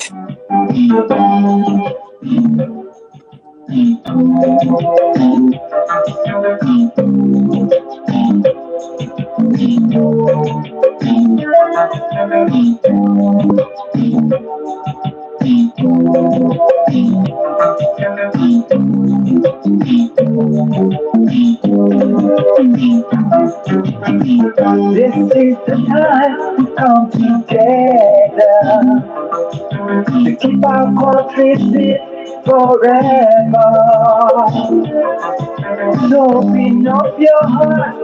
This is the time to come together to keep our country fit forever. So open up your heart,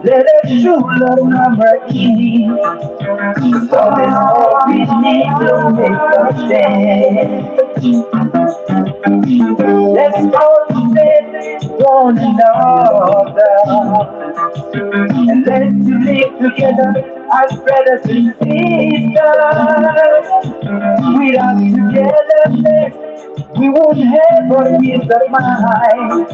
let us show love number ease. Cause it's all we need to make a stand. Let's motivate one another and let's live together as brothers and sisters. Without togetherness, we won't have a peace of mind.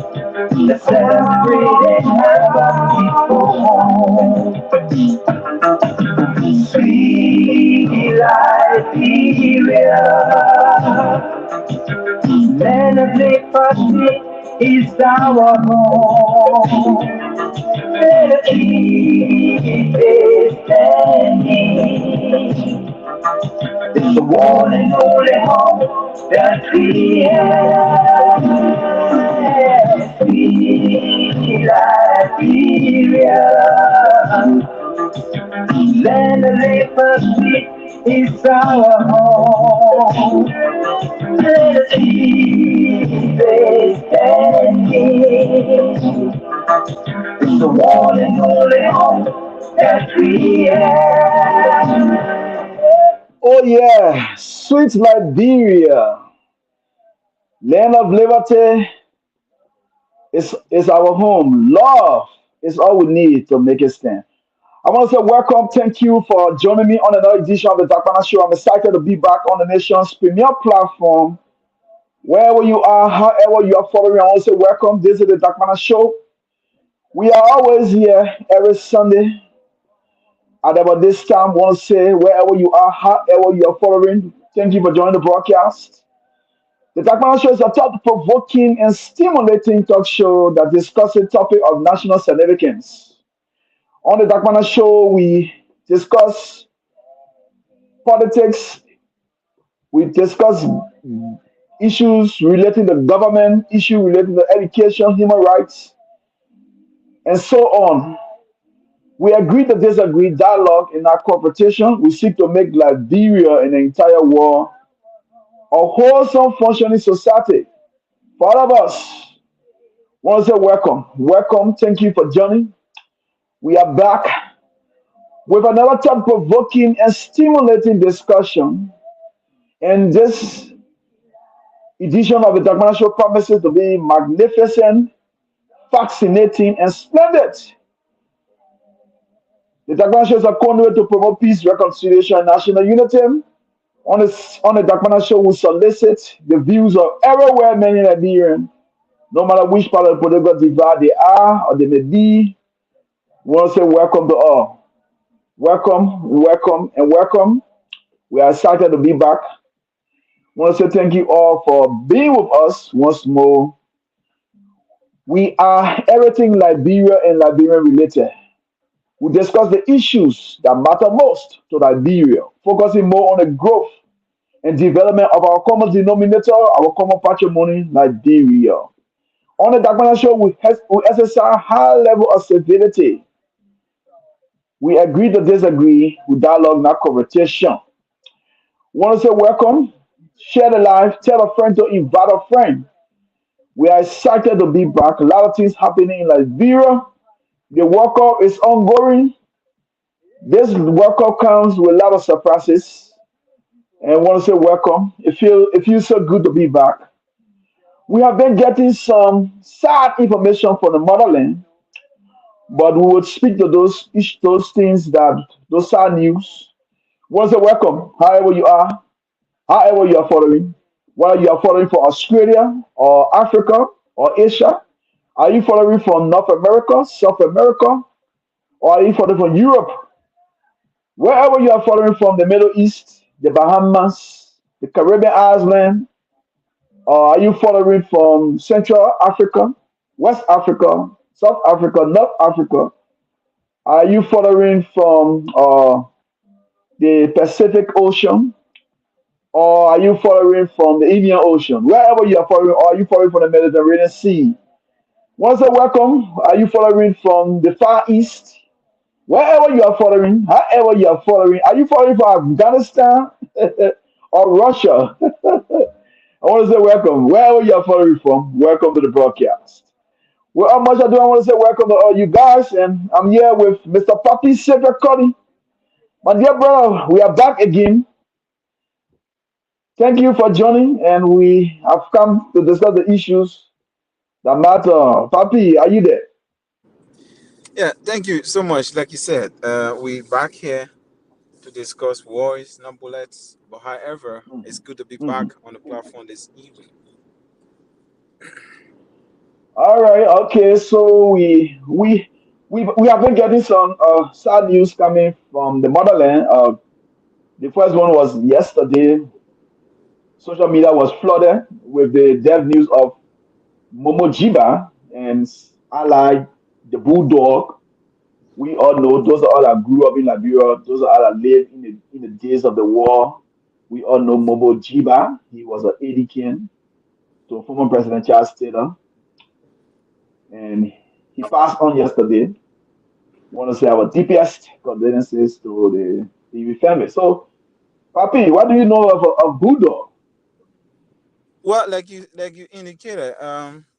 Let's celebrate and have a peaceful home. Sweet Liberia, land of liberty is our home. Let us keep standing. It's the one and only home that we have. Sweet Liberia, land of liberty is our home. Let us keep standing. It's the one and only home that we have. Oh yeah, sweet Liberia, land of liberty is our home. Love is all we need to make it stand. I want to say welcome. Thank you for joining me on another edition of the Dakpannah Show. I'm excited to be back on the nation's premier platform. Wherever you are, however you are following, I want to say welcome. This is the Dakpannah Show. We are always here every Sunday at about this time. I want to say wherever you are, however you are following, thank you for joining the broadcast. The Dakpannah Show is a thought-provoking and stimulating talk show that discusses topic of national significance. On the Dakpannah Show, we discuss politics, we discuss issues relating to government, issues relating to education, human rights, and so on. We agree to disagree, dialogue in our confrontation. We seek to make Liberia and the entire world a wholesome, functioning society. For all of us, I want to say welcome. Welcome. Thank you for joining. We are back with another thought provoking and stimulating discussion. And this edition of the Dakpannah Show promises to be magnificent, fascinating, and splendid. The Dakpannah Show is a conduit to promote peace, reconciliation, and national unity. On the Dakpannah Show, we solicit the views of everywhere many Liberians, no matter which part of the political divide they are or they may be. We want to say welcome to all. Welcome, welcome, and welcome. We are excited to be back. We want to say thank you all for being with us once more. We are everything Liberia and Liberian related. We discuss the issues that matter most to Liberia, focusing more on the growth and development of our common denominator, our common patrimony, Liberia. On the Dakpannah Show, we exercise high level of civility. We agree to disagree, we dialogue, not confrontation. We want to say welcome, share the life, tell a friend to invite a friend. We are excited to be back. A lot of things happening in Liberia. The World Cup is ongoing. This World Cup comes with a lot of surprises. And I want to say welcome. It feels so good to be back. We have been getting some sad information from the motherland, but we would speak to those things those sad news. Want to say welcome, however you are following, whether you are following from Australia or Africa or Asia. Are you following from North America, South America, or are you following from Europe? Wherever you are following from the Middle East, the Bahamas, the Caribbean island? Or are you following from Central Africa, West Africa, South Africa, North Africa? Are you following from the Pacific Ocean? Or are you following from the Indian Ocean? Wherever you are following, or are you following from the Mediterranean Sea? Once a welcome, are you following from the Far East? Wherever you are following, however you are following, are you following from Afghanistan or Russia? I want to say welcome. Wherever you are following from, welcome to the broadcast. Well, how much I do I want to say welcome to all you guys, and I'm here with Mr. Papi Savior Cuddy. My dear brother, we are back again. Thank you for joining, and we have come to discuss the issues that matter. Papi, are you there? Yeah, thank you so much. Like you said, we back here to discuss wars, not bullets. But however, it's Mhm, good to be mhm. back on the platform this evening. All right, okay. So we have been getting some sad news coming from the motherland. The first one was yesterday. Social media was flooded with the death news of Momo Jiba and ally the bulldog. We all know those are all that grew up in Liberia. Those are all that lived in the days of the war. We all know Momo Jiba. He was an AD king to former President Charles Taylor, and he passed on yesterday. Want to say our deepest condolences to the family. So, Papi, what do you know of Bulldog? Well, like you indicated,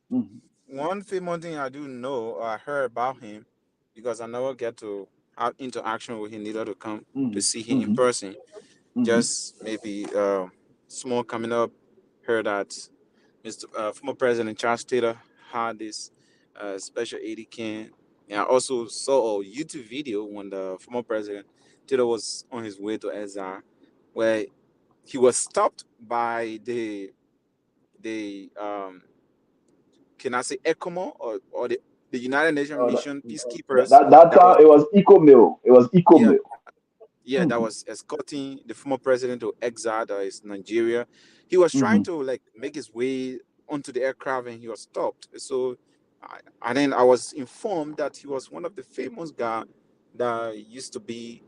Mhm, one famous thing I do know or I heard about him because I never get to have interaction with him, neither to come to mhm, see him in mhm, person. mhm, Just maybe small coming up, heard that Mr. Former President Charles Taylor had this special aid can. And I also saw a YouTube video when the former president Taylor was on his way to exile, where he was stopped by the can I say ECOMO or the United Nations Uh, mission that, peacekeepers that that that was time it was Eco Mill. It was Eco yeah Mill. yeah, that Mhm, was escorting the former president to exile, that is Nigeria. He was trying mhm, to like make his way onto the aircraft and he was stopped. So I then I was informed that he was one of the famous guy that used to be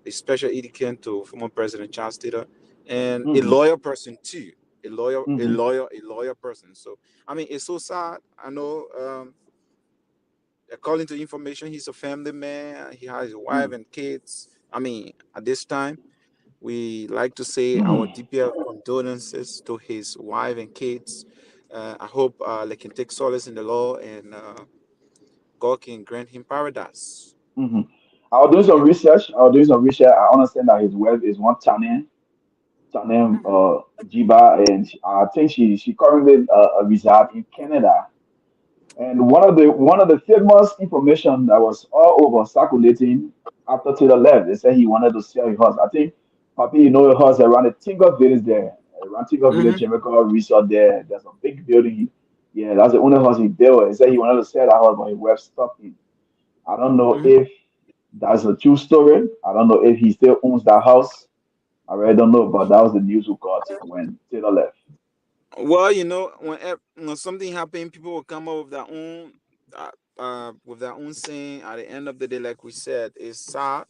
a special aide to former President Charles Taylor and a mhm, lawyer person too. mhm, A lawyer person. So I mean, it's so sad. I know. According to information, he's a family man. He has a wife mhm, and kids. I mean, at this time, we like to say our mhm, deepest condolences to his wife and kids. I hope they can take solace in the Lord and God can grant him paradise. mhm. I was doing some Yeah. research. I was doing some research. I understand that his wife is one Tanem Mhm. Jiba, and I think she currently resides in Canada. And one of the famous information that was all over circulating after Taylor left, they said he wanted to sell his house. I think, Papi, you know, your house around the Tinker Village there, around Tinker Village, Hmm. Jamaica Resort there. There's a big building. Yeah, that's the only house he built. He said he wanted to sell that house, but his wife stopped him. I don't know Hmm. if that's a true story. I don't know if he still owns that house. I really don't know, but that was the news we got when Taylor left. Well, when something happened, people will come up with their own saying. At the end of the day, like we said, it's sad.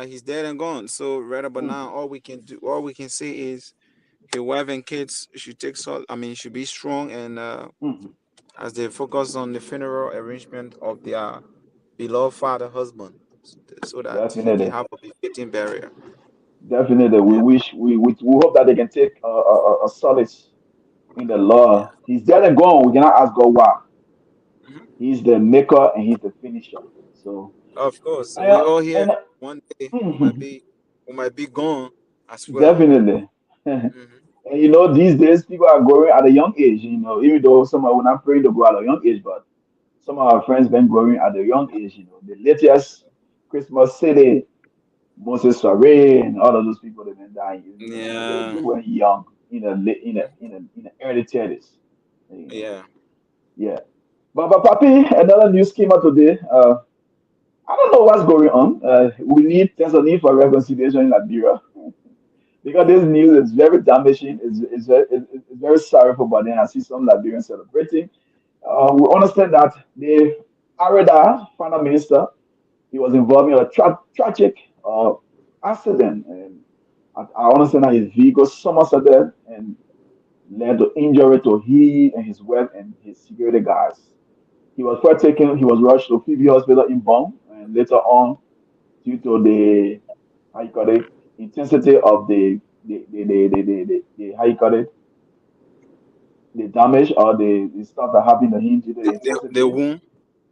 He's dead and gone. So right about Mhm, now, all we can say is his wife and kids should take sol. I mean, should be strong and mhm. as they focus on the funeral arrangement of their beloved father husband, so that he can Definitely. have a befitting burial. Definitely, we Yeah. wish we hope that they can take a solace in the law. Yeah. He's dead and gone. We cannot ask God why. Mhm. He's the maker and he's the finisher. So, Of course, we and, all here. and One day mhm, we might be gone as well. definitely. And Hmm. these days people are growing at a young age. Even though some are not praying to go at a young age, but some of our friends been growing at a young age. The latest Christmas City, Moses Soiree, and all of those people that been dying. They Yeah. were young, in the early 30s. You know, Yeah. yeah. But Papi, another news came out today. I don't know what's going on. There's a need for reconciliation in Liberia. because this news is very damaging. It's very sorrowful. But then I see some Liberians celebrating. We understand that the Areda Prime Minister, he was involved in a tragic accident, and I understand that his vehicle somersaulted and led to injury to he and his wife and his security guards. He was first taken. He was rushed to Phoebe Hospital in Bonn, and later on, due to the how you call it intensity of the how you call it the damage or the stuff that happened to him due to the The intensity womb.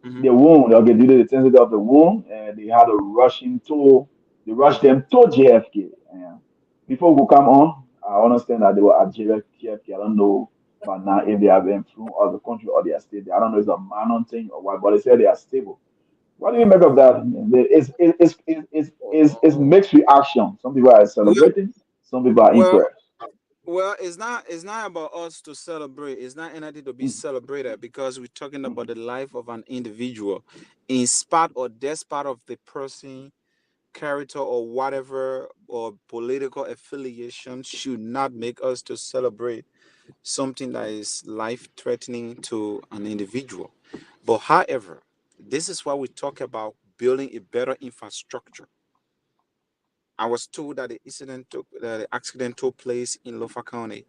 Hmm. the wound, okay, due to the intensity of the wound, and they had to rush him to, they rushed them to JFK. And before we come on, I understand that they were at JFK. I don't know, but now if they have been through other country or they are stable, I don't know if it's a minor thing or what, but they said they are stable. What do you make of that? It's mixed reaction. Some people are Well, celebrating, some people are well, impressed. well. It's not about us to celebrate. It's not anything to be Mhm. celebrated because we're talking about Mhm. the life of an individual, in spite or despite of the person, character, or whatever, or political affiliation should not make us to celebrate something that is life threatening to an individual. But however, this is why we talk about building a better infrastructure. I was told that the accident took place in Lofa County.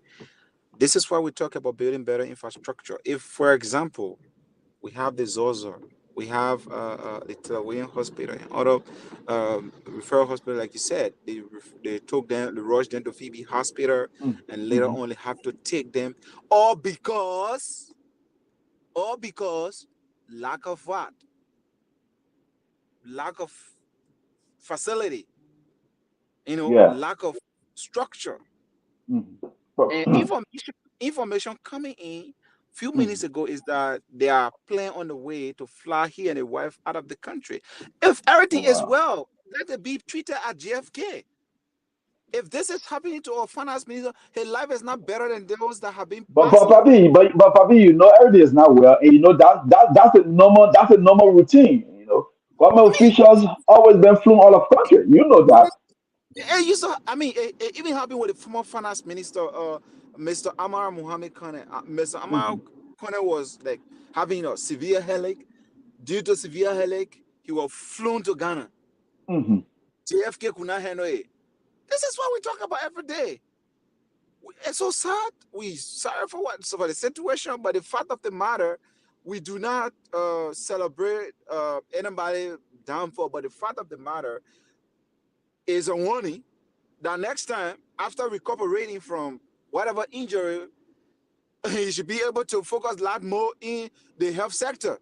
This is why we talk about building better infrastructure. If, for example, we have the Zozo, we have the Telawian Hospital and other referral hospital, like you said, they rushed them to Phoebe Hospital, Mhm. and later Mhm. on they have to take them, all because, all because lack of what? Lack of facility, Yeah. lack of structure. Mhm. But- And information coming in few minutes mhm. ago is that they are planning on the way to fly he and his wife out of the country. If everything is Wow. well, let it be treated at JFK. If this is happening to our finance minister, his life is not better than those that have been passing. But Papi, you know everything is not well, and you know that's a normal routine. You know, government officials always been flown all of country. You know that. It even happened with the former finance minister, Mr. Amar Muhammad Khan. Mr. Amar Hmm. Khan was like having a severe headache. Due to severe headache, he was flown to Ghana. Hmm. JFK could not handle it. This is what we talk about every day. It's so sad. We sorry for what for the situation, but the fact of the matter, we do not celebrate anybody downfall. But the fact of the matter is a warning that next time, after recuperating from whatever injury, you should be able to focus a lot more in the health sector.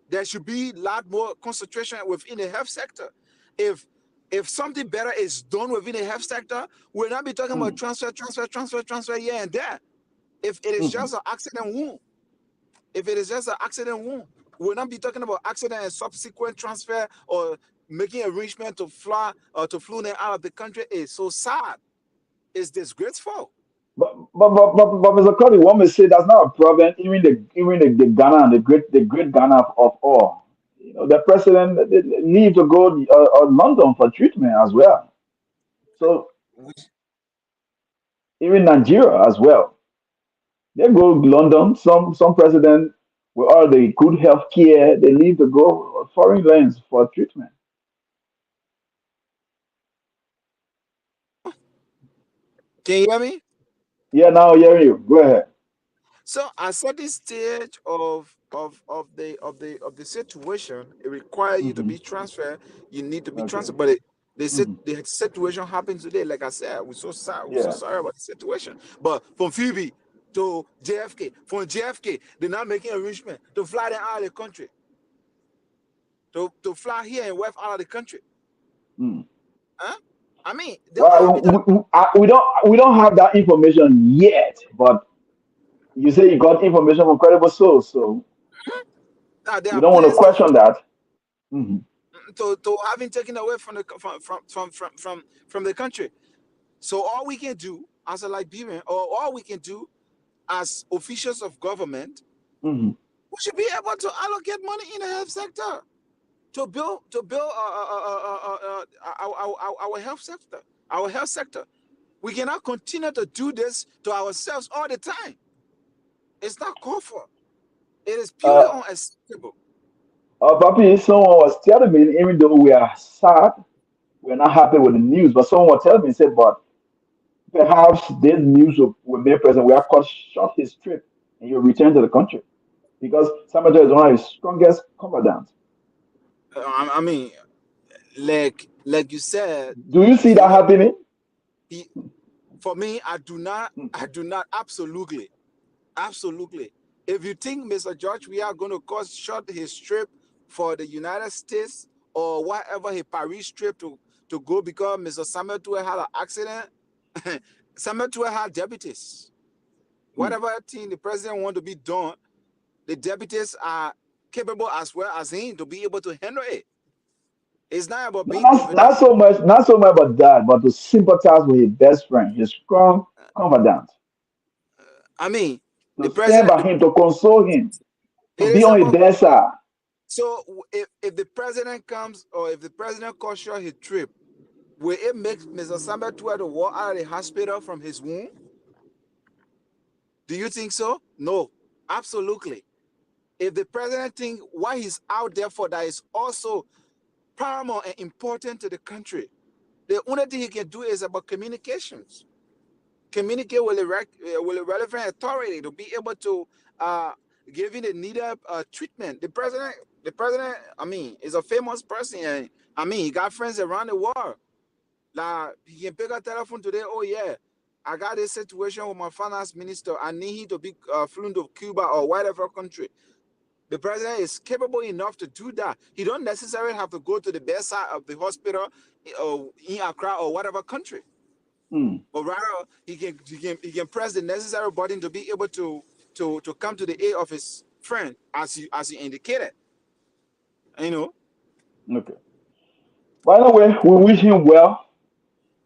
There should be a lot more concentration within the health sector. If if something better is done within the health sector, we'll not be talking about transfer here and there. If it is Hmm. just an accident wound, if it is just an accident wound, we'll not be talking about accident and subsequent transfer or making arrangement to fly or to fly them out of the country. Is so sad. It's disgraceful. But Mr. Cody, one may say that's not a problem. Even the Ghana and the great Ghana of all. You know, the president they need to go London for treatment as well. So even Nigeria as well. They go London. Some president with all the good health care, they need to go foreign lands for treatment. Can you hear me? Yeah, now I hear you. Go ahead. So at certain stage of the situation, it requires you to Hmm. be transferred. You need to be Okay. transferred. But Hmm. the situation happened today. Like I said, we're so sad. We're so Yeah. sorry about the situation. But from Phoebe to JFK, from JFK, they're not making arrangement to fly them out of the country, to fly here and work out of the country. Mm. Huh? I mean, they will Well, have been we don't have that information yet, but you say you got information from credible source, so there we are don't want to plans question that. Hmm. to having taken away from the from the country. So all we can do as a Liberian, or all we can do as officials of government, Hmm. we should be able to allocate money in the health sector to build our health sector, our health sector. We cannot continue to do this to ourselves all the time. It's not called for. It is purely Uh, unacceptable. Papi, someone was telling me, even though we are sad, we're not happy with the news, but someone was telling me, said, but perhaps this news will make President we have cut short his trip and he'll return to the country because Samajo is one of his strongest commandants. I mean, like you said, Do you see that he, happening? he for me, I do not absolutely. If you think Mr. George we are going to cut short his trip for the United States or whatever his Paris trip to go because Mr. Samuel Tuer had an accident, Samuel Tuer had deputies. Hmm. Whatever thing the president want to be done, the deputies are capable as well as him to be able to handle it. It's not about Not, being not, confident. not so much about that, but to sympathize with his best friend, his strong confidant, I mean, to the stand president. by him, to console him, to It be is on his about best side. so if the president comes or if the president cuts short his trip, will it make Mr. Samba Tuer to walk out of the hospital from his wound? Do you think so? No, absolutely. If the president think what he's out there for that is also paramount and important to the country, the only thing he can do is about communications. Communicate with with the relevant authority to be able to uh, give him the needed treatment. The president, I mean, is a famous person, and I mean, he got friends around the world. Like he can pick a telephone today. Oh yeah, I got this situation with my finance minister. I need him to be flown to Cuba or whatever country. The president is capable enough to do that. He don't necessarily have to go to the bedside of the hospital or in Accra or whatever country, Hmm. but rather he can press the necessary button to be able to come to the aid of his friend, as you indicated. You know, Okay. By the way, we wish him well,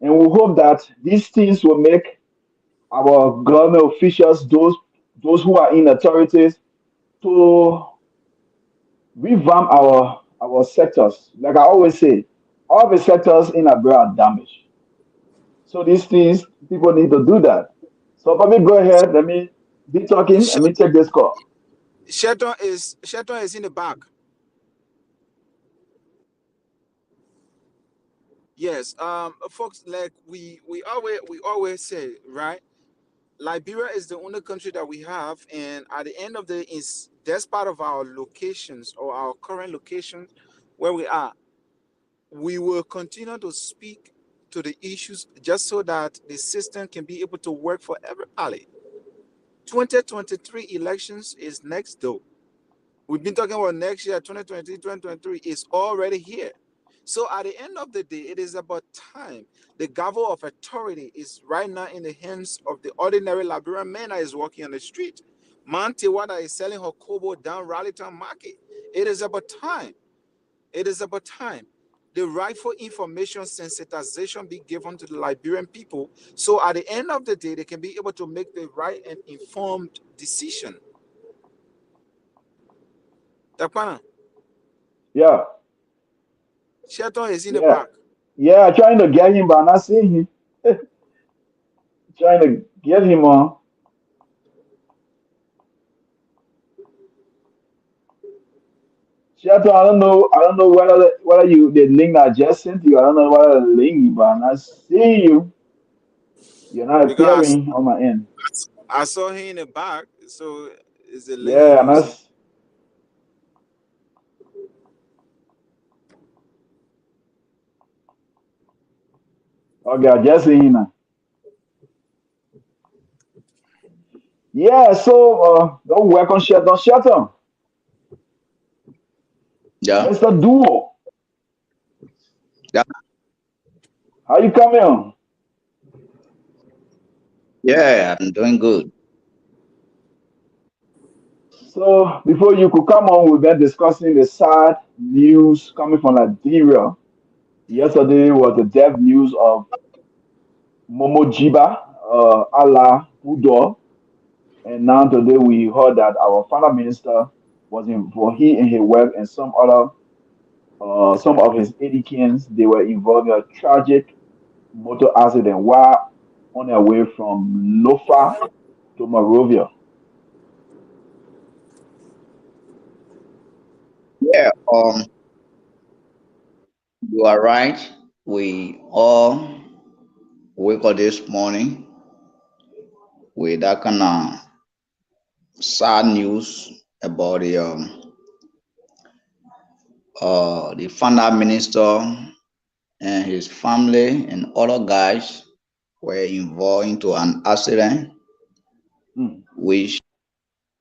and we hope that these things will make our government officials, those who are in authorities, to revamp our sectors. Like I always say, all the sectors in Liberia are damaged. So these things, people need to do that. So probably go ahead. Let me be talking. Let me take this call. Shelton is in the back. Yes, folks, like we always say, right? Liberia is the only country that we have, and at the end of the day, is that's part of our locations or our current location where we are. We will continue to speak to the issues just so that the system can be able to work for everybody. 2023 elections is next though. We've been talking about next year, 2023, 2023 is already here. So at the end of the day, it is about time. The gavel of authority is right now in the hands of the ordinary Liberian man that is walking on the street. Man Tiwada is selling her kobo down Rallytown Market. It is about time. It is about time. The rightful information sensitization be given to the Liberian people. So at the end of the day, they can be able to make the right and informed decision. Dakpannah, Yeah, Shelton is in the yeah, back. yeah. Trying to get him, but I'm not seeing him. Trying to get him on. Shato, I don't know. I don't know whether you the link that I just sent you. I don't know whether the link, but I'm not seeing you. You're not Because appearing on my end. I saw him in the back, so it's the lane Yeah, you're I'm not. using. Okay, I just see him now. Yeah, so don't work on Shato. Shato, Yeah, Mr. Duo, yeah, how you coming on? yeah. I'm doing good. So before you could come on, we've been discussing the sad news coming from Liberia. Yesterday was the death news of Momo Jiba, Allah Udo, and now today we heard that our father minister was in for he and his wife and some of his Edikins, they were involved in a tragic motor accident. Why? on their way from Nofa to Monrovia. Yeah, you are right. We all wake up this morning with that kind of sad news about the founder minister and his family and other guys were involved into an accident Mm, which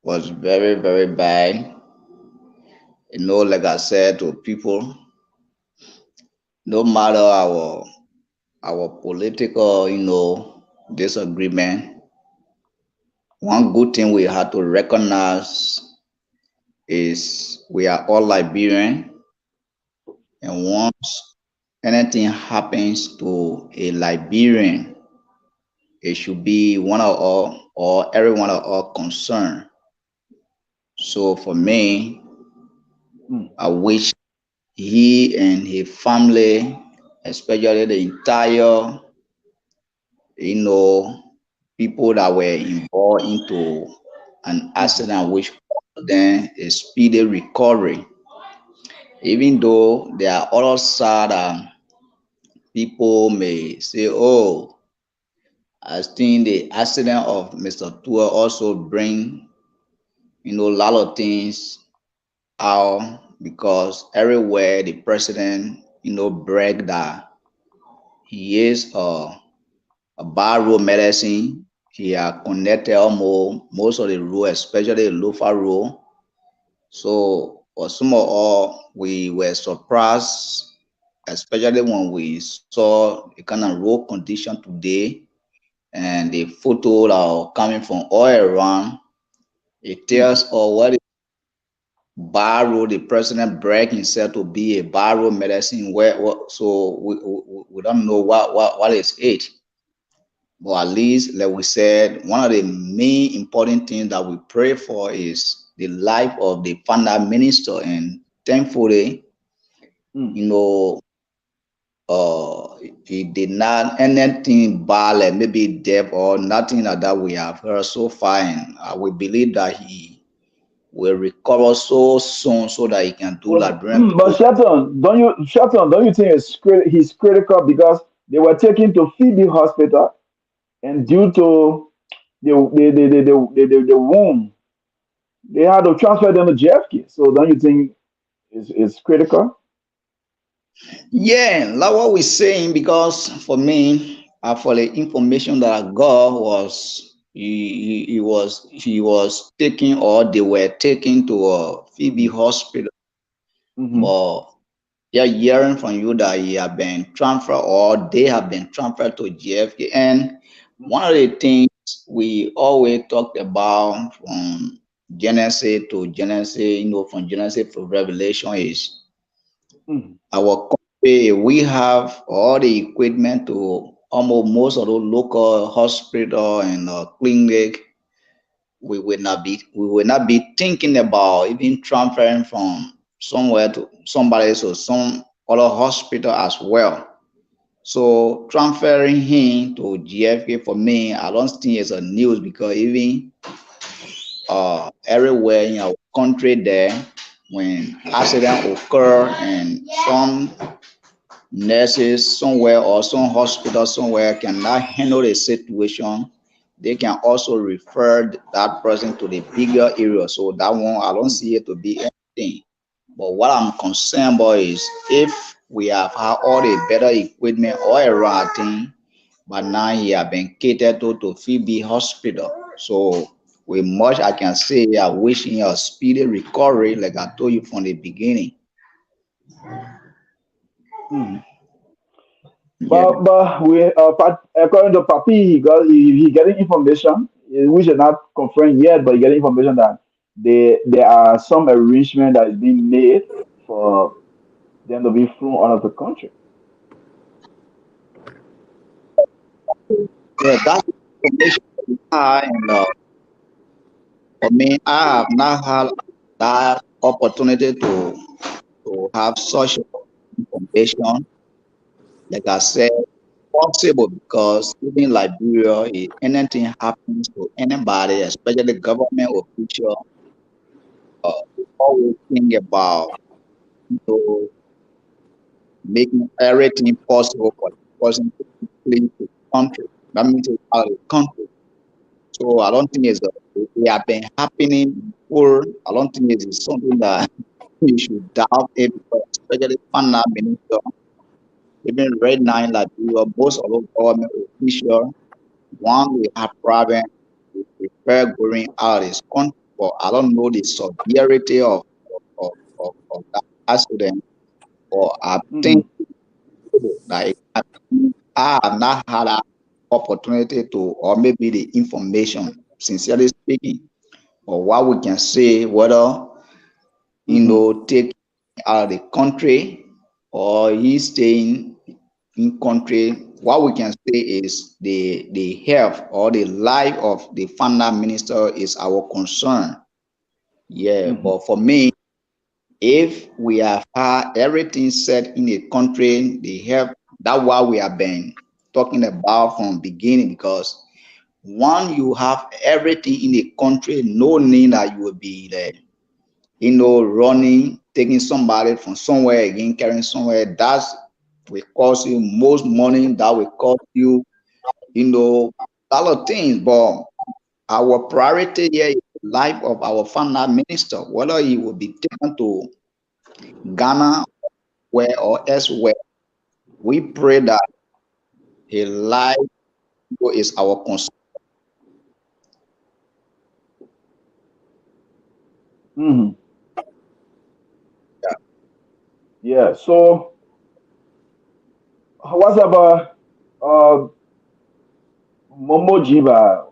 was very, very bad. Like I said to people, no matter our political, disagreement, one good thing we have to recognize is we are all Liberian, and once anything happens to a Liberian, it should be one of all or every one of our concern. So for me, mm, I wish he and his family, especially the entire, you know, people that were involved into an mhm, accident which caused them a speedy recovery. Even though there are other side people may say, oh, I think the accident of Mr. Tua also bring, a lot of things out because everywhere the president, brag that he is a bad road medicine. He are connected almost most of the road, especially the local road. So for some of all, we were surprised, especially when we saw the kind of road condition today and the photo that are coming from all around. It mhm, tells us what is bad road. The president brag himself to be a bad road medicine. So we don't know what is it. But at least, like we said, one of the main important things that we pray for is the life of the founder minister. And thankfully, mm. you know, he did not anything bad, like maybe death or nothing like that we have heard so far. And we believe that he will recover so soon so that he can do Liberian But people. Shelton, don't you think he's critical because they were taken to Phoebe Hospital and due to the wound, they had to transfer them to JFK. So don't you think it's critical? Yeah, like what we're saying, because for me, for the information that I got was he was taken or they were taken to a Phoebe Mm-hmm. hospital, Mm-hmm. but yeah, hearing from you that he have been transferred or they have been transferred to GFK. And one of the things we always talked about from Genesis to Genesis, from Genesis to Revelation is Mm-hmm. our country. We have all the equipment to almost most of the local hospital and clinic. We will not be thinking about even transferring from somewhere to somebody else or some other hospital as well. So transferring him to GFK for me, I don't think it's a news because even everywhere in our country there, when accident occur and some nurses somewhere or some hospital somewhere cannot handle the situation, they can also refer that person to the bigger area. So that one, I don't see it to be anything. But what I'm concerned about is if we have had all the better equipment all around thing, but now he have been catered to Phoebe Hospital. So with much I can say, I wish him a speedy recovery, like I told you from the beginning. Mm-hmm. Yeah. But according to Papi, he getting information which is not confirmed yet, but he getting information that there are some arrangement that is being made for them to be flown out of the country. Yeah, that's the information and for me, I have not had that opportunity to have such information. Like I said, possible because even Liberia, if anything happens to anybody, especially government official, we always think about you know, making everything possible for the person to flee to the country. That means it's out of the country. So I don't think it have been happening before. I don't think it is something that we should doubt it because especially finance minister, even right now in Liberia, most of the government officials, one we have problem, we prefer going out of this country. But I don't know the severity of that accident. But I think Mm-hmm. that I have not had an opportunity to, or maybe the information, sincerely speaking, or what we can say, whether, Mm-hmm. take out of the country or he's staying in country. What we can say is the health or the life of the finance minister is our concern. Yeah, Mm-hmm. but for me, if we have had everything set in the country, the health, that's what we have been talking about from beginning because one, you have everything in the country, no need that you will be there, running, taking somebody from somewhere again, carrying somewhere. That's will cost you most money. That will cost you, a lot of things. But our priority here is the life of our finance minister, whether he will be taken to Ghana where or elsewhere. We pray that his life is our concern. Mm-hmm. Yeah. So what's about Momo Jiba?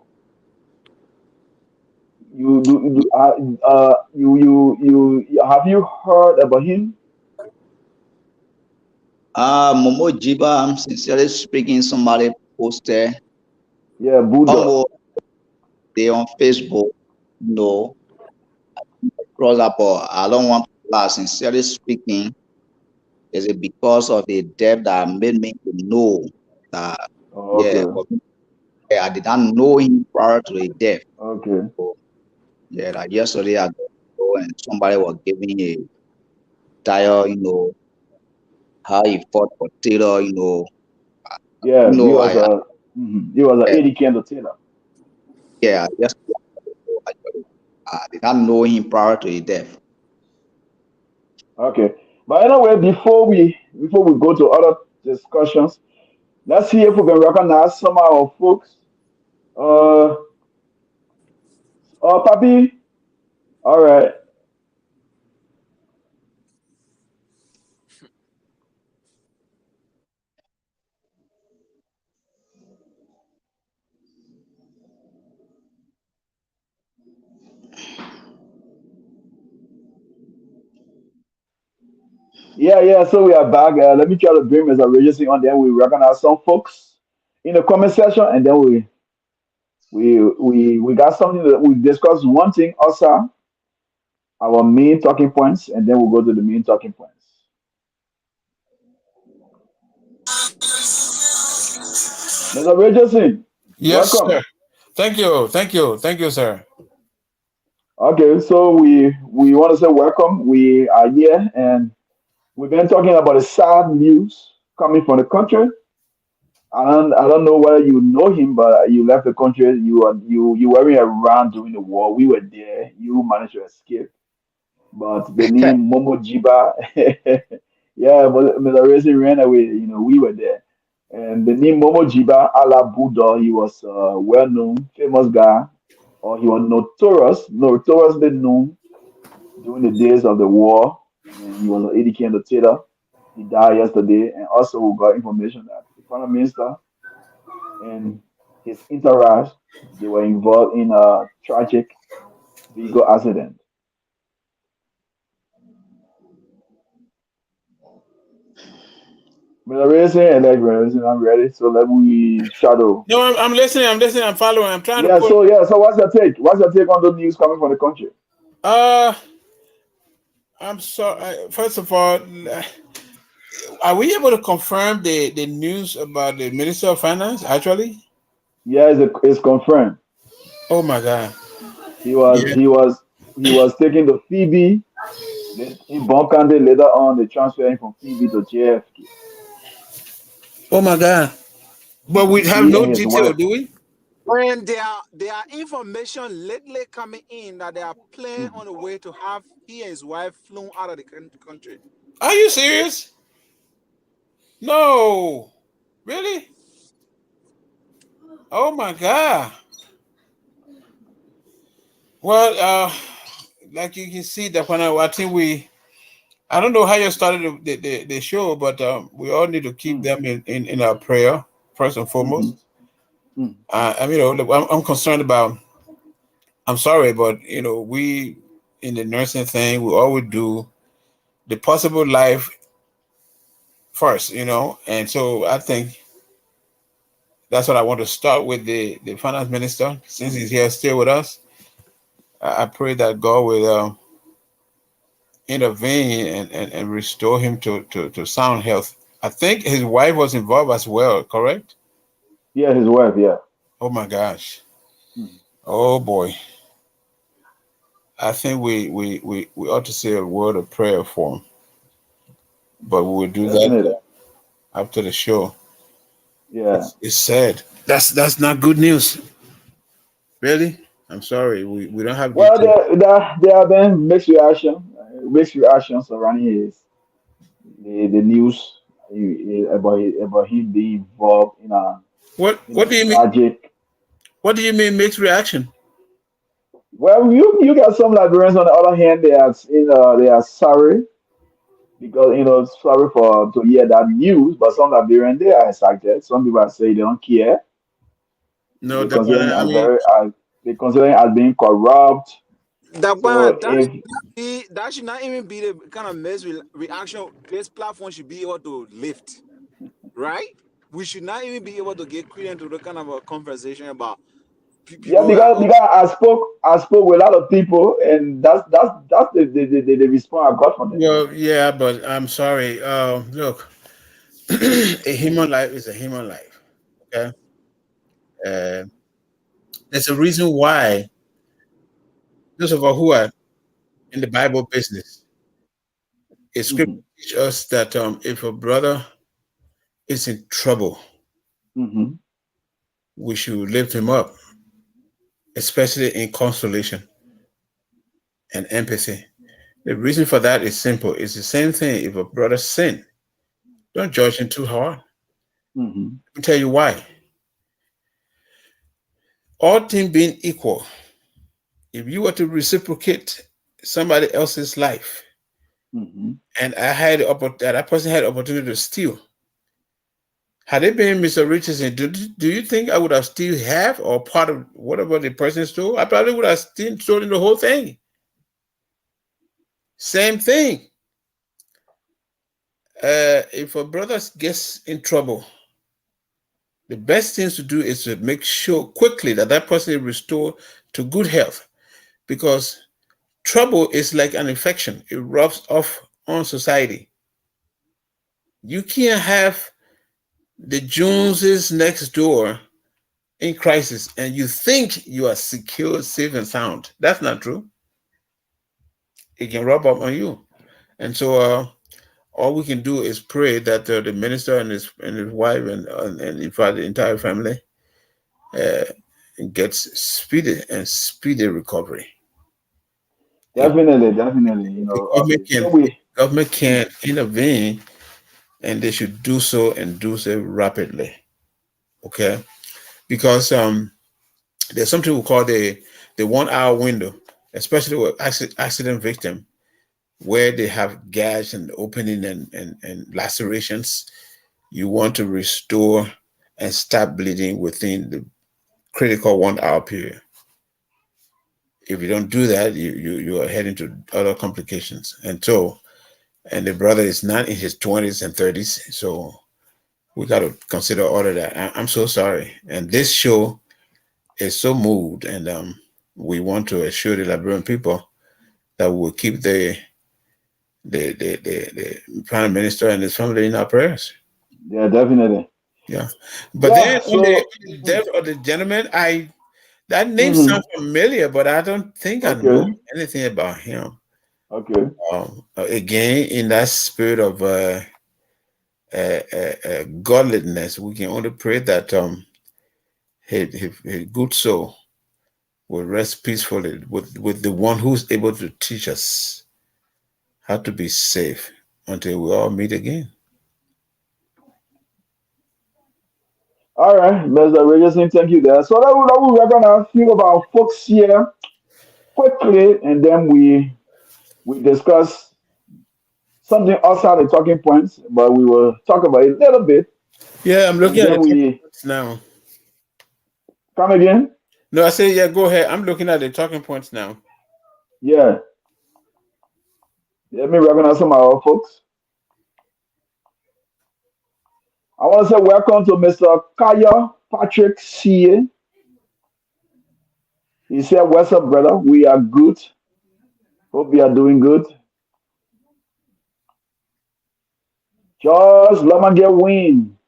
You have you heard about him? Momo Jiba, I'm sincerely speaking, somebody posted Yeah, Buddha. almost day on Facebook, you know, cross up, or I don't want to lie, sincerely speaking, is it because of the debt that made me to know that, Oh, yeah, okay. for me, yeah, I did not know him prior to the death. Okay. So, yeah, like yesterday I go and somebody was giving a tire, how he fought for Taylor, Yeah, he was I a he was a yeah, 80 candle Taylor. yeah, yesterday I did not know him prior to his death. Okay. But anyway, before we go to other discussions, let's see if we can recognize some of our folks. Uh Papi. All right. Yeah, yeah. So we are back. Let me try to bring Mr. Regency on. Then we recognize some folks in the comment section, and then we got something that we discussed. One thing also our main talking points, and then we'll go to the main talking points. Mr. Regency, Yes, sir. welcome. Thank you, sir. Okay, so we want to say welcome. We are here, and we've been talking about the sad news coming from the country. I don't know whether you know him, but you left the country. You weren't around during the war. We were there. You managed to escape. But the name Momo Jiba, yeah, but Mr. Racing ran away. We were there. And the name Momo Jiba, a la Buddha, he was a well-known, famous guy, or he was notoriously known during the days of the war. And he was an ADK annotator. He died yesterday. And also, we got information that the prime minister and his entourage, they were involved in a tragic vehicle accident. Mr. Racing and Racing, I'm ready. So let me shadow. No, I'm listening. I'm listening. I'm following. I'm trying to Yeah, pull. so what's your take? What's your take on the news coming from the country? Uh, I'm sorry. First of all, Are we able to confirm the news about the Minister of Finance? Actually, Yeah, it's confirmed. oh my God. He was Yeah. he was he was taking the Phoebe. In Bonkande later on, they transfer him from Phoebe to JFK. Oh my God. But we have He no and his detail, wife. do we? And there are information lately coming in that they are planning Mhm, on the way to have he and his wife flown out of the country. Are you serious? No. Really? Oh my God. Well, like you can see that when I think I don't know how you started the show, but we all need to keep mhm, them in our prayer first and mhm, foremost. mhm. I mean, look, I'm concerned about. I'm sorry, but we in the nursing thing, we always do the possible life first, and so I think that's what I want to start with the finance minister since he's here still with us. I pray that God will intervene and restore him to sound health. I think his wife was involved as well, correct? Yeah, his wife. Yeah. Oh my gosh. Mhm. Oh boy. I think we ought to say a word of prayer for him, but we will do that Definitely. after the show. Yeah. It's sad. That's not good news. Really? I'm sorry. We don't have Well, details. there have been mixed reactions surrounding the news about him being involved in a What do you mean? tragic. What do you mean mixed reaction? Well, you got some Liberians on the other hand, they are sorry because sorry for to hear that news, but some Liberians they are excited. Some people are saying they don't care. No, They the consider him I as mean, they consider him as being corrupt. That So one if that should not even be the kind of reaction this platform should be able to lift, right? We should not even be able to get credence to the kind of a conversation about yeah, people that because I spoke with a lot of people, and that's the response I got from them. well, yeah, but I'm sorry. Look, a human life is a human life. Okay, uh, there's a reason why those of us who are in the Bible business, it's scripture Hmm. teach us that if a brother is in trouble, Hmm. we should lift him up, especially in consolation and empathy. The reason for that is simple. It's the same thing. If a brother sin, don't judge him too hard. Hmm. Let me tell you why. All things being equal, if you were to reciprocate somebody else's life, Hmm. and that person had the opportunity to steal, had it been Mr. Richardson, do you think I would have still half or part of whatever the person stole? I probably would have still stolen the whole thing. Same thing. If a brother gets in trouble, the best things to do is to make sure quickly that that person is restored to good health because trouble is like an infection. It rubs off on society. You can't have the Joneses next door in crisis and you think you are secure, safe, and sound. That's not true. It can rub up on you. And so all we can do is pray that the minister and his wife and in fact the entire family uh, gets speedy recovery. If, Definitely, definitely. if the government The can same way. intervene, and they should do so and do so rapidly. Okay, because there's something we call the 1 hour window, especially with accident victim, where they have gash and opening and lacerations. You want to restore and stop bleeding within the critical 1 hour period. If you don't do that, you are heading to other complications. And the brother is not in his 20s and 30s, so we got to consider all of that. I'm so sorry. And this show is so moved, and we want to assure the Liberian people that we will keep the prime minister and his family in our prayers. Yeah, definitely. Yeah, but Yeah. then So, on the death of the gentleman, that name mhm. sounds familiar, but I don't think I know Okay. anything about him. Okay. Again, in that spirit of godliness, we can only pray that his good soul will rest peacefully with the one who's able to teach us how to be safe until we all meet again. All right, Mr. Richardson, thank you there. So we're gonna think about folks here quickly, and then we discuss something outside the talking points, but we will talk about it a little bit, Yeah, I'm looking and at the then talking we points now. come again. No, I say, yeah, go ahead. I'm looking at the talking points now. Yeah, let me recognize some of our folks. I want to say welcome to Mr. Kaya Patrick C. He said, "What's up, brother? We are good. Hope you are doing good." Charles Lamage Win.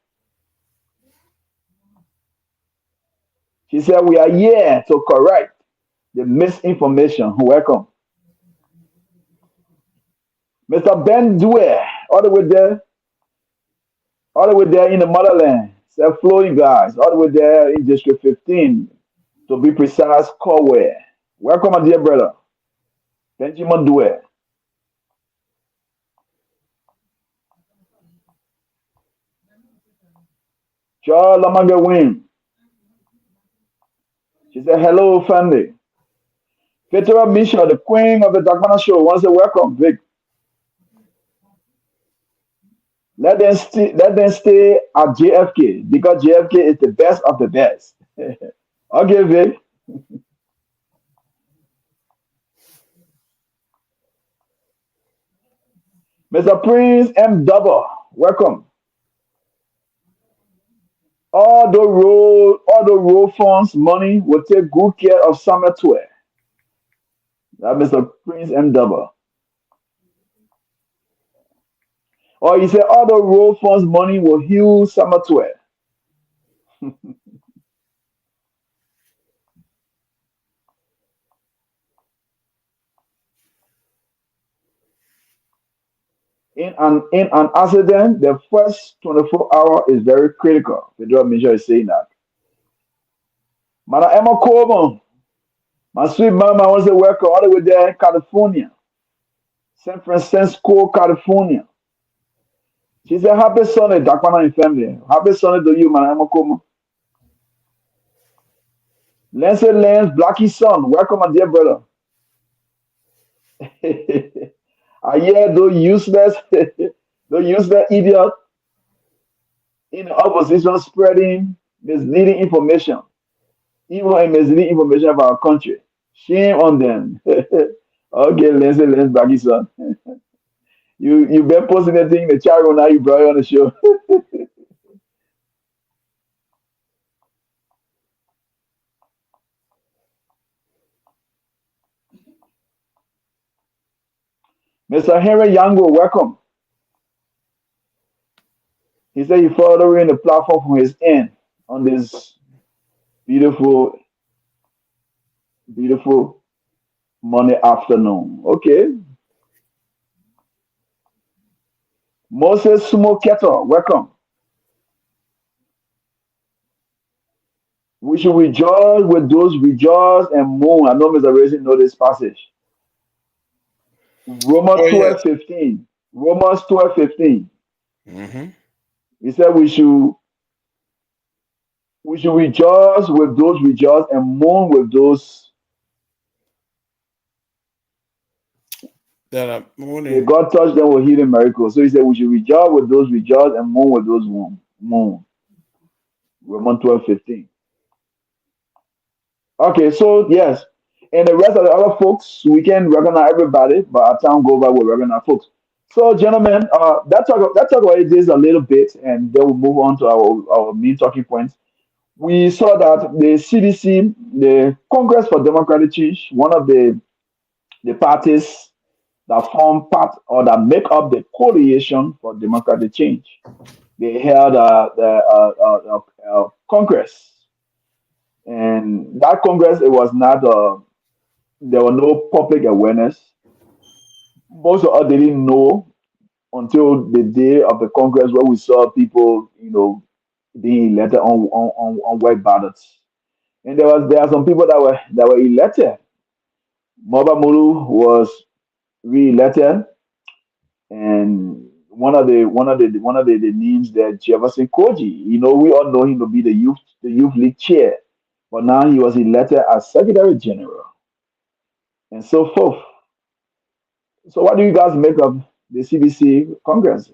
She said, "We are here to correct the misinformation." Welcome. Mr. Ben Dwyer, all the way there in the motherland. Said, "Flowing guys, all the way there in District 15, to be precise, Corway." Welcome, my dear brother. Benjamin Dwyer. Charles Lamage Win. She said, "Hello, family." Petra Misha, the queen of the Dakpannah Show, wants to welcome Vic. Let them stay at JFK because JFK is the best of the best. Okay, Vic. Mr. Prince M. Double, welcome. All the road funds money will take good care of Summer 12. That Mr. Prince M. Double. Or he said all the road funds money will heal Summer 12. In an accident, the first 24 hours is very critical. Federal Minister is saying that. Mana Emma Coleman, my sweet mama wants to welcome all the way there in California, San Francisco, California. She said, "Happy Sunday, Dakpannah and family. Happy Sunday to you, Mana Emma Coleman." Lancer Lance, Blackie son, welcome, my dear brother. I hear those useless, those useless idiot in the opposition spreading misleading information, even and misleading information about our country. Shame on them. Okay, Lancer Lance, Blackie son. You been posting that thing in the chat room now you brought it on the show. Mr. Henry Yango, welcome. He said he following the platform from his end on this beautiful, beautiful Monday afternoon. Okay. Moses Sumo Keto, welcome. We should rejoice with those rejoice and mourn. I know Mr. Racing know this passage. Romans Oh, 12 yes. 15. Romans 12 15. Mm-hmm. He said we should rejoice with those rejoice and mourn with those. That I'm May morning. God touch them with healing miracles. So he said we should rejoice with those rejoice and mourn with those mourn. Romans 12 15. Okay, so yes. And the rest of the other folks, we can recognize everybody, but our time go by with recognize folks. So, gentlemen, that talk about this a little bit, and then we'll move on to our main talking points. We saw that the CDC, the Congress for Democratic Change, one of the parties that form part or that make up the coalition for democratic change. They held a Congress, and that Congress it was not there was no public awareness. Most of us didn't know until the day of the Congress where we saw people, being elected on white ballots. And there are some people that were elected. Moba Mulu was re-elected, and one of the names that Jefferson Koji. We all know him to be the youth league chair, but now he was elected as Secretary General and so forth. So what do you guys make of the CBC Congress?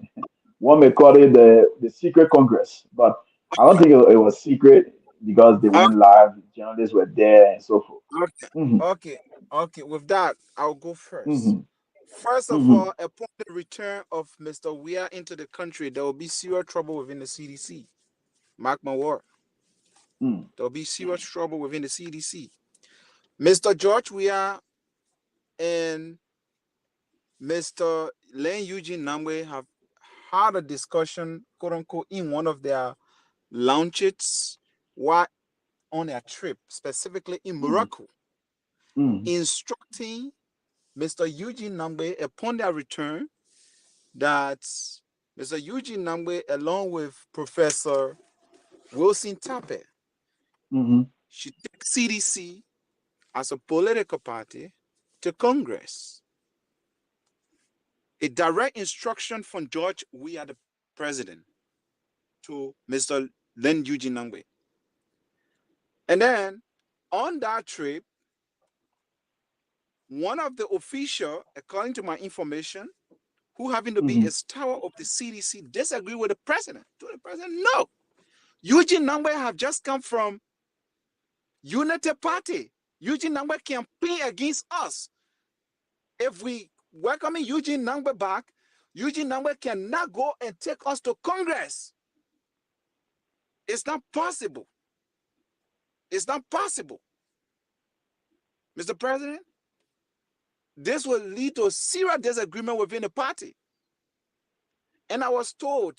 One may call it the secret Congress, but I don't think it was secret because they Okay, went live, journalists were there, and so forth. okay, Hmm. okay, okay. With that, I'll go first. Hmm. First of Hmm. all, upon the return of Mr. Weah into the country, there will be serious trouble within the CDC. Mark my word. Hmm. There will be serious trouble within the CDC. Mr. George Weah and Mr. Len Eugene Namwe have had a discussion, quote unquote, in one of their launches while on their trip, specifically in Hmm. Morocco, Hmm. instructing Mr. Eugene Namwe upon their return that Mr. Eugene Namwe, along with Professor Wilson Tappe, Hmm. should take CDC as a political party to Congress. A direct instruction from George Weah, the president, to Mr. Len Eugene Nangwe. And then on that trip, one of the official, according to my information, who happened to be Hmm. a star of the CDC, disagree with the president. To the president, no. Eugene Nangwe have just come from Unity Party. Eugene Nangwe campaign against us. If we welcome Eugene Nangwe back, Eugene Nangwe cannot go and take us to Congress. It's not possible. It's not possible. Mr. President, this will lead to a serious disagreement within the party. And I was told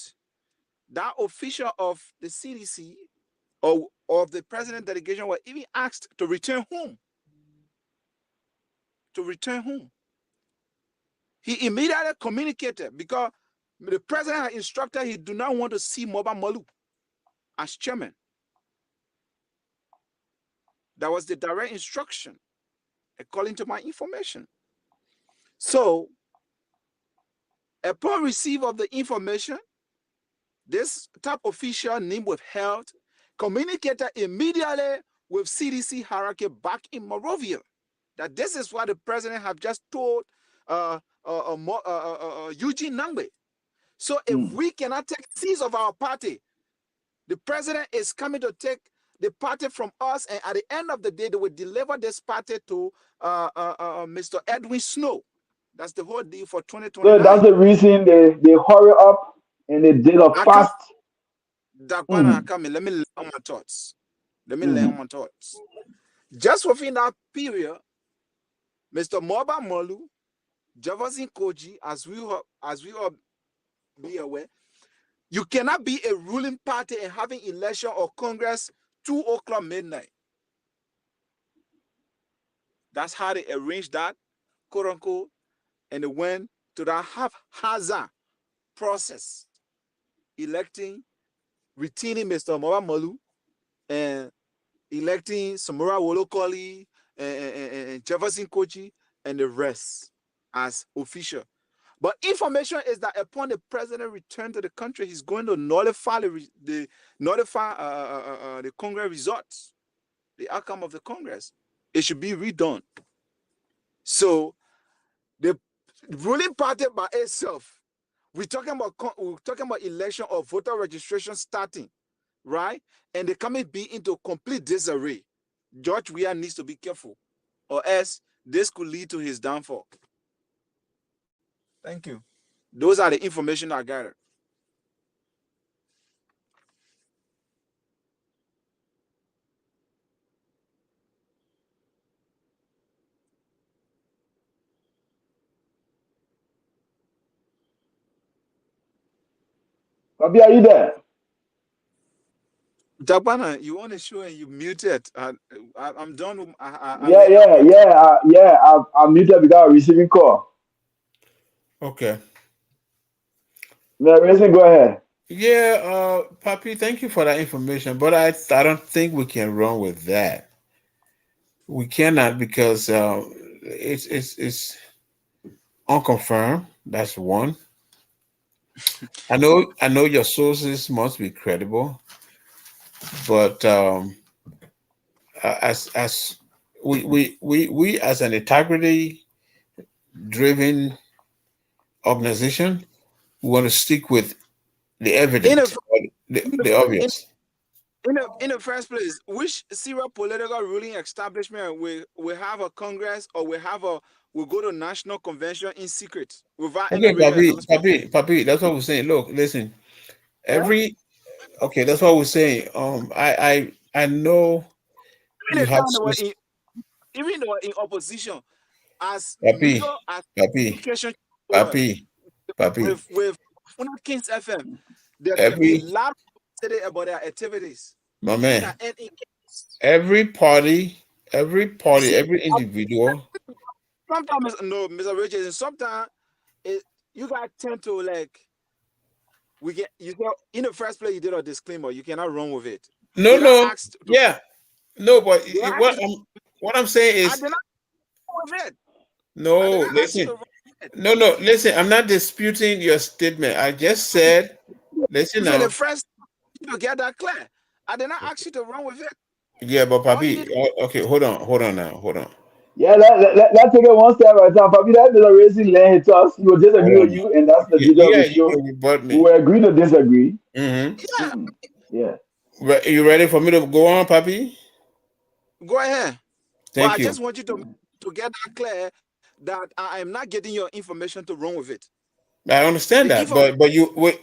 that official of the CDC or of the president delegation were even asked to return home. To return home. He immediately communicated because the president had instructed he do not want to see Moba Malu as chairman. That was the direct instruction, according to my information. So, upon receipt of the information, this top official named withheld communicated immediately with CDC hierarchy back in Monrovia that this is what the president have just told Eugene Nangbe. So if Hmm. we cannot take seats of our party, the president is coming to take the party from us, and at the end of the day, they will deliver this party to Mr. Edwin Snow. That's the whole deal for So that's 2029. the reason they hurry up and they did a I come, fast. Dakpannah, I Hmm. come in. Let me lay on my thoughts. Let me lay on Hmm. my thoughts. Just within that period, Mr. Moba Molu, Jefferson Koji, as we all be aware, you cannot be a ruling party and having election or Congress 2 o'clock midnight. That's how they arranged that, quote unquote, and they went to that haphazard process, electing, retaining Mr. Moba Molu and electing Samura Wolokoli and Jefferson Kochi and the rest as official. But information is that upon the president return to the country, he's going to nullify the Congress results, the outcome of the Congress. It should be redone. So the ruling party by itself, we're talking about election or voter registration starting, right? And they coming be into complete disarray. George Weah needs to be careful, or else this could lead to his downfall. Thank you. Those are the information I gathered. Papi, are you there? Dakpannah, you on the show and you muted. I'm done. I Yeah, laying down yeah, my yeah, tool. yeah. I'm muted without receiving call. Okay. No, listen, go ahead. Yeah, Papi, thank you for that information, but I don't think we can run with that. We cannot because it's unconfirmed. That's one. I know your sources must be credible, but as we as an integrity driven organization, we want to stick with the In the evident, fir- or the in obvious. in the first place, which Syria political ruling establishment will have a congress or will go to national convention in secret without any Okay, radio announcement? Papi, that's what we're saying. Look, listen, Huh? every okay, that's what we're saying. I know Even you the have time source, even though in opposition, as Papi, major as Papi, communication Papi, Papi. with Kings FM, there can be a Every lot today about their activities. my You man, can end in every you party, see. every individual. Sometimes no, Mr. Richardson. Sometimes it you guys tend to like we get you know in the first place you did a disclaimer. You cannot run with it. No, Did I no, ask to? yeah, no, but Did I ask? what I'm saying I is did not run with it. I did no. not ask you to Listen, run with it. no. Listen, I'm not disputing your statement. I just said, listen So the now. first to get that clear, I did not ask you to run with it. Yeah, but All you Papi, did. okay, hold on now, hold on, Yeah, let's take it one step at a time. Papi, that is a racing lane to us. He will disagree hold with on. you, and that's the Yeah, beauty of yeah, the you show. can rebut We me. will agree to disagree. Mm-hmm. Yeah, Yeah. You ready for me to go on, Papi? go ahead. But I Thank you. just want you to get that clear that I am not getting your information to run with it. I understand The that, information but you wait,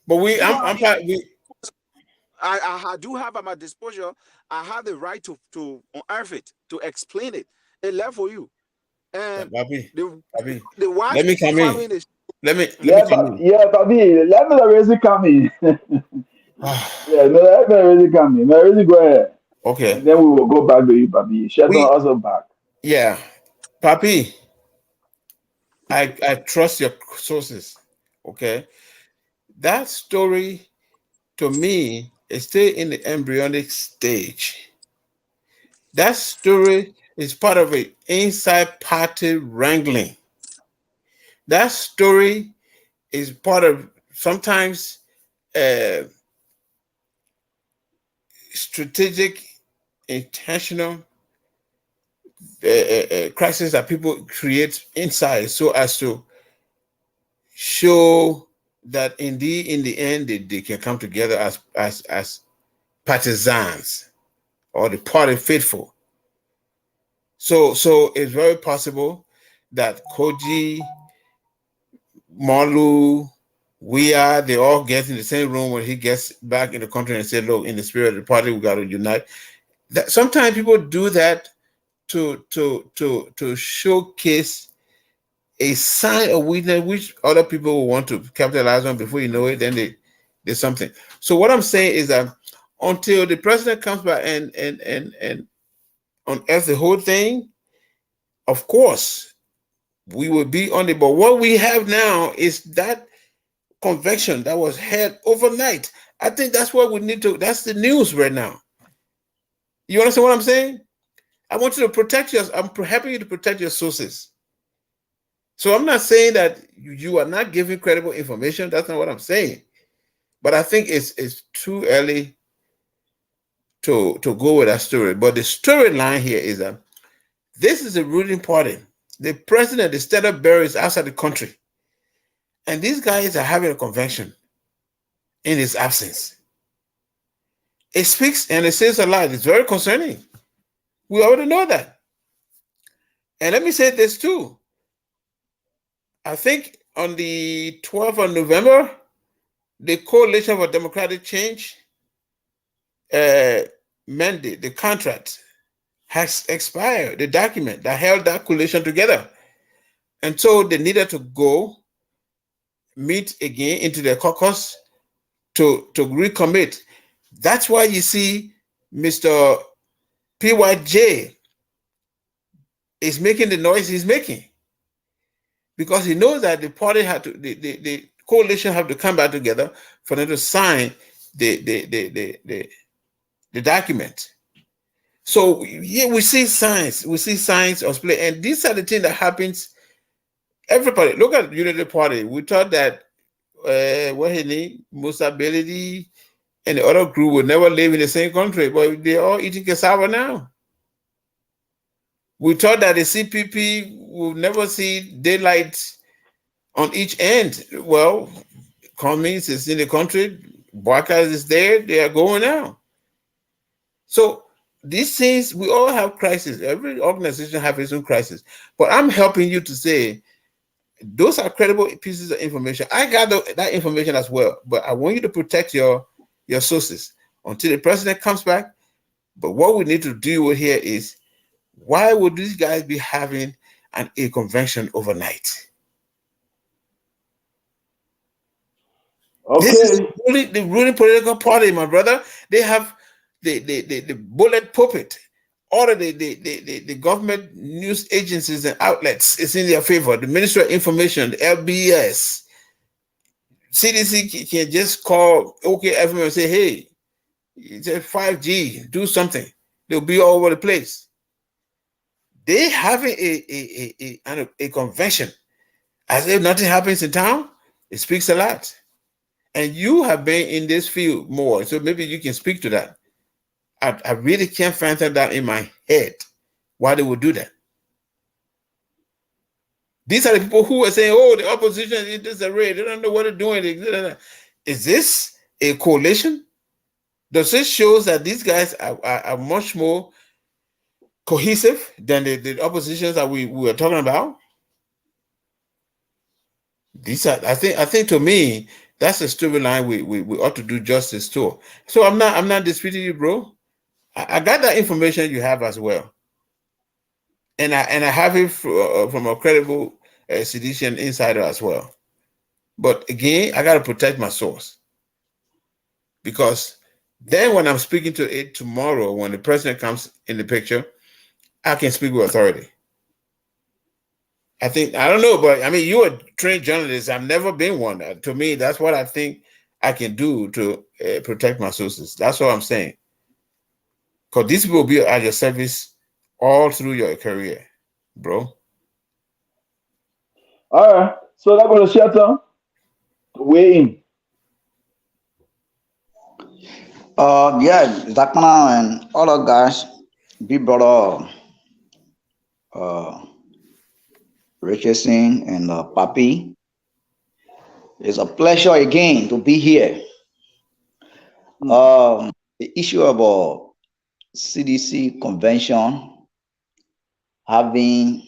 but we you I'm are we I do have at my disposal. I have the right to unearth it, to explain it. It left for you. And Papi, the Papi. the Let watch me come in. following this. Let me Yeah, come but in. yeah, Papi, let me the racing come in. Yeah, no, let me the racing come in. No, racing go ahead. Okay. And then we will go back to you, Papi. Shut We also back. yeah, Papi. I trust your sources. Okay. That story to me is still in the embryonic stage. That story is part of an inside party wrangling. That story is part of sometimes uh, strategic, intentional crisis that people create inside so as to show that indeed in the end they can come together as partisans or the party faithful. So it's very possible that Koji, Malu, we are they all get in the same room when he gets back in the country and say, look, in the spirit of the party, we got to unite. That sometimes people do that to showcase a sign of weakness which other people will want to capitalize on before you know it, then there's something. So what I'm saying is that until the president comes back and unearth the whole thing, of course we will be on it. But what we have now is that convection that was held overnight. I think that's what we need to. That's the news right now. You understand what I'm saying? I want you to protect your. I'm helping you to protect your sources. So I'm not saying that you are not giving credible information. That's not what I'm saying. But I think it's too early to go with that story. But the storyline here is that this is a ruling party. The president, the state of Barry is outside the country. And these guys are having a convention in his absence. It speaks and it says a lot. It's very concerning. We already know that. And let me say this too. I think on the 12th of November, the Coalition for Democratic Change uh, mandate, the contract has expired, the document that held that coalition together. And so they needed to go meet again into the caucus to recommit. That's why you see Mr. PYJ is making the noise he's making, because he knows that the party had to, the coalition have to come back together for them to sign the document. So yeah, we see signs of split, and these are the things that happens. Everybody, look at Unity Party. We thought that what his name, Musability, and the other group would never live in the same country, but they're all eating cassava now. We thought that the CPP will never see daylight on each end. Well, communists is in the country, Barkas is there, they are going now. So these things, we all have crises. Every organization has its own crisis. But I'm helping you to say, those are credible pieces of information. I got that information as well, but I want you to protect your sources until the president comes back. But what we need to deal with here is, why would these guys be having a convention overnight? Okay. This is the ruling political party, my brother. They have the bullet puppet. All of the government news agencies and outlets is in their favor. The Ministry of Information, the LBS, CDC can just call everyone and say, hey, it's a 5G, do something. They'll be all over the place. They having a convention as if nothing happens in town. It speaks a lot. And you have been in this field more, so maybe you can speak to that. I really can't fathom that in my head, why they would do that. These are the people who are saying, oh, the opposition is disarray. They don't know what they're doing. Is this a coalition? Does this show that these guys are much more cohesive than the oppositions that we are talking about? These are, I think to me, that's a storyline we ought to do justice to. So I'm not disputing you, bro. I got that information you have as well, and I have it from a credible sedition insider as well. But again, I got to protect my source, because then when I'm speaking to it tomorrow, when the president comes in the picture, I can speak with authority. I don't know, but I mean, you're a trained journalist. I've never been one. To me, that's what I think I can do to protect my sources. That's what I'm saying. Because these people will be at your service all through your career, bro. All right. So that going to shelter to weigh in. Yeah, Dakpannah and all of guys, big brother Richardson and Papi. It's a pleasure again to be here. The issue about CDC convention having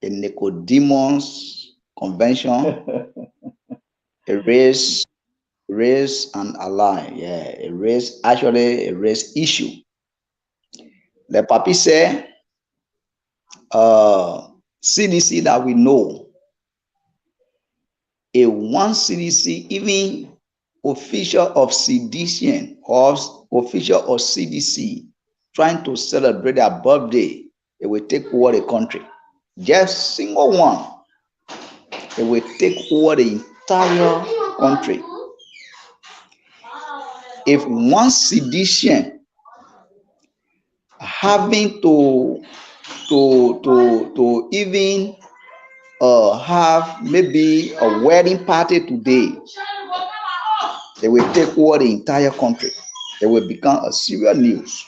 a Nicodemus convention, a race and ally. Yeah, a race issue. The Papi said, CDC that we know, a one CDC, even official of sedition or official of CDC trying to celebrate their birthday, it will take over the country. Just single one, it will take over the entire country. If one sedition having to even have maybe a wedding party today, they will take over the entire country. It will become a serious news.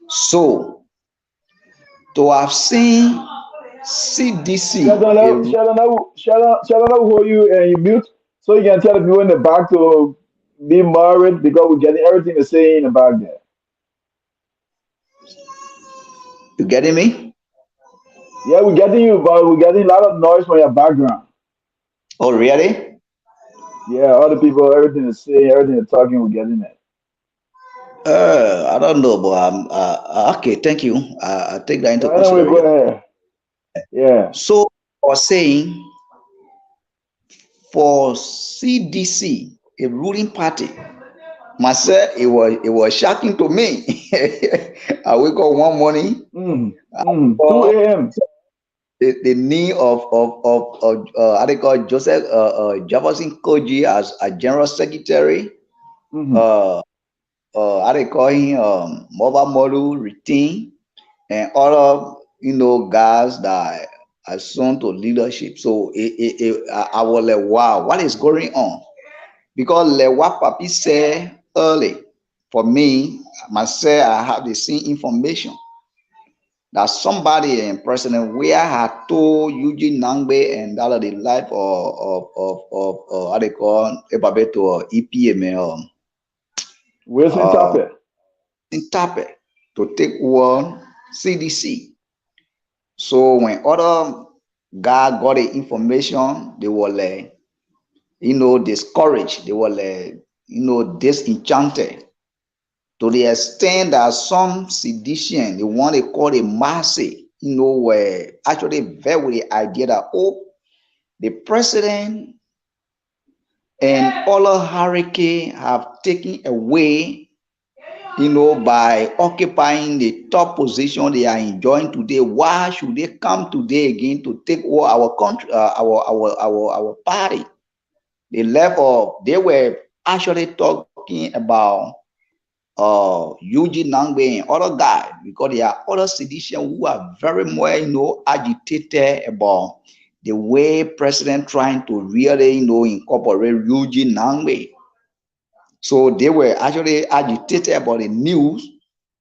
So to have seen CDC, Sheldon, hold you and you mute so you can tell the people in the back to be moderate, because we're getting everything to say in the back there. you getting me? Yeah, we're getting you, but we're getting a lot of noise from your background. Oh, really? Yeah, all the people, everything is saying, everything is talking, we're getting it. I don't know, but okay, thank you. I take that into Anyway, go consideration. ahead. Yeah. So I was saying, for CDC a ruling party. Myself, it was shocking to me. I wake up one morning, 2 a.m. the name of how they call Joseph Jefferson Koji as a general secretary. How they call him mobile model routine and other guys that are soon to leadership. So I was like, wow, what is going on? Because like what Papi said early, for me, myself, I have the same information that somebody in President Weah had told Eugene Nangbe and that of the life of how they call Ebabeto EPM Wilson Tappe. Tappe to take over CDC. So when other guys got the information, they were like, discouraged. They were like, disenchanted. To the extent that some sedition, they want to call it mercy, were actually very with the idea that, the president and other hierarchy have taken away, by occupying the top position they are enjoying today. Why should they come today again to take over our country, our party? They were actually talking about Eugene Nangbe and other guys, because there are other citizens who are very much, agitated about the way president trying to really, incorporate Eugene Nangbe. So they were actually agitated about the news,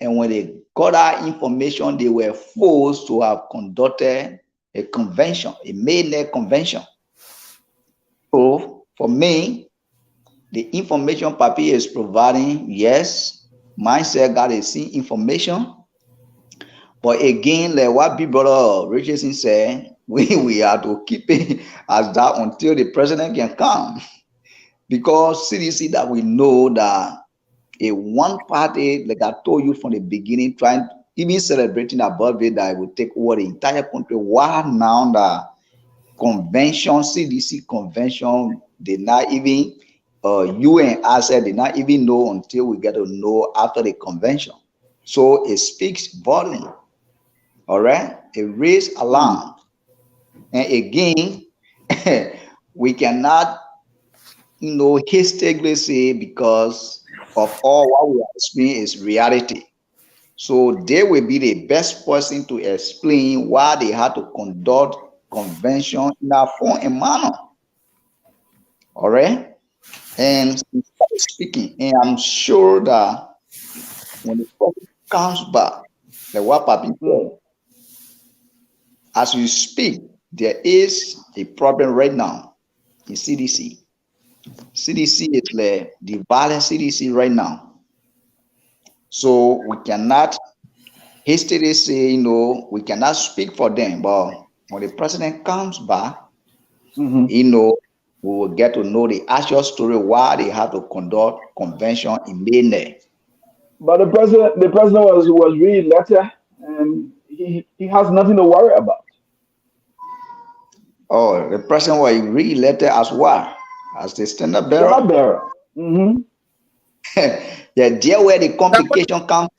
and when they got that information, they were forced to have conducted a convention, a mainnet convention. So for me, the information Papi is providing, yes, myself got the same information. But again, like what Big Brother Richardson said, we have to keep it as that until the president can come. Because CDC that we know that a one party, like I told you from the beginning, trying even celebrating a birthday that will take over the entire country. Why now the convention, CDC convention, they not even you and I said they not even know until we get to know after the convention. So it speaks volume. All right, it raised alarm. And again, we cannot, hastily say because of all what we are experiencing is reality. So they will be the best person to explain why they had to conduct convention in a form and manner. All right. And speaking, and I'm sure that when the person comes back, like what Papi said, as we speak, there is a problem right now in CDC. CDC is like the violent CDC right now. So we cannot hastily say, we cannot speak for them. But when the president comes back, we will get to know the actual story why they have to conduct convention in May. But the president was reading letter, and he has nothing to worry about. Oh, the president was reading letter as well as the standard bearer. Standard bearer. Yeah, there where the complication comes.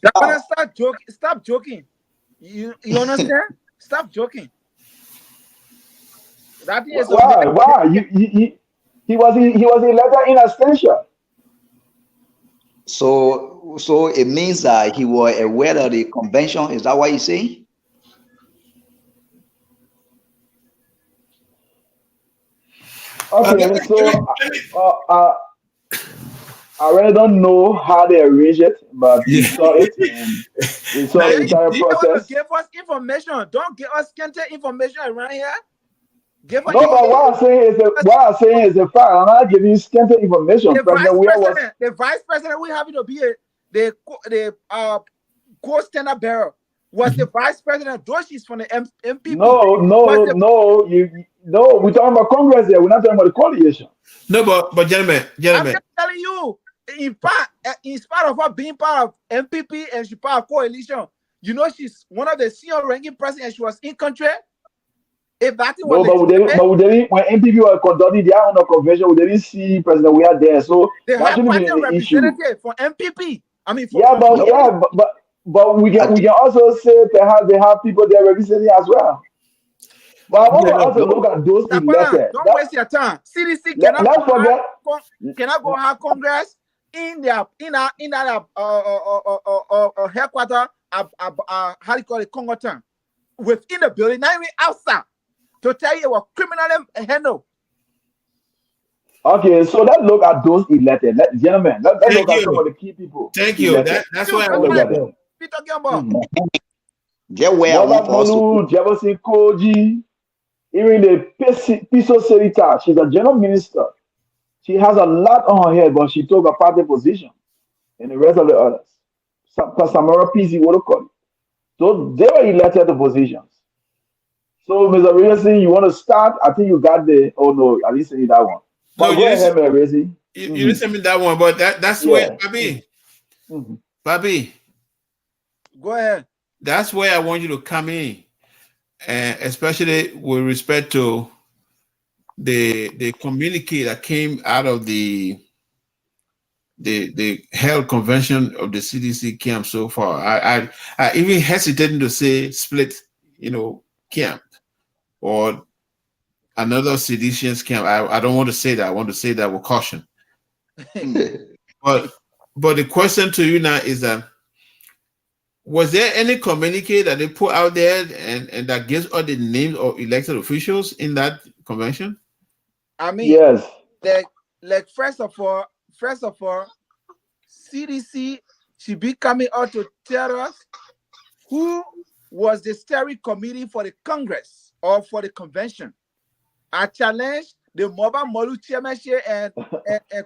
Stop joking. You understand? Stop joking. That is why? He was in letter in abstention. So it means that he was aware of the convention. Is that what you say? Okay, so I really don't know how they arrange it, but we saw it. And we saw the entire process. Give us information. Don't give us scanty information around here. No, but what I'm saying is a fact. I'm not giving you scanty information. The vice president we have to be the co-standard bearer was the vice president. Though she's from the MPP. No, we're talking about Congress here. We're not talking about the coalition. No, but gentlemen. I'm just telling you, in spite of her being part of MPP and she's part of coalition, she's one of the senior ranking presidents. She was in country. If that thing No, was but legitimate, we didn't, when NPP were conducting their own convention, we didn't see President we are there. So they that have shouldn't be party an issue. representative for MPP. I mean, Yeah, but for yeah, but we I can think also say perhaps they have people there representing as well. But I want Yeah, us to no. look at those Dakpannah, elected. don't waste your time. CDC Let's forget. cannot go have Congress in their headquarters. How do you call it, Congoton, within the building, not even outside, to tell you what criminal handle. Okay, so let's look at those elected. Gentlemen, let's thank look at some you. of the key people Thank you. elected. That's Dude, why I that's Let's look what want at to them. go. we talking about. Mhm. Get where I Mother want for us to go. Molu, Jefferson Koji, even the Piso Serita, she's a general minister. She has a lot on her head, but she took a party position, and the rest of the others. Samara PC, what do you call it? So they were elected to positions. So, Mr. Rezi, you want to start? I think you got the. Oh no, I didn't say that one. No, But go ahead, Mr. Rezi. you Mm-hmm. didn't send me that one, but that's where, Yeah. Mm-hmm. Papi, Go ahead. that's where I want you to come in, and especially with respect to the communique that came out of the health convention of the CDC camp so far. I even hesitating to say split, camp or another seditions camp. I don't want to say that. I want to say that with caution. But the question to you now is that was there any communique that they put out there and that gives all the names of elected officials in that convention? I mean, Yes. like first of all, CDC should be coming out to tell us who was the steering committee for the Congress or for the convention. I challenge the Mobile Molu chairmanship and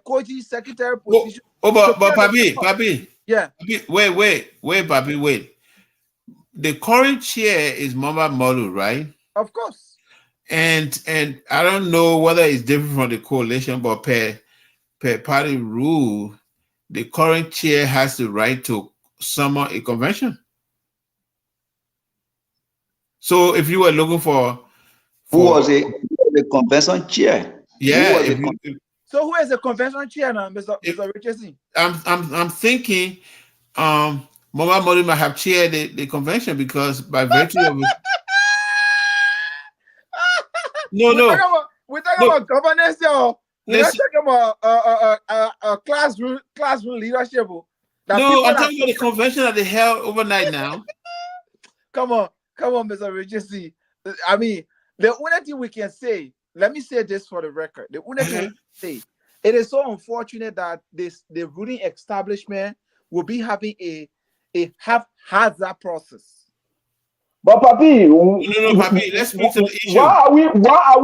Koji secretary position. But Papi, yeah. Papi, wait, Papi, wait. The current chair is Mama Molu, right? Of course. And I don't know whether it's different from the coalition, but per party rule, the current chair has the right to summon a convention. So if you were looking for who was the convention chair? Yeah. So who is the convention chair now, Mr. Richardson? I'm thinking Mama Molu might have chaired the convention because by virtue of it. We're talking about governance, yo. We're not talking about classroom leadership. No, I'm talking about the convention that they held overnight now. Come on, Mr. Richardson. I mean, the only thing we can say, let me say this for the record. The only thing we can say, it is so unfortunate that the ruling establishment will be having a haphazard process. But Papi, no, Papi, let's speak to the issue. Why are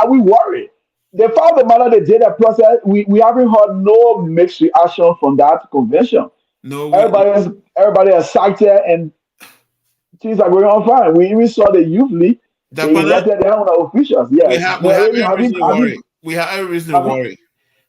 we worried? The fact of the matter, they did that process. We haven't heard no mixed reaction from that convention. No, everybody is excited and things are going on fine. We even saw the youth league. They elected their own officials. Yes. We have every reason to worry. We have every reason to worry.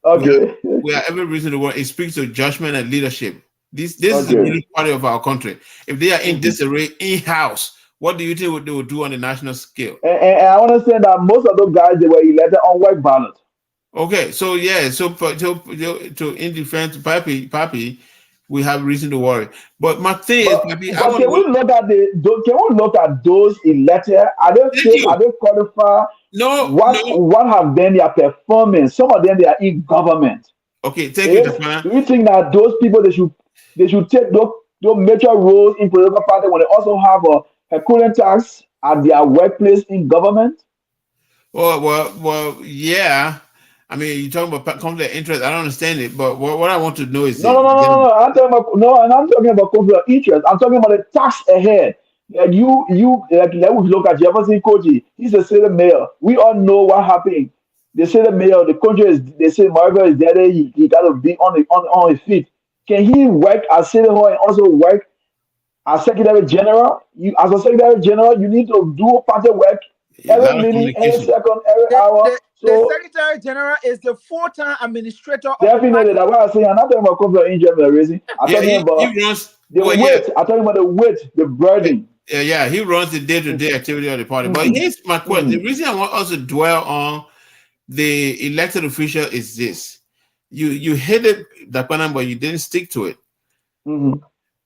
Okay. We have every reason to worry. It speaks to judgment and leadership. This is the ruling party of our country. If they are in disarray in-house, what do you think they will do on the national scale? And I understand that most of those guys, they were elected on white ballot. Okay, so yeah, so to in defense, Papi, we have reason to worry. But my thing is, Papi, can we look at those elected? Are they qualified? No. What have been their performance? Some of them they are in government. Okay, thank you, Dakpannah. Do you think that those people they should take those major roles in political party when they also have a cooling tax at their workplace in government? Well, yeah. I mean, you're talking about conflict of interest. I don't understand it, but what I want to know is no. I'm talking about conflict of interest. I'm talking about the tax ahead. Like let us look at Jefferson Koji. He's a city mayor. We all know what happened. The city mayor, the country they say Marvel is dead. He got to be on his feet. Can he work as city hall and also work as secretary general? As a secretary general, you need to do party work every minute, every second, every hour. The secretary general is the full-time administrator. Definitely, that's why I say I'm not talking about conflict of interest. I'm talking about the weight. I'm talking about the weight, the burden. Yeah, he runs the day-to-day activity of the party. But here's my question. The reason I want us to dwell on the elected official is this. You hit it, Dakpannah, but you didn't stick to it.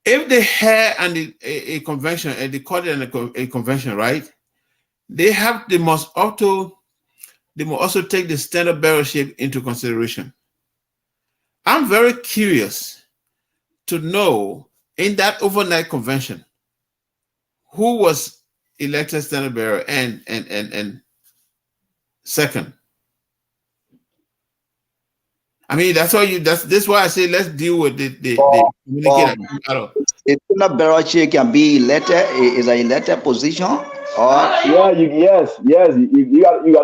If they had a convention, and they called it a convention, right? They must also take the standard bearership into consideration. I'm very curious to know, in that overnight convention, who was elected standard bearer and second. I mean, that's why I say let's deal with the communicator. A standard bearership can be elected, is an elected position, or you got to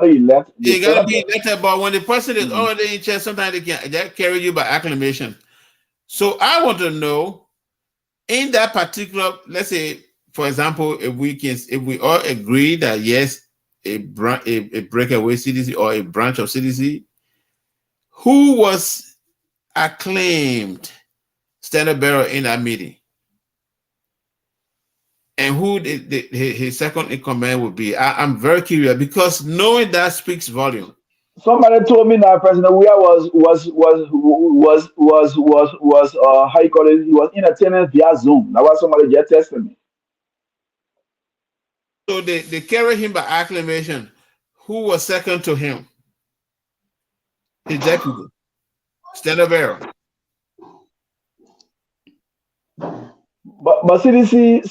elect. You got to be elected, but when the person is already in chair, sometimes they carry you by acclamation. So I want to know, in that particular, let's say, for example, if we all agree that yes, a breakaway CDC or a branch of CDC, who was acclaimed standard bearer in that meeting, and who his second in command would be? I'm very curious, because knowing that speaks volume. Somebody told me that President Weah was how you call it? He was in attendance via Zoom. That was somebody just tested me. So they carried him by acclamation. Who was second to him? His deputy, standard bearer. But CDC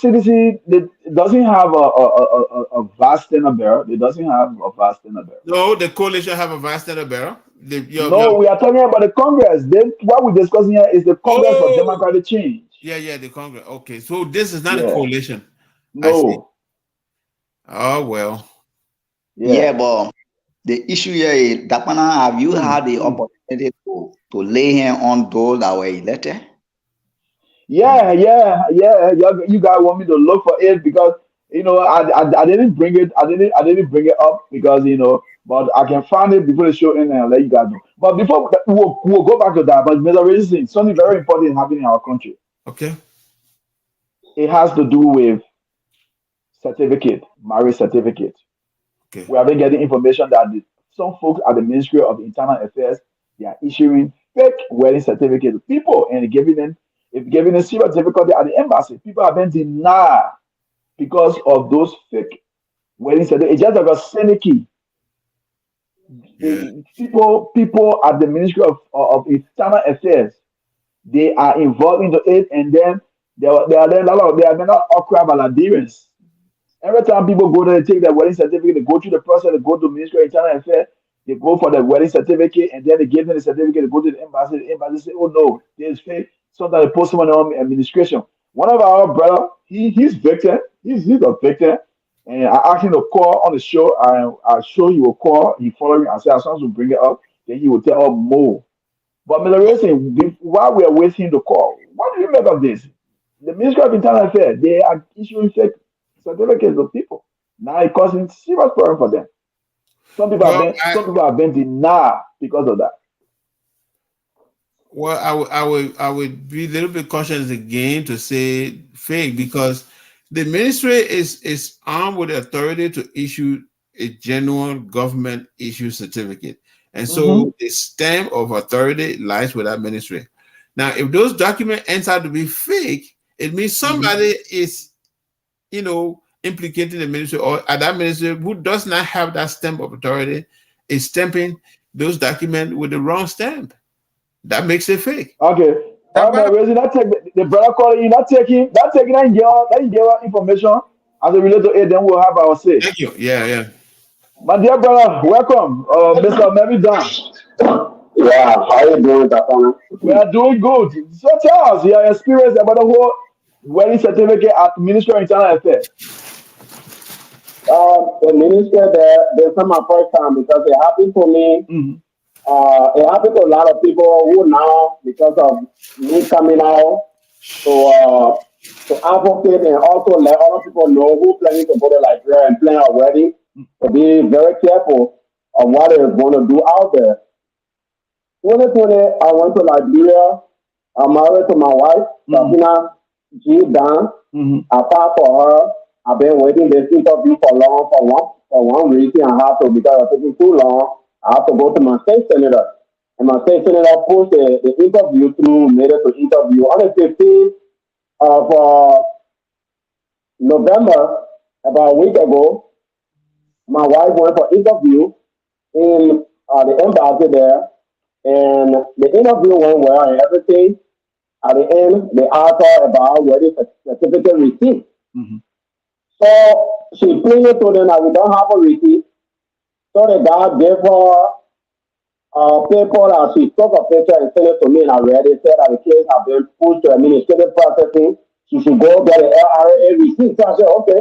doesn't have a vast standard bearer. It doesn't have a vast standard bearer. No, the coalition have a vast standard bearer. We are talking about the Congress. What we're discussing here is the Congress for Democratic Change. Yeah, the Congress. Okay, so this is not a coalition. No. Oh well. Yeah, but the issue here is, Dakpannah, have you had the opportunity to lay hand on those that were elected? Yeah. You guys want me to look for it because I didn't bring it. I didn't bring it up because but I can find it before the show ends and let you guys know. But before we'll go back to that. But Mr. Regis, something very important happening in our country. Okay. It has to do with marriage certificate. Okay. We have been getting information that some folks at the Ministry of Internal Affairs, they are issuing fake wedding certificates to people and giving them serious difficulty at the embassy. People have been denied because of those fake wedding certificates. It's just like a syndicate. People at the Ministry of Internal Affairs, they are involved into it, and then they are not okra Liberians. Every time people go there, they take their wedding certificate, they go through the process, they go to Ministry of Internal Affairs, they go for the wedding certificate, and then they give them the certificate, they go to the embassy say, oh no, this is fake. Sometimes they post someone on administration. One of our brother, he's victim, he's a victim, and I asked him to call on the show. I'm sure he will call, he following, I said, as soon as we bring it up, then he will tell us more. But Mr. Racing, while we are waiting to call, what do you make of this? The Ministry of Internal Affairs, they are issuing fake certificates of people. Now it causing serious problem for them. Some people have been denied because of that. Well, I would be a little bit cautious again to say fake, because the ministry is armed with authority to issue a genuine government issue certificate, and so the stamp of authority lies with that ministry. Now, if those documents ends out to be fake, it means somebody is, implicating the ministry, or at that ministry who does not have that stamp of authority is stamping those documents with the wrong stamp. That makes it fake. Okay. The brother calling you, not taking that information as a related to it, then we'll have our say. Thank you. Yeah. My dear brother, welcome. Mr. Mary Dan. Yeah, how are you doing, Dakpannah? We are doing good. So tell us your experience about the whole wedding certificate at Ministry of Internal Affairs. The minister there, this is my first time because it happened to me. It happened to a lot of people who now, because of me coming out to advocate and also let other people know who planning to go to Liberia and plan a wedding, to be very careful of what they're going to do out there. 2020, I went to Liberia. I'm married to my wife, Dakpannah G. Dan. I fought for her. I've been waiting this interview for long for one reason. I have to because it's taking too long. I have to go to my state senator, and my state senator pushed the interview through, made it to interview on the 15th of November, about a week ago. My wife went for interview in the embassy there, and the interview went well and everything. At the end, they asked her about where the certificate receipt. Mm-hmm. So she plainly told them that we don't have a receipt. So the guy gave her a paper that she took a picture and sent it to me, and I read it. Said that the case had been pushed to administrative processing. She should go get an LRA receipt. So I said, okay,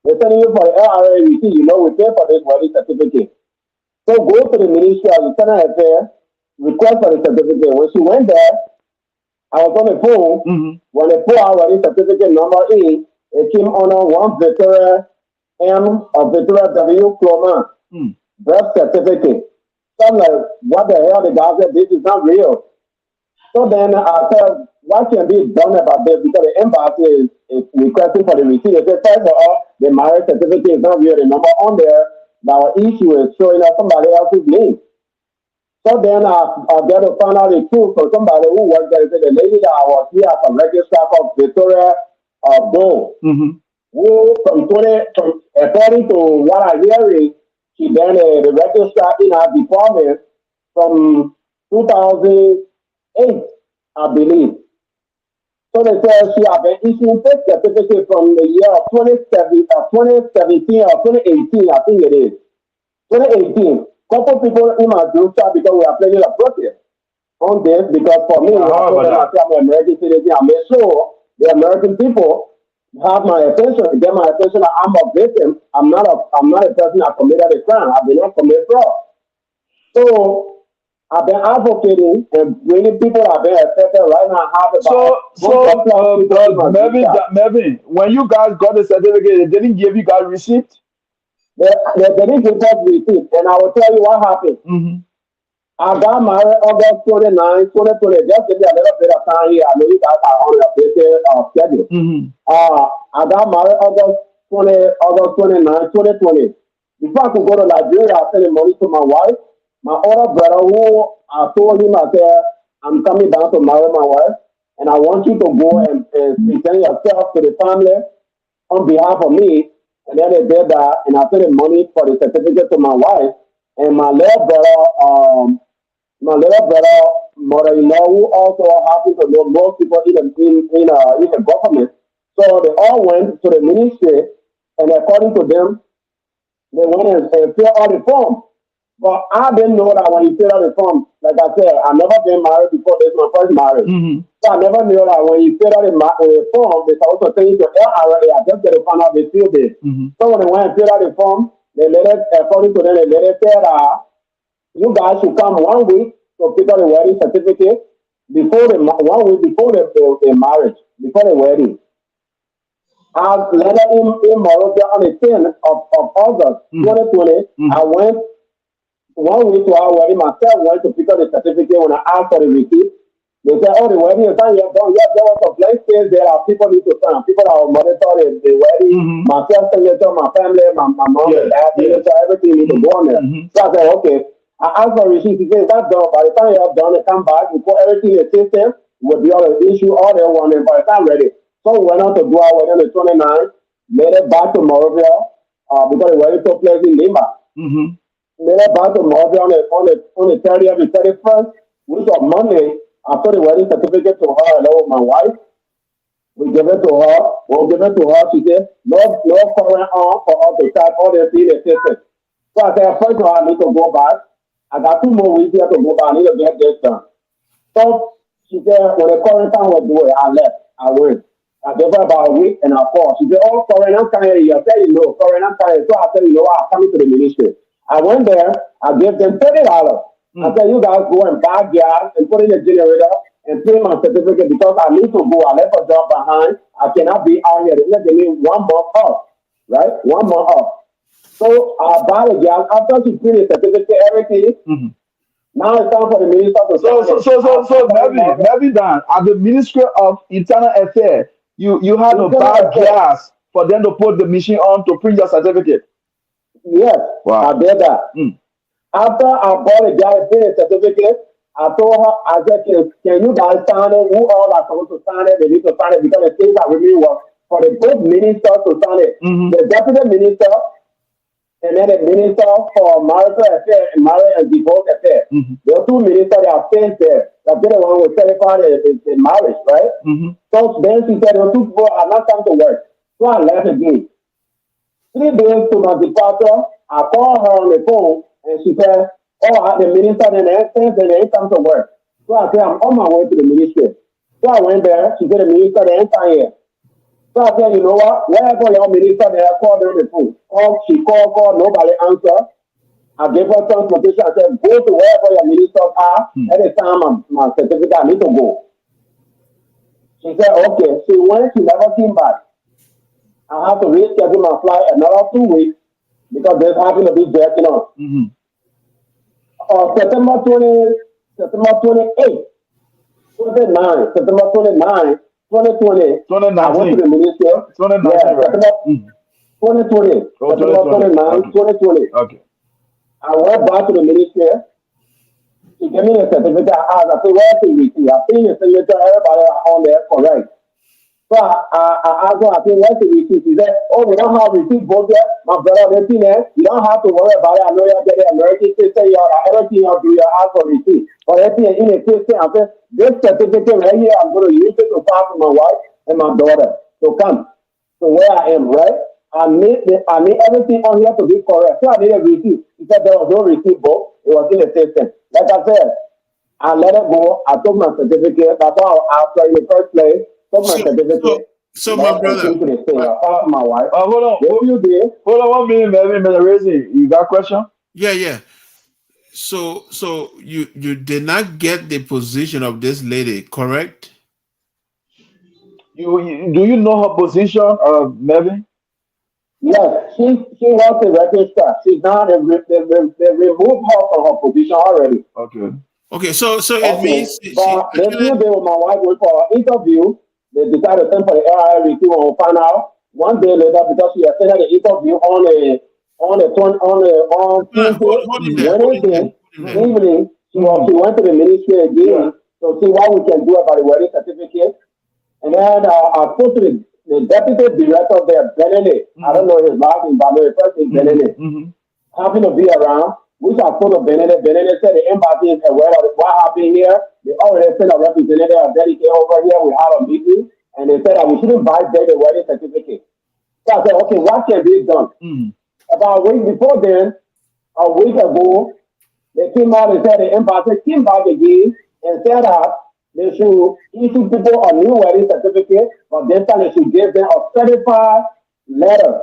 they're sending you for the LRA receipt. You know, we pay for this wedding certificate. So go to the Ministry of Internal Affairs, request for the certificate. When she went there, I was on the phone. Mm-hmm. When they put our wedding certificate number in, it came under one Victoria M or Victoria W. Cloma birth certificate. So I'm like, what the hell? The guy said, this is not real. So then I said, what can be done about this? Because the embassy is requesting for the receipt. They said, first of all, the marriage certificate is not real. The number on there, our issue is showing up somebody else's name. So then I get to find out the truth from somebody who was there. The lady that I was here as a registrar of Victoria Bow, who according to what I hear, she been the registrar in our department from 2008, I believe. So they said she had been issuing this certificate from the year of 2017 or 2018, I think it is. 2018. Couple people in my group chat because we are planning a protest on this because for me, I'm an American citizen. I make sure the American people have my attention, get my attention. I'm a victim. I'm not a person that committed a crime. I did not commit fraud. So I've been advocating and many people have been accepted right now. Melvin, when you guys got the certificate, they didn't give you guys receipt? They didn't give us receipt, and I will tell you what happened. I got married August 29, 2020. Just give me a little bit of time here. I know you guys are on your busy schedule. I got married August 29, 2020. Before I could go to Liberia, I sent the money to my wife. My older brother, who I told him, I said, I'm coming down to marry my wife, and I want you to go and present yourself to the family on behalf of me. And then they did that, and I sent the money for the certificate to my wife and my little brother, mother-in-law, who also happened to know most people in the government. So they all went to the ministry, and according to them, they went and filled out the form. But I didn't know that when you fill out the form, like I said, I never been married before. This is my first marriage. So I never knew that when you fill out the form, they also send you to LRA. I just get to find out they filled it. So when they went and filled out the form, they let it, according to them, they let it say that you guys should come 1 week to pick up the wedding certificate before 1 week before the marriage, before the wedding. I landed in Morocco on the 10th of August 2020. I went 1 week to our wedding. Myself went to pick up the certificate. When I asked for the receipt, they said, "Oh, the wedding is done. You have done. Yes, there was a blank space there. People need to sign. People that will monitor the wedding. Myself, signature, my family, my mom, and dad, signature, everything need to go on there." So I said, "Okay." I asked for a receipt. He said, "That's done. By the time you have done it, come back. You put everything in the system. Will be able to issue all the one. And by the time ready." So we went on to do our wedding on the 29th. Made it back to Morovia because the wedding took place in Lima. Made it back to Morovia on the 30th and 31st, which was Monday. I put the wedding certificate to her along with my wife. We give it to her. We'll give it to her. She said, no current on for us to type all the things in the system. So I said, first of all, I need to go back. I got 2 more weeks here to go back. I need to get this done. So she said, when the current time was due, I left. I went. I gave her about a week and I called. She said, "Oh, current, I'm coming here." I said, "No, current, I'm coming." So I said, "You know what? I'm coming to the ministry." I went there. I gave them $30. I said, "You guys go and buy gas and put in the generator and pay my certificate because I need to go. I left a job behind. I cannot be out here. They're giving me 1 month off, right? 1 month off." So I buy the gas. After she put the certificate, everything. Now it's time for the minister to So maybe Dan, at the Ministry of Internal Affairs, you had to buy gas for them to put the machine on to print your certificate. Yes, Wow. I did that. After I bought a guy a certificate, I told her, I said, can you guys sign it? Who all are supposed to sign it? They need to sign it because the things that with me was for the both ministers to sign it. The deputy minister and then the minister for marital affairs and marriage and divorce affairs. There are two ministers that are sent there. That's the one who certified the marriage, right? So then she said, the two people are not come to work. So I left again. 3 days to my departure, I called her on the phone and she said, oh, the minister and the ain't come to work. So I said, I'm on my way to the ministry. So I went there. She said, the minister, they ain't come here. So I said, you know what? Wherever your minister, they have called her on the phone. She called, nobody answered. I gave her transportation. I said, go to wherever your ministers are. At the time, my certificate, I need to go. She said, okay. She went, she never came back. I have to reschedule my flight another 2 weeks because there's having to be jerking on. September 28, 29, September 29, 2020, 2019. I went to the ministry. 2019, yeah, right? September 2020. Oh, September 29, 2020. Okay. I went back to the ministry. She gave me a certificate. I asked, I said, where's the receipt? I seen the signature, everybody on there, correct. So I asked her, I said, where's the receipt? She said, oh, we don't have receipt both yet. My brother, everything there. You don't have to worry about it. I know you're getting American citizen, everything you'll do, you ask for receipt. But everything in a citizen, I said, this certificate right here, I'm going to use it to pass to my wife and my daughter to come to where I am, right? I need everything on here to be correct. So I need a receipt. She said there was no receipt book. It was in the system. Like I said, I let it go. I took my certificate. That's why I asked her in the first place. Took my certificate. So my brother. My wife. Hold on. What you did? Hold on 1 minute, Mr. Racy. You got a question? Yeah. So you did not get the position of this lady, correct? Do you know her position, Melvin? Yes, she was a registrar. She's not. They removed her from her position already. Okay. So it means. But the few days with my wife went for an interview. They decided to send for the ARI review and find out 1 day later because she attended the interview on Tuesday, Wednesday evening. She went to the ministry again to see what we can do about the wedding certificate. And then I spoke to the deputy director there, Benedict. I don't know his last name, but the first name Benedict. Having to be around, which I spoke to Benedict. Benedict said the embassy is aware of what happened here. They already sent a representative of dedicated over here. We had a meeting, and they said that we shouldn't buy the wedding certificate. So I said, okay, what can be done? About a week before then, a week ago, they came out and said the embassy came back again and said that they should issue people a new wedding certificate, but this time they should give them a certified letter.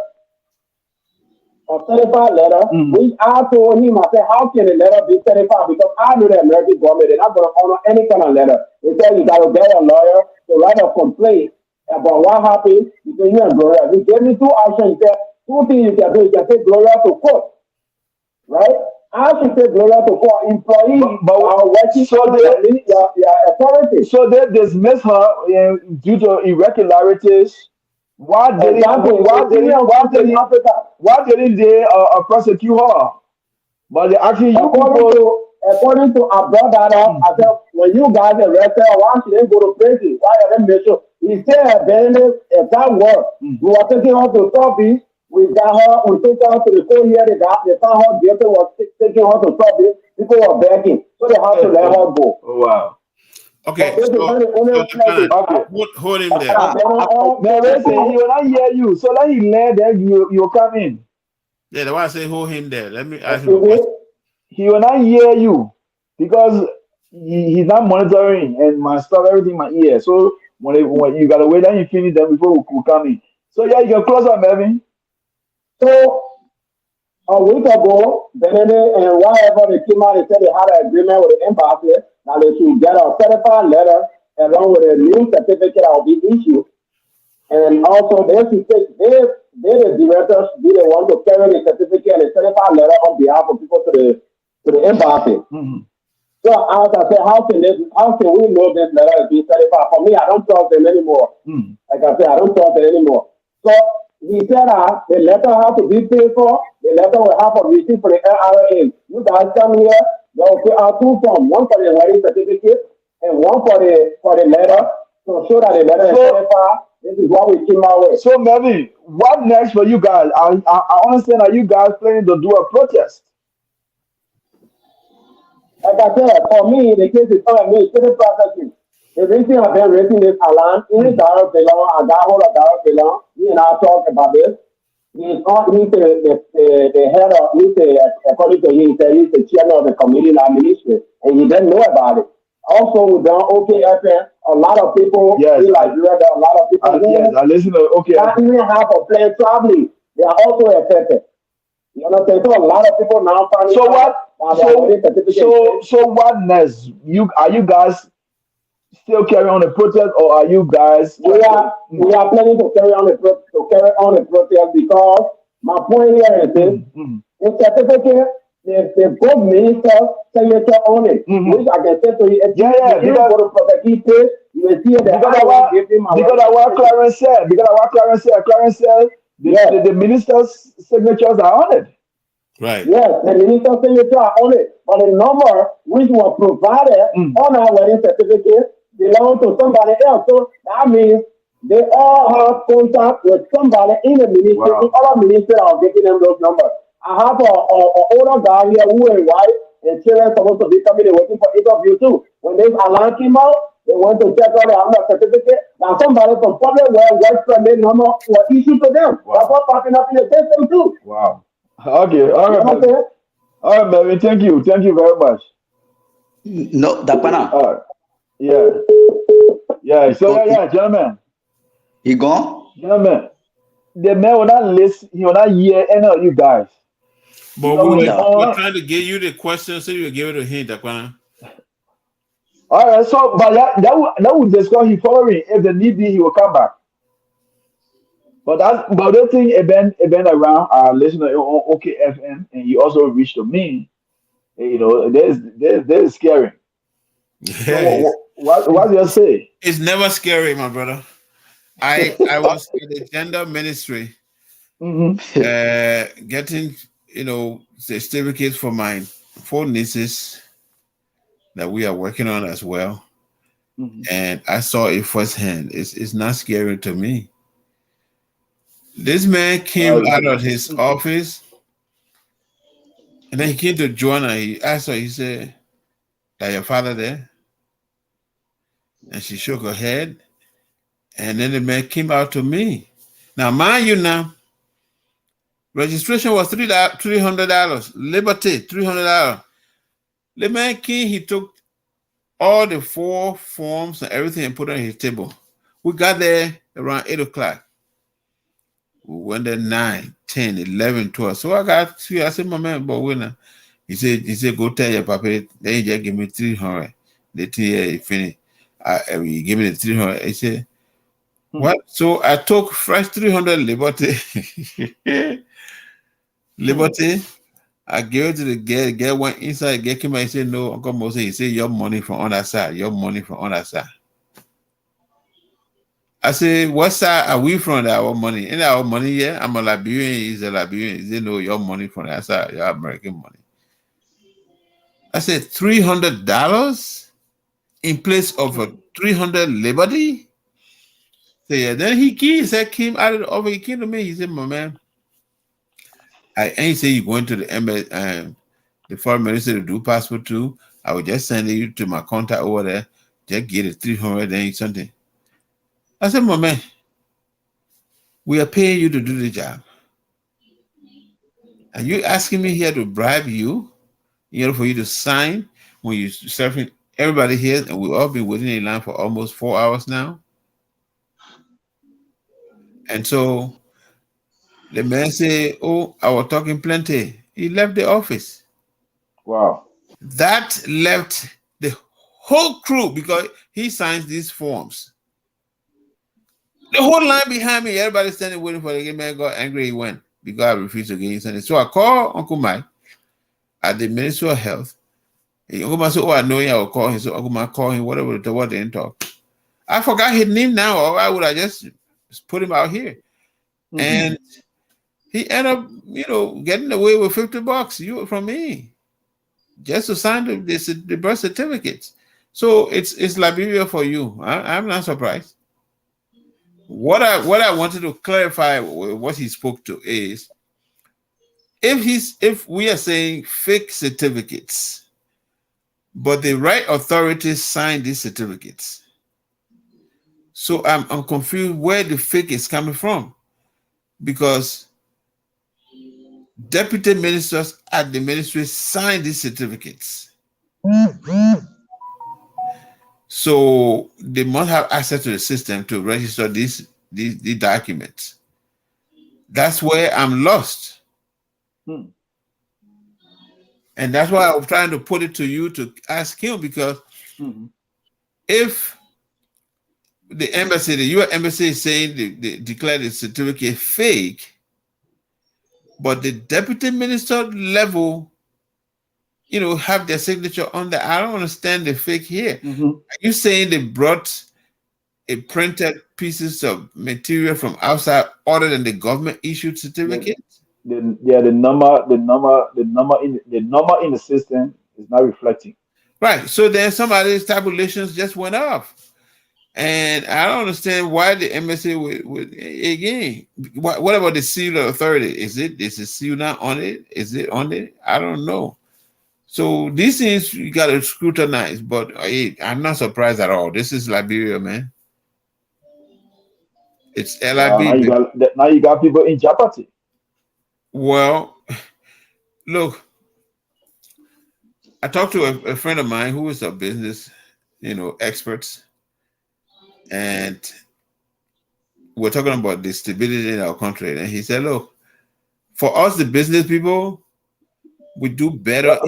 Which I told him, I said, how can a letter be certified? Because I know the American government, they're not going to honor any kind of letter. They said you got to get a lawyer to write a complaint about what happened between you and Gloria. He gave me 2 options. He said, 2 things you can do. You can take Gloria to court, right? I should take Gloria to court. Employees are working for your authority. So they dismiss her due to irregularities. Why didn't they prosecute her? But they actually according to our brother, I said, when you guys arrested her, why she didn't go to prison? Why didn't make sure? He said, that word. We were taking her to South. We took her to the court here. They found her guilty, was taking her to South. People were begging, so they had to let her go. Oh, wow. Okay, hold him there. He will not hear you, so let him learn that you come in. Yeah, that's why I say hold him there. Let me ask him a question. He will not hear you because he's not monitoring and my stuff, everything in my ear. So when you gotta wait until you finish them before we come in. So yeah, you can close up, Melvin. So a week ago, Benedict and whatever they came out, they said they had an agreement with the embassy. Now they should get a certified letter along with a new certificate that will be issued. And also they should take the directors be the one to carry the certificate and the certified letter on behalf of people to the embassy. So I said, how can we know this letter is being certified? For me, I don't trust them anymore. Like I said, I don't trust them anymore. So he said that the letter has to be paid for. The letter will have a receipt for the LRA. You guys come here, they'll fill out 2 forms, one for the wedding certificate and one for the letter to show that the letter is certified. This is what we came out with. So, Melvin, what next for you guys? I understand that you guys planning to do a protest. Like I said, for me, the case is administrative processing. The reason I've been raising this alarm, even Darrell Belong, I got hold of Darrell Belong. We and I talked about this. He's the head of, according to him, he said he's the chairman of the committee in our ministry, and he didn't know about it. Also, we done OKFM. A lot of people in Liberia, there are a lot of people yes, I listen to not even have a plane traveling. They are also affected. You understand? So a lot of people now finding so what? So what next? Are you guys still carry on the protest, or are you guys? We are planning to carry on the protest because my point here is this: the certificate, the both ministers signature on it, which I can say to you. If you go to provoking page, you will see that because what Clarence said, Clarence said the minister's signatures are on it. Right. Yes, the minister's signature are on it, but the number which was provided on our wedding certificate belong to somebody else. So that means they all have contact with somebody in the ministry. The other ministry are giving them those numbers. I have a older guy here who is white and children supposed to be coming and waiting for interview too. When this alarm came out, they went to check on the certificate. Now somebody from public work permit number was issued to them. That's what's popping up in the system too. Wow. Okay. All right. All right, baby. Thank you. Thank you very much. No, Dakpannah. Yeah. So gentlemen. He gone? Gentlemen, the man will not listen. He will not hear any of you guys. But we're trying to give you the question, so you give it to him, Dakpannah. All right. So, but that would discuss his following. If the need be, he will come back. But the thing event around our listener on OKFM, and he also reached to me. You know, there's scary. So what do you say? It's never scary, my brother. I was in the gender ministry, getting certificates for my 4 nieces that we are working on as well, and I saw it firsthand. It's not scary to me. This man came out of his office, and then he came to Joanna. He asked her, he said, "Is your father there?" And she shook her head. And then the man came out to me. Now, mind you now, registration was $300. Liberty, $300. The man came, he took all the 4 forms and everything and put it on his table. We got there around 8 o'clock. We went there 9, 10, 11, 12. So I got 3. I said, my man, but winner. He said, go tell your papa. Then he just give me 300. The 3 years he finished. He gave me the 300. He said, what? So I took fresh 300 Liberty. Liberty. I gave it to the girl. The girl went inside. The girl came out and said, no, Uncle Moses. He said, your money from on that side. Your money from on that side. I said, what side are we from? Our money. Ain't our money yet? I'm a Liberian. He's a Liberian. He said, no, your money from that side. Your American money. I said, $300 in place of a 300 Liberty? So yeah, then he came out of the office. He came to me. He said, my man, I ain't say you're going to the embassy and the foreign minister to do passport too. I will just send you to my contact over there. Just get it 300 and something. I said, my man, we are paying you to do the job. And you asking me here to bribe you, for you to sign when you're serving everybody here, and we've all been waiting in line for almost 4 hours now. And so the man said, oh, I was talking plenty. He left the office. Wow. That left the whole crew because he signs these forms. The whole line behind me, everybody standing waiting for the man got angry. He went because I refused to get his sentence. So I called Uncle Mike at the Ministry of Health. Uncle Mike said, oh, I know you. I will call him. So Uncle Mike called him, whatever, they didn't talk. I forgot his name now, or I would have just put him out here. and he ended up, getting away with $50 from me just to sign the birth certificates. So it's Liberia for you. I'm not surprised. What I wanted to clarify what he spoke to is if we are saying fake certificates, but the right authorities sign these certificates. So I'm confused where the fake is coming from, because deputy ministers at the ministry sign these certificates. So they must have access to the system to register these documents. That's where I'm lost. And that's why I'm trying to put it to you to ask him, because if the embassy, the U.S. embassy is saying they declared the certificate fake, but the deputy minister level, have their signature on there. I don't understand the fake here. Are you saying they brought a printed pieces of material from outside other than the government issued certificate? The number in the system is not reflecting. Right. So then some of these tabulations just went off. And I don't understand why the embassy would again. What about the seal of authority? Is the seal not on it? Is it on it? I don't know. So these things you got to scrutinize. But I'm not surprised at all. This is Liberia, man. It's LIB. Now you got people in jeopardy. Well, look, I talked to a friend of mine who is a business, experts. And we're talking about the stability in our country. And he said, look, for us, the business people, we do better.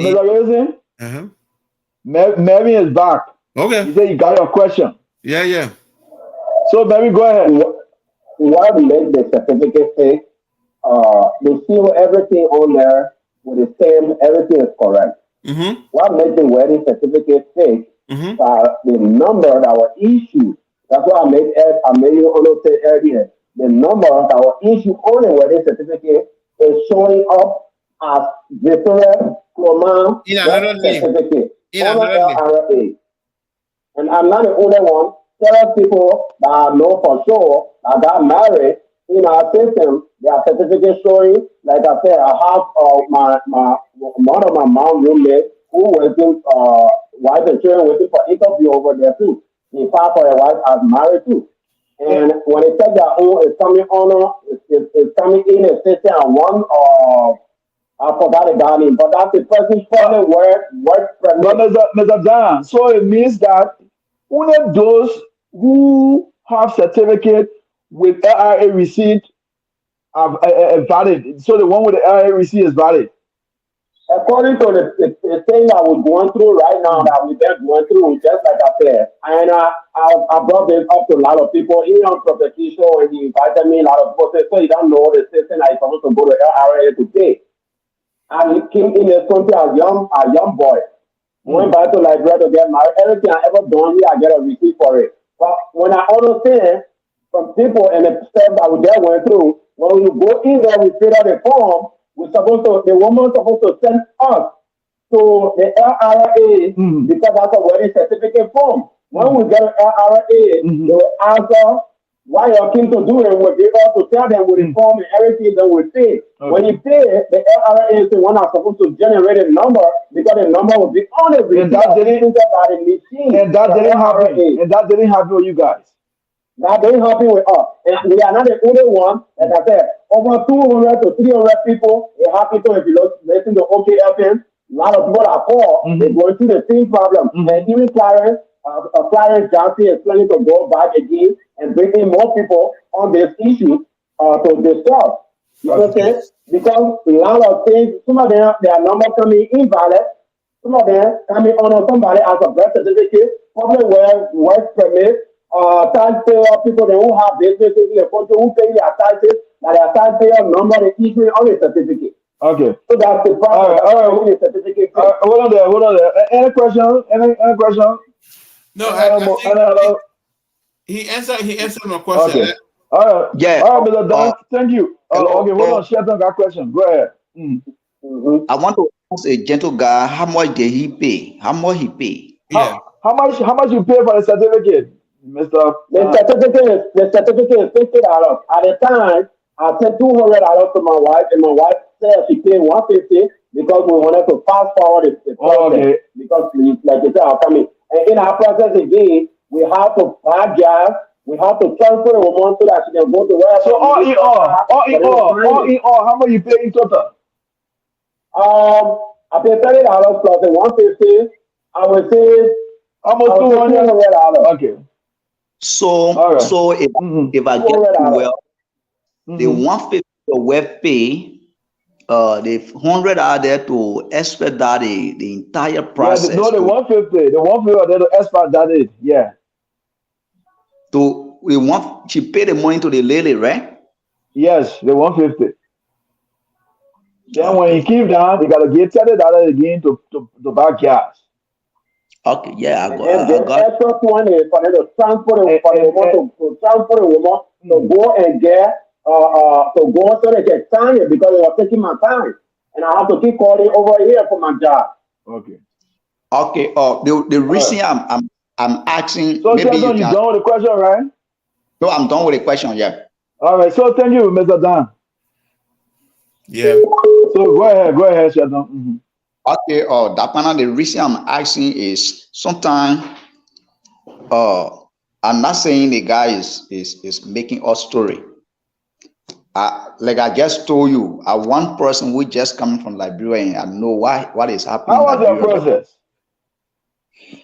Mary is back. Okay. He said you got your question. Yeah. So, Mary, go ahead. What makes the certificate fake? They seal everything on there with the same, everything is correct. What makes the wedding certificate fake? The number that was issued. That's what I made you say earlier. The number that was issued on the wedding certificate is showing up as different from certificate on the LRA. And I'm not the only one. Several people that I know for sure that got married in our system, their certificate showing, like I said, I have one of my mom roommates who waiting wife and children waiting for interview over there too. He filed for a wife as married too. And when they check their own, it's coming on, it's coming in a system and one I forgot the guy name, but that's the person probably work permit. Mr. Dan, so it means that only those who have certificate with LRA receipt are valid. So the one with the LRA receipt is valid. According to the thing that we're going through right now, that we've been going through, just like I said, and I brought this up to a lot of people, even on provocation, when he invited me, a lot of people said, so you don't know the system that you're supposed to go to LRA to pay. And he came in this country as a young boy. Went back to Liberia to get married. Everything I ever done here, I get a receipt for it. But when I understand from people and the steps that we just went through, when we go in there, we fill out the form, the woman's supposed to send us to the LRA because that's a wedding certificate form. When we get an LRA, they will ask us why you're keen to do it. We'll be able to tell them with the form and everything, then we pay. When you pay, the LRA is the one that's supposed to generate a number because the number will be on the receipt by the machine. And that didn't happen. And that didn't happen with you guys. That didn't happen with us. And we are not the only one. Like I said, over 200 to 300 people are happy to, if you listen to OKFM, a lot of people are poor. They're going through the same problem. And even Clarence Johnson is planning to go back again and bring in more people on this issue to discuss. You understand? Because a lot of things, some of them, their numbers coming invalid. Some of them coming on somebody as a birth certificate, probably work permit, taxpayer, people that who have businesses in the country who pay their taxes, that their taxpayer number is issuing on a certificate. Okay. So that's the problem. All right. Certificate. Hold on there. Any question? Any question? No, I think he answered my question. Okay. Yeah. All right, Mr. Dan, thank you. Hello. Okay, hold on. Sheldon got a question. Go ahead. I want to ask a gentle guy how much did he pay? How much he pay? Yeah. How much you pay for the certificate, Mr. The Dan? certificate is $50. At the time, I sent $200 to my wife, and my wife said she paid $150 because we wanted to fast forward the Oh, process. okay. Because, like you said, I'm coming. And in our process again, we have to buy gas. We have to transfer the woman so that she can go to wherever So we need to all in all, how much you pay in total? I paid $30 plus the $150. I would say Almost 200. $200. Okay. So All right. so if I get you $200. well, the 150 the web pay, the 100 are there to expedite the entire Yeah, process. the 150. The 150 are there to expert that it. Yeah. She paid the money to the lady, right? Yes, the 150. Then when you keep down, you gotta get $30 again to buy gas. Okay, yeah, And then the extra 20 for them to transport the woman to transport the woman to go and get to go so they can sign it because it was taking my time. And I have to keep calling over here for my job. Okay. Okay. The reason I'm asking, So maybe you Sheldon, you can. done with the question, right? No, I'm done with the question. Yeah. All right. So thank you, Mr. Dan. Yeah. So go ahead, Sheldon. Okay. Dakpannah, the reason I'm asking is sometimes I'm not saying the guy is making a story. Like I just told you, one person who just coming from Liberia and I know what is happening. How was your process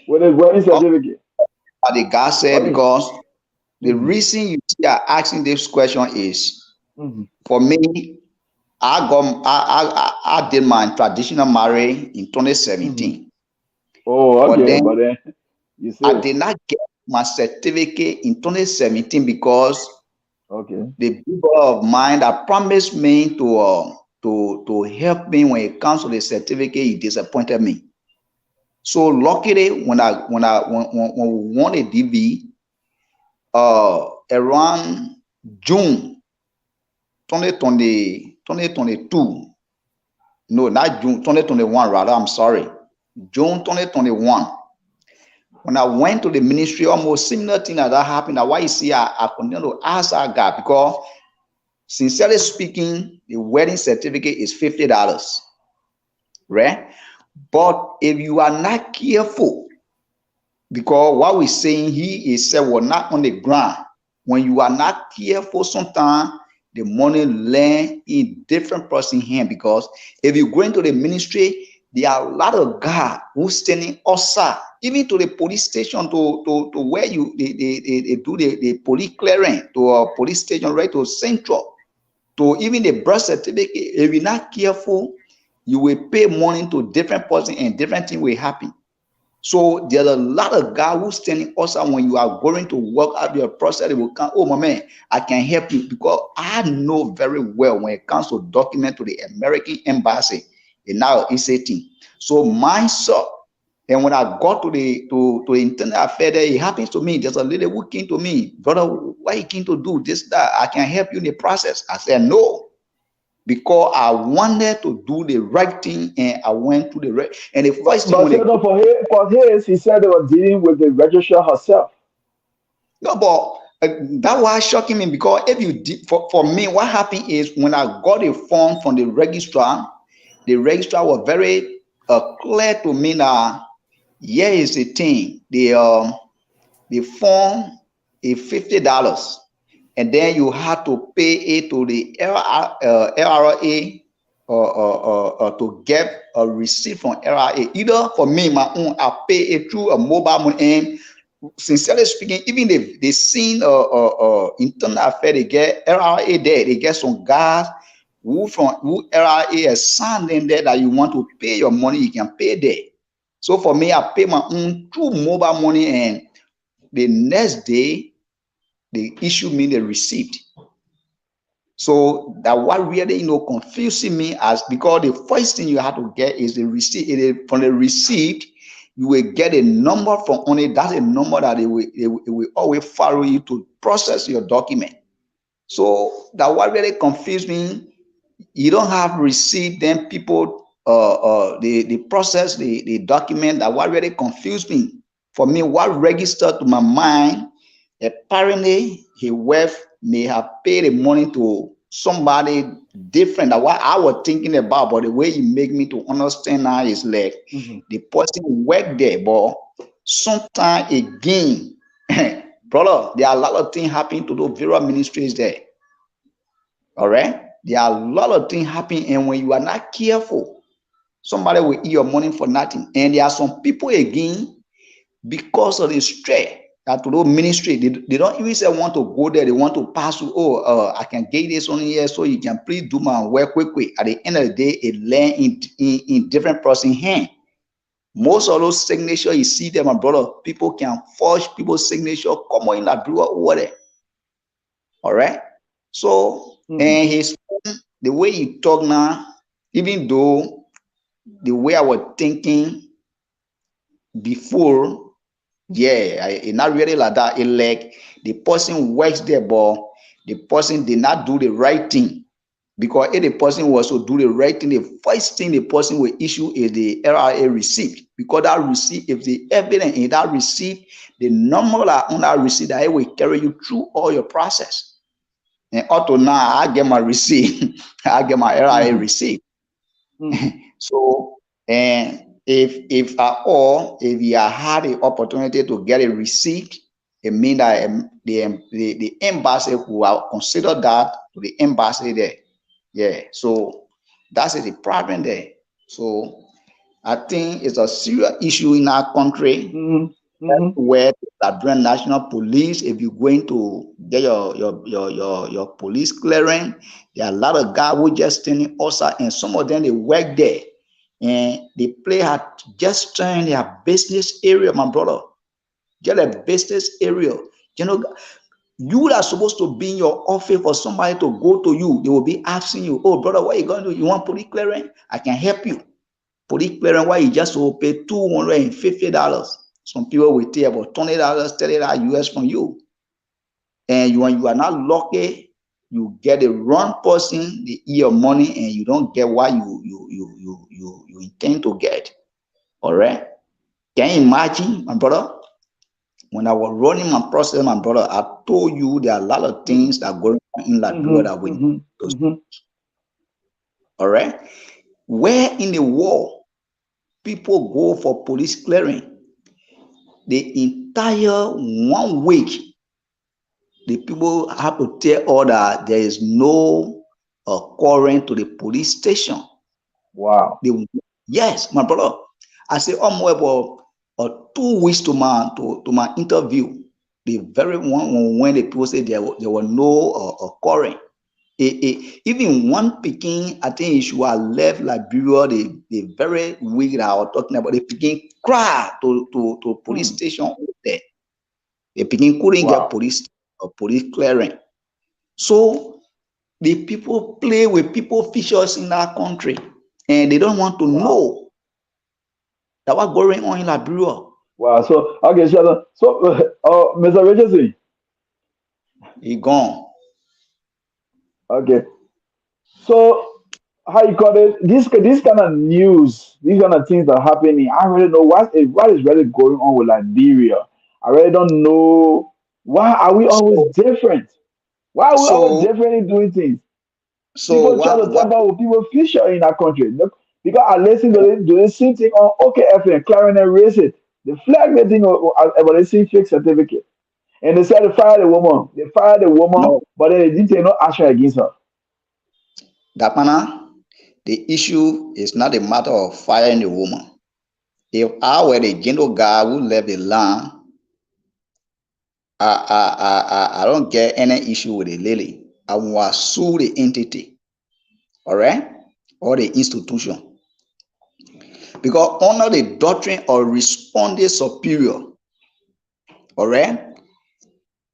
with his wedding certificate? The guy said because the reason you see I asking this question is for me, I did my traditional marriage in 2017. Oh, okay, but then you see, I did not get my certificate in 2017 because the people of mine that promised me to help me when it comes to the certificate, he disappointed me. So luckily, when we won a DV, around June 2022, no, not June 2021, rather, I'm sorry, June 2021. When I went to the ministry, almost similar thing that happened. Now, why you see, I continue to ask our God because, sincerely speaking, the wedding certificate is $50, right? But if you are not careful, because what we're saying here is said was not on the ground. When you are not careful, sometimes the money land in different person's hand. Because if you go into the ministry, there are a lot of God who's standing outside, even to the police station, to where they do the police clearance, to a police station, right to Central, to even the birth certificate. If you're not careful, you will pay money to different person and different things will happen. So there's a lot of God who's standing outside when you are going to work out your process. They will come, oh my man, I can help you because I know very well when it comes to document to the American embassy, and now it's a thing. So myself, and when I got to the internal affair there, it happens to me. There's a lady who came to me, brother, why you came to do this, that? I can help you in the process. I said no. Because I wanted to do the right thing and I went to the right. And the first thing for his, he said they were dealing with the registrar herself. No, but that was shocking me because if you did, for me, what happened is when I got a form from the registrar was very clear to me that here is the thing. The form is $50. And then you have to pay it to the LRA to get a receipt from LRA. Either for me, my own, I pay it through a mobile money. And sincerely speaking, even if they seen internal affair, they get LRA there, they get some guys who LRA has signed in there that you want to pay your money, you can pay there. So for me, I pay my own through mobile money, and the next day, they issue me the receipt. So that what really confusing me as because the first thing you have to get is the receipt. From the receipt, you will get a number from on it. That's a number that it will always follow you to process your document. So that what really confused me. You don't have receipt, then people the process, the document. That what really confused me. For me, what registered to my mind, apparently his wife may have paid the money to somebody different than what I was thinking about. But the way you make me to understand now is like the person worked there, but sometime again, brother, there are a lot of things happening to those various ministries there. All right. There are a lot of things happening, and when you are not careful, somebody will eat your money for nothing. And there are some people again, because of the stress that to those ministry, they don't even say want to go there. They want to pass through. Oh, I can get this on here, so you can please do my work quick. At the end of the day, it land in different person hand. Most of those signatures you see them, my brother, people can forge people's signature. Come on in that brewer over there. All right. So, and the way he talk now, even though the way I was thinking before, it's not really like that. It like the person works there, but the person did not do the right thing. Because if the person was to do the right thing, the first thing the person will issue is the LRA receipt. Because that receipt, if the evidence in that receipt, the number on that receipt, that it will carry you through all your process. And up to now, I get my receipt. I get my LRA receipt. So, and if at all, if you had the opportunity to get a receipt, it means that the embassy who have considered that to the embassy there. Yeah. So that's the problem there. So I think it's a serious issue in our country. Where the Liberian National Police, if you're going to get your police clearance, there are a lot of guys who just standing outside, and some of them they work there, and they play at just trying their business area, my brother. Get a business area. You know, you are supposed to be in your office for somebody to go to you. They will be asking you, "Oh, brother, what are you going to do? You want police clearance? I can help you." Police clearance, why you just will pay $250. Some people will take about $20, $30 US from you. And when you are not lucky, you get the wrong person, they eat your money, and you don't get what you intend to get. All right. Can you imagine, my brother? When I was running my process, my brother, I told you there are a lot of things that are going on in Liberia that we need to see. All right. Where in the world people go for police clearance? The entire 1 week, the people have to tell all that there is no current to the police station. Wow. Yes, my brother. I say almost about 2 weeks to my interview. The very one when the people say there were no current. Even one Peking, I think she was left Liberia the very week that I was talking about. The Peking cry to police station there. The Peking couldn't get police clearance. So the people play with people features in our country, and they don't want to know that what's going on in Liberia. Wow. So okay, so Mr. Richardson. He gone. Okay. So how you call it? This kind of news, these kind of things that are happening. I really know what is really going on with Liberia. I really don't know why are we always different. Why are we always So differently doing things? so People try to talk about what people feature in our country. Look, because I listen to the same thing on OKFM, Clarinet Race it. The flag the thing about the same fake certificate. And they said they fired the woman. They fired the woman, no, but then they didn't take no action against her. Dakpannah, the issue is not a matter of firing the woman. If I were the general guy who left the land, I don't get any issue with the lady. I will sue the entity, all right, or the institution. Because under the doctrine of responding superior, all right,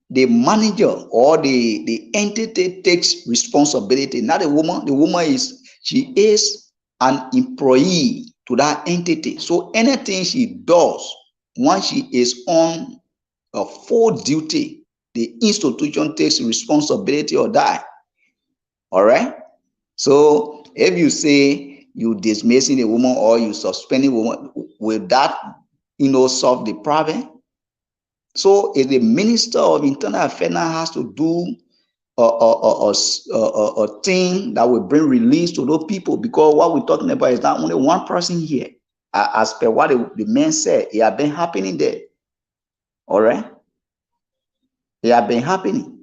the manager or the entity takes responsibility, not the woman. The woman she is an employee to that entity. So anything she does, once she is on a full duty, the institution takes responsibility or die. All right. So if you say you dismissing a woman or you suspending a woman, will that solve the problem? So if the Minister of Internal Affairs now has to do a thing that will bring release to those people, because what we're talking about is not only one person here. As per what the man said, it has been happening there. All right. It has been happening.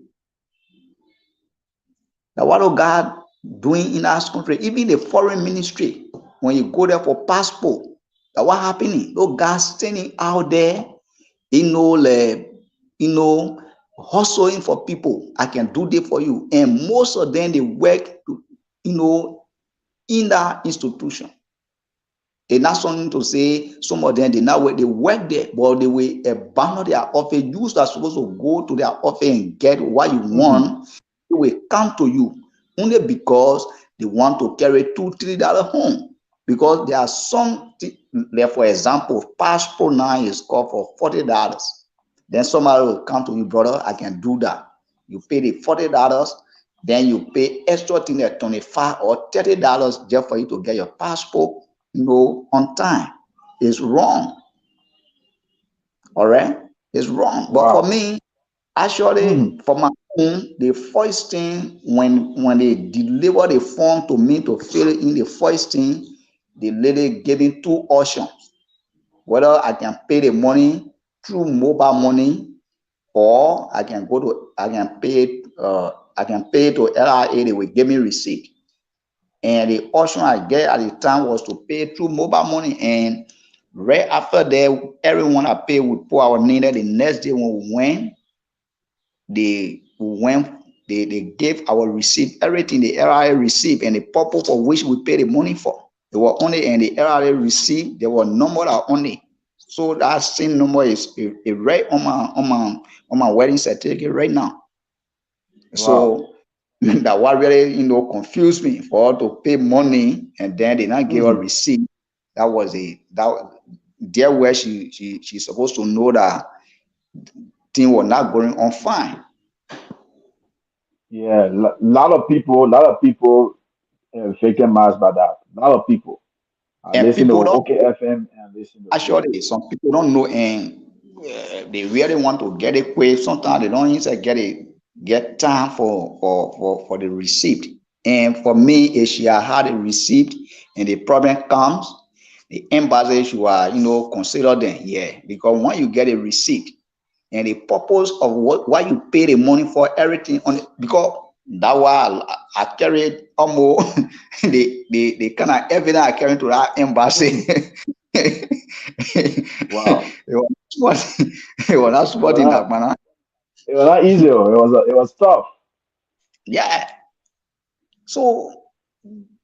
Now, what is God doing in our country? Even the foreign ministry, when you go there for passport, now what happening? Those guys standing out there, hustling for people. I can do this for you. And most of them, they work, in that institution. It's not something to say some of them, they work there, but they will abandon their office. You are supposed to go to their office and get what you want. They will come to you only because they want to carry $2-3 home. Because there are some, like for example, passport now is called for $40. Then somebody will come to you, brother, I can do that. You pay the $40, then you pay extra thing at $25 or $30 just for you to get your passport, on time. It's wrong. All right? It's wrong. But for me, actually, for my own, the first thing, when they deliver the form to me to fill in the first thing, the lady giving 2 options. Whether I can pay the money through mobile money, or I can pay to LIA, they will give me receipt. And the option I get at the time was to pay through mobile money. And right after that, everyone I paid would put our name there. The next day when we went, they gave our receipt, everything the LIA receipt and the purpose for which we pay the money for. They were only in the LIA receipt, there were number that only. So that same number is right on my wedding certificate right now. So that what really confused me, for her to pay money and then they not give her receipt. That was there where she's supposed to know that thing was not going on fine. Yeah, a lot of people faking mass by that. A lot of people. I And listen to people don't OKFM and listen to actually, some people don't know, and they really want to get it quick. Sometimes they don't even get time for the receipt. And for me, if she had a receipt and the problem comes, the embassy should consider them. Yeah, because when you get a receipt and the purpose of why you pay the money for everything on it, because that why I carried almost the kind of evidence I carried to that embassy. wow. It was not sport in Dakpannah. It was not easy. It was tough. Yeah. So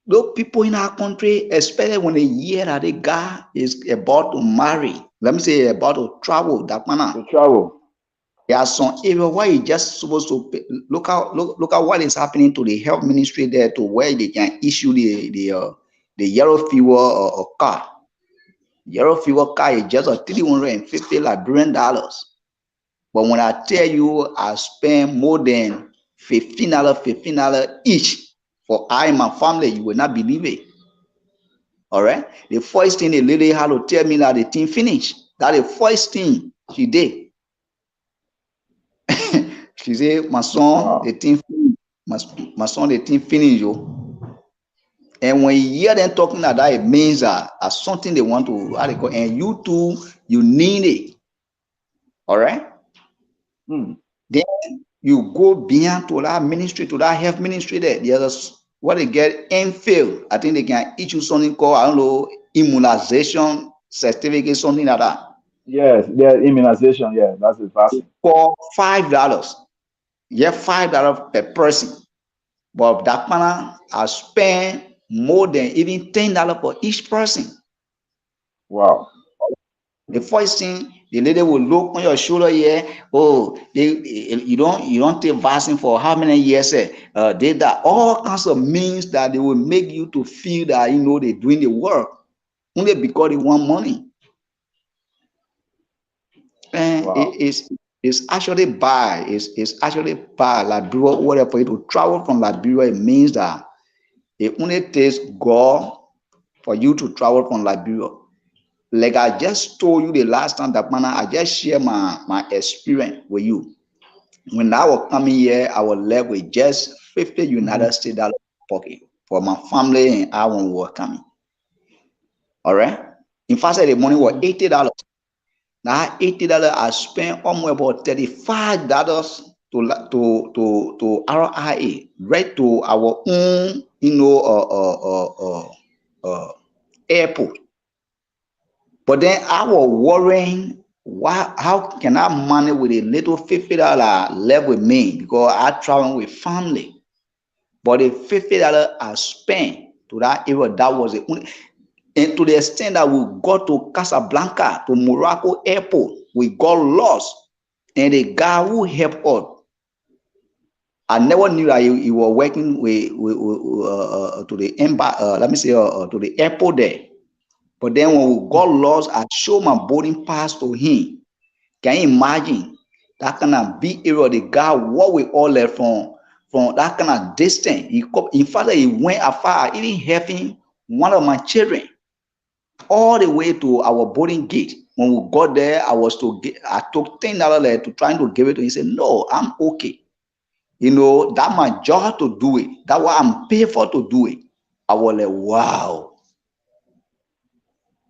those people in our country, especially when they hear that the guy is about to marry, let me say about to travel, Dakpannah. To travel. There are some areas where you just supposed to look at what is happening to the health ministry there, to where they can issue the yellow fever card. Yellow fever card is just a $350 Liberian dollars. But when I tell you I spend more than $15 each for I and my family, you will not believe it. All right. The first thing the lady had to tell me that the thing finished. That the first thing she did. She said, my son, the thing finished. My son, the thing finished, yo. And when you hear them talking like that, it means that something they want to, and you too, you need it. All right. Then you go beyond to that ministry, to that health ministry there. There's what they get MPhil. I think they can issue something called, I don't know, immunization certificate, something like that. Yes, their immunization. Yeah, that's the vaccine. For $5. Yeah, $5 per person. But Dakpannah has spent more than even $10 for each person. Wow. The first thing, the lady will look on your shoulder here. Oh, you don't take vaccine for how many years? They that all kinds of means that they will make you to feel that they're doing the work only because they want money. And wow. it's It's actually bad. It's actually bad. Liberia, whatever, for you to travel from Liberia, it means that it only takes God for you to travel from Liberia. Like I just told you the last time, Dakpannah, I just share my experience with you. When I was coming here, I was left with just 50 United States dollars pocket for my family and I when we were coming. All right. In fact, the money was $80. Now $80, I spent almost about $35 to RIA, right to our own, airport. But then I was worrying, how can I manage with a little $50 left with me because I travel with family. But the $50 I spent to that area, that was the only, and to the extent that we got to Casablanca, to Morocco airport, we got lost. And the guy who helped us, I never knew that he was working to the to the airport there. But then when we got lost, I showed my boarding pass to him. Can you imagine that kind of big area? The guy what we all left from that kind of distance. In fact, he went afar, even helping one of my children all the way to our boarding gate. When we got there, I took $10 to trying to give it to him. He said, "No, I'm okay. That's my job to do it. That's what I'm paid for to do it." I was like, wow.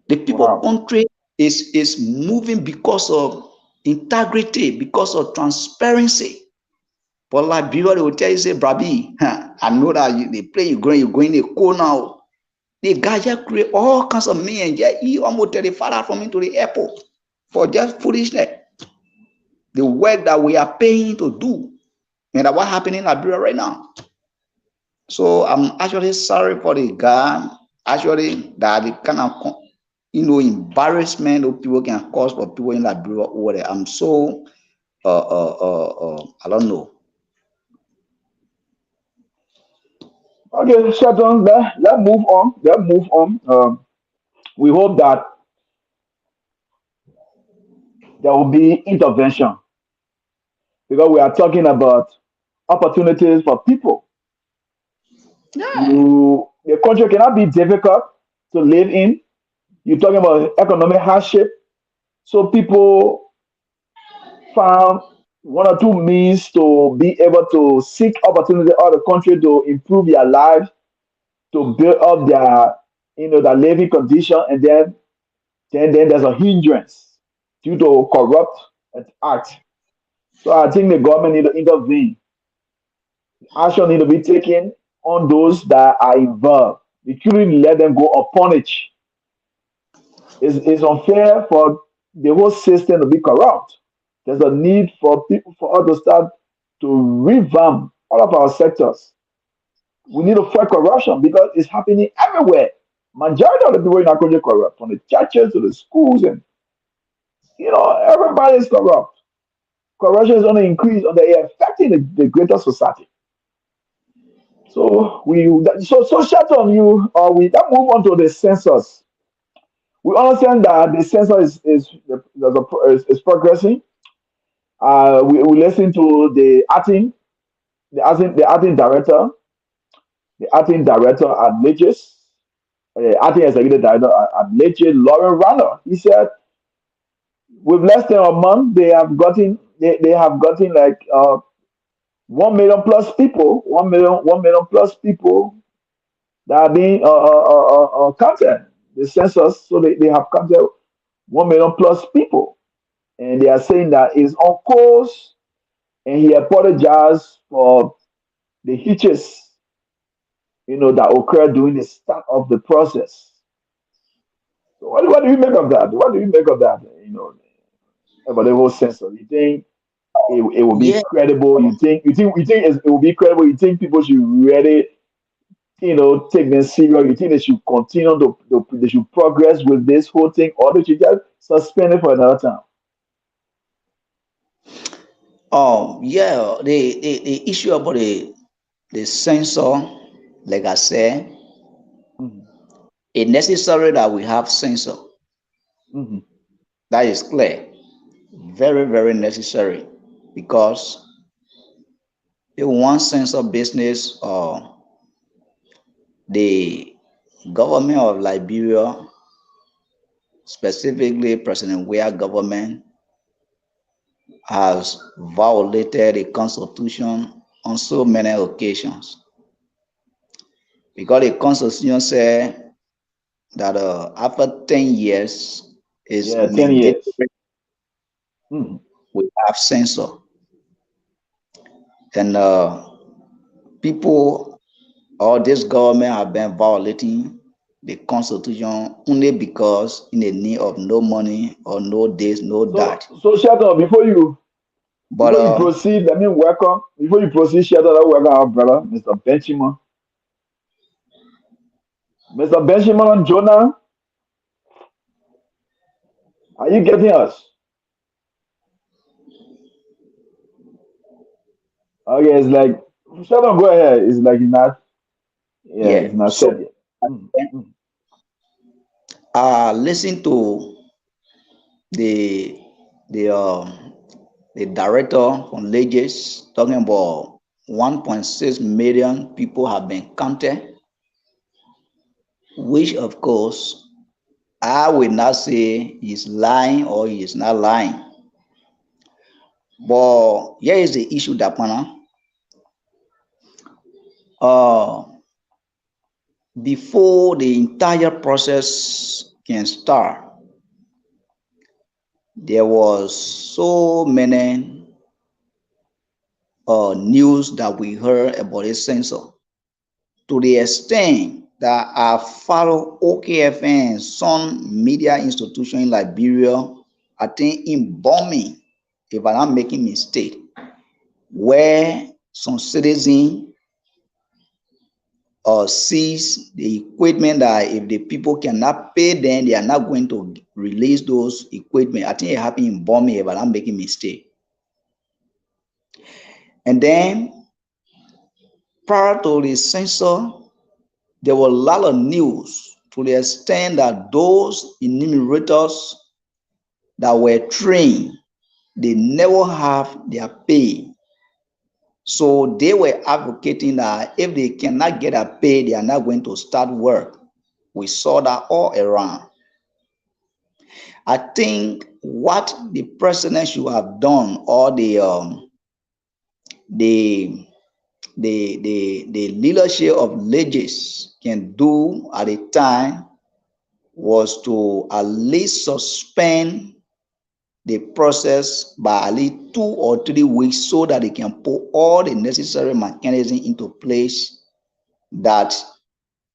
The people country is moving because of integrity, because of transparency. But Liberia, they will tell you, say, Brabi, I know that they play, you're going to go now. The guy just create all kinds of men and just he almost tell the father from into the airport for just foolishness. The work that we are paying to do. And that's what happening in Liberia right now. So I'm actually sorry for the guy. Actually, that the kind of embarrassment that people can cause for people in Liberia over there. I'm so I don't know. Okay, Sheldon, let's move on. Let's move on. We hope that there will be intervention because we are talking about opportunities for people. Yeah. The country cannot be difficult to live in. You're talking about economic hardship. So people found one or two means to be able to seek opportunity out of the country to improve their lives, to build up their living condition, and then there's a hindrance due to corrupt act. So I think the government need to intervene. Action need to be taken on those that are involved. We couldn't let them go unpunished. It's unfair for the whole system to be corrupt. There's a need for us to start to revamp all of our sectors. We need to fight corruption because it's happening everywhere. Majority of the people in our country are corrupt, from the churches to the schools, and everybody is corrupt. Corruption is only increased, and they are affecting the greater society. So shut on you. We then move on to the census. We understand that the census is progressing. We listen to the acting director at Leges, acting executive director at Leges, Lauren Rana. He said, with less than a month, they have gotten like 1 million plus people, 1 million plus people that are being counted. The census, so they have counted 1 million plus people, and they are saying that it's on course, and he apologized for the hitches, that occurred during the start of the process. So what do you make of that? What do you make of that? About the whole census. You think it will be Yeah. credible? You think it will be credible? You think people should really, take them serious? You think they should continue they should progress with this whole thing, or they should just suspend it for another time? Yeah. The issue about the censor, like I said, Mhm, it's necessary that we have censor. mhm, That is clear. very, very necessary because in one sense of business, the government of Liberia, specifically President Weah government, has violated the constitution on so many occasions. Because the constitution said that after 10 years is Yeah, 10 mandatory, years. Mm. we have censor. And people or this government have been violating the constitution only because in the need of no money or no this, no that. So Shelton, But before you proceed, let me welcome. Before you proceed, Shelton, let me welcome our brother, Mr. Benjamin. Mr. Benjamin, Jonah, are you getting us? Okay, it's like Shelton, go ahead. It's like yeah, it's not so said yet. Mm, mm. listen to the the um, the director from Lagos talking about 1.6 million people have been counted, which of course I will not say he's lying or he is not lying. But here is the issue, Dakpannah. Uh, before the entire process can start, there was so many news that we heard about this censor, to the extent that I follow OKFN and some media institution in Liberia, I think in bombing, if I'm not making mistake, where some citizens seize the equipment that if the people cannot pay them, they are not going to release those equipment. I think it happened in bombing, if I'm not making mistake. And then prior to the censor, there were a lot of news to the extent that those enumerators that were trained, they never have their pay. So they were advocating that if they cannot get a pay, they are not going to start work. We saw that all around. I think what the president should have done, or the leadership of Lagos can do at the time, was to at least suspend the process by at least 2 or 3 weeks so that they can put all the necessary mechanisms into place that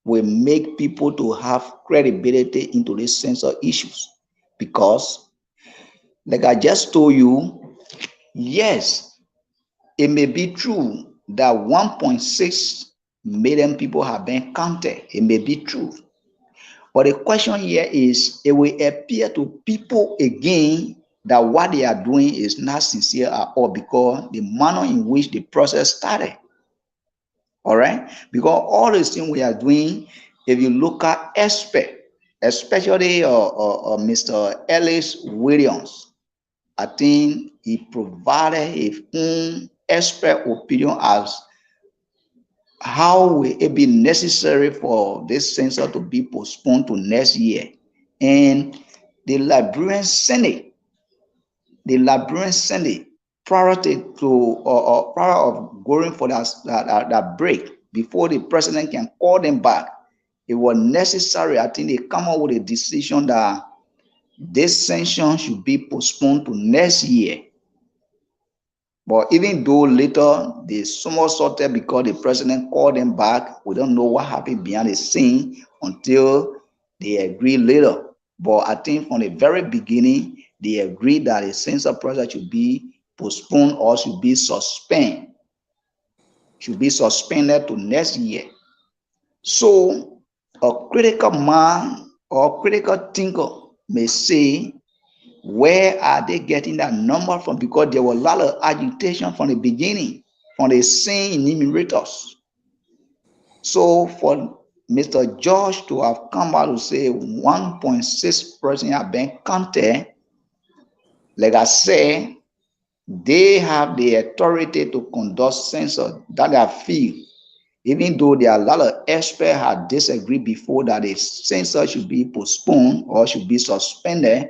will make people to have credibility into this sense of issues. Because, like I just told you, yes, it may be true that 1.6 million people have been counted. It may be true. But the question here is, it will appear to people again that what they are doing is not sincere at all, because the manner in which the process started. All right? Because all the things we are doing, if you look at experts, especially Mr. Ellis Williams, I think he provided his own expert opinion as how will it be necessary for this censor to be postponed to next year. And the Liberian Senate, prior prior of going for that break, before the president can call them back, it was necessary, I think they come up with a decision that this sanction should be postponed to next year. But even though later they somersaulted because the president called them back, we don't know what happened behind the scene until they agreed later. But I think from the very beginning, they agreed that the censor process should be postponed or should be suspended to next year. So a critical man or critical thinker may say, where are they getting that number from? Because there was a lot of agitation from the beginning, from the same enumerators. So for Mr. George to have come out to say 1.6% have been counted, like I say, they have the authority to conduct census. That I feel, even though there are a lot of experts have disagreed before that the census should be postponed or should be suspended,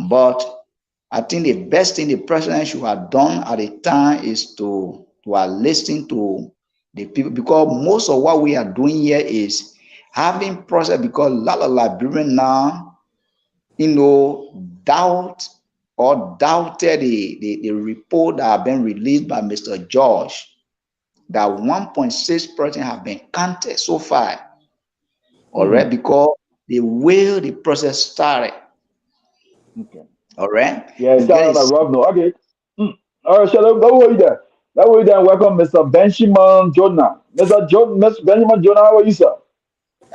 but I think the best thing the president should have done at the time is to listen to the people, because most of what we are doing here is having process, because a lot of Liberians now, doubt or doubted the report that have been released by Mr. George, that 1.6% have been counted so far, all right, because the way the process started, Okay. all right, Yeah, it you get sounded like it. Rob. No, okay. All right, so that way there. That way there. Welcome, Mr. Benjamin Jonah. Mr. Benjamin Jonah, how are you, sir?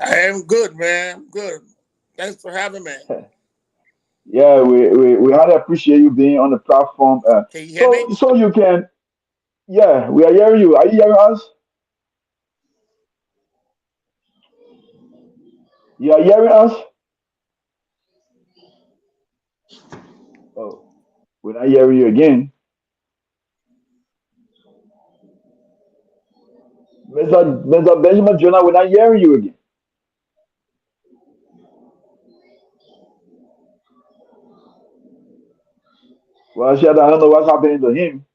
I am good, man. Good. Thanks for having me. Yeah, we highly appreciate you being on the platform. Can you hear me? So you can, yeah, we are hearing you. Are you hearing us? You are hearing us? Oh, we're not hearing you again. Mr. Benjamin Jonah, we're not hearing you again. Well, Sheldon, I don't know what's happening to him.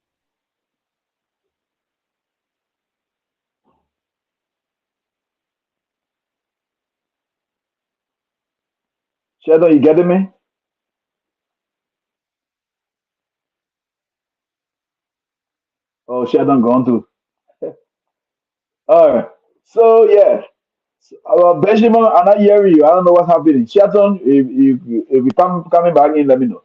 Sheldon, you getting me? Oh, Sheldon gone too. All right. So yeah, Benjamin, I'm not hearing you. I don't know what's happening. Sheldon, if you coming back in, let me know.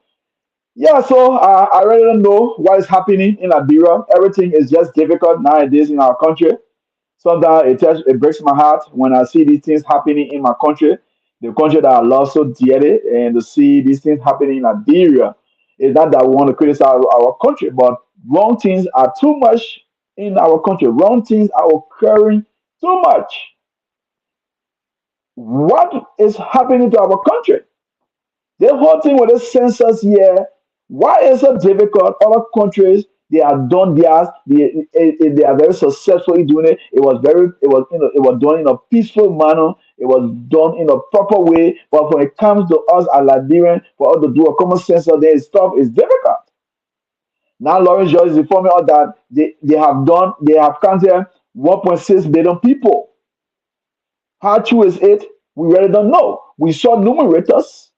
Yeah, so I really don't know what is happening in Liberia. Everything is just difficult nowadays in our country. Sometimes it breaks my heart when I see these things happening in my country, the country that I love so dearly, and to see these things happening in Liberia. It's not that we want to criticize our country, but wrong things are too much in our country. Wrong things are occurring too much. What is happening to our country? The whole thing with the census here, why is it difficult? Other countries, they have done theirs. They are very successful in doing it. It was done in a peaceful manner. It was done in a proper way. But when it comes to us as Liberians, for us to do a common census, then stuff is difficult. Now Lawrence George is informing us that they have counted 1.6 billion people. How true is it? We really don't know. We saw numerators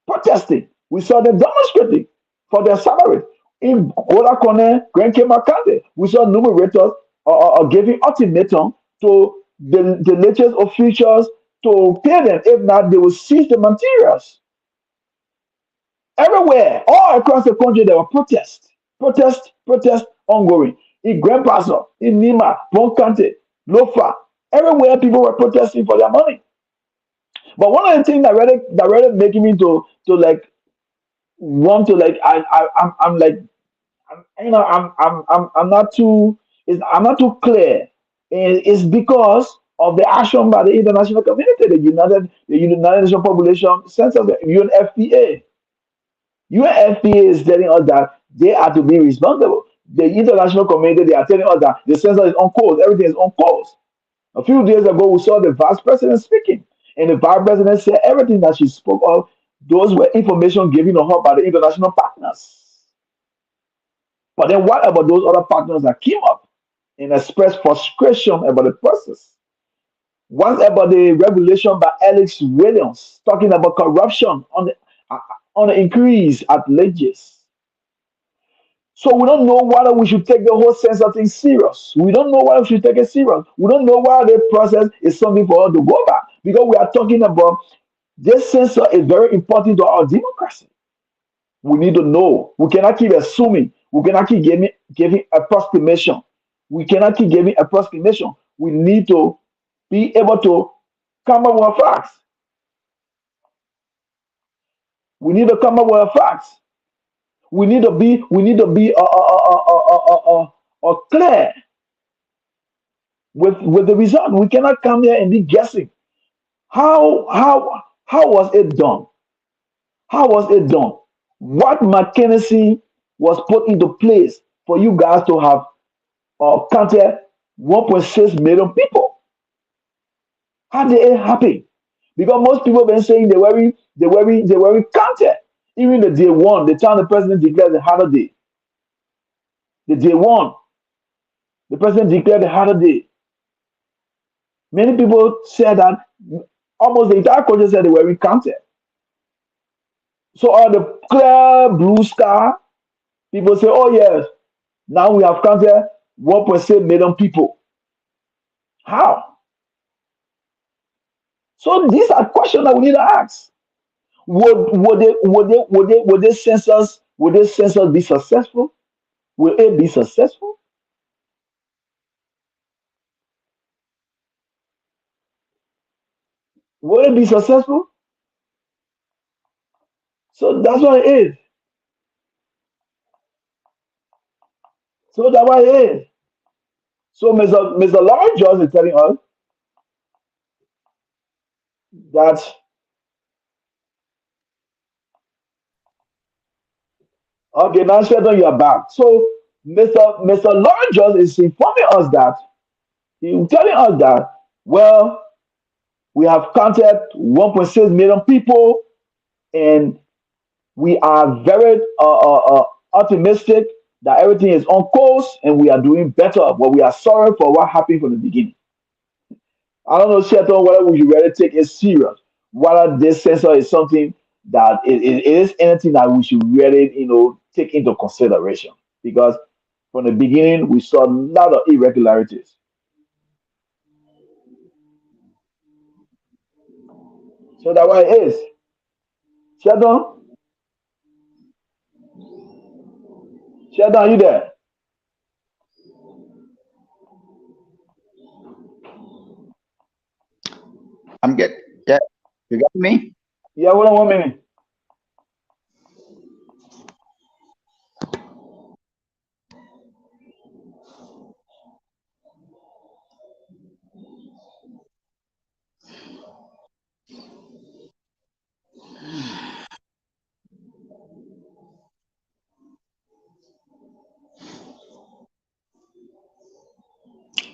protesting. We saw them demonstrating for their salary. In Ola Kone, Grand Makande, we saw numerators giving ultimatum to the latest officials to pay them. If not, they will seize the materials. Everywhere, all across the country, there were protests ongoing. In Grand Paso, in Nima, Bonkante, Lofa, everywhere people were protesting for their money. But one of the things that really making me to like want to like I'm like I'm not too I'm not too clear. It's because of the action by the international community, the United Nations Population Census, the UNFPA. UNFPA is telling us that they are to be responsible. The international community, they are telling us that the census is on course, everything is on course. A few days ago, we saw the vice president speaking, and the vice president said everything that she spoke of, those were information given to her by the international partners. But then, what about those other partners that came up and expressed frustration about the process? What about the revelation by Alex Williams talking about corruption uh, on the increase at Legis? So we don't know whether we should take the whole sense of things serious. We don't know whether we should take it serious. We don't know why the process is something for us to go back, because we are talking about this sensor is very important to our democracy. We need to know. We cannot keep assuming. We cannot keep giving approximation. We cannot keep giving approximation. We need to be able to come up with facts. We need to come up with facts. We need to be clear with the result. We cannot come here and be guessing. How was it done? How was it done? What mechanism was put into place for you guys to have counted 1.6 million people? How did it happen? Because most people have been saying they were counted. Even the day one, the time the president declared the holiday, the day one, the president declared the holiday. Many people said that almost the entire country said they were recounted. So on the clear blue sky, people say, "Oh yes, now we have counted 1.6 million people." How? So these are questions that we need to ask. Would this census be successful? Will it be successful? Will it be successful? So that's what it is. So that's what it is. So Mr. Lawrence Jones is telling us that okay, now Sheldon, you are back. So Mr. Lawrence Jones is informing us that he's telling us that well, we have counted 1.6 million people, and we are very optimistic that everything is on course and we are doing better. But we are sorry for what happened from the beginning. I don't know, Sheldon, whether we should really take it serious. Whether this censor is something that it is anything that we should really, take into consideration. Because from the beginning, we saw a lot of irregularities. So that's why it is. Sheldon, Sheldon, are you there? I'm get yeah. You got me? Yeah, hold on 1 minute.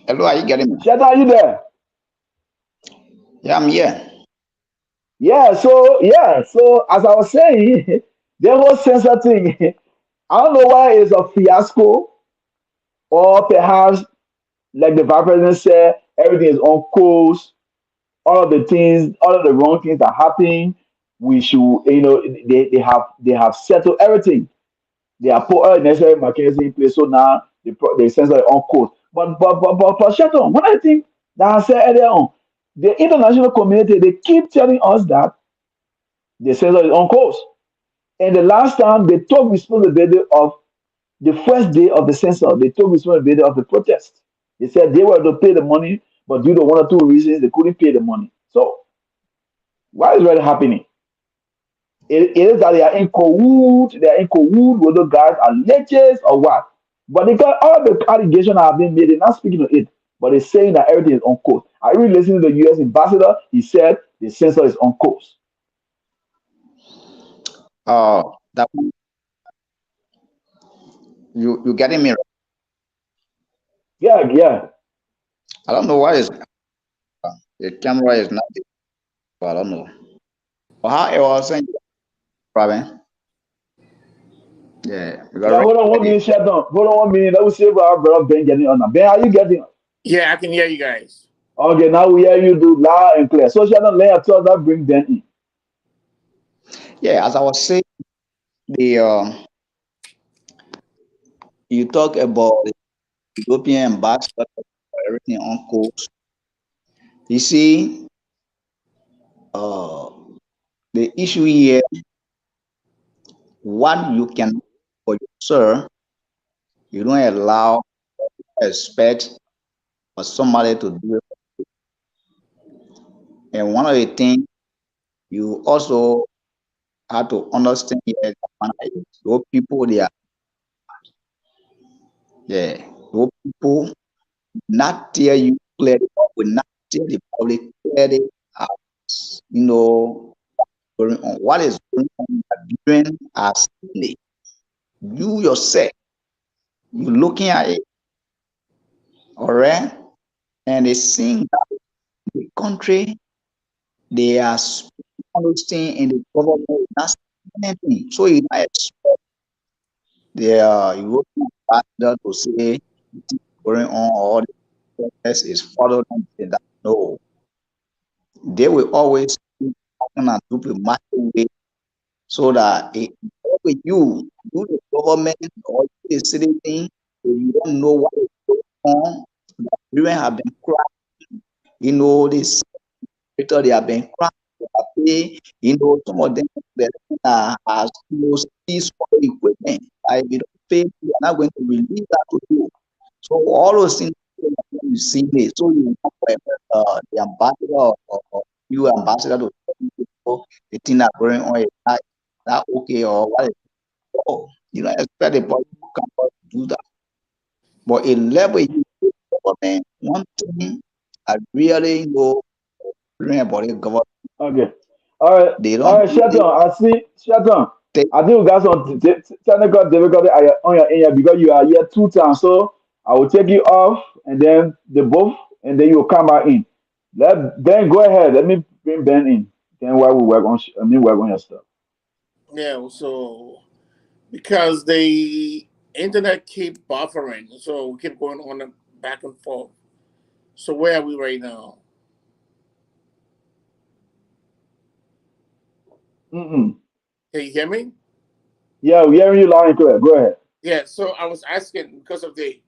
Hello, are you getting me? Sheldon, are you there? Yeah, I'm here. So as I was saying, there was censor thing. I don't know why it's a fiasco, or perhaps like the vice president said, everything is on course. All of the wrong things that happen, we should, they have settled everything. They have put all the necessary mechanisms in place. So now the censor is on course. But Shelton, one of the things that I said earlier on, the international community, they keep telling us that the censor is on course. And the last time they took responsibility of the first day of the census, they took responsibility of the protest. They said they were to pay the money, but due to one or two reasons, they couldn't pay the money. So what is really happening? It is that they are in cahoots, whether guys are leeches or what. But because all the allegations have been made, they're not speaking of it, but they're saying that everything is on course. I really listened to the US ambassador, he said the census is on course. That you getting me? Yeah, yeah. I don't know why the camera is not. I don't know. But how I was saying, problem. Yeah, because Yeah, hold on 1 minute, shut down. Hold on 1 minute. Let me see if our brother Ben getting on now. Ben, how you getting? Yeah, I can hear you guys. Okay, now we hear you do loud and clear. So shut down, let us that bring Ben in. yeah, as I was saying, the you talk about the European ambassador, everything on course. You see, uh, the issue here, what you can for yourself, you don't allow expect for somebody to do it. And one of the things you also have to understand here is that those people they are yeah, those people not tell you clearly or will not tell the public clearly, uh, you know, going on. What is going on in Liberian are seeing it. You yourself, you looking at it, all right, and they seeing that the country they are speaking all those things in the government is not saying anything. So you not expect the European ambassador to say it is going on or the process is following that. No, they will always speak in a diplomatic way so that it, with you the government or the citizen, you don't know what is going on. Children have been crying, this because they have been crying, they have paid, some of them they has ceased for equipment. If you don't pay, they are not going to release that to you. So all those things you see it. So you want the ambassador or you ambassador to tell people the thing that going on is not okay or what is oh, you don't expect the body to come out to do that. But a level you government, one thing I really know about the government, Okay. they All don't right, Shatan. really I see, Shatan. take I think we got some technical difficulty on your area because you are here 2 times. So I will take you off and then the both, and then you will come back in. Let Ben go ahead. Let me bring Ben in. Then while we work on, work on your stuff. Yeah, so because the internet keep buffering, so we keep going on and back and forth. So where are we right now? Mm-mm. Can you hear me? Yeah, we're hearing you loud and clear. Go ahead. Yeah, so I was asking because of the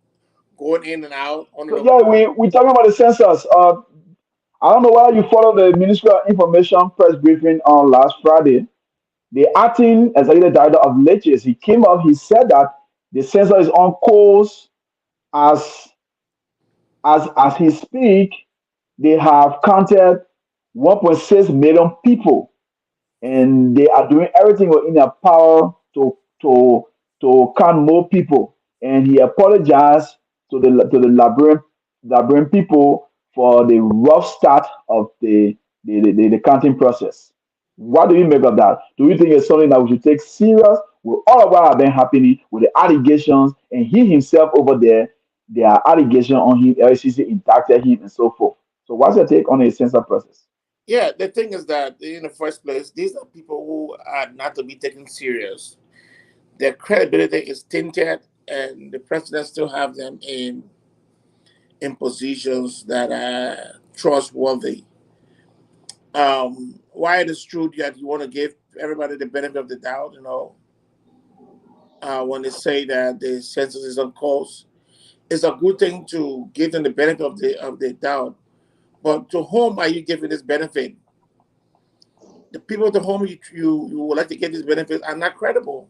going in and out on So the yeah, we talking about the census. I don't know whether you follow the Ministry of Information press briefing on last Friday. The acting executive director of Leches, he came up, he said that the census is on course as as he speak, they have counted 1.6 million people, and they are doing everything within their power to to count more people. And he apologized to the Liberian people for the rough start of the counting process. What do you make of that? Do you think it's something that we should take serious with all of what have been happening with the allegations and he himself over there? There are allegations on him, LCC indicted him and so forth. So what's your take on the census process? yeah. The thing is that in the first place, these are people who are not to be taken serious. Their credibility is tainted, and the president still have them in positions that are trustworthy. Why it is true that you want to give everybody the benefit of the doubt, when they say that the census is on course, it's a good thing to give them the benefit of the doubt. But to whom are you giving this benefit? The people to whom you would like to get these benefits are not credible.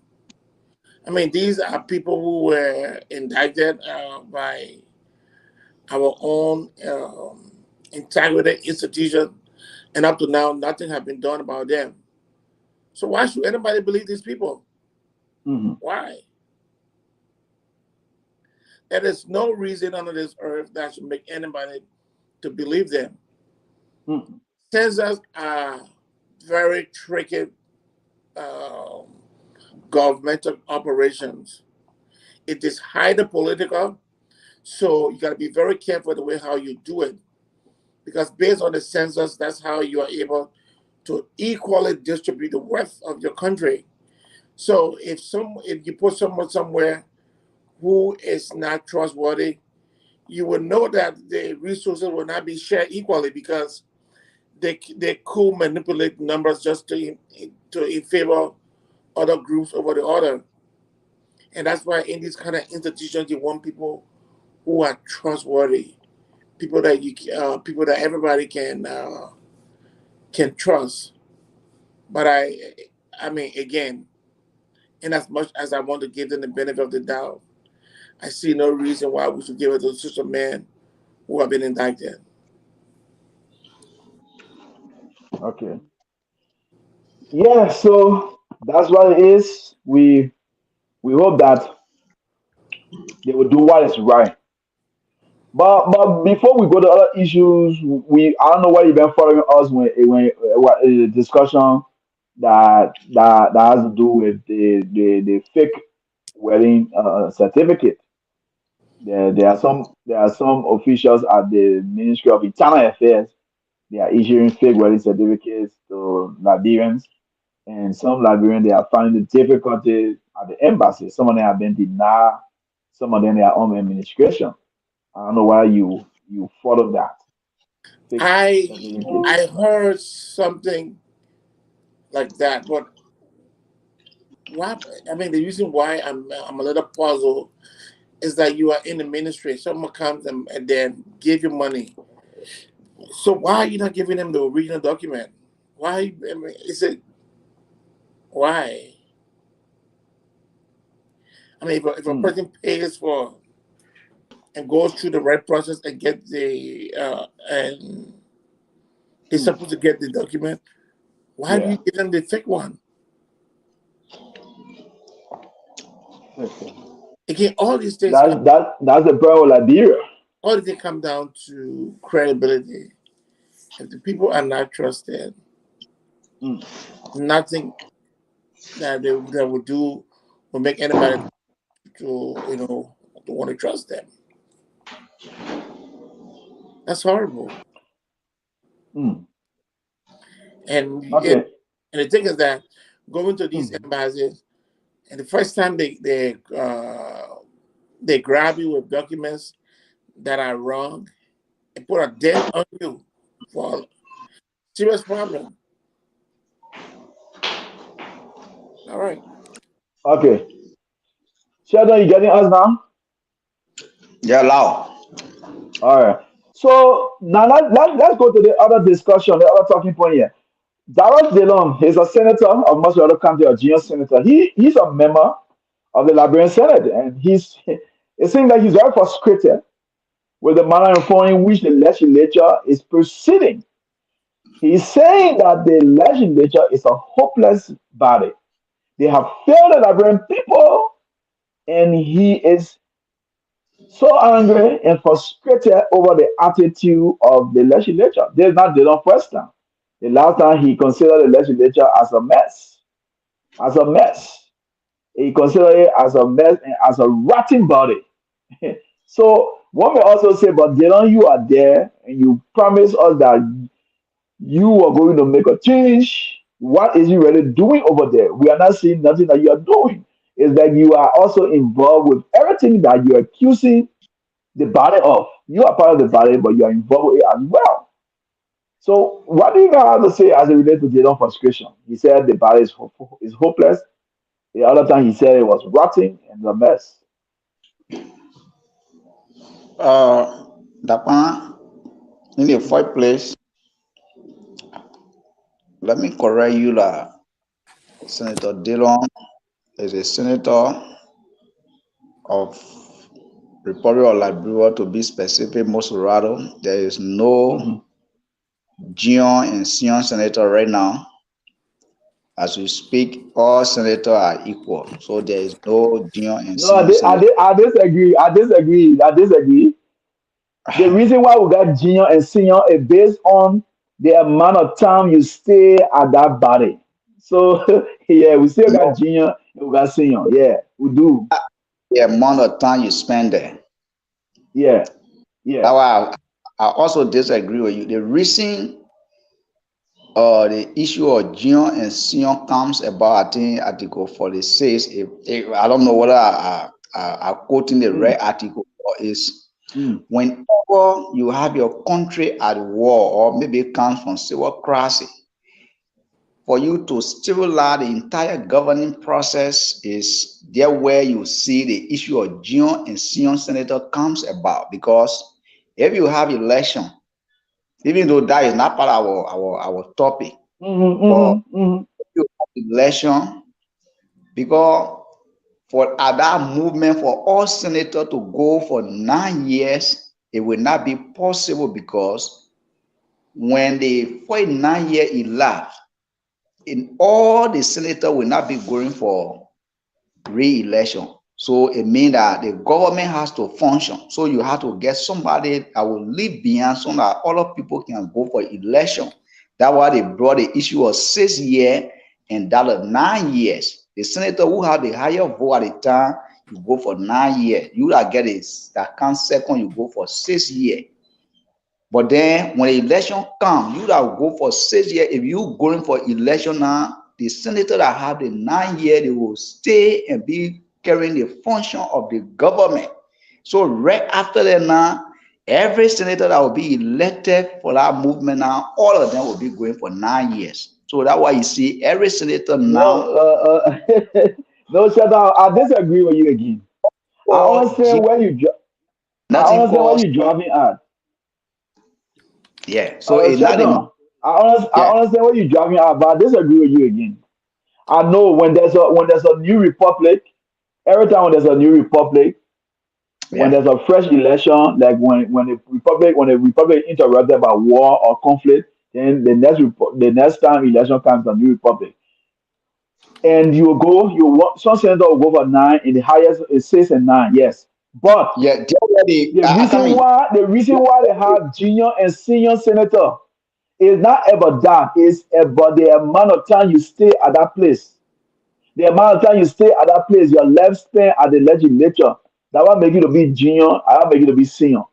I mean, these are people who were indicted by our own integrity institution, and up to now, nothing has been done about them. So why should anybody believe these people? Mhm. Why? There is no reason under this earth that should make anybody to believe them. Mhm. Census are very tricky um, governmental operations. It is highly political, so you got to be very careful the way how you do it, because based on the census, that's how you are able to equally distribute the wealth of your country. So if you put someone somewhere who is not trustworthy, you will know that the resources will not be shared equally because they could manipulate numbers just to in favor other groups over the other. And that's why in these kind of institutions you want people who are trustworthy, people that everybody can trust. But I mean, again, in as much as I want to give them the benefit of the doubt, I see no reason why we should give it to such a man who have been indicted. Okay. Yeah, so that's what it is. We hope that they will do what is right. But before we go to other issues, we I don't know why you've been following us when what discussion. that has to do with the fake wedding certificate. There are some officials at the Ministry of Internal Affairs. They are issuing fake wedding certificates to Liberians, and some Liberians they are finding the difficulty at the embassy. Some of them have been denied. Some of them they are on administration. I don't know why you follow that fake I certificate. I heard something like that, but why? I mean, the reason why I'm a little puzzled is that you are in the ministry. Someone comes and then give you money. So why are you not giving them the original document? Why? I mean, is it why? I mean, if a Hmm. person pays for and goes through the right process and get the and is Hmm. supposed to get the document, why do Yeah. you give them the fake one? Okay. Again, all these things That's the problem with Liberia. all these things come down to credibility. If the people are not trusted, Hmm. nothing that will do will make anybody to to want to trust them. That's horrible. Hmm. And Okay. the thing is that going to these Hmm. embassies and the first time they grab you with documents that are wrong and put a dent on you for a serious problem. All right. Okay. Sheldon, you getting us now? Yeah, now. All right. So now let's go to the other discussion, the other talking point here. Darrell Dillon is a senator of Massachusetts County, a junior senator. He's a member of the Liberian Senate, and it seems like he's very frustrated with the manner in which the legislature is proceeding. He's saying that the legislature is a hopeless body. They have failed the Liberian people, and he is so angry and frustrated over the attitude of the legislature. This is not the first time. The last time he considered the legislature as a mess, as a mess. He considered it as a mess and as a rotting body. So one may also say, but Dylan, you are there and you promised us that you are going to make a change. What is you really doing over there? We are not seeing nothing that you are doing. It's that you are also involved with everything that you are accusing the body of. You are part of the body, but you are involved with it as well. So, what do you have to say as it relates to Jadon frustration? He said the body is hopeless. The other time he said it was rotting and a mess. Dakpannah, in the first place, let me correct you that Senator Dillon is a senator of Republic of Liberia, to be specific, Mosurado. There is Mhm. no junior and senior senator right now. As we speak, all senators are equal. So there is no junior and No, senior senator. I disagree. I disagree. I disagree. The reason why we got junior and senior is based on the amount of time you stay at that body. So yeah, we still got No, junior and we got senior. Yeah, we do. the amount of time you spend there. Yeah, yeah. That's why I also disagree with you. The reason the issue of junior and senior comes about, I think, Article 46. If I don't know whether I'm quoting the right Mm, article, or is mm, whenever you have your country at war, or maybe it comes from civil crisis, for you to stabilize the entire governing process is there where you see the issue of junior and senior senator comes about. Because if you have election, even though that is not part of our topic, mm, but mm, mm. you have election, because for at that movement for all senators to go for 9 years, it will not be possible, because when the 49 year elapse, in all the senators will not be going for re-election. So it means that the government has to function. So you have to get somebody that will leave behind so that other people can go for election. That's why they brought the issue of 6 year and that is 9 years. The senator who had the higher vote at the time, you go for 9 years. You that get it, that count second, you go for 6 years. But then when the election comes, you that go for 6 years. If you going for election now, the senator that have the 9 years, they will stay and be carrying the function of the government. So right after that now, every senator that will be elected for that movement now, all of them will be going for 9 years. So that's why you see every senator now No, no, shut down. I disagree with you again. I for understand where you. I nothing understand where called, you're driving at. yeah. So it's not a, Sheldon, yeah, I understand where you're driving at, but I disagree with you again. I know when there's a new republic, every time when there's a new republic, when yeah. there's a fresh election, like when the republic interrupted by war or conflict, then the next time election comes, a new republic, and some senator will go for nine, and the highest is 6 and 9, yes, but Yeah, they already, the I reason mean, why the reason why they have junior and senior senator is not about that. It's about the amount of time you stay at that place. The amount of time you stay at that place, your lifespan at the legislature, that will make you to be junior, that will make you to be senior.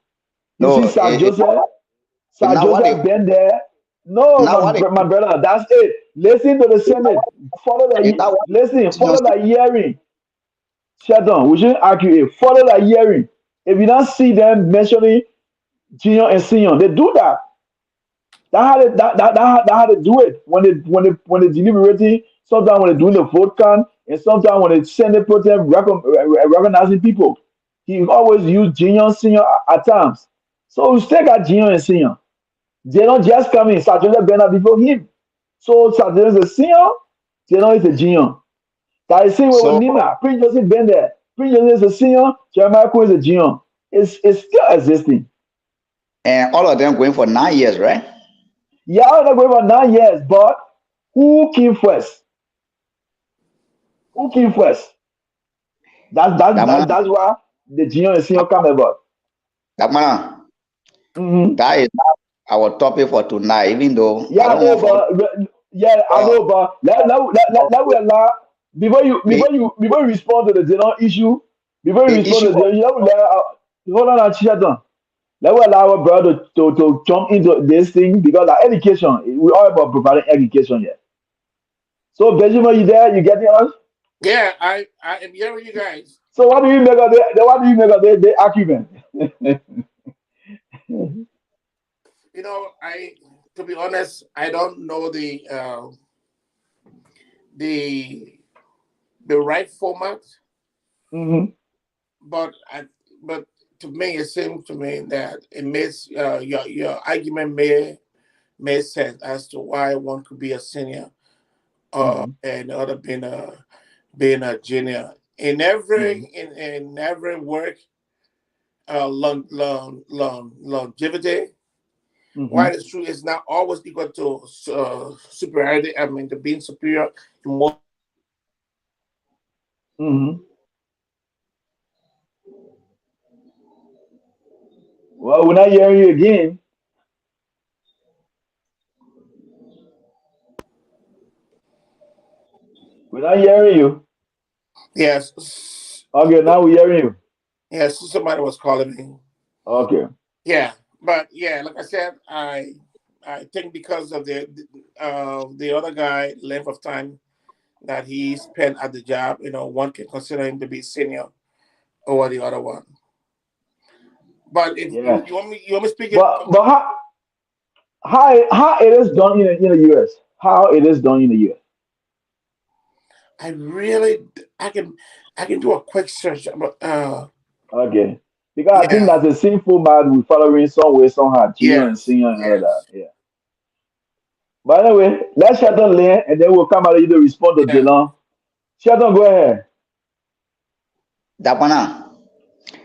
You see, no, Sir Joseph, it's Sir not what they, Joseph been there. No, not what they, my brother, that's it. Listen to the Senate. it's not what Follow they, the hearing. Shut down. We shouldn't argue it. Follow the hearing. If you don't see them mentioning junior and senior, they do that. That how they do it when they deliberating. Sometimes when they doing the vote count, and sometimes when they send the protest recognizing people, he always use junior and senior at times. So we still got junior and senior. They don't just come in. Saturday Bernard before him. So Saturday is a senior. They know it's a junior. That is same way with so, Nima. Prince Joseph been there. Prince Joseph is a senior. Jeremiah Queen is a junior. It's still existing. and all of them going for 9 years, right? Yeah, I'm not going for 9 years, but who came first? Who came first? That's that's That man, that, that's why the junior and senior come about. that man, Hmm. that is not our topic for tonight, even though I Yeah, I don't know, want for but yeah, I uh, know, but let we allow the, before you respond to the general issue, before you the respond issue to the of, general, hold on and shut down. Let we allow our brother to jump into this thing because our education, we all about providing education here. So Benjamin, you there? You getting us? Yeah, I am hearing you guys. So what do you make of what do you make of the argument? You know, I to be honest, I don't know the the right format, Hmm. but but to me, it seems to me that it makes your argument may sense as to why one could be a senior Hmm. and the other being a junior. In every Hmm. in every work, longevity. Hmm. While it's true, it's not always equal to superiority. I mean, to being superior in most. Hmm. Well, we're not hearing you again. We're not hearing you. Yes, Okay, now we're hearing you. yes. Somebody was calling me. Okay. Yeah, but yeah, like I said, I think because of the other guy length of time that he spent at the job, one can consider him to be senior over the other one. But if Yeah. you want me to speak it. But how it is done in the US? How it is done in the US? I really I can do a quick search. But Okay. Because I think yeah, that's the same format we following some way, somehow, junior and yes, senior and all of that. yes, Yeah. But anyway, let's shut down Lane and then we'll come out of you to respond to yeah, Dylan. Shut down, go ahead. Dakpannah,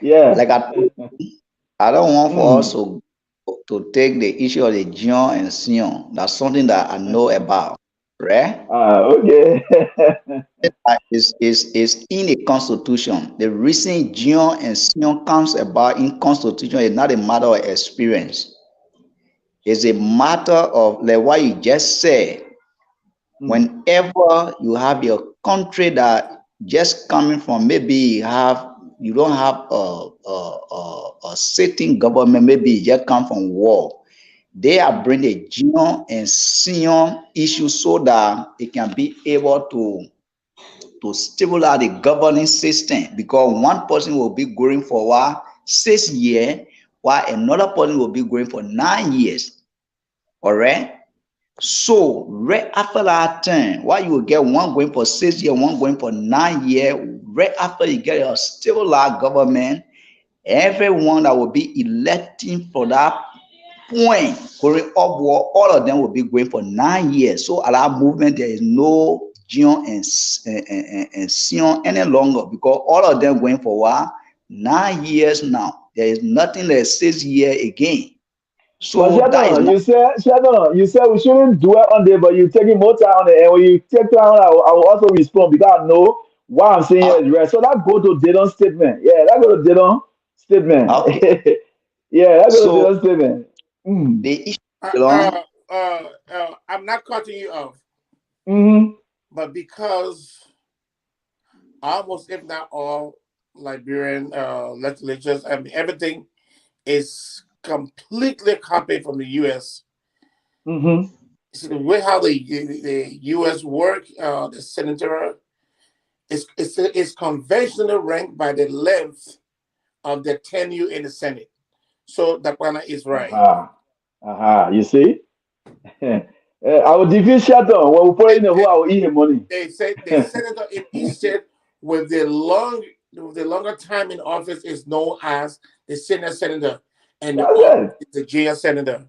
Yeah. like I don't want for us Mm. to take the issue of the junior and senior. That's something that I know about, right? Okay. Is in the constitution. The reason junior and senior comes about in constitution is not a matter of experience. It's a matter of like what you just said. Whenever you have your country that just coming from, maybe you don't have a sitting government, maybe you just come from war. They are bringing a junior and senior issue so that it can be able to stabilize the governing system, because one person will be going for 6 years, while another person will be going for 9 years. All right. So right after that time, why you will get one going for 6 years, one going for 9 years, right after you get a stabilized government, everyone that will be electing for that point going upward, all of them will be going for 9 years. So at that movement, there is no junior and senior any longer, because all of them going for 9 years now. There is nothing like 6 years again. But So that is not. You said we shouldn't dwell on it, but you're taking more time on it. And when you take time on it, I will also respond because I know what I'm saying here is right. So that go to Didon's statement. Yeah, that go to Didon statement. Okay. Yeah, that go to So Didon's statement. Mm. the issue along. I'm not cutting you off, Mm-hmm. but because almost, if not all, Liberian legislatures, I mean, everything is completely copied from the U.S. Mm-hmm. So the way how the U.S. work, the senator is conventional ranked by the length of the tenure in the Senate. So Dakpannah is right. Aha. Aha. You see? I will defeat Shadow. When we put They, in the hole, I will eat the money. they say the senator in each state with the longer time in office is known as the senior senator, and the That's other it. is the junior senator.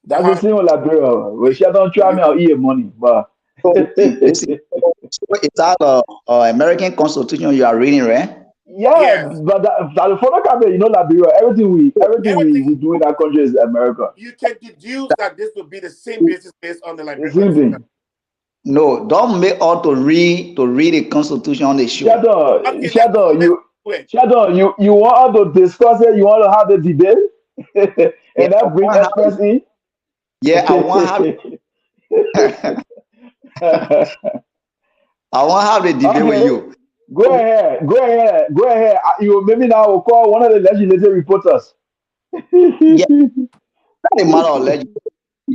That's That's the how same with Liberia. When Shadow try you me, I'll eat the money. But So so it's out of American Constitution you are reading, right? yeah, yes. but that the further cabinet, Liberia, everything Everything we do in that country is America. you can deduce that this will be the same basis based on the The Liberian same Constitution. thing. No, don't make all to read the Constitution on the show. Shadow, Okay, let's do it. You want us to discuss it? You want to have the debate, Yeah, and I then bring want have experts in. yeah, I want have I want have the debate with Okay, you. go ahead. You maybe now will call one of the legislative reporters. Yeah, not a matter of legend.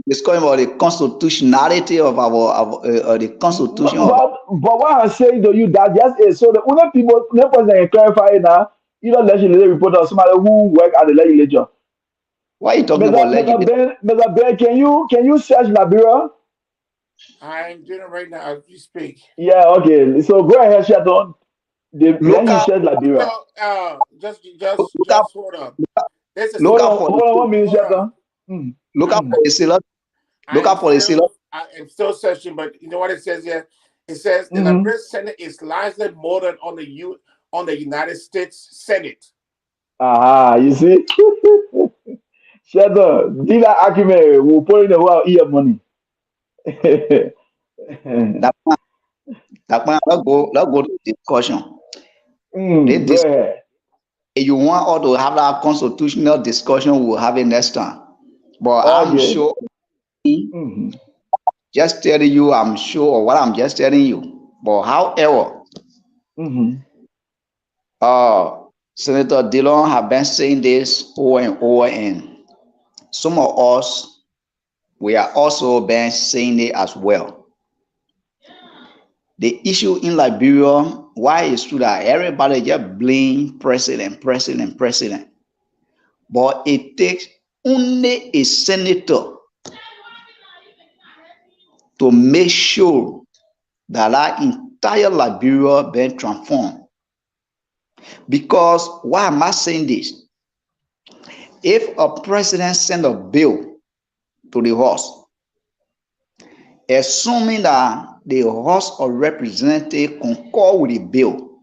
It's talking about the constitutionality of the constitution of But what I'm saying to you that just is so the only people, only person that can clarify it now, either legislative reporter or somebody who work at the legislature. why are you talking about legend? Mr. Ben, can you search Liberia? I'm doing it right now as we speak. Yeah, okay. So go ahead, Shaton. Then Look you out, search Liberia. So look out, just hold on. This is look out for Hold on 1 minute, hold on. Shaton. Mm, look out mm. for the syllabus. Look out for the syllabus. I am still searching, but you know what it says here? It says the Mm-hmm. Liberian Senate is largely modeled on the United States Senate. Aha, you see? Shaton, deal that argument, we'll put in the whole ear money. That let's go to discussion. Go This ahead. if you want all to have that constitutional discussion, we'll have it next time. But I'm Okay. sure, Mm-hmm. just telling you, I'm sure of what I'm just telling you. But however, Mm-hmm. Senator Dillon have been saying this over and over, and some of us we are also been saying it as well. The issue in Liberia, why is true that everybody just blame president, president, president, but it takes only a senator to make sure that our entire Liberia been transformed. Because why am I saying this? If a president send a bill to the House, assuming that the House of Representatives concur with the bill,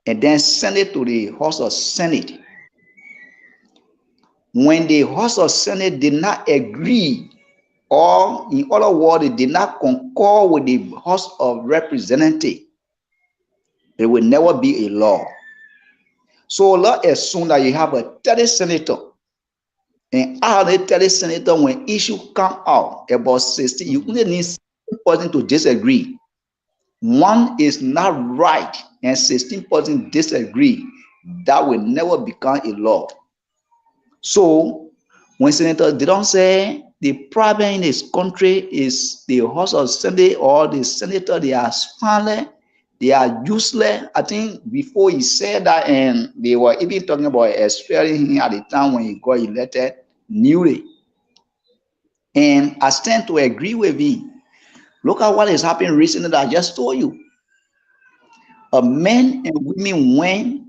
and then send it to the House of Senate, when the House of Senate did not agree, or in other words, they did not concur with the House of Representatives, it will never be a law. So let's assume that you have a 30 senator, and out of the 30 senator, when issue come out about 60, you only need 16% to disagree. One is not right and 16% disagree. That will never become a law. So when senators they don't say the problem in this country is the House of Senate or the senator, they are spineless, they are useless. I think before he said that, and they were even talking about expelling him at the time when he got elected newly. And I stand to agree with him. Look at what has happened recently that I just told you. Men and women went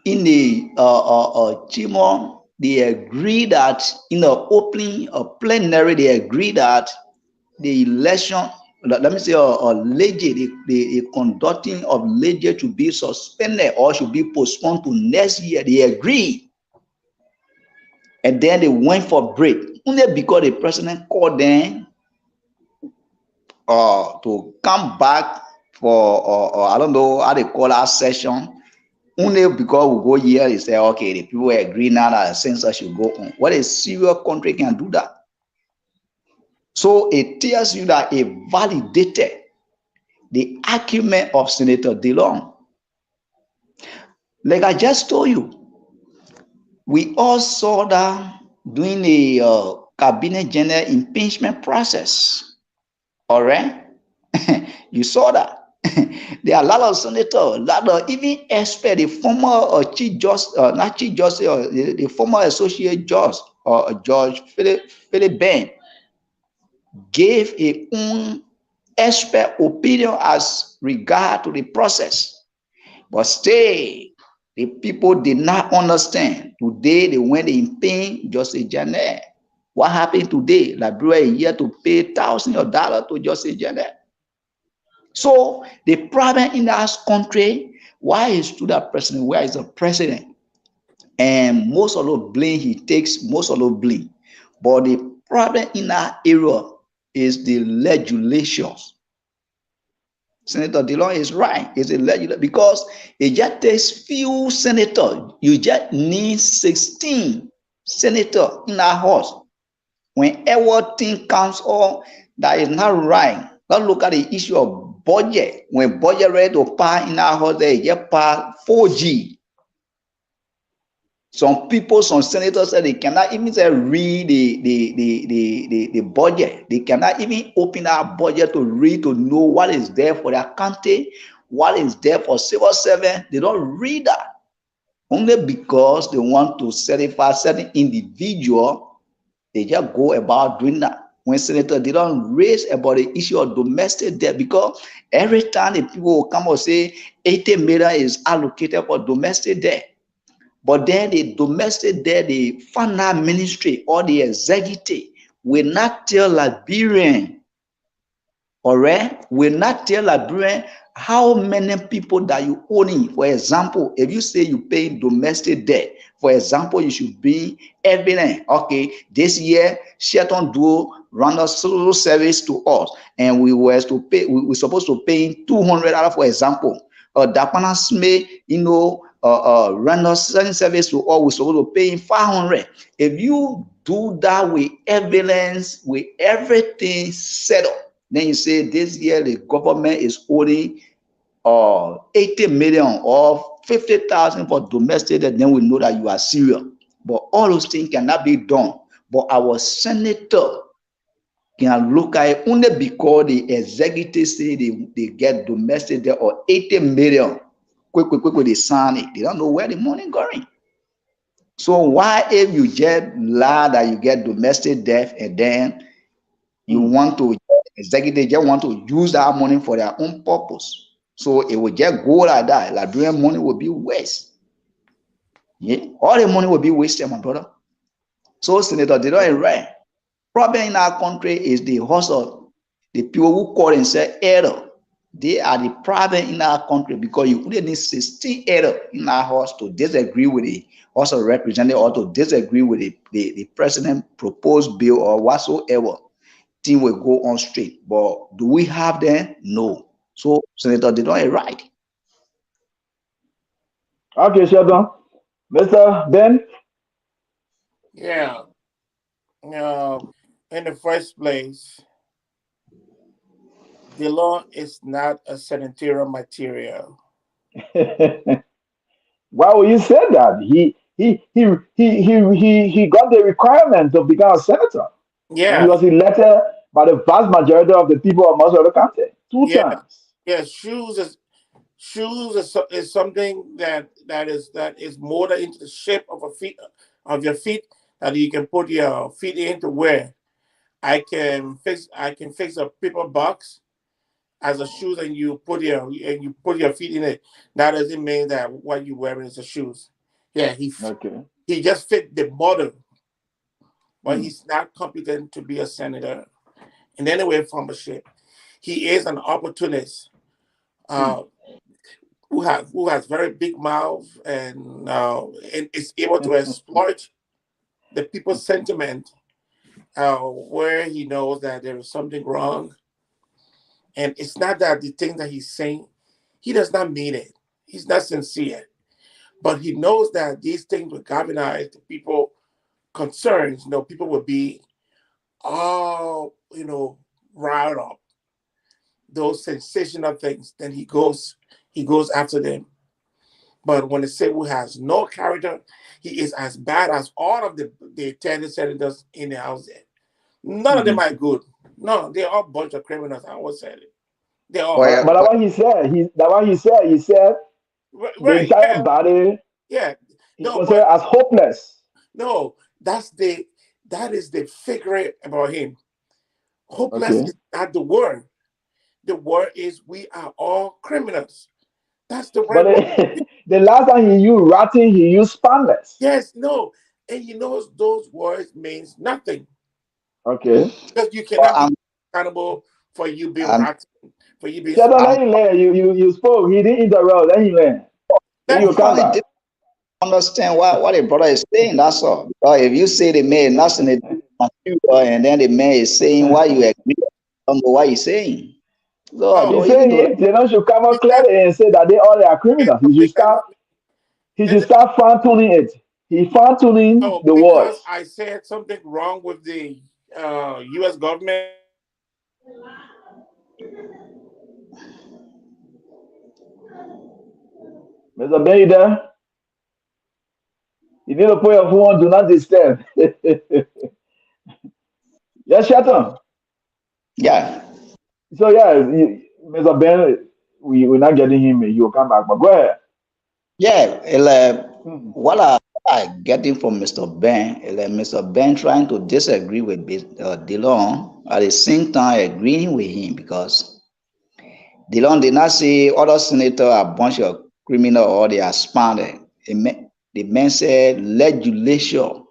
in the Chimo, they agree that in the opening plenary, they agree that the election, let me say, the conducting of legge to be suspended or should be postponed to next year. They agree. And then they went for break. Only because the president called them to come back for, I don't know how they call that session. Only because we go here, they say, okay, the people agree now that the census should go on. What a serious country can do that? So it tells you that it validated the argument of Senator DeLong. Like I just told you, we all saw that during the cabinet general impeachment process. All right? You saw that. There are a lot of senators, a lot of even experts, the former chief justice, not chief justice, the former associate judge, Judge Philip Ben, gave a own expert opinion as regard to the process. But still, the people did not understand. Today, they went in pain, Justice Janet. What happened today? Liberia is here to pay thousands of dollars to Justice Janet. So the problem in our country, why is to that president? Where is the president? And most of the blame he takes, most of the blame. But the problem in our area is the legislations. Senator DeLong is right. It's a legislature because it just takes few senators. You just need 16 senators in our house. When everything comes on that is not right, let's look at the issue of budget. When budget ready to pass in our house, they get pass 4G. Some people, some senators said they cannot even read the budget. They cannot even open our budget to read, to know what is there for their county, what is there for civil servant. They don't read that. Only because they want to certify certain individual, they just go about doing that. When senators, they don't raise about the issue of domestic debt, because every time the people will come and say 80 million is allocated for domestic debt. But then the domestic debt, the finance ministry or the executive will not tell Liberian, all right, will not tell Liberian how many people that you owing. For example, if you say you pay domestic debt, for example, you should be evident. Okay, this year, Shelton do random social service to us, and we were to pay. We were supposed to pay $200, for example. Dakpannah Show, random service to all, we're supposed to pay 500. If you do that with evidence, with everything settled, then you say this year the government is owing 80 million or 50,000 for domestic, then we know that you are serious. But all those things cannot be done. But our senator can look at it only because the executive say they get domestic debt or 80 million. Quick, they sign it. They don't know where the money going. So why, if you just lie that you get domestic debt and then you want to, executive just want to use that money for their own purpose? So it will just go like that. Liberian money will be waste. Yeah, all the money will be wasted, my brother. So Senator, they don't right. Problem in our country is the hustle. The people who call themselves elder, they are the problem in our country, because you only need 16 elder in our house to disagree with the House of Representatives or to disagree with the president proposed bill or whatsoever. Thing will go on straight. But do we have them? No. So Senator, they don't right. Okay, Sheldon. Mr. Ben? Yeah. In the first place, The law is not a sanitary material. Why would you say that? He got the requirement to become a senator, and he Yeah, was elected by the vast majority of the people of most of the country two yeah, times. yeah. Shoes is something that is molded into the shape of a feet of your feet that you can put your feet in to wear. I can fix a paper box as a shoes and you put your feet in it. That doesn't mean that what you're wearing is a shoes. Yeah, Okay. he just fit the model, but Hmm. he's not competent to be a senator in any way, form, or shape. He is an opportunist Hmm. uh, who has very big mouth and is able to exploit the people's sentiment where he knows that there is something wrong. And it's not that the thing that he's saying, he does not mean it. He's not sincere. But he knows that these things will galvanize the people concerns. People will be all, riled up. Those sensational things. Then he goes after them. But when they say who has no character, he is as bad as all of the 10 senators in the House there. None of them Mhm. are good. No, they're all a bunch of criminals. I always said it. They are. But Well, that's what he said. That's what he said. He said the Right. entire Yeah. body Yeah. he No, considered but as hopeless. no, that is the figure about him. Hopeless Okay. is not the word. The word is we are all criminals. That's the But right word. the last time he used rotten, he used spineless. Yes, no. And those words means nothing. Okay. Because you well, cannot be accountable for you being I'm, rotten, for you being Sheldon, spy. let I'm, him learn. You spoke. He didn't interrupt. Let him learn. Then Let you I'm him come finding back. difficult to understand what the brother is saying. That's all. Because if you say the man is not in the computer and then the man is saying why you agree, I don't know what he's saying. So oh He although said even though he should come he out said clearly and say that they all are said criminals. something that is He and should then, start fine tuning it. He fine tuning oh, the because words. I said something wrong with the US government. Mr. Ben, you there? You need to put your phone on do not disturb. Yes, Sheldon. yeah. So yeah, Mr. Ben, we're not getting him. He will come back. But go ahead. Yeah, Mhm. what I getting from Mr. Ben, Mr. Ben trying to disagree with Dillon at the same time agreeing with him because Dillon did not say other senators are a bunch of criminal or they are spanded. The man said legislation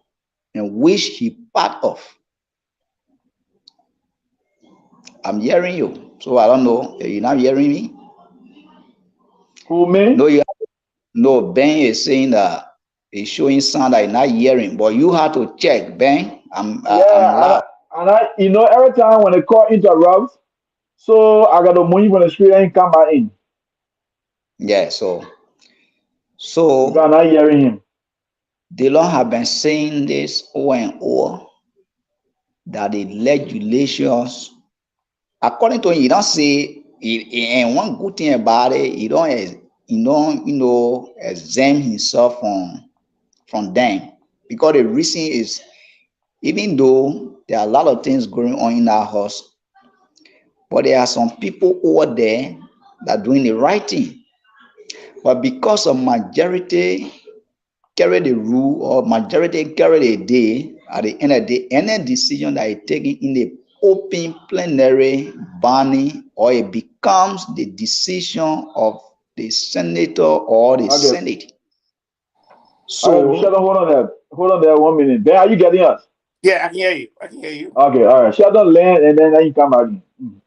in which he part of. I'm hearing you, so I don't know. You're not hearing me? Who me? No, no. Ben is saying that he's showing sign that you're not hearing, but you have to check. Ben, I'm Yeah, loud. every time when the call interrupts, so I got to move on the screen and come back in Yeah, because I'm so not hearing him. the Lord have been saying this over and over that the legislations, according to him, he don't say and one good thing about it, he don't exempt himself from them. Because the reason is even though there are a lot of things going on in our house, but there are some people over there that are doing the right thing. But because of majority carry the rule or majority carry the day, at the end of the day, any decision that is taken in the open plenary banning or it becomes the decision of the senator or the Okay, senate. Sheldon, So hold on there 1 minute. Ben, are you getting us? Yeah, I can hear you. I can hear you. Okay, all right. Sheldon land and then you come back in. Mhm.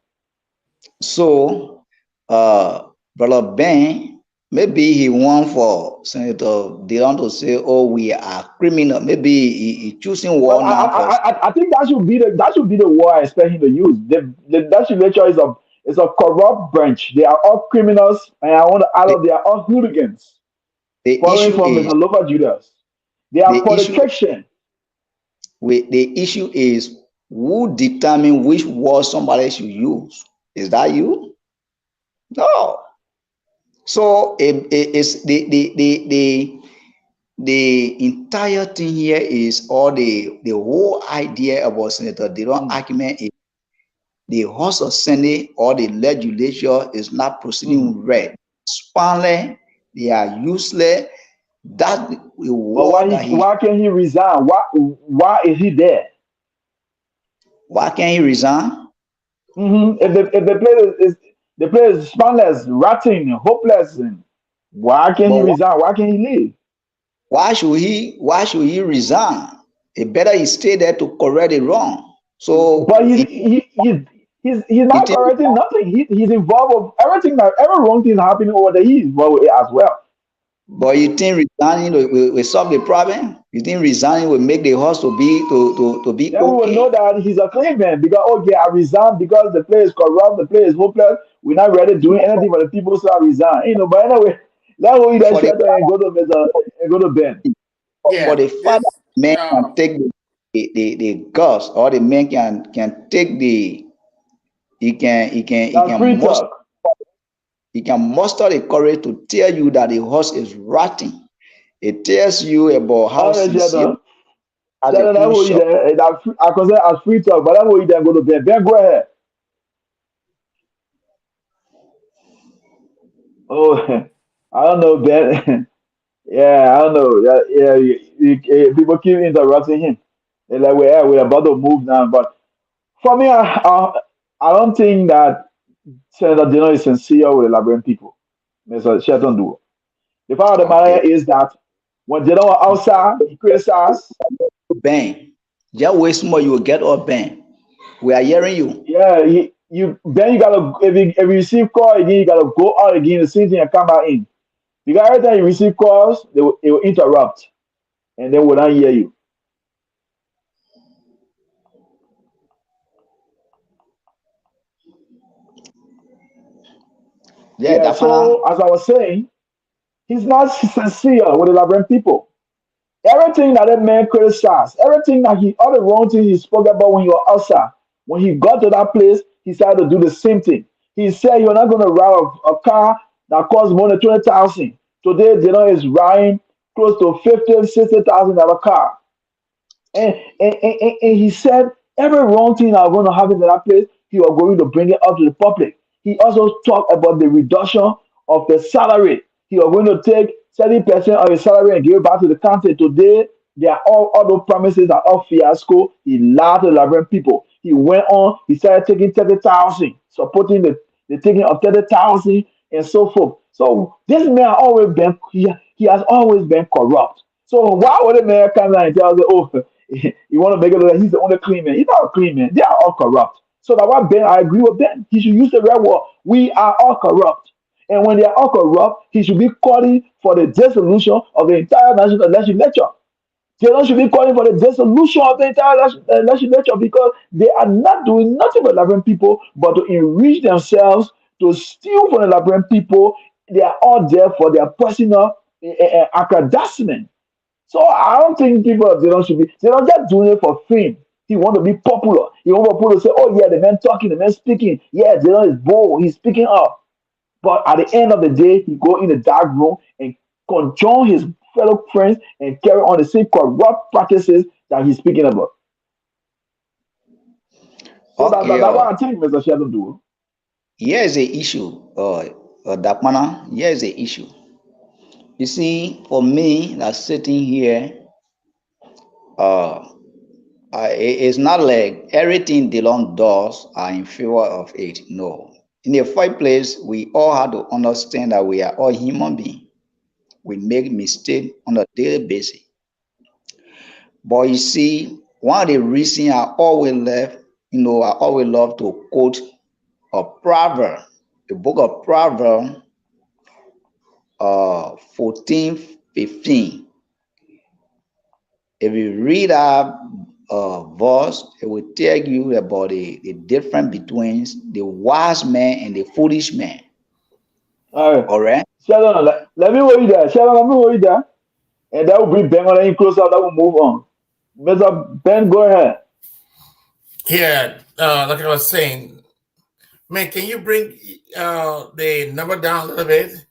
so Brother Ben, maybe he want for Senator Dillon to say, oh, we are criminal. Maybe he choosing But war now for I think that should be the word I expect him to use. That should make sure it's a corrupt branch. They are all criminals, and I want to add the, up they are all hooligans. the Following issue from is Mr. Lover Judas. They are the issue politicians. the issue is who determine which word somebody should use. Is that you? No. So it's the entire thing here is, or the whole idea about Senator Dillon argument is the House of Senate or the legislature is not proceeding right. Spineless, they are useless. That the But word that why can't he resign? Why is he there? why can't he resign? If the place is spineless, rotting, hopeless, and why can't he But resign? Why can't he leave? why should he resign? It better he stay there to correct it wrong. So But he's you not think correcting nothing. He's involved with everything that every wrong thing happening over there. He's involved with it as well. but you think resigning will solve the problem? You think resigning will make the horse to be Then we will know okay? that he's a clean man because okay, I resigned because the place is corrupt, the place is hopeless. We're not ready doing anything for the people, so I resign. But anyway, let's go eat that For the shelter and go to and go to bed. for Yeah, the fact that this man can take the guts, or the man can take the he That's can free muster talk. the courage to tell you that the horse is rotting. It tells you about how All right, sincere shelter. are the Shelter, that's what you crucial. there. I consider as free talk, but that's what you there go to bed. Ben, go ahead. Oh, I don't know, Ben. Yeah, I don't know. Yeah, people keep interrupting him. They're like, we're about to move now. But for me, I don't think that Senator Dino is sincere with the Liberian people. Mr. Shelton do. The fact of the Okay. matter is that when Dino was outside, he criticized. Ben, just wait more, you will get up, Ben. We are hearing you. Yeah, then you gotta if you receive call again, you gotta go out again, the same thing and come back in. Because every time you receive calls, it will interrupt and they will not hear you. Yeah, Yeah, Dakpannah. so as I was saying, he's not sincere with the Liberian people. Everything that that man criticized, everything that all the wrong things he spoke about when he was outside, when he got to that place, he started to do the same thing. He said you're not going to ride a car that costs more than 20,000. Today, is riding close to 50, 60,000 dollar car. And he said every wrong thing that was going to happen in that place, he was going to bring it up to the public. He also talked about the reduction of the salary. He was going to take 30% of his salary and give it back to the country. Today, they are all those promises are all fiasco. He lied to the Liberian people. He went on, he started taking 30,000, supporting the taking of 30,000 and so forth. So this man always been he has always been corrupt. So why would a man come out and tell us, oh, you want to make it look like he's the only clean man? He's not a clean man. They are all corrupt. So that why Ben, I agree with Ben. He should use the right word. We are all corrupt. And when they are all corrupt, he should be calling for the dissolution of the entire national legislature. They should be calling for the dissolution of the entire legislature because they are not doing nothing for the Liberian people but to enrich themselves, to steal from the Liberian people. They are all there for their personal aggrandizement. So I don't think people they don't just doing it for fame. He want to be popular. He want people to say, "Oh yeah, the man talking, the man speaking. Yeah, Dylan is bold. He's speaking up." But at the end of the day, he go in the dark room and conjoin his fellow friends and carry on the same corrupt practices that he's speaking about. So Okay. that's what I think Mr. Sheldon do. Here is the issue. Dakpannah. Here is the issue. You see, for me, that's sitting here, uh, it's not like everything Dylan does are in favor of it. No. In the first place, we all have to understand that we are all human beings. We make mistakes on a daily basis. But you see, one of the reasons I always love to quote a proverb, the book of Proverbs, 14:15. If you read that verse, it will tell you about the difference between the wise man and the foolish man. All right. All right. Sheldon, let me hold you there. Sheldon, let me hold you there. And that will bring Ben on in closer. That will move on. Mr. Ben, go ahead. Yeah, like I was saying, Man, can you bring the number down a little bit?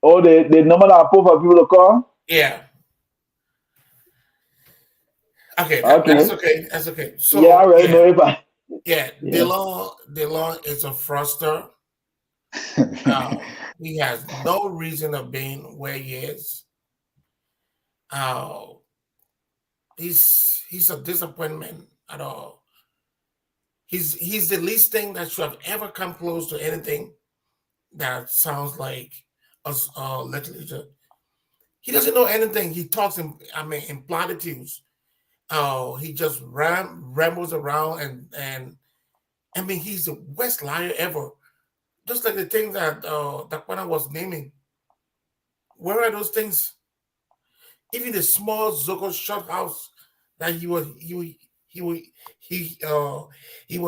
Oh, the number that I put for people to call. Yeah. Okay, that's Okay. okay. That's okay. Yeah, I So already know if I. yeah, Yeah. DeLon is a fraudster. He has no reason of being where he is. Uh, he's a disappointment at all. He's the least thing that should have ever come close to anything that sounds like literature. He doesn't know anything. He talks in platitudes. He just rambles around and I mean he's the worst liar ever. Just like the thing that Dakpannah was naming. Where are those things? Even the small Zogo shop house that he was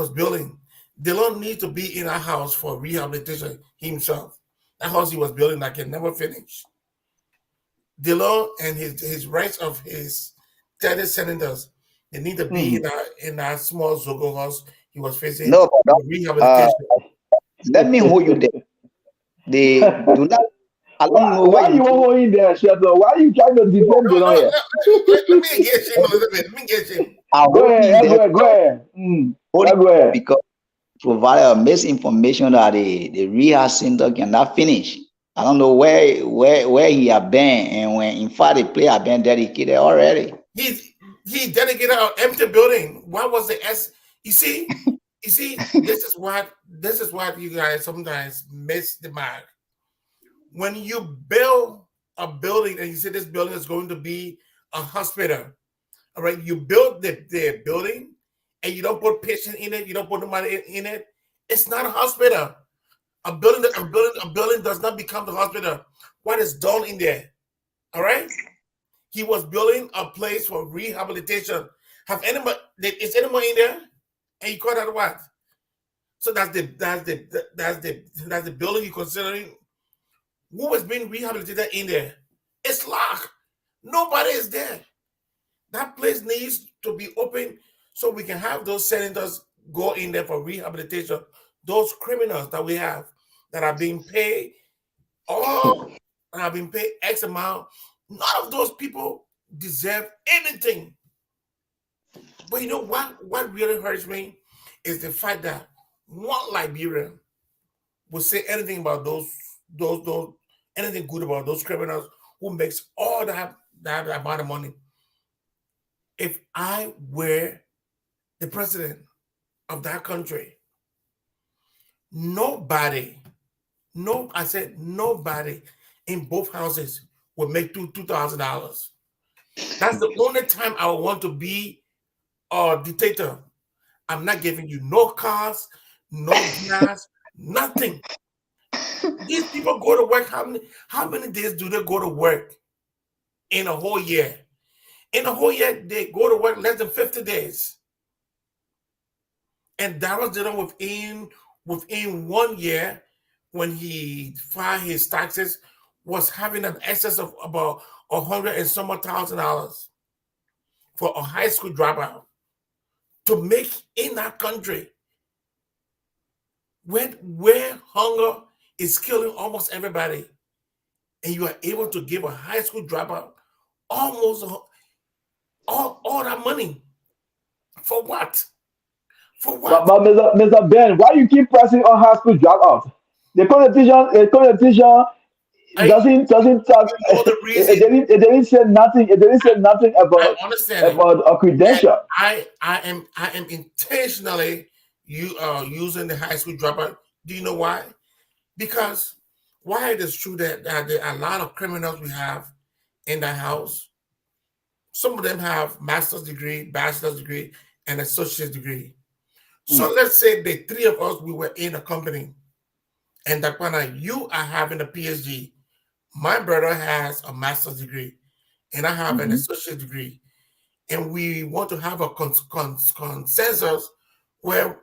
building. They don't need to be in a house for rehabilitation himself. That house he was building that can never finish. Delon and his rights of his 30 senators, they need to be in that small Zogo house he was facing No, but rehabilitation. let me hold you there. They do not. I don't know Why you want to in there, Sheldon? Why you trying to defend the lawyer? Let me engage him a little bit. Let me engage him. Go ahead. Go ahead. Because provide a misinformation that the rehab center cannot finish. I don't know where he have been, and when in fact the player have been dedicated already. He dedicated an empty building. What was the S? You see, this is what you guys sometimes miss the mark. When you build a building and you say this building is going to be a hospital, all right, you build the building and you don't put patient in it, you don't put the money in it, it's not a hospital. A building does not become the hospital. What is done in there? All right? He was building a place for rehabilitation. Is anybody in there? And you call that what? So that's the building you're considering. Who is being rehabilitated in there? It's locked. Nobody is there. That place needs to be open so we can have those senators go in there for rehabilitation. Those criminals that we have that are being paid X amount. None of those people deserve anything. But you know what really hurts me is the fact that one Liberian will say anything about those anything good about those criminals who makes all that amount of money. If I were the president of that country, nobody in both houses would make $2,000. That's the only time I would want to be a dictator. I'm not giving you no cars, no gas, nothing. These people go to work. How many days do they go to work in a whole year? In a whole year, they go to work less than 50 days. And Darrell did it within 1 year, when he filed his taxes, was having an excess of about $100 and some thousand for a high school dropout to make in that country where hunger is killing almost everybody, and you are able to give a high school dropout almost all that money for what? For what? But Mr. Ben, why you keep pressing on high school dropout? The competition doesn't talk. It didn't say nothing. It didn't say nothing about a credential. I am intentionally using the high school dropout. Do you know why? Because why it is true that there are a lot of criminals we have in the house. Some of them have master's degree, bachelor's degree, and associate's degree. So let's say the three of us, we were in a company, and Dakpannah, you are having a PhD. My brother has a master's degree, and I have an associate degree. And we want to have a consensus where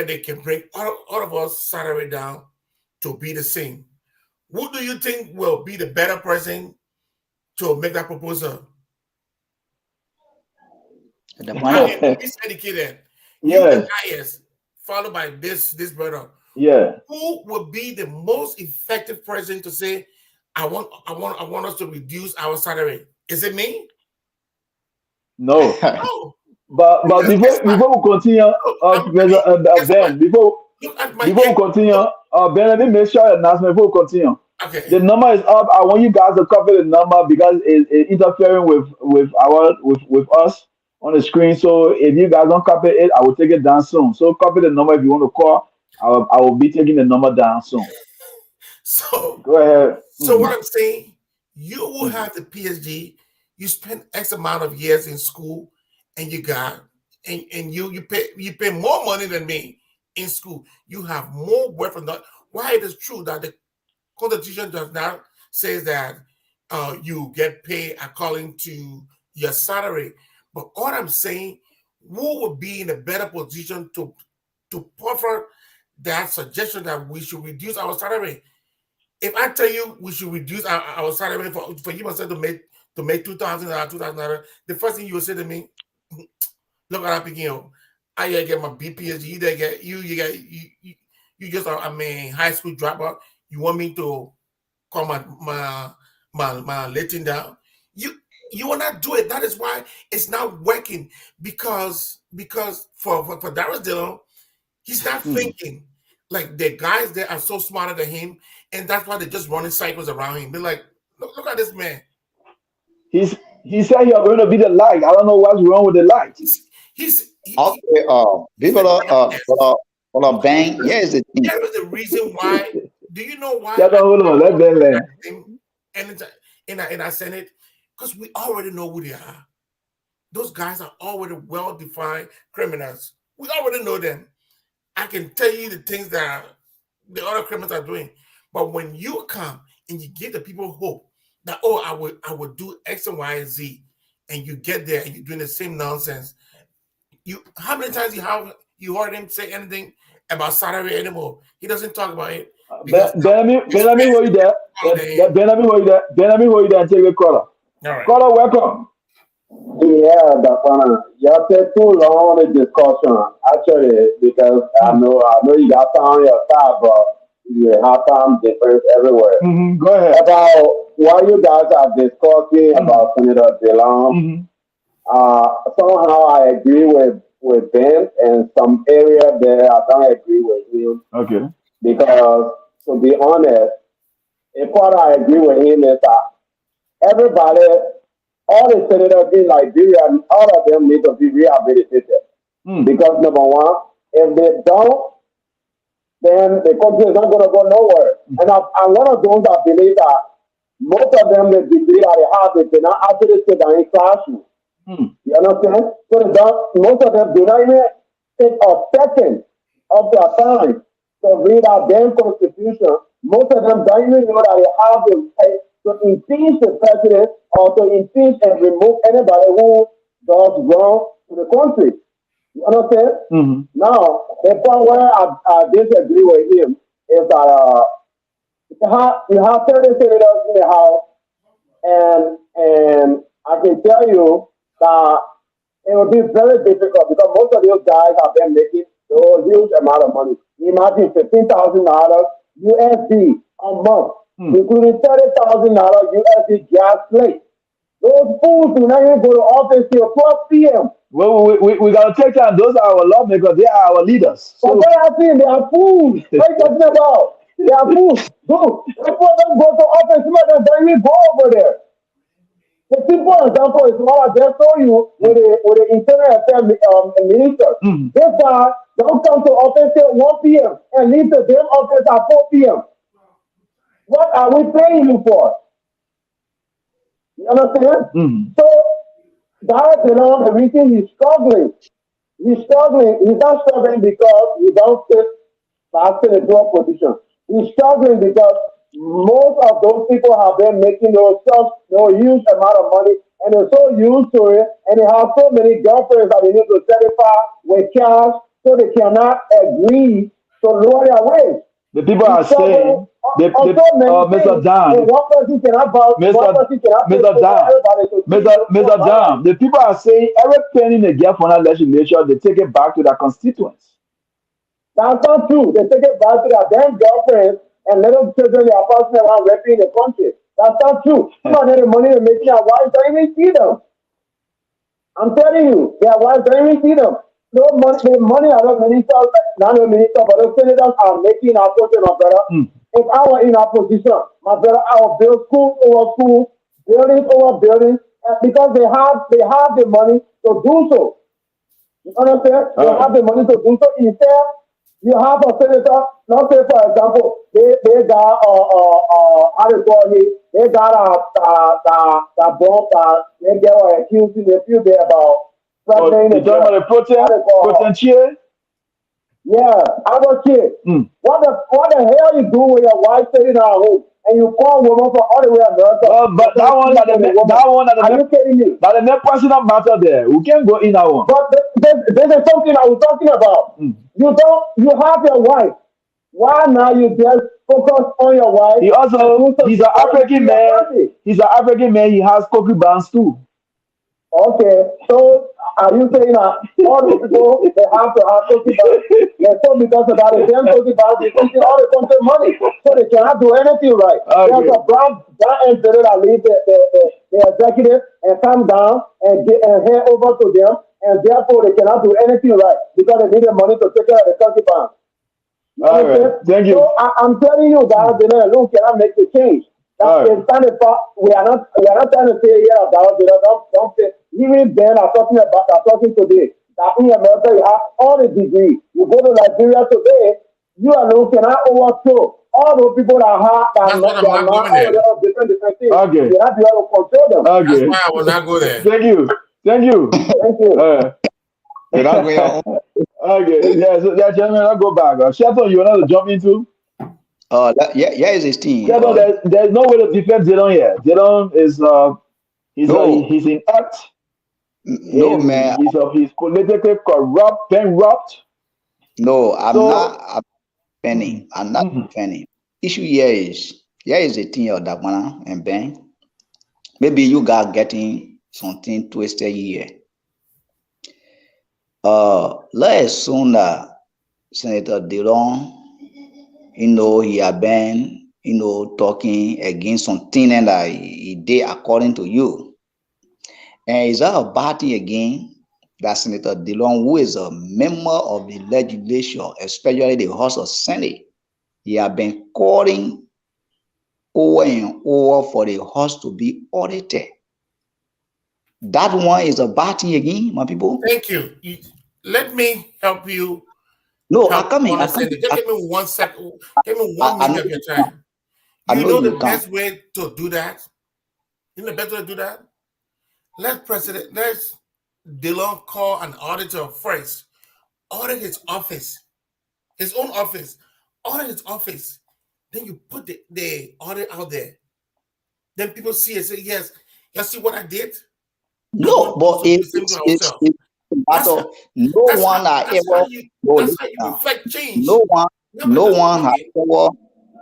they can bring all of us salary down to be the same. Who do you think will be the better person to make that proposal? He's educated. Yes. You the highest. followed by this brother. Yeah. Who would be the most effective person to say, I want us to reduce our salary? Is it me? No. No. But Because guess what? before we continue, Guess Ben, what? before Look at my we age. continue, Ben, let me make sure announcement before we continue. Okay. The number is up. I want you guys to copy the number because it's interfering with us on the screen. So if you guys don't copy it, I will take it down soon. So copy the number if you want to call. I will be taking the number down soon. So Go ahead. what I'm saying, you will have the PhD, you spend X amount of years in school, and you got and you pay more money than me in school. You have more work from that. Why it is true that the Constitution does not says that you get paid according to your salary. But all I'm saying, who would be in a better position to offer that suggestion that we should reduce our salary? If I tell you we should reduce our salary for you myself to make $2,000, the first thing you will say to me, look what I'm picking up. I get my BPhD, you just high school dropout. You want me to call my letting down? You will not do it. That is why it's not working because for Darius Dillon, he's not thinking. Like the guys there are so smarter than him, and that's why they're just running cycles around him. They're like, look at this man. He said you're going to be the light. I don't know what's wrong with the light. Bang. Here's the thing. That is the reason why. Do you know why? Hold on. Let Ben land. And I sent it because we already know who they are. Those guys are already well-defined criminals. We already know them. I can tell you the things that the other criminals are doing. But when you come and you give the people hope that, I would do X and Y and Z, and you get there and you're doing the same nonsense. How many times you heard him say anything about salary anymore? He doesn't talk about it. Ben, let me hold you there. Ben, let me hold you there and take a caller. All right. Caller, welcome. Yeah, Dakpannah. You have said too long on the discussion, actually, because I know you got time on your side, but you have time difference everywhere. Go ahead. About what you guys are discussing about Senator Dillon, somehow I agree with Ben, and some area there I don't agree with him. Okay. Because, to be honest, a part I agree with him is that everybody, all the senators in Liberia, all of them need to be rehabilitated. Because number one, if they don't, then the country is not going to go nowhere. And I'm one of those that believe that most of them, the degree that they have, they cannot actually sit down in classroom. You understand? So most of them do not even take a second of their time to read our damn constitution. Most of them don't even know that they have to impeach the president or to impeach and remove anybody who does wrong to the country. You understand? Now, the point where I disagree with him is that you have 30 senators in the House, and I can tell you that it will be very difficult because most of those guys have been making a huge amount of money. Imagine $15,000 USD a month, including $30,000 USD gas plate. Those fools do not even go to office till 12 p.m. Well, we got to take time. Those are our lawmakers. They are our leaders. So what I saying, they are fools. What are you talking about? They are fools. Dude, before them go to office, some of them don't even go over there. The simple example is what I just told you with the Internal Affairs Minister. This guy don't come to office till 1 p.m. and leave the damn office at 4 p.m. What are we paying you for? You understand? So that the reason he's struggling. He's not struggling because he don't fit fast in the door position. He's struggling because most of those people have been making those huge amount of money, and they're so used to it, and they have so many girlfriends that they need to satisfy with cash, so they cannot agree to lower their wage. The people are saying, Mr. Dan, one person cannot buy, one person cannot pay Mr. Dan, the people are saying every penny they get from that legislature, they take it back to their constituents. That's not true. They take advantage of their damn girlfriends and little children they are passing around raping the country. That's not true. Some of them the money they're making their wives don't even see them. I'm telling you, their wives don't even see them. No money, the money I don't minister, not a minister, but the senators are making our country, my brother. If I were in our position, my brother, I would build school over school, buildings over buildings, because they have the money to do so. You understand? They have the money to do so. Instead, you have a senator, not say for example, they got how do you call it? They got a bomb they get accused in the few day about threatening you talking about the protest? Yeah, I was kid. What the hell you do when your wife sitting at home and you call woman from all the way America? But that one are you kidding me? That the next personal matter there. We can't go in that one. But this is something I was talking about. You have your wife. Why now you just focus on your wife? He's an African man. He's an African man. He has concubines too. Okay, so are you saying that all the people they have to have concubines? They're so because of that, they have concubines, they taking all the country money, so they cannot do anything right. Okay. There's a brown engineer that leaves the executive and come down and hand over to them, and therefore they cannot do anything right because they need the money to take care of the concubines. All right, thank you. So I'm telling you guys, the alone cannot make the change. That's right. We are not trying to say about don't say even then are talking today that in America you have all the degrees. You go to Liberia today, you alone cannot overthrow all those people that are not different things. Okay. You have to be able to control them. Okay. That's why I will not go there. Thank you. Thank you. Okay. Yeah, so that gentleman, I'll go back. Shelton, you want to jump into? Yeah, is his team. There's no way to defend Zedon here. Zedon is he's inept. No, man. He's politically corrupt. No, I'm not defending. I'm not defending. Issue here is the thing of Dakpannah and Ben. Maybe you guys getting something twisted here. Let's assume that Senator Dillon, he had been, talking against something that he did according to you. And is that a bad thing again that Senator Dillon, who is a member of the legislature, especially the House of Senate, he had been calling over and over for the House to be audited? That one is a bad thing again, my people. Thank you. Let me help you. No, I come in. Just give me 1 second. Give me 1 minute of your time. You know the best way to do that? You know the best way to do that? Let's Dillon call an auditor first. Audit his office. His own office. Audit his office. Then you put the audit out there. Then people see it and say, yes, you see what I did? No, but it's no one has ever. That's how you reflect change. No one has ever.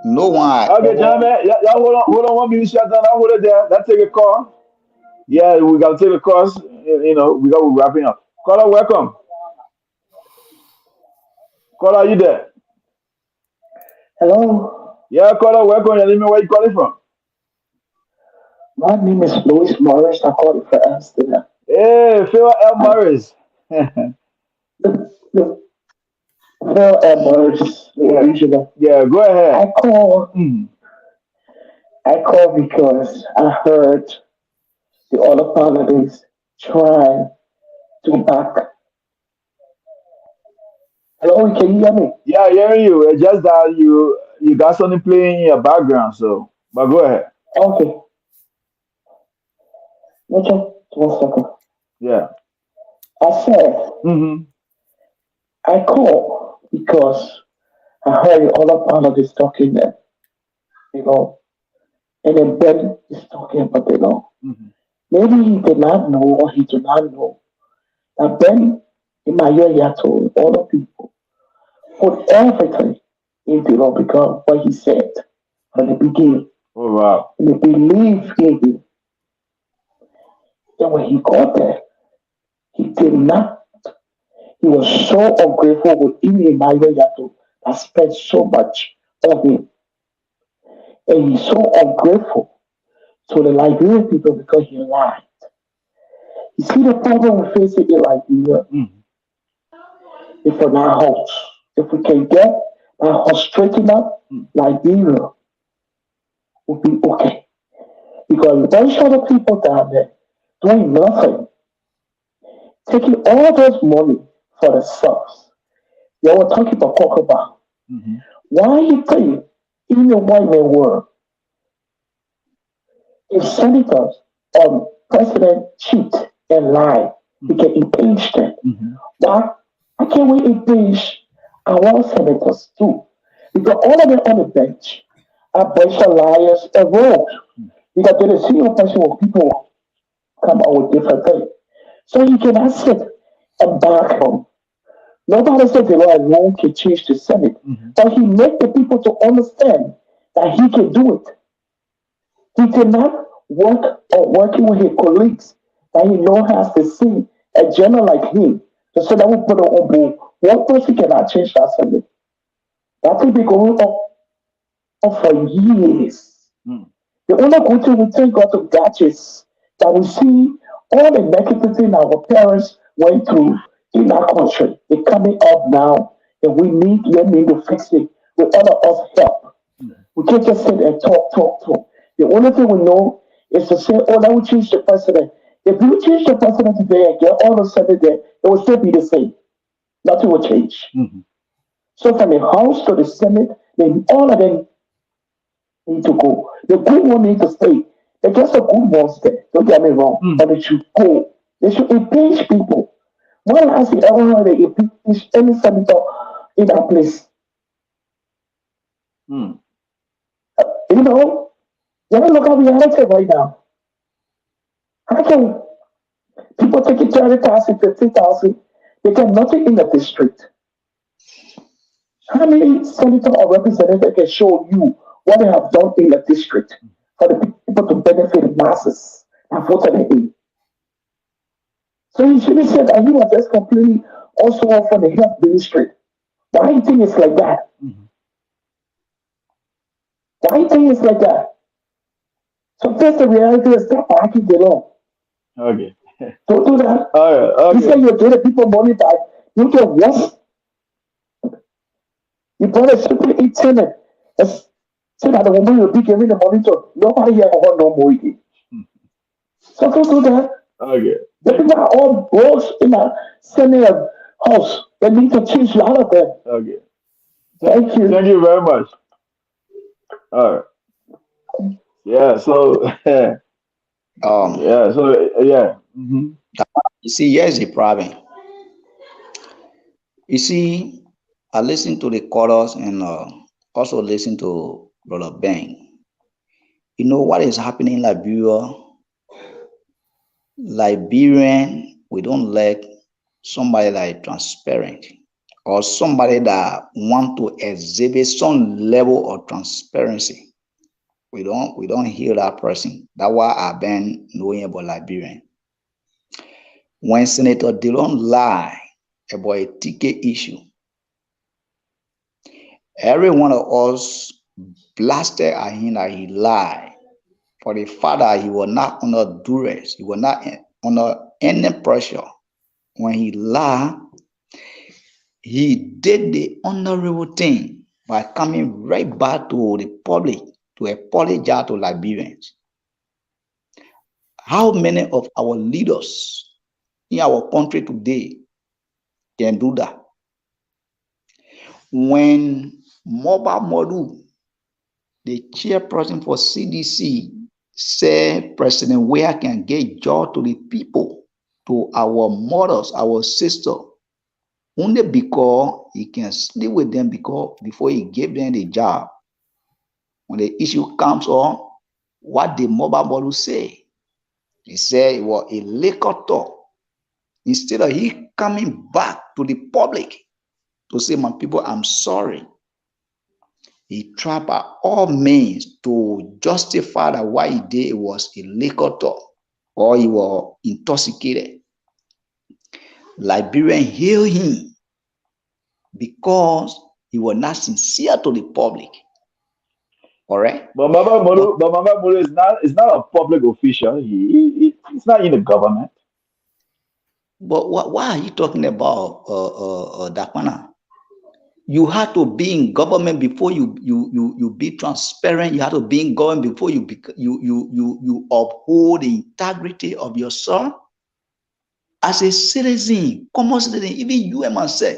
No one. Okay, gentlemen, y'all hold on 1 minute. Shut down. I'll hold it there. Let's take a call. Yeah, we gotta take a call. We got to wrapping up. Caller, welcome. Caller, are you there? Hello. Yeah, caller, welcome. Let me know where you calling from. My name is Louis Morris. I called for Amsterdam. Hey, Phil L. Morris. Phil L. Morris. Yeah, go ahead. I called because I heard the other parties try to back. Hello, can you hear me? Yeah, I hear you. It's just that you got something playing in your background, so but go ahead. Okay. Just 1 second. Yeah. I said I called because I heard the other parties talking there, and then Ben is talking about maybe he did not know or he did not know that Ben in my ear told all the people put everything into law because what he said from the beginning. Oh wow. And they believe in him. And when he got there, he He was so ungrateful with even Mario Yato that spent so much on him. And he's so ungrateful to the Liberian people because he lied. You see the problem we're facing in Liberia? If we're not halt, if we can get that halt straightened up, Liberia will be okay. Because a bunch of the people down there doing nothing, taking all those money for themselves. They were talking about Kokobah. Why you think in the white man world, if senators or president cheat and lie, we can impeach them? Why can't we impeach our senators too? Because all of them on the bench are bunch of liars and rogues. Because there is a person where people come out with different things. So you cannot sit and back him. Nobody said the Lord alone can change the Senate. But he made the people to understand that he can do it. He did not work or working with his colleagues that he knows has to see a general like him. To say that we put it on board. One person cannot change that Senate. That will be going on for years. The only good thing we thank God to that is that we see all the negative things our parents went through in our country. They're coming up now, and we need them to fix it with other us help. We can't just sit and talk. The only thing we know is to say, oh, now we change the president. If you change the president today and get all the Senate there, it will still be the same. Nothing will change. So from the House to the Senate, then all of them need to go. The good one need to stay. There's just the good ones there. Don't get me wrong. But they should go. They should impeach people. When last you ever heard they impeach any senator in that place? You know, you ever look at reality right now? How can people taking 30,000, 50,000, they get nothing in the district? How many senator or representative can show you what they have done in the district for the people to benefit the masses and voted in? So you shouldn't say that he was just completely also for the health ministry. Why do you think it's like that? Why do you think it's like that? So that's the reality is stop backing the law. Okay. Don't do that. Okay. You say you're giving people money back, you get what? You brought a simple internet. So that the woman will be giving the money to nobody here want no more again. So don't do that. Okay. The people are all roles in a Senate house. They need to change a lot of them. Okay. Thank you. Thank you very much. All right. Yeah. So. Yeah. So yeah. You see, here's the problem. You see, I listen to the chorus and also listen to Brother Ben. You know what is happening in Liberia? Liberian, we don't like somebody like transparent or somebody that want to exhibit some level of transparency. We don't hear that person. That's why I've been knowing about Liberian. When Senator Dillon lie about a ticket issue, every one of us blasted at him that he lied. For the fact that he was not under duress, he was not under any pressure. When he lied, he did the honorable thing by coming right back to the public to apologize to Liberians. How many of our leaders in our country today can do that? When Mobile Modu, the chairperson for CDC, said President Weah can get job to the people, to our mothers, our sisters, only because he can sleep with them before he gave them the job. When the issue comes on, what did Mobile Modu say? He said it was a liquor talk. Instead of he coming back to the public to say, my people, I'm sorry. He tried by all means to justify that what he did was a liquor talk or he was intoxicated. Liberian hail him because he was not sincere to the public. Correct? But Mama Molo is not a public official. He's not in the government. But why are you talking about Dakpannah? You have to be in government before you be transparent. You have to be in government before you uphold the integrity of yourself as a citizen, common citizen. Even you and myself,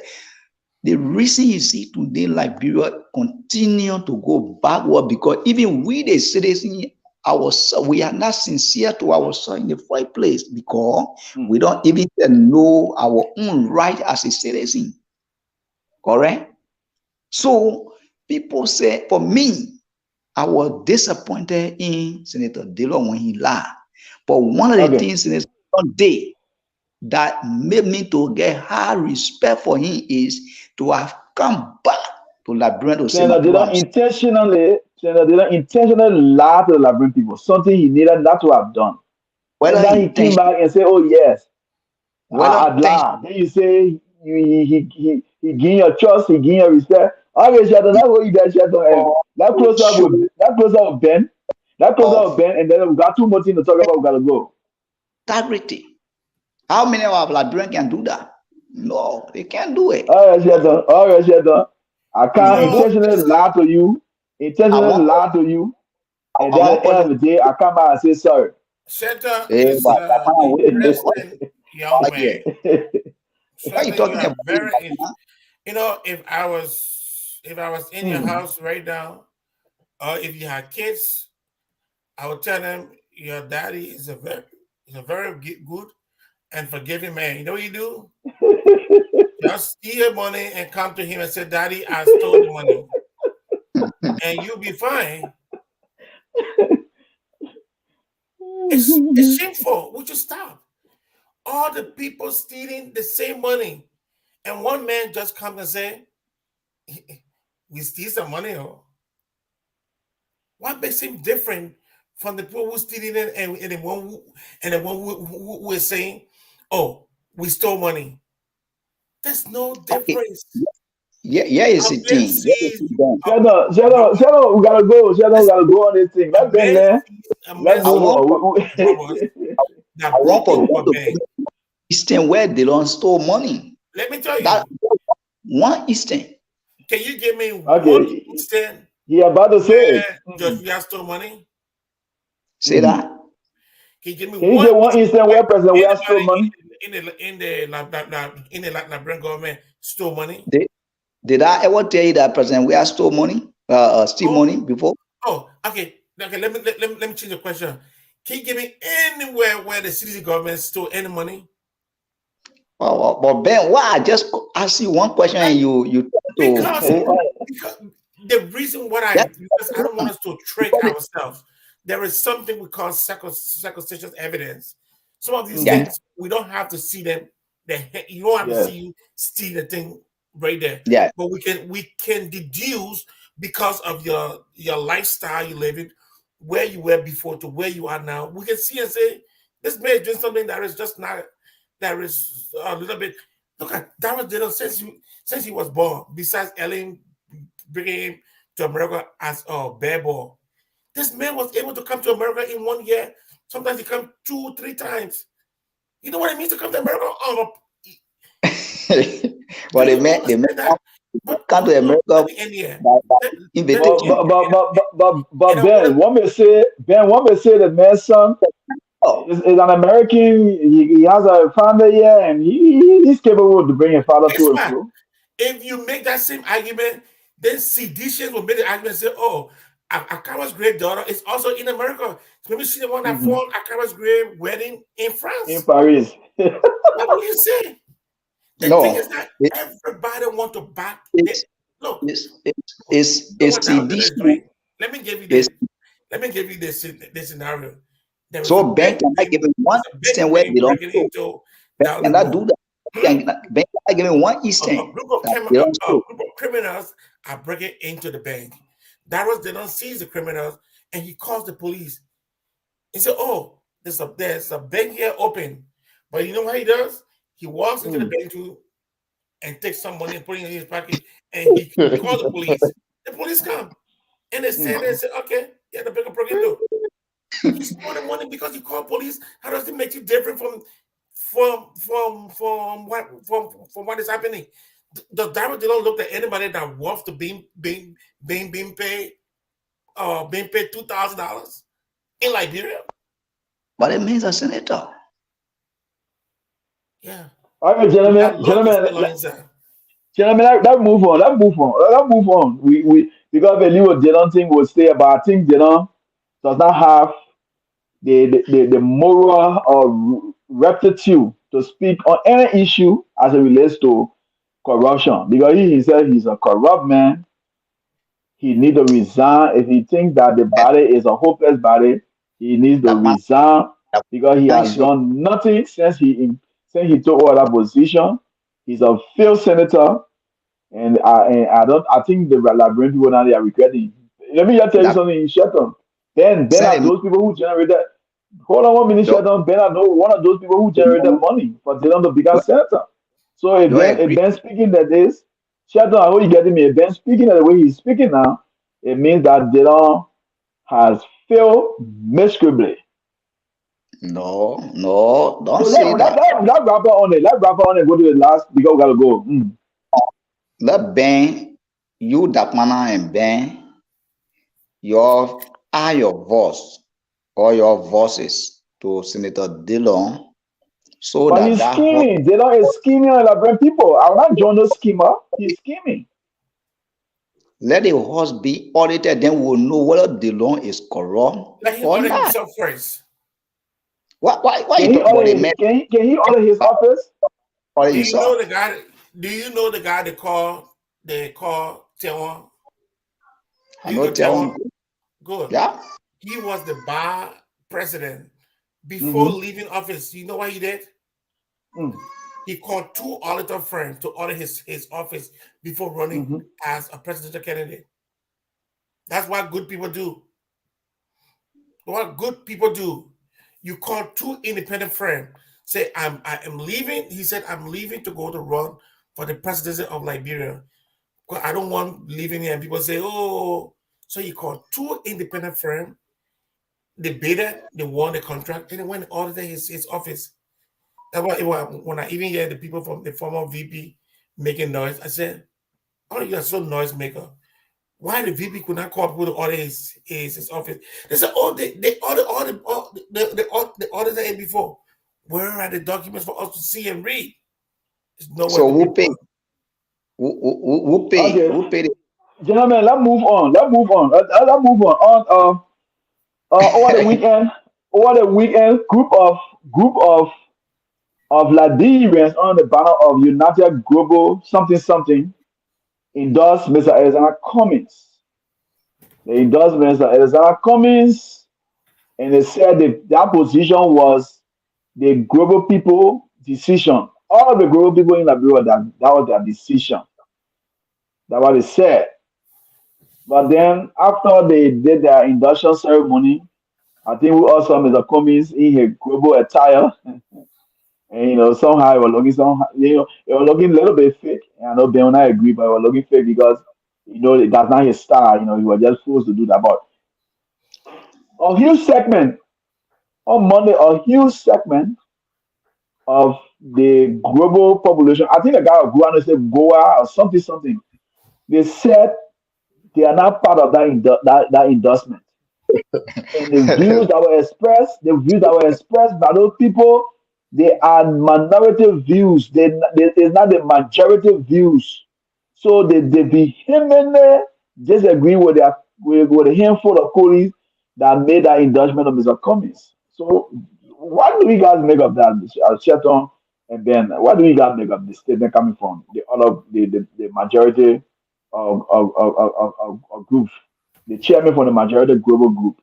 the reason you see today Liberia continue to go backward because even we the citizens ourselves, we are not sincere to ourselves in the first place because we don't even know our own right as a citizen. Correct? So people say, for me, I was disappointed in Senator Dillon when he lied. But one of the things Senator did that made me to get high respect for him is to have come back to Liberia to say, Senator didn't intentionally lie to the Liberian people, something he needed not to have done. And then he came back and said, "Oh yes, I'd lied." Then you say he gained your trust, he gained your respect. Okay, Shadow, that's what you guys Shadow. And that close up with Ben. And then we got two more things to talk about. We gotta go. Integrity. How many of Liberians can do that? No, they can't do it. All right, Shadow. I can't intentionally lie to you. And then at the end of the day, I come back and say sorry. Shadow is interesting young man. What are you talking about? If I was in your house right now, or if you had kids, I would tell them your daddy is a very good and forgiving man. You know what you do? Just steal money and come to him and say, "Daddy, I stole the money," and you'll be fine. It's shameful. Would you stop? All the people stealing the same money, and one man just comes and say, "We steal some money." Oh. What makes him different from the people who stealing it and the one who is saying, "Oh, we stole money"? There's no difference. Yeah, it's a thing. Shadow, we gotta go. We gotta go on this thing. Let's move on. I want for Eastern where they don't store money. Let me tell you. One Eastern. Can you give me one Eastern? Yeah, about to say Just we stole money. Say that. Can you give me one Eastern where President we have stole money? In the Liberian government stole money? Did I ever tell you that President we have stole money? Steal money before? Oh, okay. Let me change the question. Can you give me anywhere where the city government stole any money? Oh, but Ben, why I just ask you one question and you because the reason because I don't want us to trick ourselves. There is something we call circumstantial evidence. Some of these things we don't have to see them. You don't have to see you steal the thing right there. Yeah. But we can deduce because of your lifestyle you live in, where you were before to where you are now. We can see and say this man is doing something that is just not. There is a little bit. Look at Darrell Dillon since he was born. Besides Ellen bringing him to America as a bare ball, this man was able to come to America in 1 year. Sometimes he comes 2-3 times. You know what it means to come to America? Well, they met come to America. But Ben, one may say the man's son is an American. He has a family here, and he's capable of bringing father to a school. If you make that same argument, then seditious will make the argument and say, "Oh, Akara's great daughter is also in America." So maybe she's the one that formed Akara's great wedding in France. In Paris. What will you say? The thing is that everybody want to back. Look, it's seditious. Let me give you this. Let me give you this scenario. So bank cannot give me one Eastern where they don't go. Bank cannot do that. Bank cannot give me one Eastern. Criminals are breaking into the bank. Darrell Dillon sees the criminals and he calls the police. He said, "Oh, there's a bank here open." But you know what he does? He walks into the bedroom and takes some money and put it in his pocket, and he calls the police. The police come, and they say, okay, yeah, the bigger broken door. You stole the money because you called police. How does it make you different from what is happening? The driver did not look at anybody that worth to being paid $2,000 in Liberia. But it means a senator. Yeah. All right, gentlemen, let's move on. We because the little Dylan thing will stay, but I think Dylan does not have the moral or rectitude to speak on any issue as it relates to corruption, because he himself he's a corrupt man. He needs to resign. If he thinks that the body is a hopeless body, he needs to resign because he has done nothing since he took over that position. He's a failed senator, and I think the Liberian people now they are regretting. Let me just tell you something, Shelton. Ben are those people who generated. Hold on 1 minute, Shelton. Ben are one of those people who generated money for Dylan to become senator. So if Ben speaking that this, Shelton, I hope you getting me. If Ben speaking the way he's speaking now, it means that Dylan has failed miserably. No, don't say that. Let's wrap it on it. Let's wrap it on it. Go to the last because we gotta go. Let Ben, you Dakpannah and Ben, your voice or your voices to Senator Dillon, so but he's scheming. Dillon is scheming on Liberian people. I'm not John the schemer. He's scheming. Let the horse be audited, then we'll know whether Dillon is corrupt Let him or audit not. himself first. Why can he audit his office? Do you know the guy? Do you know the guy they call Tewan? I know Tewan. Good. Yeah. He was the bar president before leaving office. You know what he did? He called 2 auditor firms to audit his office before running as a presidential candidate. That's what good people do. What good people do. You call 2 independent firms. Say, I am leaving. He said, I'm leaving to go to run for the presidency of Liberia. Because I don't want leaving here. And people say, oh. So he called 2 independent firms. They bid it, they won the contract, and they went and audited his office. That's why when I even hear the people from the former VP making noise, I said, oh, you are so noise maker. Why the VP could not call people to audit his office? They said, oh, they audited it before. Where are the documents for us to see and read? So who paid? Who paid? Okay. Who paid it? Gentlemen, let's move on. Over the weekend, group of Liberians on the banner of United Global something endorsed Mr. Alexander Cummings. They endorsed Mr. Alexander Cummings, and they said that position was the global people decision. All of the global people in Liberia, that was their decision. That's what they said. But then after they did their induction ceremony, I think we also saw Mr. Cummings in a global attire. And somehow it was looking a little bit fake. And I know Ben and I agree, but it was looking fake because that's not his style. He was just forced to do that. But a huge segment on Monday, a huge segment of the global population. I think the guy of Goa said Goa or something. They said they are not part of that endorsement. And the views that were expressed by those people, they are minority views. It's not the majority views. So they vehemently disagree with a handful of colleagues that made that endorsement of Mr. Cummings. So what do you guys make of that, Shelton and Ben? What do you guys make of the statement coming from the majority of groups, the chairman for the majority global group,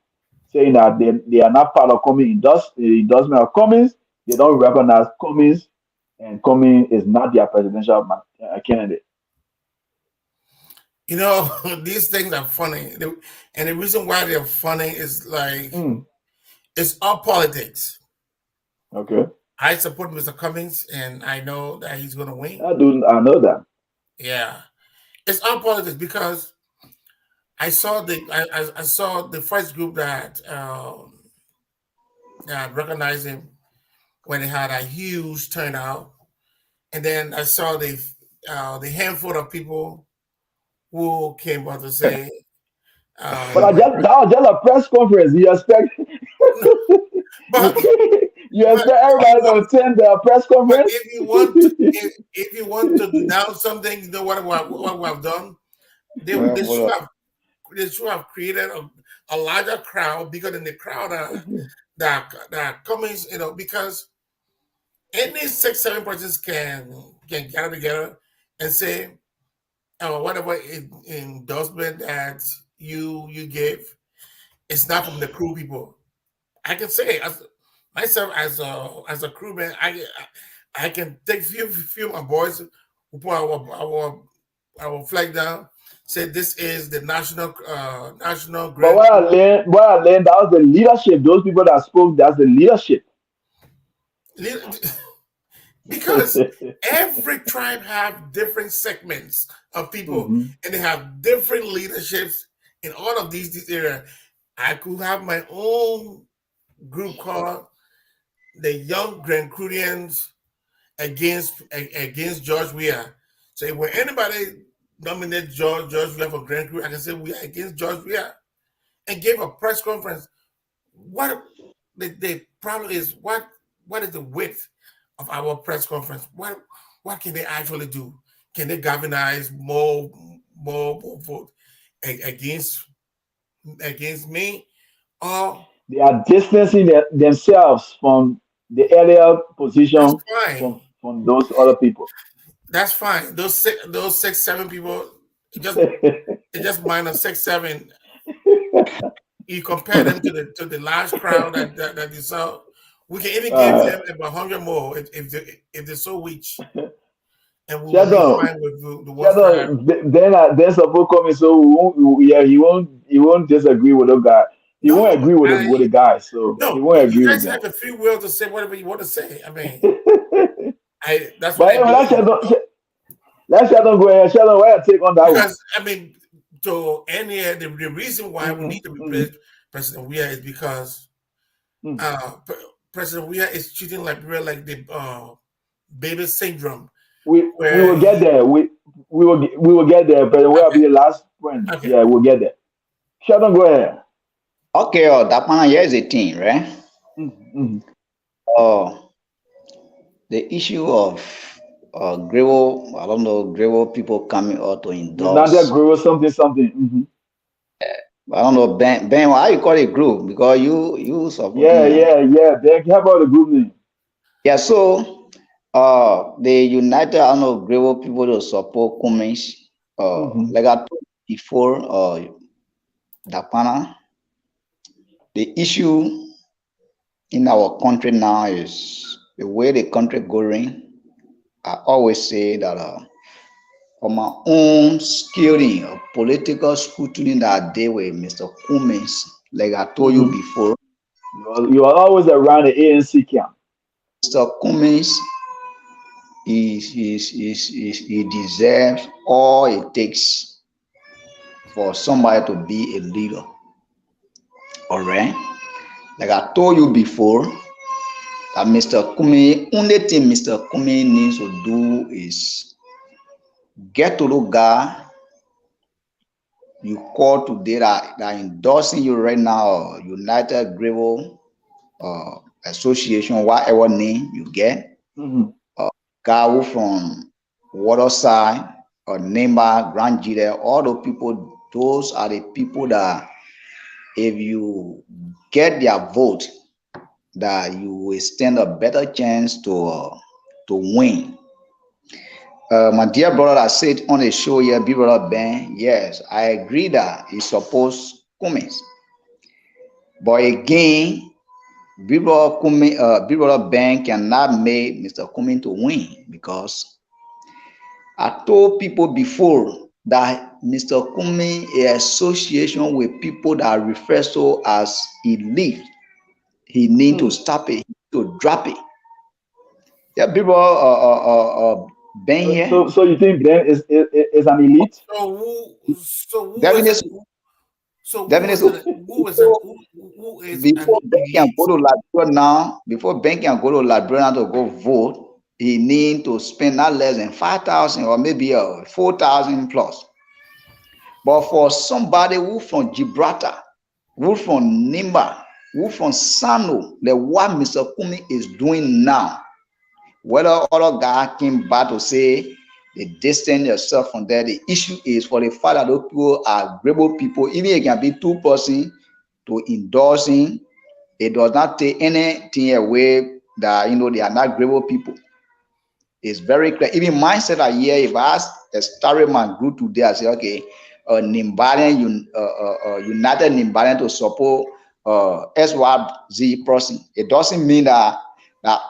saying that they are not part of Cummings the endorsement of Cummings. They don't recognize Cummings, and Cummings is not their presidential candidate. These things are funny, and the reason why they're funny is like it's all politics. Okay. I support Mr. Cummings, and I know that he's going to win. I know that. Yeah, it's all politics because I saw the first group that recognized him when he had a huge turnout, and then I saw the handful of people who came out to say. But that was just a press conference. You expect but you but expect everybody to attend the press but conference? if you want to denounce something, you know what we have done. They should have created a larger crowd, bigger than the crowd that comes, because any 6-7 persons can gather together and say, whatever endorsement that you gave, it's not from the crew people. I can say myself as a crewman, I can take few of my boys who put our flag down. Say this is the national But grand. what I learned, that was the leadership. Those people that spoke, that's the leadership. Because every tribe have different segments of people, and they have different leaderships in all of these areas. I could have my own group called the Young Grand Crudians against George Weah. So when anybody nominate George Weah for Grand Cru, I can say we are against George Weah, and give a press conference. What the problem is? What is the width of our press conference? What can they actually do? Can they galvanize more vote against me? Or They are distancing themselves from the earlier that's position fine. from those other people. That's fine. Those 6-7 people, it just minus 6-7. You compare them to the large crowd that you saw. We can even give them about 100 more if they're so rich, and we will be Sheldon, fine with the ones that have. then support coming, so he won't disagree with the guy. He won't No, agree with the guy, so he no. won't You agree with guys them. have the free will to say whatever you want to say. I mean, that's what But I anyway, believe. let Sheldon go ahead. Sheldon, what your take on that one? Because I mean, to any the reason why we need to replace President Weah is because President Weah is treating Liberia like the baby syndrome, We where will get there. We will get there, but we'll be okay, the last point. okay, Yeah, we'll get there. Sheldon, go ahead. Okay, Dakpannah, here's the thing, right? Mm-hmm. Uh, the issue of Grebo, I don't know, Grebo people coming out to United endorse. Grow something. I don't know, Ben, why you call it group? Because you Yeah, supporting. yeah, yeah. They have about the group name. Yeah, so the United, I don't know, Grebo people to support Cummings. Mm-hmm. Like I told you before, Dakpannah, the issue in our country now is the way the country going. I always say that from my own skilling of political scrutiny that I did with Mr. Cummings, like I told you Mm-hmm. before, You are always around the ANC camp. Mr. Cummings he deserves all it takes for somebody to be a leader. All right. Like I told you before, that Mr. Cummings, only thing Mr. Cummings needs to do is get to the guy you call today that endorsing you right now, United Gravel Association, whatever name you get, Mm-hmm. guy who from Waterside or Nemba, Grand Jide, all the people, those are the people that if you get their vote, that you will stand a better chance to win. My dear brother that said on the show here, Big Brother Ben, yes, I agree that he supposed Cummings. But again, Big Brother Ben cannot make Mr. Cummings to win because I told people before that Mr. Cummings is association with people that refer to as elite. He need to stop it, to drop it. Yeah, people been here. So you think Ben is an elite? Definitely, definitely. Before, before Ben can go to Liberia now, before Ben can go to Liberia to go vote, he need to spend not less than 5,000 or maybe 4,000 plus. But for somebody who from Gibraltar, who from Nimba, who from Sano, like what Mr. Kumi is doing now, whether other guy came back to say they distance yourself from there, the issue is for the fact that those people are agreeable people, even it can be 2 person to endorse him, it does not take anything away that they are not agreeable people. It's very clear. Even mindset are here. If I ask a Starryman group today, I say, okay, United Nimbalian to support SYZ person. It doesn't mean that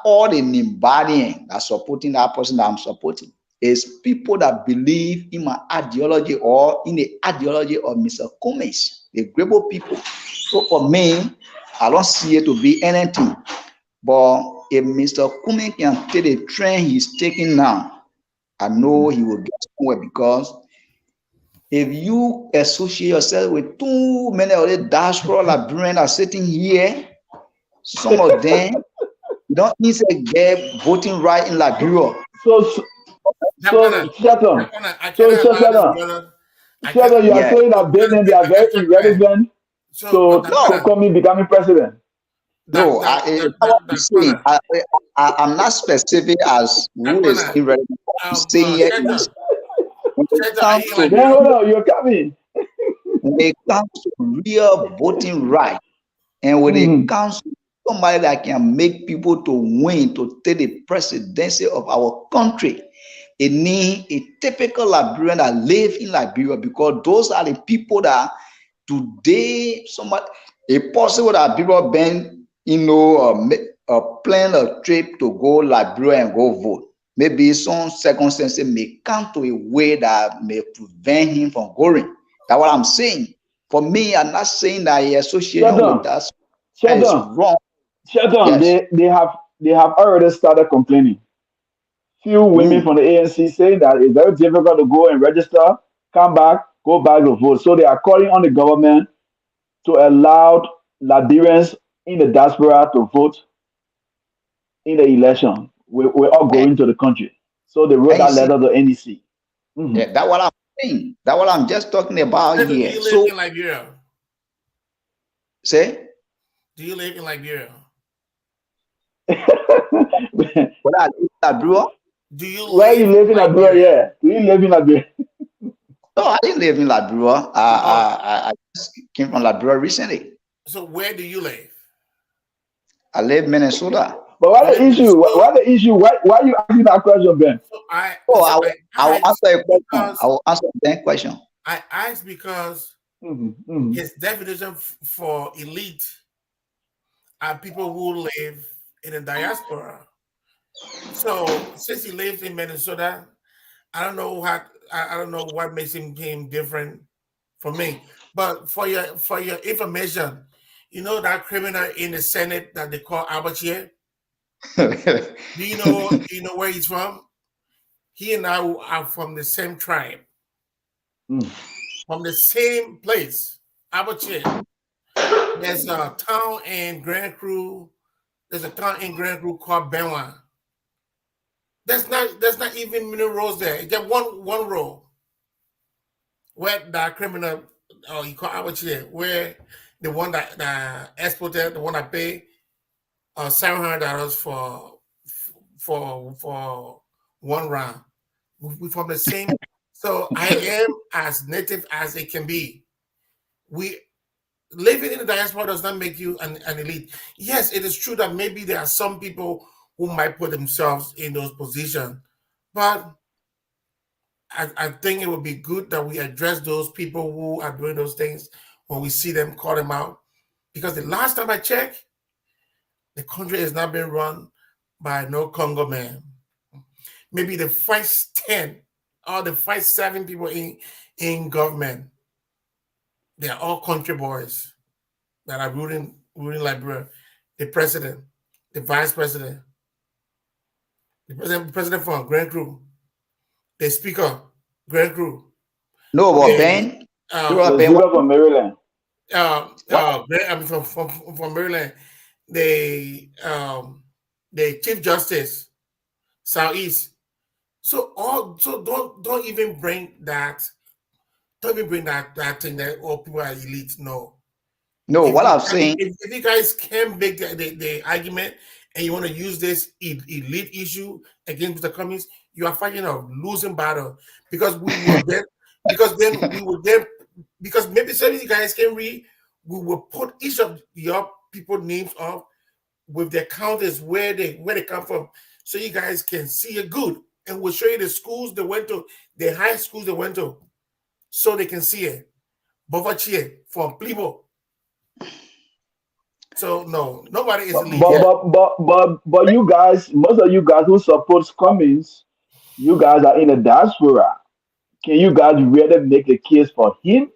all the Nimbalian are supporting that person that I'm supporting. It's people that believe in my ideology or in the ideology of Mr. Cummings, the Grebo people. So for me, I don't see it to be anything. But if Mr. Kumi can take the trend he's taking now, I know he will get somewhere, because if you associate yourself with too many of the diaspora Liberians are sitting here, some of them you don't easily get voting right in Liberia. So Shelton, Shelton, you are Yeah. saying that Ben and they are very irrelevant to No, Kumi becoming president. no, that's what I'm saying. I'm not specific as who is irrelevant. What I'm saying here is when it comes to Then hold on, you're coming. real voting right, and when it Mhm. comes to somebody that can make people to win to take the presidency of our country, it needs a typical Liberian that live in Liberia, because those are the people that today somebody a possible that people been plan a trip to go Liberia and go vote. Maybe some circumstances may come to a way that may prevent him from going. That's what I'm saying. For me, I'm not saying that he association with Shelton, us that is Shelton, wrong. Shelton, Yes. they have already started complaining. Few women Mm. from the ANC saying that it's very difficult to go and register, come back, go back to vote. So they are calling on the government to allow Liberians in the diaspora to vote in the election. We're all And, going to the country. So they wrote and you that see, letter to NEC. yeah, that's what I'm saying. That's what I'm just talking about here. So say, what I Liberia? Where you live in Liberia? Yeah. Do you live in Liberia? No, I didn't live in Liberia. I just came from Liberia recently. I live in Minnesota. But what the issue? What the issue? Why you asking that question, Ben? Oh, I will answer a question. I will answer that question. Mm-hmm. The president from Grand Crew, the speaker, Grand Crew. No, but They, Ben, The Ben, speaker from Maryland. from Maryland, the Chief Justice, Southeast. So don't even bring that. Don't even bring that thing that all people are elite. No. No, what I'm saying. If you guys can make the argument and you want to use this elite issue against the communists, you are fighting a losing battle because we will then because maybe some of you guys can read. We will put each of your people names up with their counters where they come from, so you guys can see it good, and we'll show you the schools they went to, the high schools they went to, so they can see it. Bovachie from Plibo. So no, nobody is elite yet. But you guys, most of you guys who support Cummings, you guys are in the diaspora. Can you guys really make a case for him?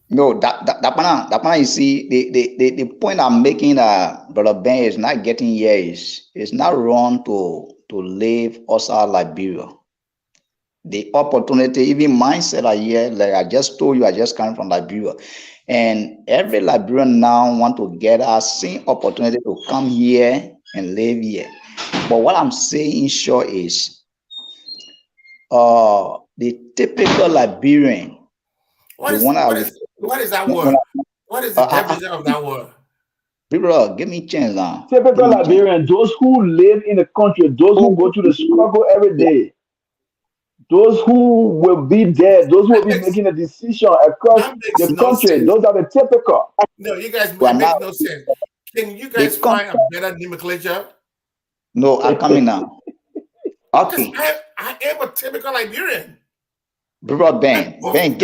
No, Dakpannah, you see, the point I'm making, Brother Ben, is not getting here is it's not wrong to live outside Liberia. The opportunity, even mindset are here, like I just told you, I just came from Liberia. And every Liberian now want to get a same opportunity to come here and live here. But what I'm saying in short is the typical Liberian. What is that word? What is the definition of that word? People, give me a chance now. Typical Liberian, those who live in the country, those who go to the struggle every day, those who will be there, those who will be making a decision across the country, those are the typical. No, you guys make no sense. Can you guys find a better nomenclature? No, I'm coming now. Okay. I am a typical Liberian. Bro, Ben, give me,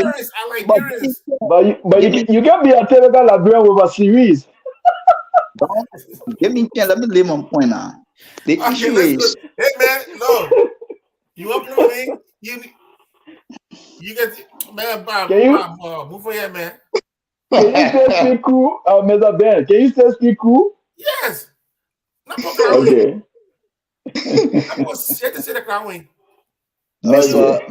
Liberians. But you can be a typical Liberian with a series. Give me let me lay my point now. The issue is, hey man, no, you want to play with me? You get man, move for here, man. Can you still speak cool, Mr. Ben? Can you still speak cool? Yes. Okay. I was to say the crown wing. Mr.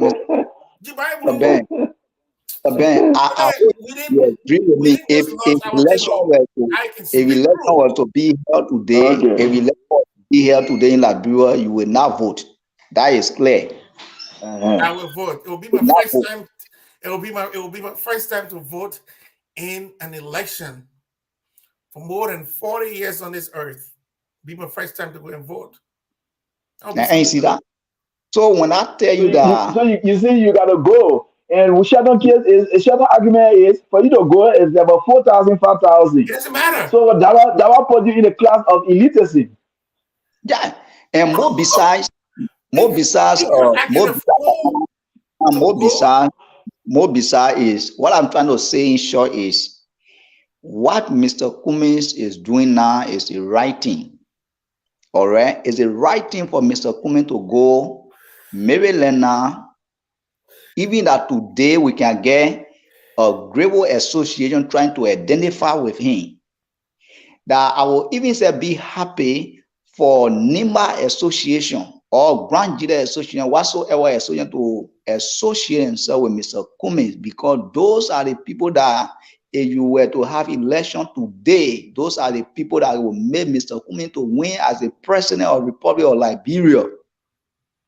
Ben, I agree with me. If election were to be held today, if election were to be held today in Liberia, you will not vote. That is clear. I will vote. It will be my first time. It will be my first time to vote in an election for more than 40 years on this earth. It'll be my first time to go and vote. And you see that? So when I tell you that, so you see, you gotta go. And Sheldon argument is for you to go is about 4,000, 5,000. It doesn't matter. So that will put you in a class of illiteracy. Yeah, and more besides, is what I'm trying to say in short is what Mr. Cummings is doing now is the right thing. All right, it's the right thing for Mr. Cummings to go Maryland now. Even that today we can get a global association trying to identify with him. That I will even say be happy for NIMBA association or Grand Jury association, whatsoever association, to associate himself with Mr. Cummings, because those are the people that, if you were to have election today, those are the people that will make Mr. Cummings to win as the president of the Republic of Liberia.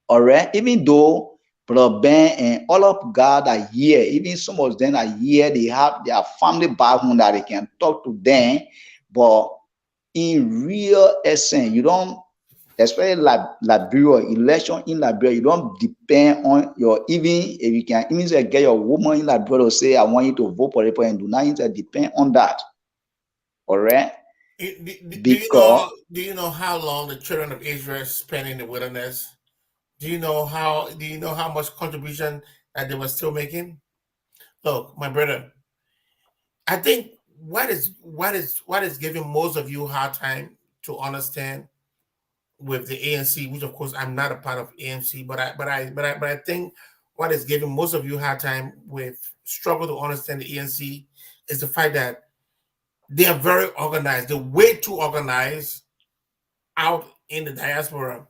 All right, even though Brother Ben and all of God are here, even some of them are here, they have their family back home that they can talk to them, but in real essence, you don't, especially Liberia, election in Liberia, you don't depend on your, even if you can even say get your woman in Liberia to say, I want you to vote for it, and do not even depend on that. All right? Do you know how long the children of Israel spent in the wilderness? Do you know how much contribution that they were still making? Look, my brother, I think what is giving most of you a hard time to understand with the ANC, which of course I'm not a part of ANC, but I think what is giving most of you a hard time with struggle to understand the ANC is the fact that they are very organized. They're way too organized out in the diaspora.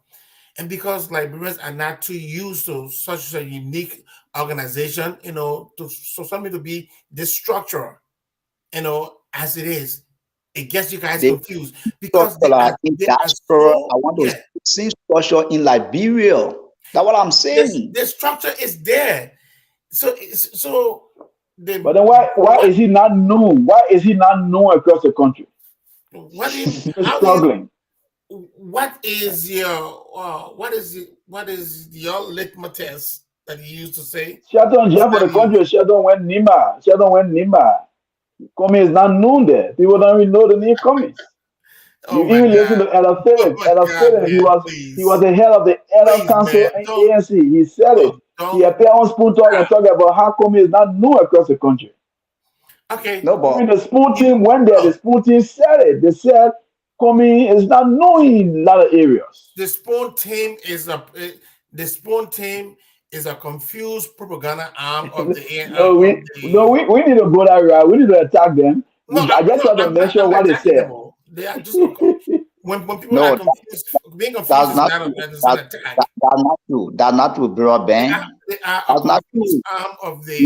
And because Liberians are not too used to such a unique organization, so something to be this structure, as it is, it gets you guys They confused because they structure are in they are diaspora. so I want to see structure in Liberia. That's what I'm saying. the structure is there. So But then why is he not known? Why is he not known across the country? What do you mean? He's struggling. What is your litmus test that you used to say? Sheldon Jeff for the country. Sheldon went Nima. Comey is not known there. People don't even know the name Comey. You even listen to Ella Phillips. He was the head of the Elder Council in ANC. He said it. He appeared on Spoon Talk and talked about how Comey is not known across the country. Okay. No, but even the Spoon team went there. The Spoon team said it. They said Comey is not known in a lot of areas. The Spoon team is a confused propaganda arm of the we need to go that route. We need to attack them. I just want to mention what they said. They are just when people are confused, being confused is not an attack. That's not true. That's not true, bro, Ben. They are a confused arm of the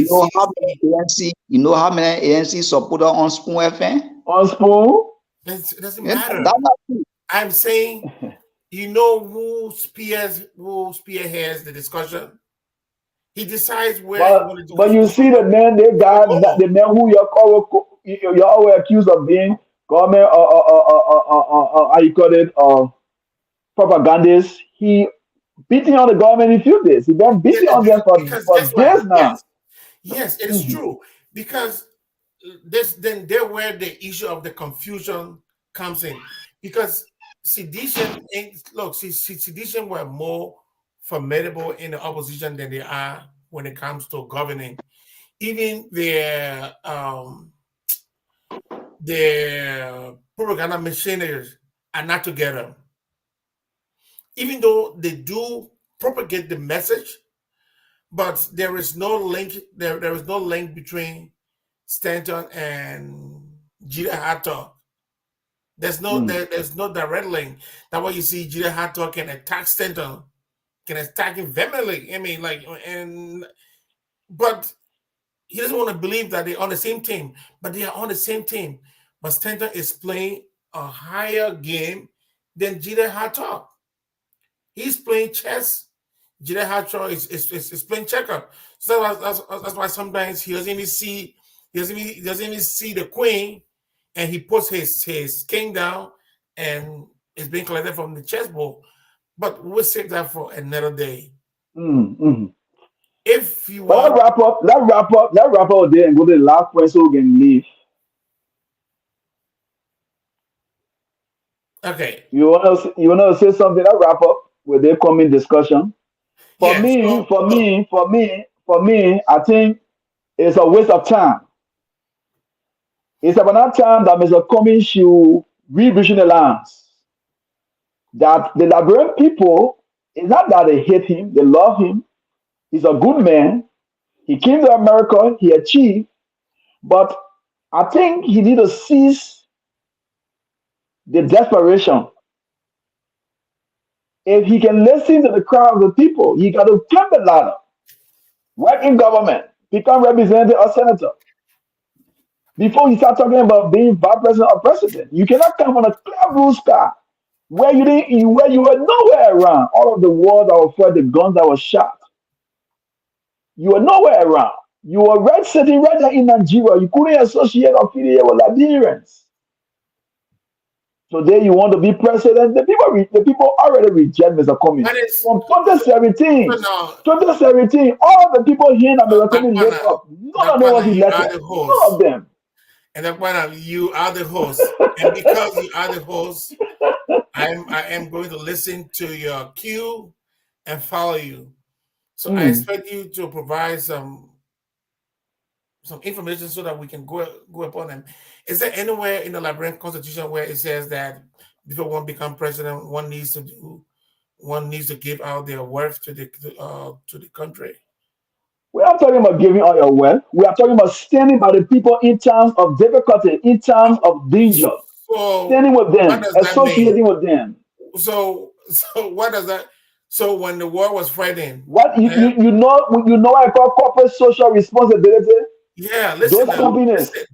You know how many ANC supporters on Spoon FM? On Spoon? It doesn't matter. That's not true. I'm saying, who spearheads the discussion? He decides where. But you see the man they got, the man who you're always accused of being government how you call it propagandist. He beating on the government in few days. He been beating on them for days now. Yes, it is true because there where the issue of the confusion comes in because sedition were more formidable in the opposition than they are when it comes to governing. Even their propaganda machineries are not together. Even though they do propagate the message, but there is no link. There is no link between Stanton and Jida Hato. There's no direct link. That's why you see Jida Hato can attack Stanton, can attack him vehemently. I mean, but he doesn't want to believe that they're on the same team. But they are on the same team. But Stanton is playing a higher game than Jida Hato. He's playing chess. Jida Hato is playing checker. So that's why sometimes he doesn't even see the queen, and he puts his king down, and it's being collected from the chessboard. But we'll save that for another day. Mm-hmm. If you want, let's wrap up there and go to the last point so we can leave. Okay. You want to say something? Let's wrap up with the coming discussion. For me, I think it's a waste of time. It's about that time that Mr. Cummings should revision the lands. That the Liberian people, it's not that they hate him, they love him. He's a good man. He came to America, he achieved. But I think he need to cease the desperation. If he can listen to the crowd of the people, he got to climb the ladder, work in government, become representative or senator. Before you start talking about being vice president or president, you cannot come on a clear blue sky where you were nowhere around. All of the wars that were fought, the guns that were shot, you were nowhere around. You were red sitting right there in Nigeria. You couldn't associate or affiliate with Liberians. Today you want to be president. The people already reject Mr. Cummings. From 2017, all the people here in Mr. Cummings live up. None of them was elected. None of them. And Dakpannah, you are the host. And because you are the host, I am going to listen to your cue and follow you. So I expect you to provide some information so that we can go upon them. Is there anywhere in the Liberian Constitution where it says that before one become president, one needs to give out their wealth to the country? We are talking about giving out your wealth. We are talking about standing by the people in times of difficulty, in times of danger. So standing with them, associating with them. So what does that? So when the war was fighting, What and you know what I call corporate social responsibility? yeah, listen Those now, companies, listen.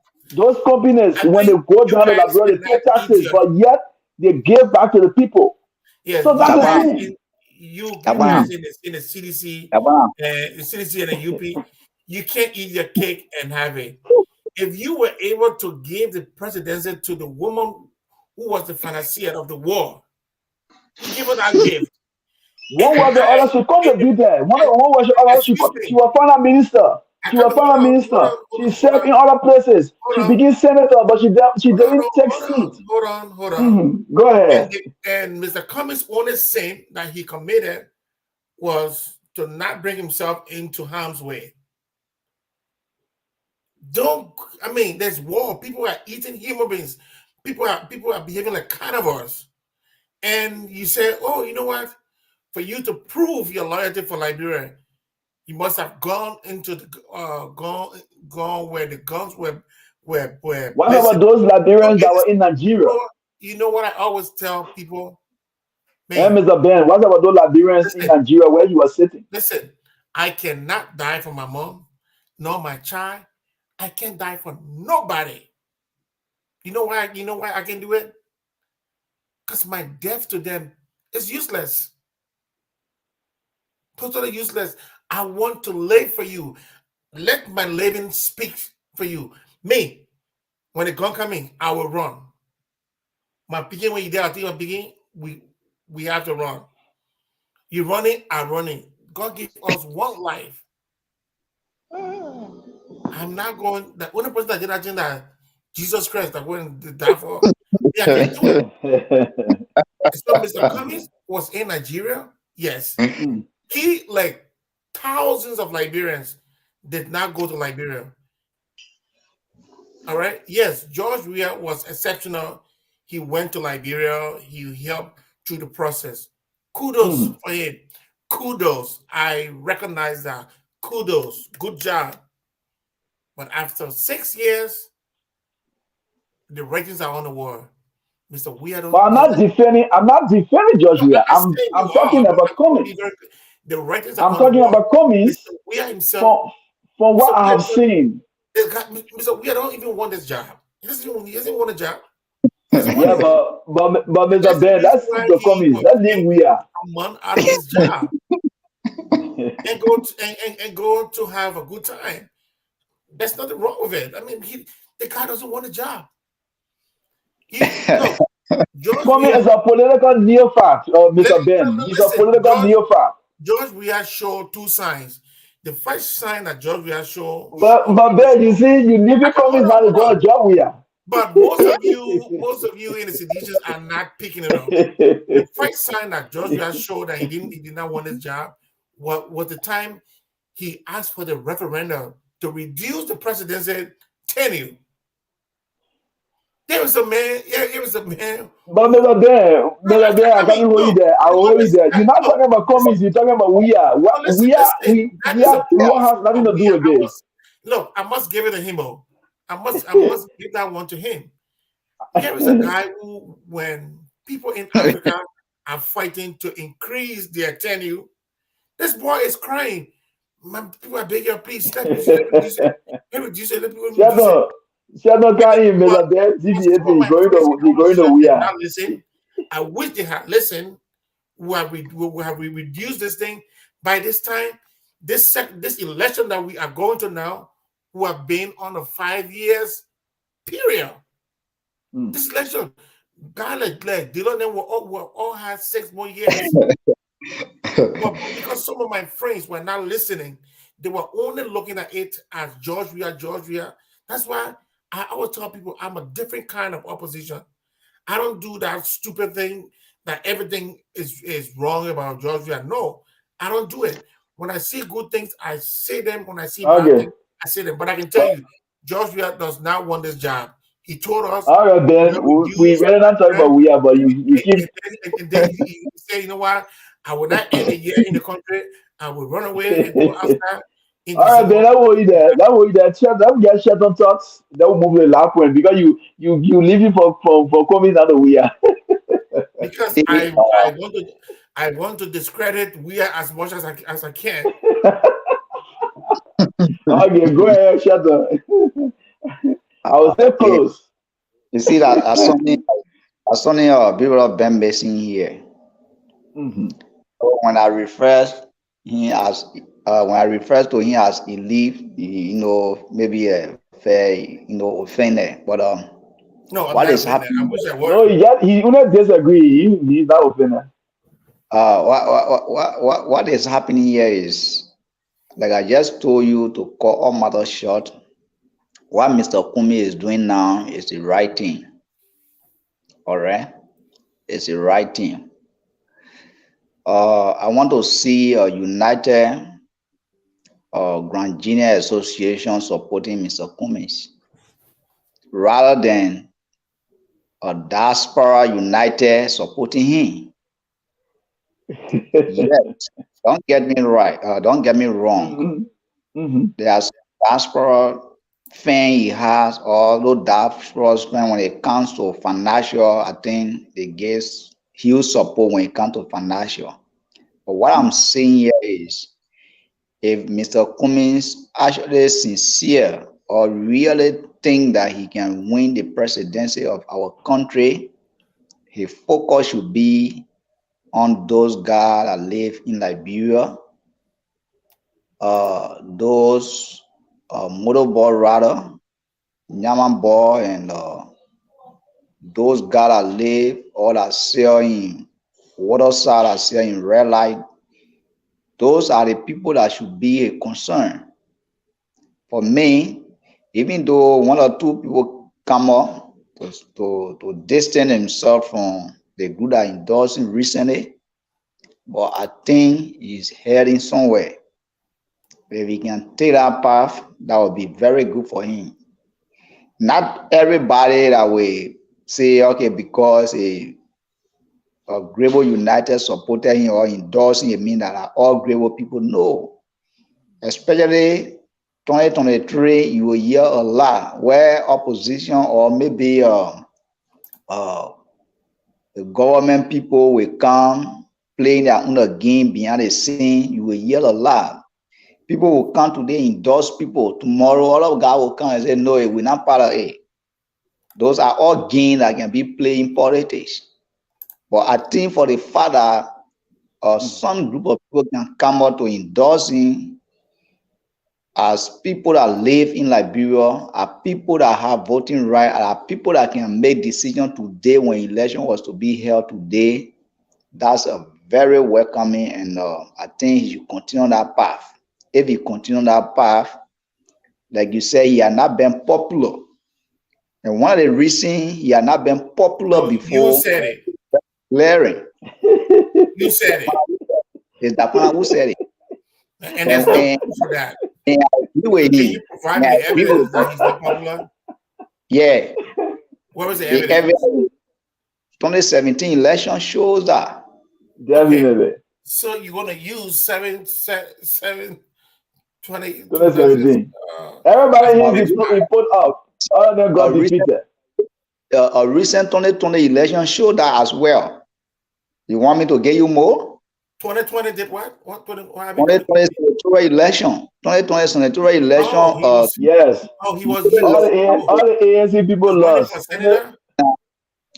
I when they think go you down to guys Liberia, they pay cannot taxes, idiot. but yet they give back to the people. Yes, So that's you the guys thing. in you Dabana, guys in the CDC, Dabana. the CDC and the UP, you can't eat your cake and have it. If you were able to give the presidency to the woman who was the financier of the war, you give her that gift, and One the way or the guy, other, she contributed. and, One way or the other, excuse she me, was finance minister. I She come was to hold finance on, hold minister. on, hold She on, hold served on, in other places. hold She on, became senator, but she hold on, didn't take hold on, seat. hold on, hold on. Go ahead. And Mr. Cummings' only sin that he committed was to not bring himself into harm's way. Don't I mean there's war. People are eating human beings. People are behaving like carnivores. And you say, oh, you know what? For you to prove your loyalty for Liberia, you must have gone into the gone where the guns were What placed. about those No, Liberians that were in Nigeria? you know what I always tell people, And man, Mr. Ben, what about those Liberians in listen, Nigeria where you were sitting? listen, I cannot die for my mom, nor my child. I can't die for nobody. You know why? You know why I can do it? Because my death to them is useless, totally useless. I want to live for you. Let my living speak for you. Me, when the gun coming, I will run. My picking when you there, I think my picking, we have to run. You running, I'm running. God gave us one life. I'm not going. The only person that did that thing that Jesus Christ that went to die for, yeah, I can do it. So Mr. Cummings was in Nigeria. Yes, he like thousands of Liberians did not go to Liberia. All right. Yes, George Weah was exceptional. He went to Liberia. He helped through the process. Kudos for him. Kudos. I recognize that. Kudos. Good job. But after 6 years, the ratings are on the wall. Mr. Weah But I'm is not not. defending. I'm not defending No, Georgia. I'm not saying you I'm are, talking but about I'm going to be Cummings. very. The ratings are I'm on the talking wall. about Cummings Mr. Weah himself. from Mr. what I Weah have seen. Mr. Weah don't even want this job. He doesn't even want a job. He doesn't want Yeah, it. but And that's Mr. the Ben, reason let's stick why to he Cummings. was Let's leave we taking are. a month out of his job and go to have a good time. There's nothing wrong with it. I mean, the guy doesn't want a job. Look, George Cummings Weah. is a political neophyte, Mr. Ben. He's a Listen, political neophyte. George Weah showed two signs. The first sign that George Weah showed But on the Ben, you show. see, you leave I it can Cummings now to hold go on. a job we are. But most of you in the seditions are not picking it up. The first sign that George Weah showed that he did not want his job was the time he asked for the referendum to reduce the presidency tenure. There was a man, yeah, it was a man But who, Mr. Ben, I I mean, can't hold you look, there. I will hold you there. You're not look, talking about Cummings, you're talking about we are. no, listen, that is a We are prof. has nothing But to do with this. I must give it to him. Oh. I must give that one to him. Here is a guy who, when people in Africa are fighting to increase their tenure, this boy is crying. My people are begging, please let me reduce it. Let me reduce it. Let me reduce it. Shadow, Shadow And carry him, but Mr. Ben. some of GPA, my friends in he our going to leader we did are. not listen. I wish they had listened. We have reduced this thing. By this time, this election that we are going to now, who have been on a 5 years period. This election, guy like Dylan, they were all had 6 more years. But because some of my friends were not listening, they were only looking at it as Georgia. That's why I always tell people I'm a different kind of opposition. I don't do that stupid thing that everything is wrong about Georgia. No, I don't do it. When I see good things, I say them. When I see bad Okay. things, I say them. But I can tell you, Georgia does not want this job. He told us All right, we're Ben. going to We reduce better not talk time. about we are, but you keep. And then he say, you know what? I will not end a year in the country. I will run away and go outside in All right, December. Ben. That will you there. That will you there. Chat. That will get shut on talks. That will move the lap point because you leaving for coming out of we are. Because See, I want to. I want to discredit we as much as I can. Okay, go ahead, shut up. I was so Yeah, close. you see that as Sonny people of Ben Basin here. Mm-hmm. So when I refers him as when I refer to him as elite, maybe a fair, offender. But No, I'm what not is offended. I happening? wish I No, were. he only disagree. He's not offended. What is happening here is, like I just told you, to cut all matters short. What Mr. Kumi is doing now is the right thing. All right, it's the right thing. I want to see a united Grand Junior Association supporting Mr. Cummings rather than a diaspora united supporting him. Yes, don't get me right. Don't get me wrong. Mm-hmm. There's diaspora fan he has, although diaspora fan when it comes to financial, I think they get huge support when it comes to financial. But what I'm saying here is, if Mr. Cummings actually sincere or really think that he can win the presidency of our country, his focus should be on those guys that live in Liberia, those motorboy rather, Nyaman boy, and those guys that live or that sell in water side, that sell in red light. Those are the people that should be a concern. For me, even though one or two people come up to distance themselves from the group that endorsed him recently, but I think he's heading somewhere. If he can take that path, that would be very good for him. Not everybody that will say, okay, because a Grable United supported him or endorsed him, it means that all Grable people know. Especially 2023, you will hear a lot where opposition or maybe the government people will come playing their own game behind the scene. You will hear a lot. People will come today, endorse people. Tomorrow, all of God will come and say, no, we're not part of it. Those are all games that can be played in politics. But I think for the father, some group of people can come out to endorse him as people that live in Liberia, are people that have voting rights, are people that can make decisions today when election was to be held today. That's a very welcoming, and I think he should continue on that path. If he continue on that path, like you say, he has not been popular. And one of the reasons he has not been popular No, you before, said it. Larry, You said it. is Dakpannah who said it. And there's no And proof for that. I agree with Can him. you provide And me I the agree evidence with that him. he's not popular? Yeah, Where was the the evidence? 2017 election shows that. Okay, Definitely. so you're gonna use 722 2017. as Everybody a here he benchmark. put up. All of them A got recent, defeated. a recent 2020 election showed that as well. You want me to get you more? 2020 did what? What happened? 2020 senatorial election. 2020 senatorial election. Oh, Yes. he was All the ANC people running for lost. senator.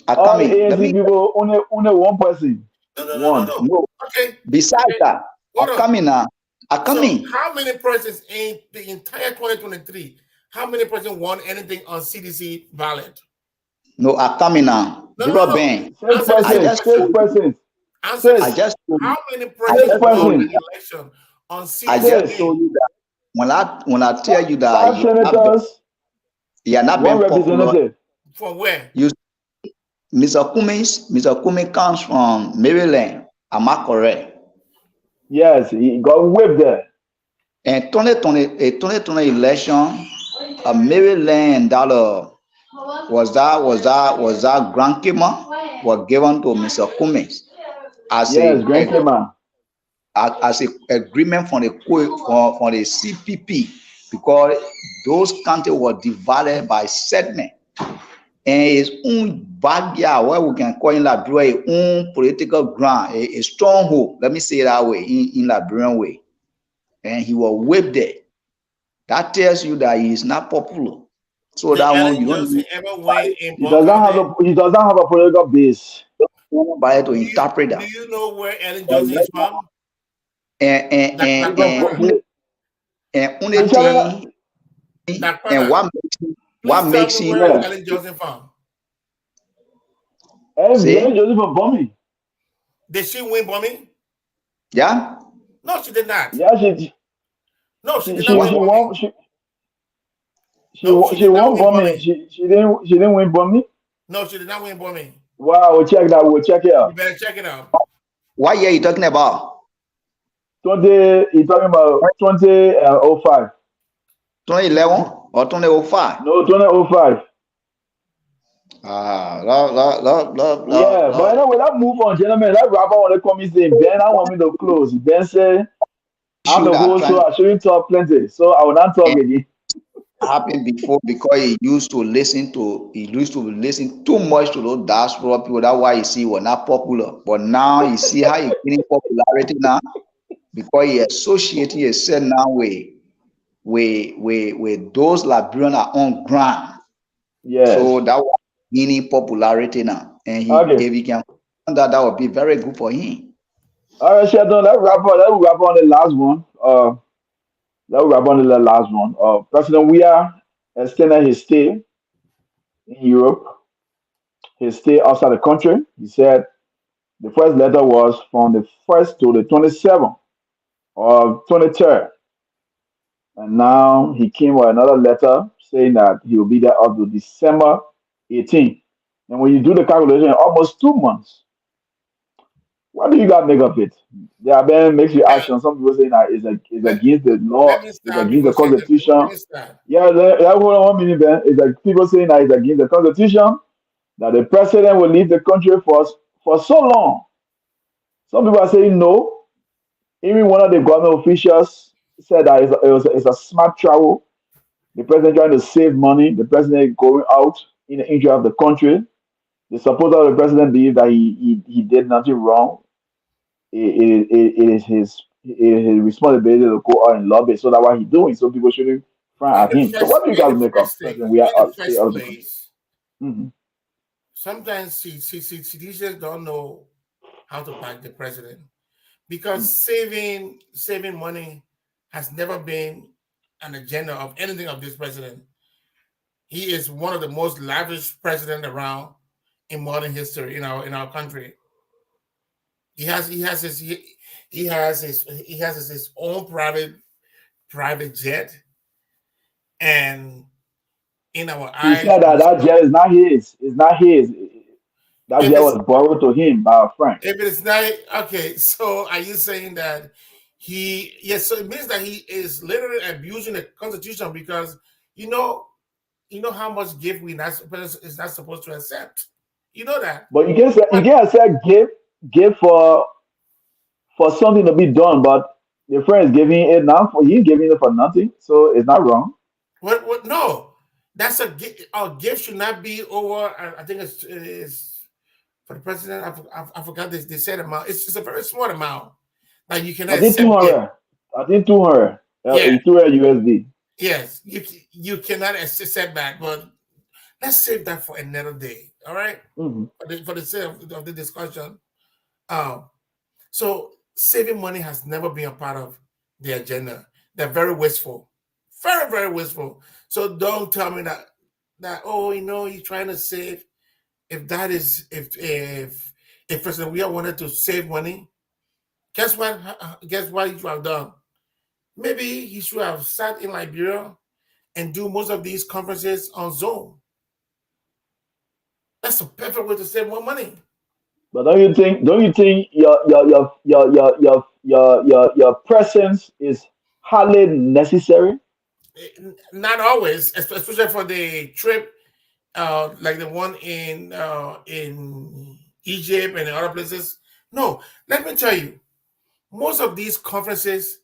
Are All the coming. Let ANC me people only one person won. no. Okay, Besides that, hold are on. coming now. Are So, coming. how many presidents in the entire 2023? How many presidents won anything on CDC ballot? No, are coming now. People No. Ben. Six Answer the I persons. just question. Six told you. persons. Answer Six. I this. just told you. How many I Six presidents just won told you persons. an that. election on I just Six. CDC? told you that. When I tell you that Five senators. you are not One being popular, representative. For where? you Mr. Cummings comes from Maryland. Am I correct? Yes, he got whipped there. And 2020 election, Maryland that was that Grand Kima was given to Mr. Cummings as Yes, Grand Cayman. as a agreement from the CPP, because those counties were divided by segment, and his own backyard, where we can call in Liberia a own political ground, a stronghold. Let me say it that way, in Liberian way. And he was whipped there. That tells you that he is not popular. So Did that one Ellen you don't Johnson need ever win in He does Bond not have County? a he does not have a political base. nobody to Do interpret do that. you know where Ellen Johnson is from? And and Dakpannah. and He's from and, and only he's telling thing and Dakpannah. what Please tell makes me him where is yeah. Ellen Johnson from? Ellen say, Joseph from Bummy. Did she win bombing? yeah, No, she did not. Yeah, she No, she she did she not win she bombing. won No, she she did not won win Bummy. bombing. She didn't win Bummy. No, she did not win bombing. Wow, we'll check that. We'll check it You out. better check it out. what year you talking about? 20. He talking about 2005. 2011 or 2005? No, 2005. Yeah, but anyway, that move on, gentlemen. That rapper want to come in saying, Ben, I want me to close. Ben said, I'm Issue the that host, so I shouldn't talk plenty. So I will not talk again. happened before because he used to listen too much to those diaspora people. That's why you see he was not popular. But now you see how he gaining popularity now because he associating himself now with those Liberians are on ground. Yes. So that was gaining popularity now. And Okay. if he can find that would be very good for him. All right, Sheldon, let's wrap on the last one. Let's wrap on the last one. President Weah extended his stay in Europe, his stay outside the country. He said the first letter was from the 1st to the 27th of 23rd. And now he came with another letter saying that he will be there up to December 18th. And when you do the calculation, almost 2 months. What do you got to make of it? There have been mixed Now, reactions. Some people saying that it's let, against the law, let me it's start against the before saying that. constitution. Let me start. Yeah, hold on 1 minute, Ben. It's like people saying that it's against the constitution, that the president will leave the country for so long. Some people are saying no. Even one of the government officials said that it's a smart travel. The president trying to save money. The president going out in the interest of the country. The supporter of the president believe that he did nothing wrong. It is his responsibility to go out and lobby. So that's what he's doing. So people shouldn't frown at him. So what do you guys make of President? We are In the stay first out of the country. place, Mm-hmm. sometimes CDCs don't know how to back the president because saving money has never been an agenda of anything of this president. He is one of the most lavish president around in modern history in our country. He has his own private jet, and in our He eyes, said that jet is not his. It's not his. That if jet it's was borrowed to him by a friend. if it's not okay, so are you saying that yes, so it means that he is literally abusing the constitution because you know how much gift is not supposed to accept. You know that. But you But can't say give for something to be done, but the friend is giving it now for he's giving it for nothing, so it's not wrong. what no. That's a gift should not be over. I think it's for the president. I forgot this. They said amount. It's a very small amount. Like you I cannot think accept gift. 200. I think 200. Yeah. 200 USD. Yes. You cannot accept that. But let's save that for another day. All right. Mm-hmm. For the sake of the discussion. So saving money has never been a part of the agenda. They're very wasteful. Very, very wasteful. So don't tell me that you're trying to save. If that is if President Weah wanted to save money, guess what? Guess what he should have done? Maybe he should have sat in Liberia and do most of these conferences on Zoom. That's a perfect way to save more money. But don't you think your presence is highly necessary? Not always, especially for the trip, like the one in Egypt and in other places. No, let me tell you, most of these conferences,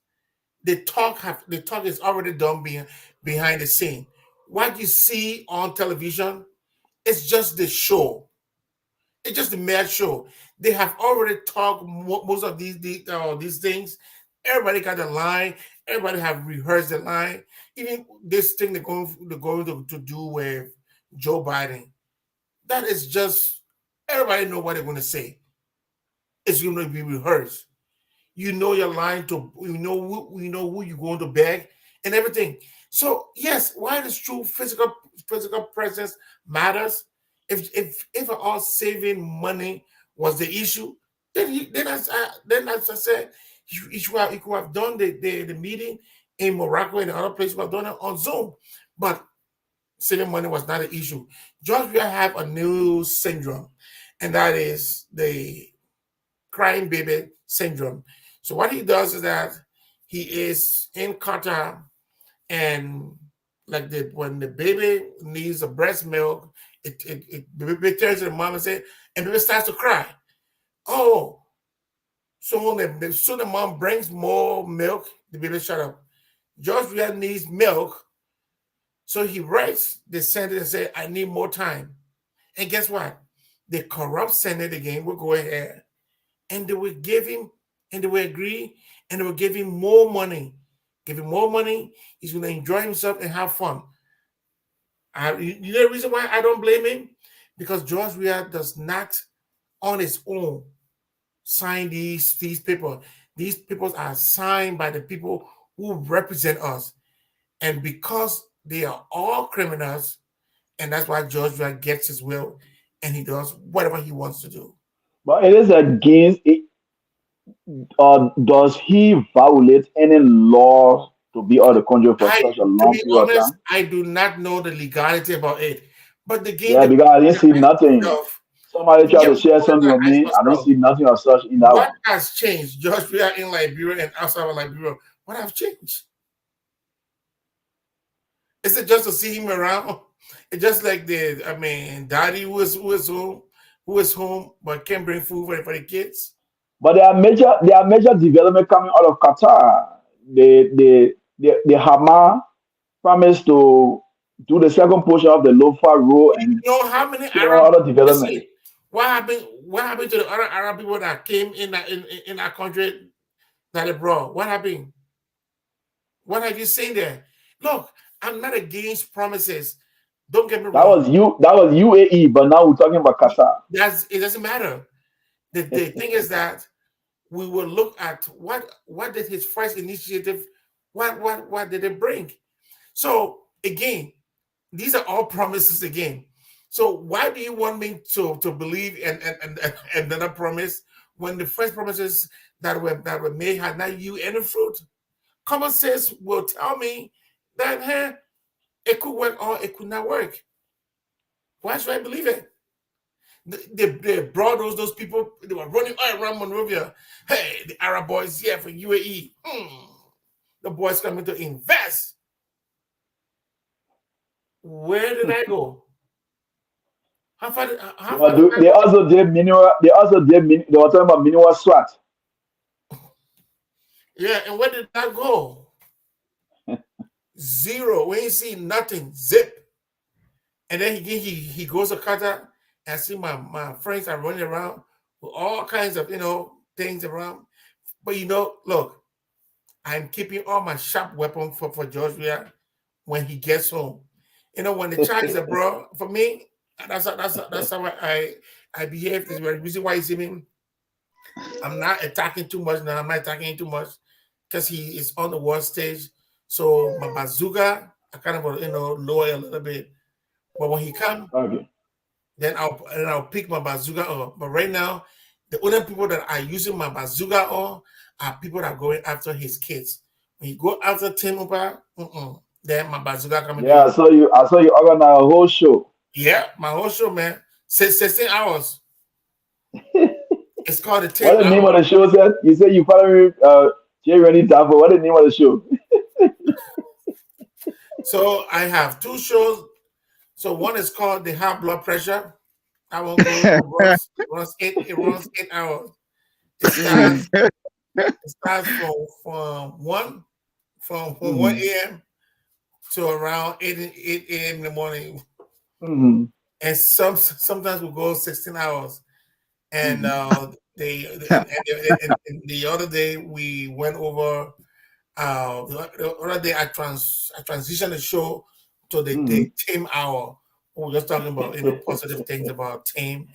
the talk is already done behind the scene. What you see on television is just the show. It's just a mad show. They have already talked most of these things. Everybody got a line. Everybody have rehearsed the line. Even this thing they're going to do with Joe Biden. That is just everybody know what they're going to say. It's going to be rehearsed. You know your line to you know who you're going to beg and everything. So yes, while it's true, physical presence matters. If all saving money was the issue, then as I said, you could have done the meeting in Morocco and other places, but done it on Zoom. But saving money was not an issue. Georgia have a new syndrome, and that is the crying baby syndrome. So what he does is that he is in Qatar, and like when the baby needs a breast milk, the baby turns to the mom and say, and the baby starts to cry. Oh, so the mom brings more milk, the baby shut up. George really needs milk, so he writes the Senate and say, I need more time. And guess what? The corrupt Senate again will go ahead and they will give him, and they will agree, and they will give him more money. Give him more money, he's going to enjoy himself and have fun. You know the reason why I don't blame him? Because George Weah does not, on his own, sign these papers. These papers are signed by the people who represent us. And because they are all criminals, and that's why George Weah gets his will, and he does whatever he wants to do. But it is against it. Does he violate any law to be out of the country for such a To long be period of honest, time? I do not know the legality about it. But again, Yeah, the because I didn't see question I ask nothing. myself, Somebody tried yeah, to share something I with ask me. I don't myself, see nothing of such in that what one. has changed? Just we are in Liberia and outside of Liberia. What have changed? Is it just to see him around? It's just like daddy who is home but can't bring food for the kids. But there are major development coming out of Qatar. The Hamas promised to do the second portion of the Lofa Road You and know how many so Arab other development. listen, what happened? What happened to the other Arab people that came in our country that they brought? What happened? What have you seen there? Look, I'm not against promises. Don't get me wrong. That was UAE, but now we're talking about Qatar. It doesn't matter. The thing is that we will look at what did his first initiative, what did it bring? So again, these are all promises again. So why do you want me to believe and another promise when the first promises that were made had not you any fruit? Common sense will tell me that hey, it could work or it could not work. Why should I believe it? They brought those people, they were running all around Monrovia. Hey, the Arab boys here for UAE. The boys coming to invest. Where did I go? How far did I They go? also did mineral. They were talking about mineral swat. Yeah, and where did that go? Zero. We ain't see nothing. Zip. And then he goes to Qatar and see my friends are running around with all kinds of things around. But look, I'm keeping all my sharp weapons for Georgia when he gets home. When the child is abroad, for me, that's how I behave. This is the reason why you see me. I'm not attacking too much now. I'm not attacking too much because he is on the world stage. So my bazooka, I kind of lower a little bit. But when he come, Okay. then I'll pick my bazooka up. But right now, the only people that are using my bazooka on are people that are going after his kids. When you go after Timupa, then my bazooka coming to Yeah, you. I saw you organize a whole show. Yeah, my whole show, man. 16 hours. It's called the 10 What the name of hour. the show said? You said you follow me, Jerry Rennie Tafo. What the name of the show? So I have two shows. So one is called the high blood pressure. I won't go. It runs 8 hours. It starts from 1 Hmm. a.m. to around 8 a.m. in the morning. Hmm. And sometimes we go 16 hours. And and the other day we went over. The other day I transitioned the show to the team hour. We were just talking about positive things about team.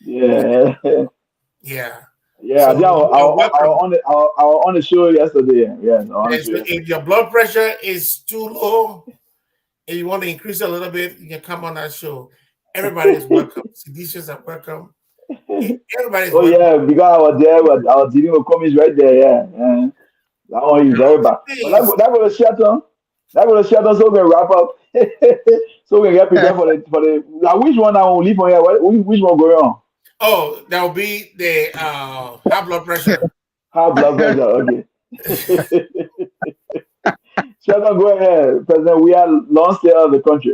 Yeah. Yeah. Yeah, I think You're welcome. I was on the show yesterday. Yeah, on the Yes, show yesterday. if your blood pressure is too low and you want to increase it a little bit, you can come on that show. Everybody is welcome. Seditious are welcome. Everybody's Oh welcome. yeah, because I was there, but I was dealing with comments right there. Yeah, yeah. That one is very bad. But Please. that go to Shelton. That go to Shelton, so we can wrap up. So we can get prepared for the. Now, which one I will leave on here? Which one going on? Oh, that will be the high blood pressure. High blood pressure. Okay. Shelton, go ahead, President. We are long stay out of the country.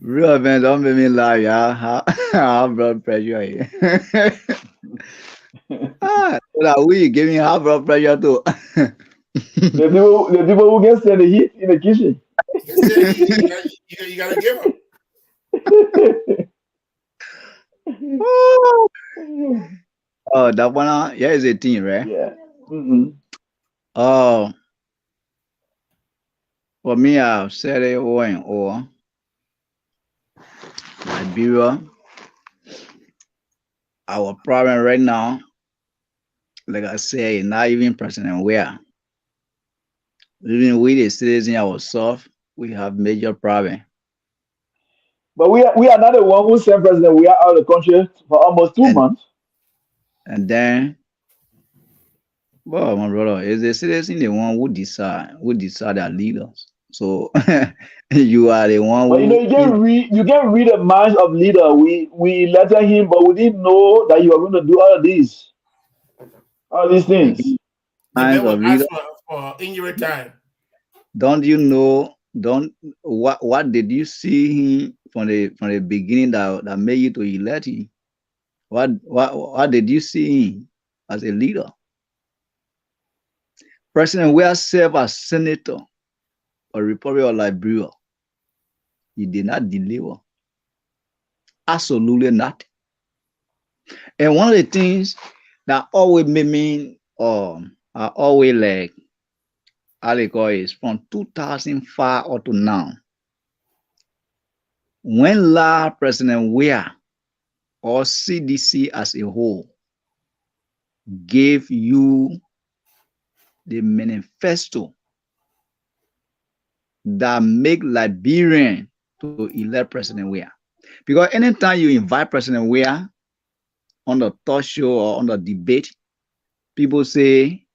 Real man, don't make me laugh, yeah. High blood pressure here. So that we giving high blood pressure too. The people who get send the heat in the kitchen. You gotta give them. Oh, that one, yeah, is a thing, right? Yeah. Oh, for me, I've said it over and over. Liberia, our problem right now, like I say, is not even President Weah. Even with the citizens ourselves, we have major problem. But we are not the one who sent President. We are out of the country for almost 2 months. And then, well, my brother, is the citizen the one who decide their leaders. So you are the one But who you can read the minds of leader. We elected him, but we didn't know that you are going to do all these things. the The minds man was of leaders. asked for injury time. Don't you know? What did you see him from the beginning that made you to elect him? What did you see him as a leader? President Weah served as senator of Republic of Liberia. He did not deliver. Absolutely not. And one of the things that always made me I always like is from 2005 up to now. When President Weah or CDC as a whole gave you the manifesto that make Liberian to elect President Weah. Because anytime you invite President Weah on the talk show or on the debate, people say,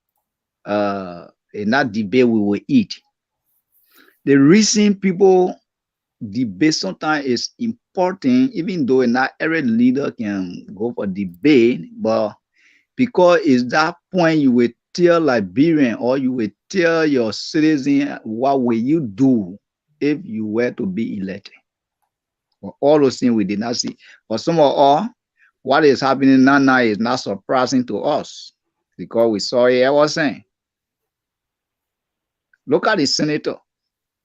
in that debate we will eat. The reason people debate sometimes is important, even though not every leader can go for debate, but because it's that point you will tell Liberian or you will tell your citizen what will you do if you were to be elected. For all those things we did not see. For some of all, what is happening now is not surprising to us because we saw it. I was saying, look at the senator,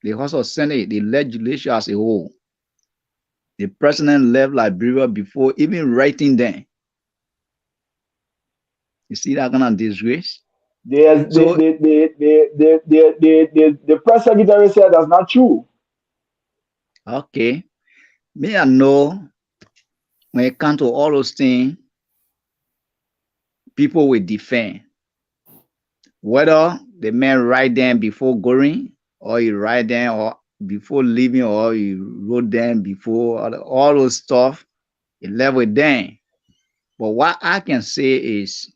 the House of Senate, the legislature as a whole. The president left Liberia before even writing them. You see that kind of disgrace? The press secretary said that's not true. Okay. Me, I know when it comes to all those things, people will defend. Whether the man write them before going, or he write them or before leaving, or he wrote them before, all those stuff, he left with them. But what I can say is,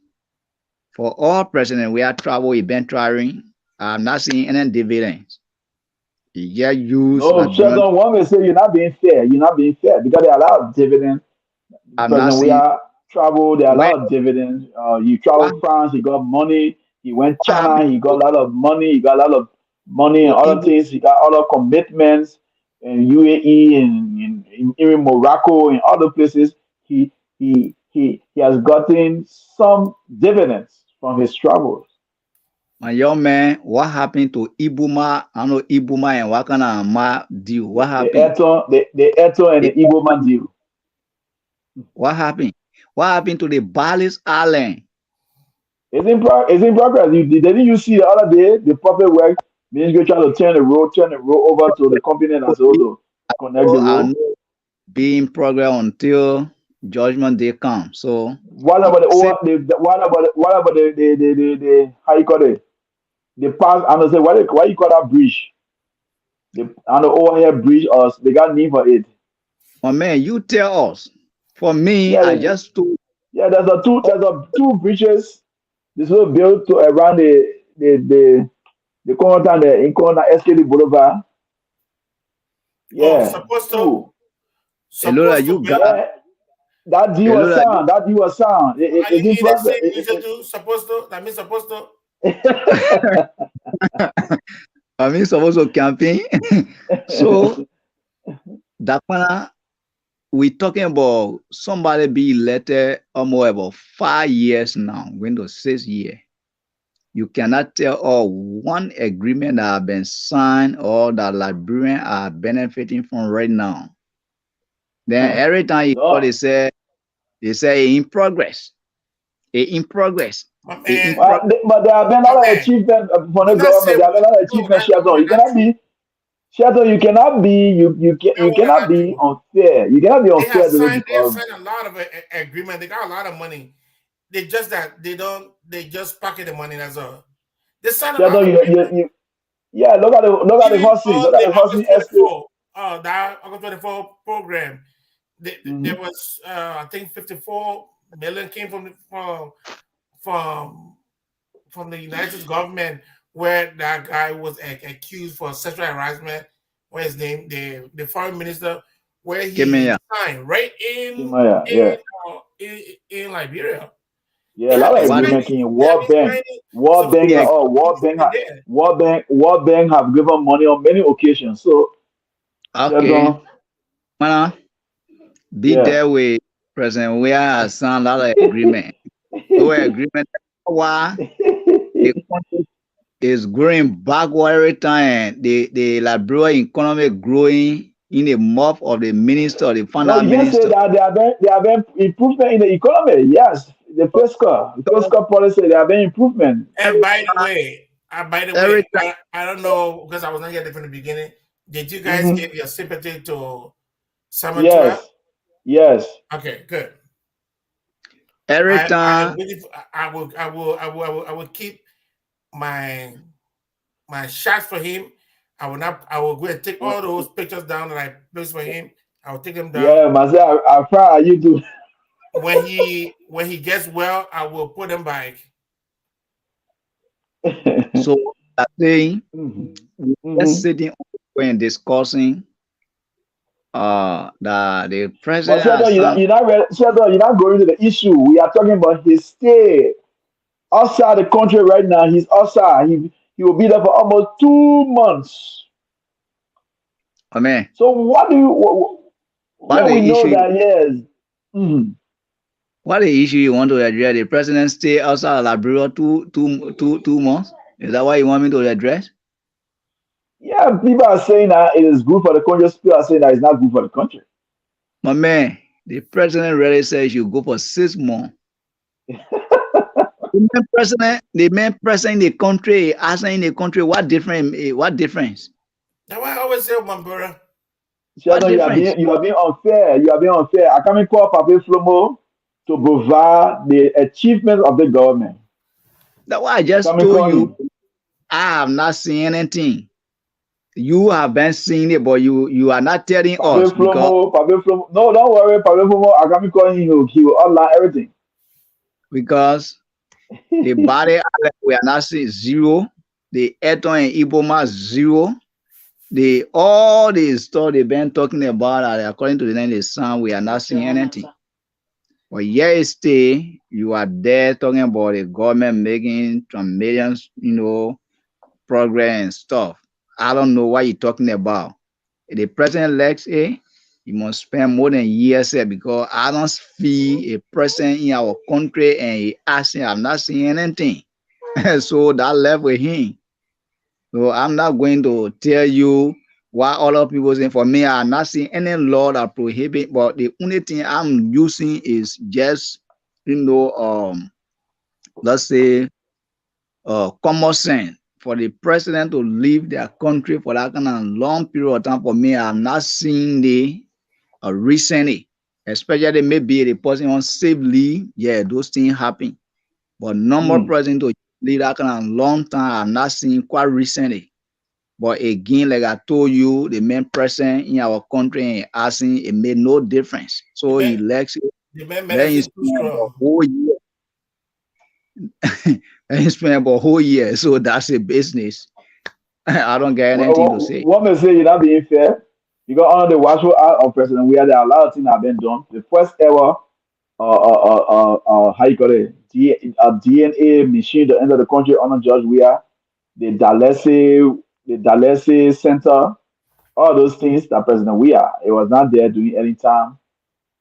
for all presidents we have travel, he been traveling, I'm not seeing any dividends. He just used. No, Sheldon want me to say you're not being fair. You're not being fair because they allow dividends. President we are travel, they allow dividends. You travel France, he got money. He went China, he got a lot of money. He got a lot of money and other things. He got other commitments in UAE and even Morocco and other places. He has gotten some dividends from his travels. My young man, what happened to Ibuma? I know Ibuma and what kind of deal? What happened? The Eto and the Ibuma deal. What happened? What happened to the Bali's Island? It's in progress. Didn't you see the other day the prophet work? Means you try to turn the road over to the company and also connect the I road. know be in progress until judgment day comes. So What about what about the how you call it? The pass, I don't say why you call that bridge? The overhead bridge, or they got name for it. my man, you tell us. For me, Yeah, I just told yeah. There's a two bridges. This was built to around the corner and the in corner SKD Boulevard. Oh, Yeah, two. Elola, supposed to you build. got Yeah, that deal was Elola, sound. That deal was sound. Are you It's in in the progress. same region too? Supposed to. That means supposed to. I mean supposed to campaign. So Dakpannah, we talking about somebody be elected almost about 5 years now, going to 6 years. You cannot tell one agreement that have been signed or that Liberians are benefiting from right now. Then every time you call, No. they say in progress, in progress, My in man, progress. But there have been a my lot of man. achievement from the Do not say government. There have been a lot of no. achievement, Sheldon. You That's not cannot true. be Sheldon. That You one is cannot not be true. unfair. You cannot be They have unfair to them signed. They have because signed a lot of agreement. They got a lot of money. They just that they don't. They just pocket the money. That's all. They signed a lot Sheldon, of agreement. yeah. Look at the Even horsing. all Look at the the horsing August estate. 24. That August 24 program. There Mm-hmm. was I think 54 million came from from the United States government where that guy was accused for sexual harassment. What his name? The foreign minister, where he Kemenya. signed right in Kimaya, in yeah. uh, in, in Liberia. Yeah, They a have lot of been What agreement signing. in They have World been Bank. signing. So World for Bank, the there. World Bank have given money on many occasions. So, okay, Sheldon, man, be yeah. there with President Weah has signed a lot of agreement. So agreement why the country is growing backward every time. The Liberia economy growing in the mouth of the minister, the No, finance you can say minister. that there have been improvement in the economy. Yes, the fiscal policy, there have been improvement. And Every by the way, every time, I don't know because I was not here from the beginning. Did you guys Hmm. give your sympathy to Summer 12? Yes, yes. Okay, good. every I am time, waiting for, I will keep my my shots for him. I will not I will go and take all those pictures down that I placed for him. I will take them down. Yeah, myself, I proud of you too. When he gets well, I will put them back. so I think Hmm. we're just Hmm. sitting and discussing the But president Sheldon, has signed. You're not going to the issue. We are talking about his stay outside the country right now. He's outside. He will be there for almost 2 months. I mean, So what do you? what When we the know issue? that yes, mhm. What the issue you want to address? The president stay outside Liberia 2 months. Is that what you want me to address? Yeah, people are saying that it is good for the country. People are saying that it's not good for the country. My man, the president really says you go for 6 months. The main president in the country, asking in the country, what difference? What difference? That's why I always say, my brother, What Sheldon, difference? you are being unfair. You are being unfair. I can't call Pape Flomo to provide the achievements of the government. That's why I I just can't told call you him. I have not seen anything. You have been seeing it, but you are not telling us because Pape Flomo. No, don't worry, Pape Flomo. I can't call him. He will outline everything. because the body we are not seeing zero, the Eton and Iboma zero. The all the stuff they've been talking about, according to the name of the sun, we are not seeing anything. But yesterday, you are there talking about the government making some millions, progress and stuff. I don't know what you're talking about. If the president elects you must spend more than years here because I don't feel a president in our country and he asking, I'm not seeing anything. So that left with him. So I'm not going to tell you While other people saying, for me, I'm not seeing any law that prohibit, but the only thing I'm using is just, let's say, common sense. For the president to leave their country for that kind of long period of time, for me, I'm not seeing the recently, especially maybe the person on safe leave. Yeah, those things happen. But normal president to leave that kind of long time, I'm not seeing quite recently. But again, like I told you, the main president in our country and asking, it made no difference. So he elects, the man let him medicine too spend a strong. whole year. Let him spend about a whole year. So that's a business. I don't get anything to say. What may say you're not being fair. You got under the watchful eye of President where there are a lot of things that have been done. The first ever how you call it, DNA machine to enter the country under George Weah, the Dalese Center, all those things that President Weah, it was not there during any time,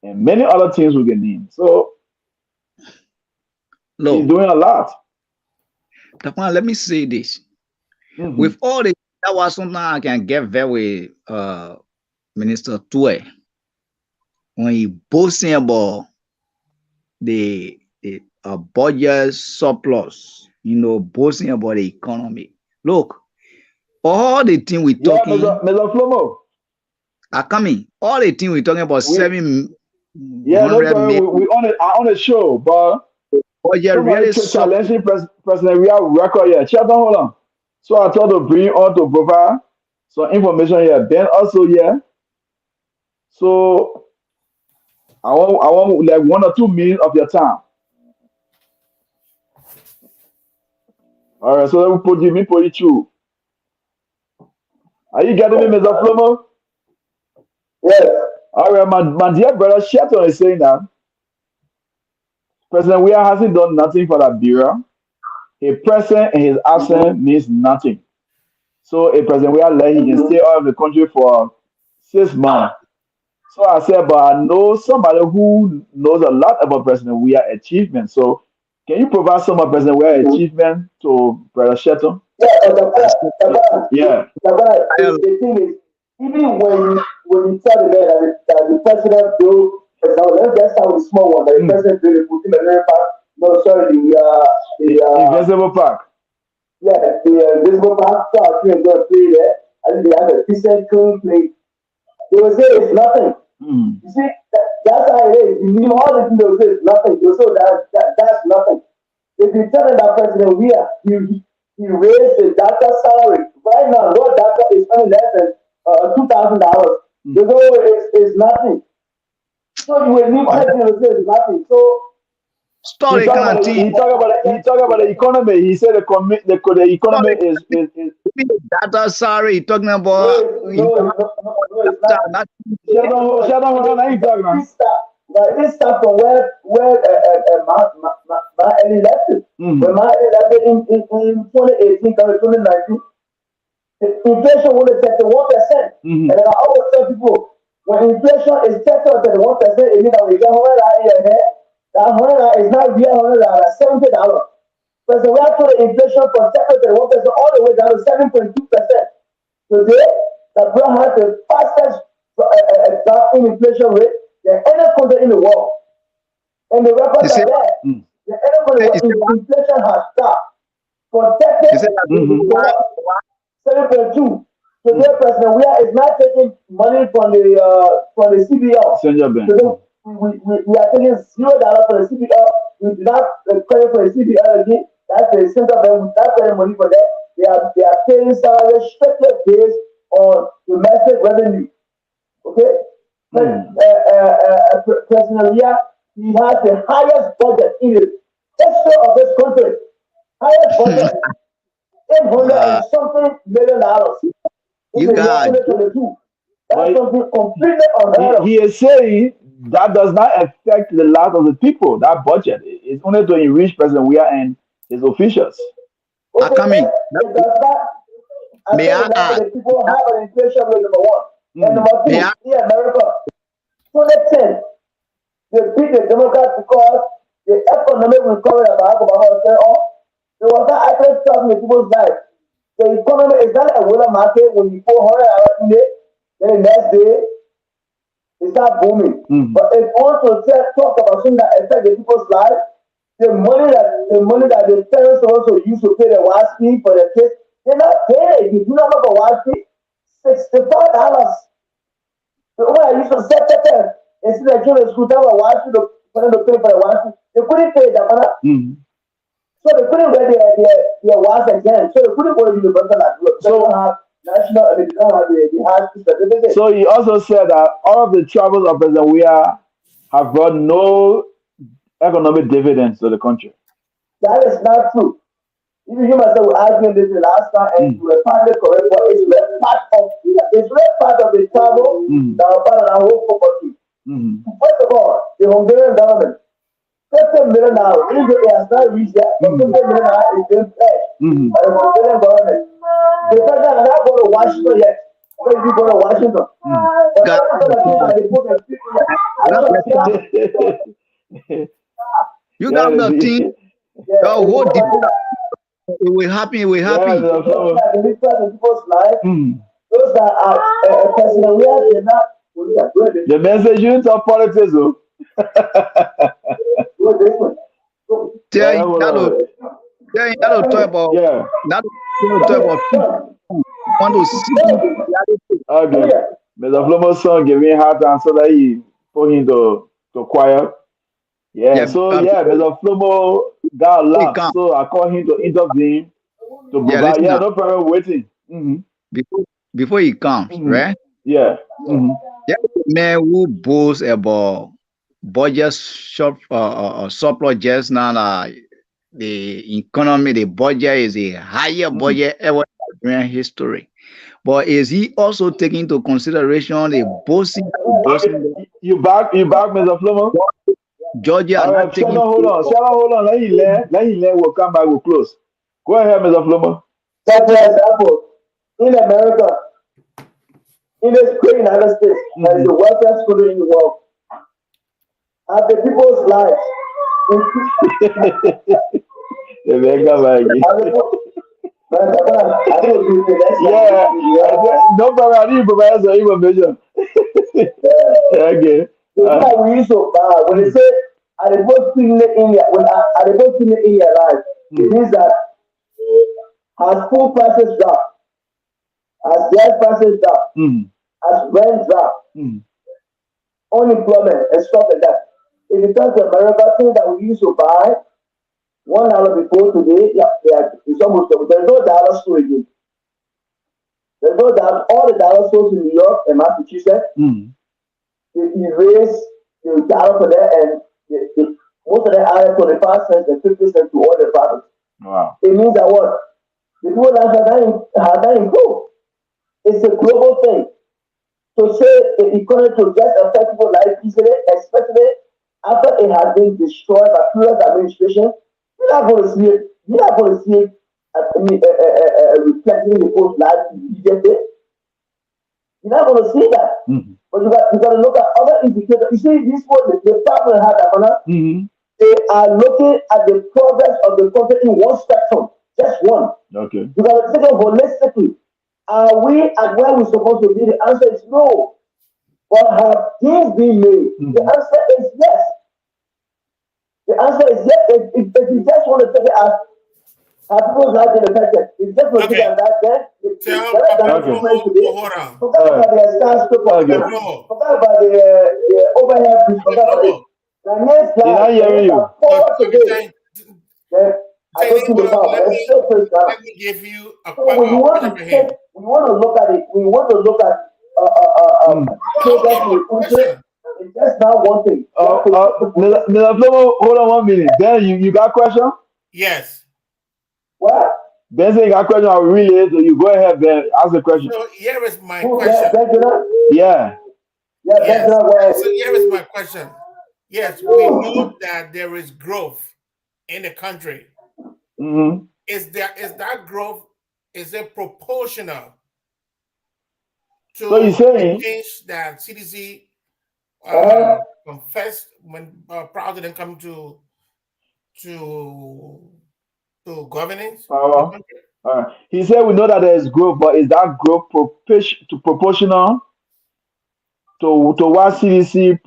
and many other things we can name. So he's doing a lot. Dakpannah, let me say this. With all the, that was something I can get very Minister Tue when he boasting about the budget surplus, boasting about the economy. Look, all the thing we talking, Mr. Flomo, are coming. All the thing we talking about 700 yeah, no problem. We on a show, but budget really challenging President we have record here. Chat on, hold on. So I thought to bring on to provide some information here. Ben also here. So I want like 1 or 2 minutes of your time. All right, so let me put it through. Are you getting me, Mr. Flomo? Yes. All right, my dear brother Shelton is saying that President Weah hasn't done nothing for Liberia. A present and his absence means nothing. So a President Weah he can stay out of the country for 6 months. So I said, but I know somebody who knows a lot about President Weah achievement. So can you provide some of President Weah achievement to Brother Shelton? Yeah. The thing is, even when you tell the man that the president do, for example, let's just start with the small one. That the president do the Putin America. No, sorry, the Invisible Park. Yeah, the Invisible Park. So I think they're going to play there. I think they have a decent clean play. They will say it's nothing. You see, that's how it is. You leave all the things they will say it's nothing. They will say that's nothing. If you tell them that President Weah, he raised the doctor salary. Right now, no doctor is earning less than $2,000. They go, it's nothing. So you will leave everything and say it's nothing. So he talk about the economy. He said the economy is data salary. Talking about this stuff from where my elected. When my elected in 2018, 2019, inflation would have set to 1%. And I always tell people, when inflation is set to 1%, it means that we get $100 that $100 is not real $100, $70. Because we have to the inflation from 1% all the way down to 7.2%. Today, the Brazil has the fastest drop in inflation rate than any country in the world. And the records are there. The any country inflation has dropped from 7.2. Today, President Weah is not taking money from the CBL. Today, we are taking $0 for the CBL. We do not credit for the CBL again. That's the central bank. We not paying money for that. They are paying salary strictly based on domestic revenue. Okay? President Weah, he has the highest budget in the history of this country. Highest budget. $800 and something million. You got that's something completely unheard of. He is saying that does not affect the lives of the people. That budget is only to enrich President Weah and his officials. Okay, the people have an inflation rate, number one. And number two, in America, 2010, they beat the Democrats because the economic recovery that Barack Obama was saying, there was not actually stuff in the people's life. The economy is not a winner market when you go 100 in it, then the next day it start booming. But if also talk about something that affect the people's life, the money that the parents also use to pay the wife fee for the kids, they're not paying it. If you don't have a wife fee, $65. The one I used to set them instead of giving school time a wife fee for them to pay for the wife fee, they couldn't pay that money. So they couldn't get their wife exam. So they couldn't go to university like they don't have national, they don't have the high school certificate. So he also said that all of the travels of President Weah have brought no economic dividends to the country. That is not true. Even you myself were arguing this the last time, and you were partly correct, but it's really part of the travel that are part of our whole property. First of all, the Hungarian government, $50 million, even though it has not reached that, but $50 million is being pledged by the Hungarian government. The president has not gone to Washington yet. When did you go to Washington? You got the thing. We're happy. We're happy. Those that are President Weah did not. The message you talk politics, though. Tell you talk about. Yeah. Not talk about. Want to see. Okay. Mr. Flomo's son gave me a hard time so that he put him to choir. Yeah. So Mr. Flomo got lost. So I called him to intervene to provide. Yeah, no problem waiting. Before he comes, right? Yeah. There's a man who boasts about budget surplus just now. The economy, the budget is a higher budget ever in history. But is he also taking into consideration the boasting? You back, Mr. Flomo? Georgia. Hold on. Let him learn. We'll come back. We'll close. Go ahead, Mr. Flomo. That's for example, in America, in this great United States, there is the wealthiest country in the world. And the people's lives. No problem. I didn't provide the information. Okay. We used to when they say at the most in India, at the most in India life, it means that as food prices drop, as gas prices drop, as rent drop, unemployment and stuff like that. If you come to America, things that we used to buy $1 before today, it's almost there's no dollar store again. There's no dollar. All the dollar stores in New York and Massachusetts, they erase the dollar for that, and most of them add 25 cents and 50 cents to all the products. Wow. It means that what? The people life have not improved. It's a global thing. To say the economy to just affect people's life easily, especially after it has been destroyed by previous administration, you're not going to see it. You're not going to see it reflecting the people's life immediately. You're not going to see that. But you got to look at other indicators. You see, this one, the problem had Dakpannah, they are looking at the progress of the country in one spectrum, just one. Okay. You got to take it holistically. Are we at where we're supposed to be? The answer is no. But have things been made? The answer is yes. The answer is yes. If you just want to take it as people's life in affected, if you just want to take it as that, then hold on. Forget about the skyscraper. Forget about the overhead bridge. Forget about it. The next slide. Let me give you a so we want to look at it. We want to look at it's just not one thing. Mr. Flomo, hold on 1 minute. Ben, you got a question? Yes. What? Ben said you got a question. I'll relay it to you. Go ahead, Ben. Ask the question. So here is my question. Yeah. Yes. So here is my question. Yes, we know that there is growth in the country. Is that growth, is it proportional to the change that CDC confessed when prior to them coming to governance? He said we know that there is growth, but is that growth proportional to what CDC,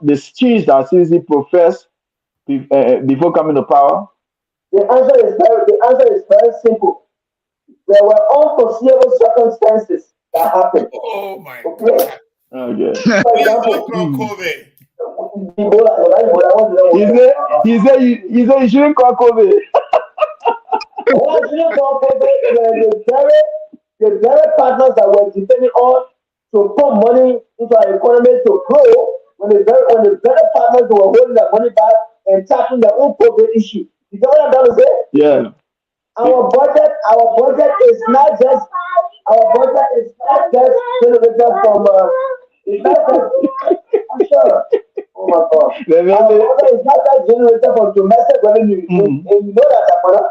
the change that CDC professed before coming to power? The answer is very simple. There were unforeseeable circumstances that happened. Oh my Okay. Okay. For example, COVID. He said you shouldn't call COVID. The very partners that were depending on to put money into our economy to grow when the very partners were holding their money back and tackling their own COVID issue. You know what I'm trying to say? Yeah. Our budget is not just generated from it's not just I'm sure. Oh my God. Our budget is not just generated from domestic revenue. And you know that, brother.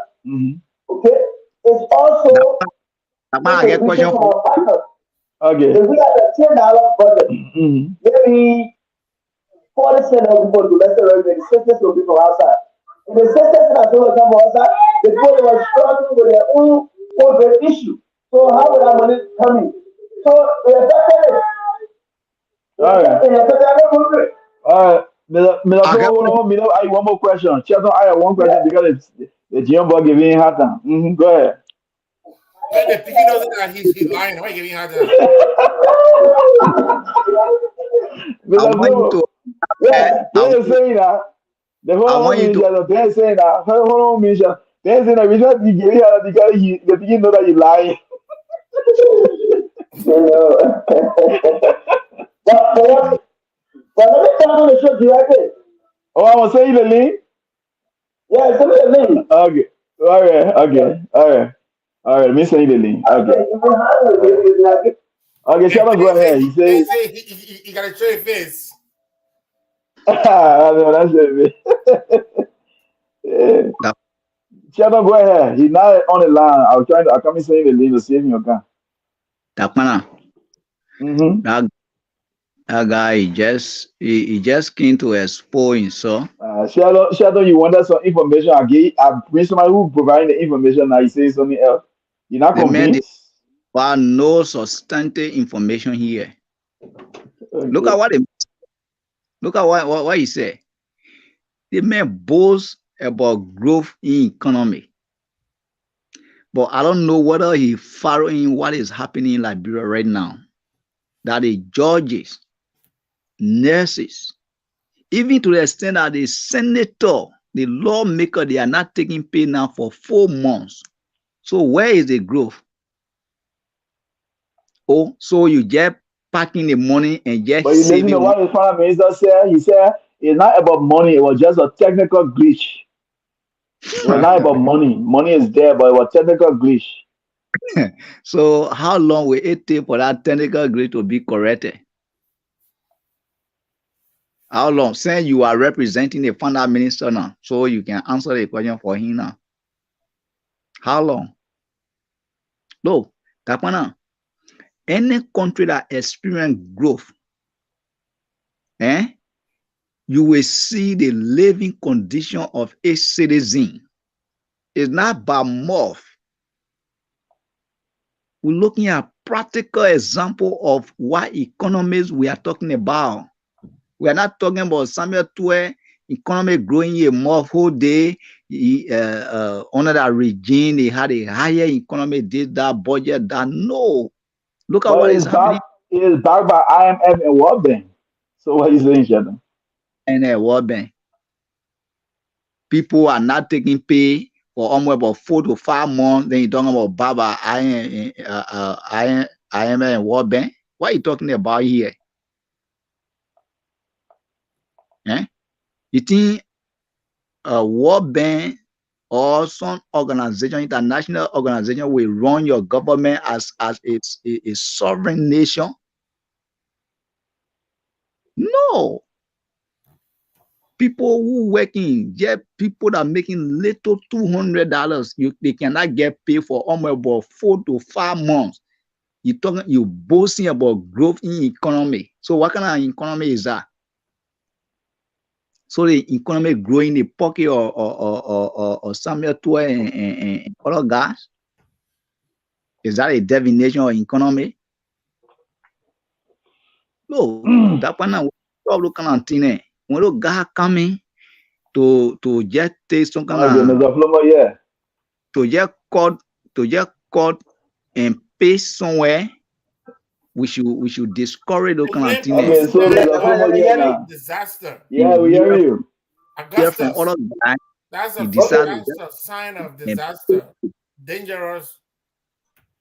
Okay? It's also I get question from for our partners. Okay. If we have a $10 budget, maybe 40% of people domestic revenue, the 60% will be from outside. And the 60% that will come from outside, the people were struggling with their own COVID issue. So how will that money come in? So we affected it. All right. All right. I one more question. Chelsea, I have one question because the GM boy giving hard time. Go ahead. When the picking knows that he's lying, why giving her that? I want you to. They're saying that. The whole minister, they're saying that. Whole minister, they're saying that we just be giving her because the people know that you lying. But let me turn on the show directly. Oh, I was saying the link? Yeah, send me the link. Okay. All right. Me send you the link. Okay. Okay, Shabba, go ahead. He says. He got to show your face. No, that's it. Shabba, go ahead. He's not on the line. I come and send you the link to see if you can. Dakpannah. That guy he just came to expose himself. Shadow, you wanted some information. I bring somebody who providing the information. Now he says something else. You're not convinced? But no substantive information here. Okay. Look at what he said. The man boasts about growth in economy. But I don't know whether he following what is happening in Liberia right now. That the judges, nurses, even to the extent that the senator, the lawmaker, they are not taking pay now for 4 months. So where is the growth? Oh, so you just packing the money and just but you listen to what the Prime Minister said. He said it's not about money, it was just a technical glitch. It was not about money. Money is there, but it was technical glitch. So how long will it take for that technical glitch to be corrected? How long? Since you are representing the founder minister now, so you can answer the question for him now. How long? No, Dakpannah, any country that experience growth, you will see the living condition of a citizen. It's not by mouth. We're looking at practical example of what economies we are talking about. We are not talking about Samuel 12 economy growing a month whole day. Under that regime, they had a higher economy, did that budget, that no. Look at what is happening. It is backed by IMF and World Bank. So what are you saying, Sheldon? And World Bank. People are not taking pay for almost about 4 to 5 months. Then you're talking about Baba, IMF and World Bank. What are you talking about here? You think World Bank or some organization, international organization, will run your government as a sovereign nation? No. People who working, people that are making little $200, they cannot get paid for almost about 4 to 5 months. You boasting about growth in economy. So what kind of economy is that? So the economy growing the pocket or Samuel 12 and other guys? Is that a definition of economy? No, that one now looking at thing. When the guy coming to just take some kind Okay, of Mr. Flomo, yeah. to just cut and paste somewhere, we should discourage those The kind of main things. Okay, so incident Mr. of Flomo, yeah, now. disaster. Yeah, we hear you. Hear from Augustus. other guys, That's he a decided sign of and disaster. Dangerous.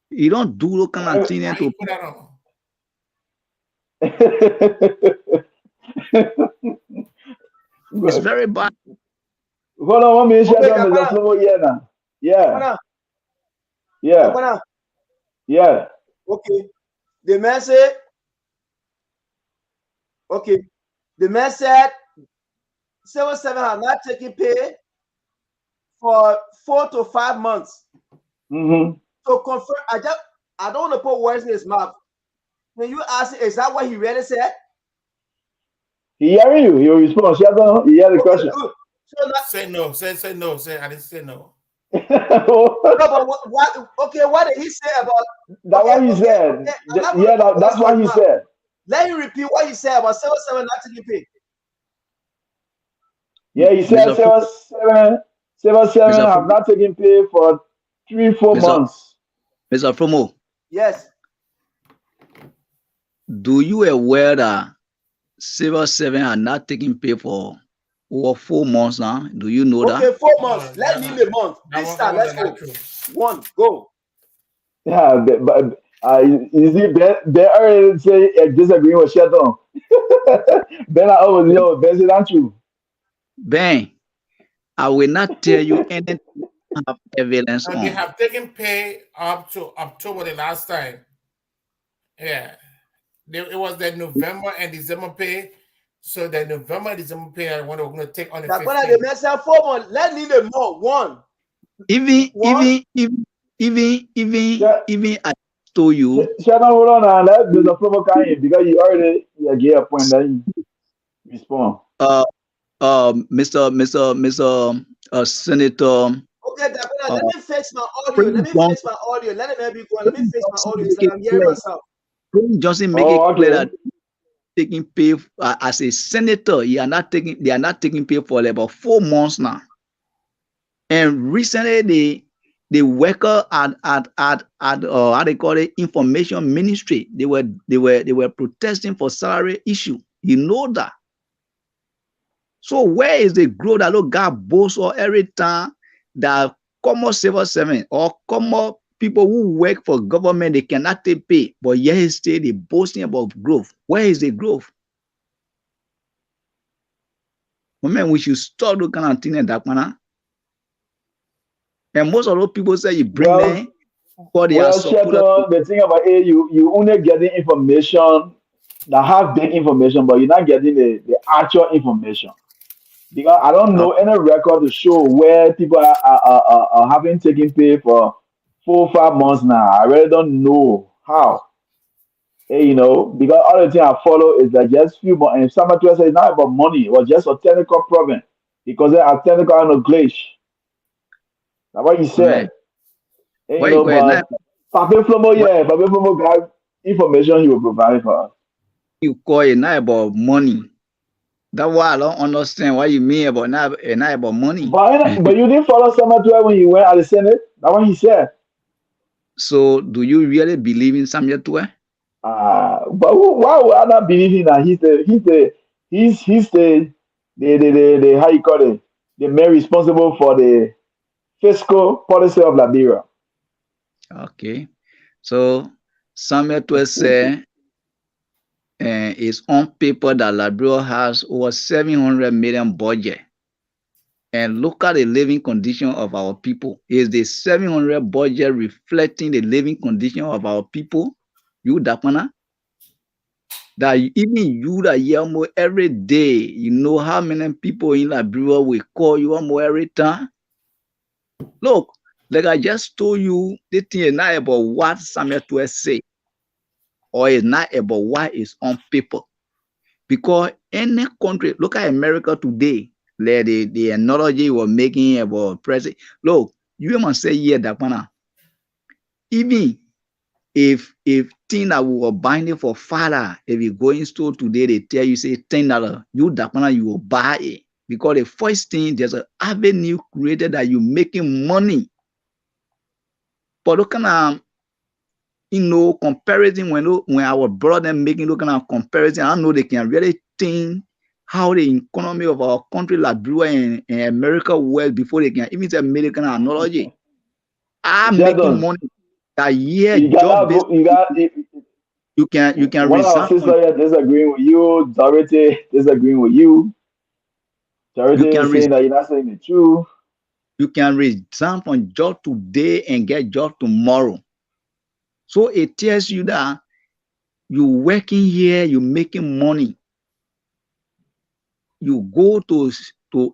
you don't do those kind of things Why to you put that on? it's very bad. Hold on 1 minute, Okay, shut down, Mr. Dakpannah. Flomo, yeah, now. Yeah, Dakpannah. yeah, Dakpannah. yeah. Okay. The man said, okay. The man said 77 have not taken pay for 4 to 5 months. Mm-hmm. So confirm, I don't want to put words in his mouth. When you ask, is that what he really said? He hearing you. He will respond. Shut down. He hear the question. Good. So not, Say no. Say no. Say I didn't say no. no, but what? Okay, what did he say about? That's what he said. Yeah, that's what he said. Let him repeat what he said about 77 not taking pay. Yeah, he said 77 have not taken pay for 3-4 months. Mr. Promo, Yes. do you aware that 77 are not taking pay for over 4 months now? Do you know that? Okay, 4 months. Let me name a month. This time, let's go. 1, go. Yeah, but you see, Ben already say disagreeing with Sheldon. Ben, I always know, Ben, is that true? Ben, I will not tell you anything I have evidence They on. have taken pay up to October the last time. Yeah. It was the November and December pay. So the November and December pay, I want to take on the That's 15th. what I messed up 4 months. Let me name more. 1. Even I told you. Sheldon, hold on now. Let Mr. Flomo come in because you already gave a point that you respond. Mr. Senator. Okay, Dakpannah, let me fix my audio. Let it maybe go. Let me fix my audio so that I'm hearing myself. Prince Johnson make it clear that taking pay as a senator, they are not taking pay for about 4 months now. And recently, the worker at how they call it, information ministry, they were protesting for salary issue. You know that. So where is the growth that look God boasts or every time that common civil servant or common people who work for government, they cannot take pay, but yet still they boasting about growth? Where is the growth? Man, we should start looking at things like that. And most of those people say you bring them for their support. The thing about it, you only getting information that have big information, but you're not getting the actual information. Because I don't know any record to show where people are having taken pay for 4 or 5 months now. I really don't know how. Because all the thing I follow is that just few months. And somebody said it's not about money, it was just a technical problem. Because they are technical and a glitch. That's what he said. Right. But Papa Flomo got information he will provide for us. You call it not about money. That's why I don't understand what you mean about not about money. But you didn't follow somebody when you went at the Senate. That's what he said. So do you really believe in Samuel Tue? But why would I not believe in that? He's the how you call it, the man responsible for the fiscal policy of Liberia. Okay, so Samuel Tue said it's on paper that Liberia has over 700 million budget, and look at the living condition of our people. Is the 700 budget reflecting the living condition of our people? You Dakpannah? That even you that hear more every day, you know how many people in Liberia will call you more every time? Look, like I just told you, the thing is not about what Samuel Tue say, or it's not about what is on paper. Because any country, look at America today, like the analogy we're making about president. Look, you must say, yeah, Dakpannah. Even if thing that we were binding for father, if you go in store today, they tell you say $10, you Dakpannah, you will buy it. Because the first thing, there's an avenue created that you're making money. But look at comparison when our brother making look at comparison, I know they can really think how the economy of our country, Liberia and America, well before they can even say American analogy. I'm making money that year job based. You can one of our sisters here disagreeing with you, Dorothy disagreeing with you. Dorothy is saying that you're not saying the truth. You can resign from job today and get job tomorrow. So it tells you that you're working here, you're making money. You go to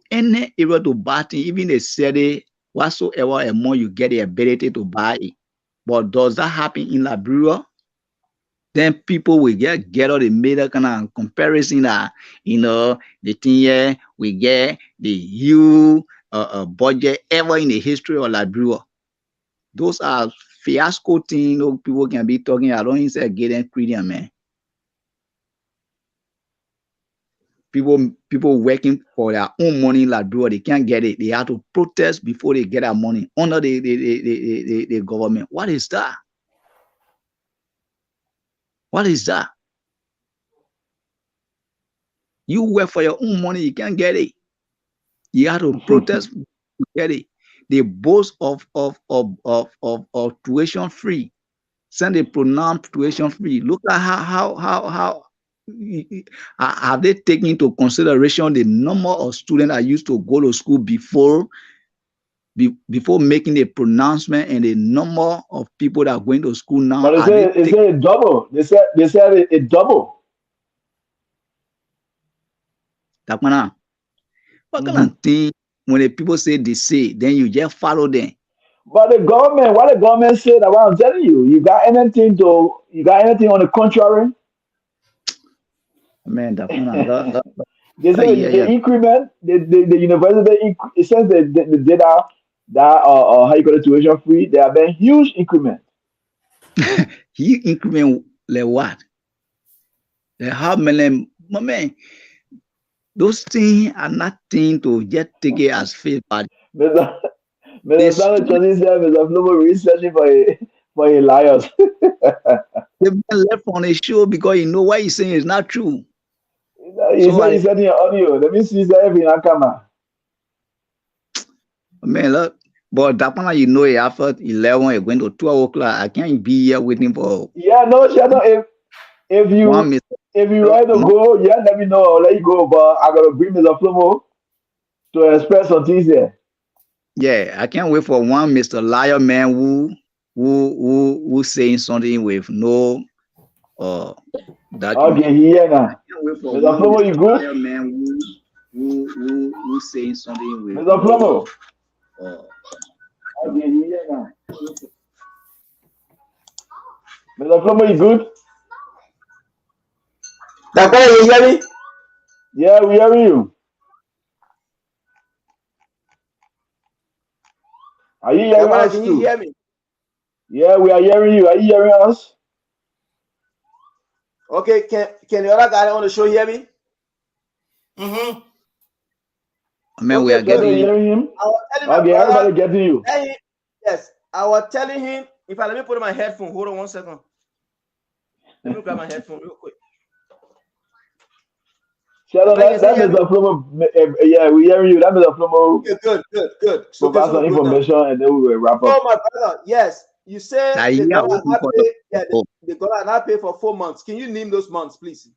any area to buy things, even the city, whatsoever amount you get the ability to buy it. But does that happen in Liberia? Then people will get all the middle kind of comparison that, the thing here, we get the huge budget ever in the history of Liberia. Those are fiasco things people can be talking. I don't even say get them credit, man. People working for their own money in Liberia, they can't get it. They have to protest before they get their money under the government. What is that? What is that? You work for your own money, you can't get it. You have to protest to get it. They boast of tuition free. Send a pronounced tuition free. Look at how have they taken into consideration the number of students that used to go to school before making a pronouncement, and the number of people that are going to school now? But they say it double. They said it double. Dakpannah, what kind of thing when the people say they say, then you just follow them? But what the government said, what I'm telling you, you got anything on the contrary? Man, Dakpannah, they say the increment, the university, it says the data that how you call it, tuition free, there have been huge increment. Huge increment like what? Like how many, man? Those things are nothing to just take it as face value. Mr. Chosy said, Mr. Flomo researching for a liars. They've been left on a show because you know what he's saying is not true. He said in your audio. Let me see everything on camera. Man, look, but Dakpannah, after 11, you're going to 12 o'clock. I can't be here waiting for. Yeah, no, Shadow. If you ready to go, let me know. I'll let you go. But I gotta bring Mr. Flomo to express some things here. Yeah, I can't wait for one Mr. Liar man who saying something with no document. Okay, here now. Mr. Flomo, you good? Liar man who saying something with Mr. Flomo. Okay, here now. Mr. Flomo, you good? Dakpannah, you hear me? Yeah, we hear you. Are you hearing us? Can you hear me? Yeah, we are hearing you. Are you hearing us? Okay, can the other guy on the show hear me? Man, we are getting him. Okay, everybody getting you. Yes, I was telling him. In fact, let me put on my headphone. Hold on 1 second. Let me grab my headphone real quick. Shadow, that Mr. Flomo, yeah, we hearing you. That Mr. Flomo. Good. So provide some information and then we will wrap up. Oh, my brother, yes. You said they're gonna not pay for 4 months. Can you name those months, please?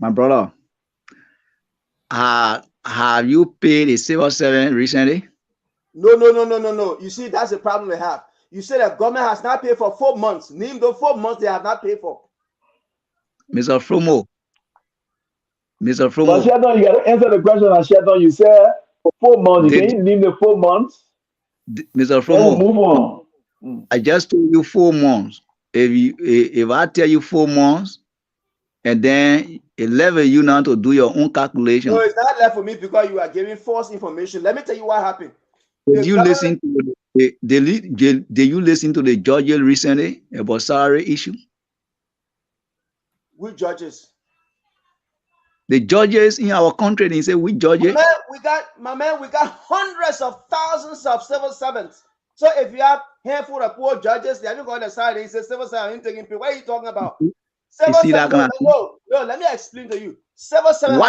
My brother, have you paid a civil servant recently? No. You see, that's the problem they have. You said the government has not paid for 4 months. Name the 4 months they have not paid for. Mr. Flomo. But Sheldon, you got to answer the question. And Sheldon, you said 4 months. Can you name the 4 months? Mr. We'll Flomo, move on. I just told you 4 months. If I tell you 4 months, and then it level you now to do your own calculation. No, it's not left for me because you are giving false information. Let me tell you what happened. Did you listen to did you listen to the judges recently about salary issue? Which judges? The judges in our country, they say we judges. My man, we got hundreds of thousands of civil servants. So if you have handful of poor judges, they haven't got the salary. He says civil servant taking pay. What are you talking about? Civil servant. No, let me explain to you. Civil servant.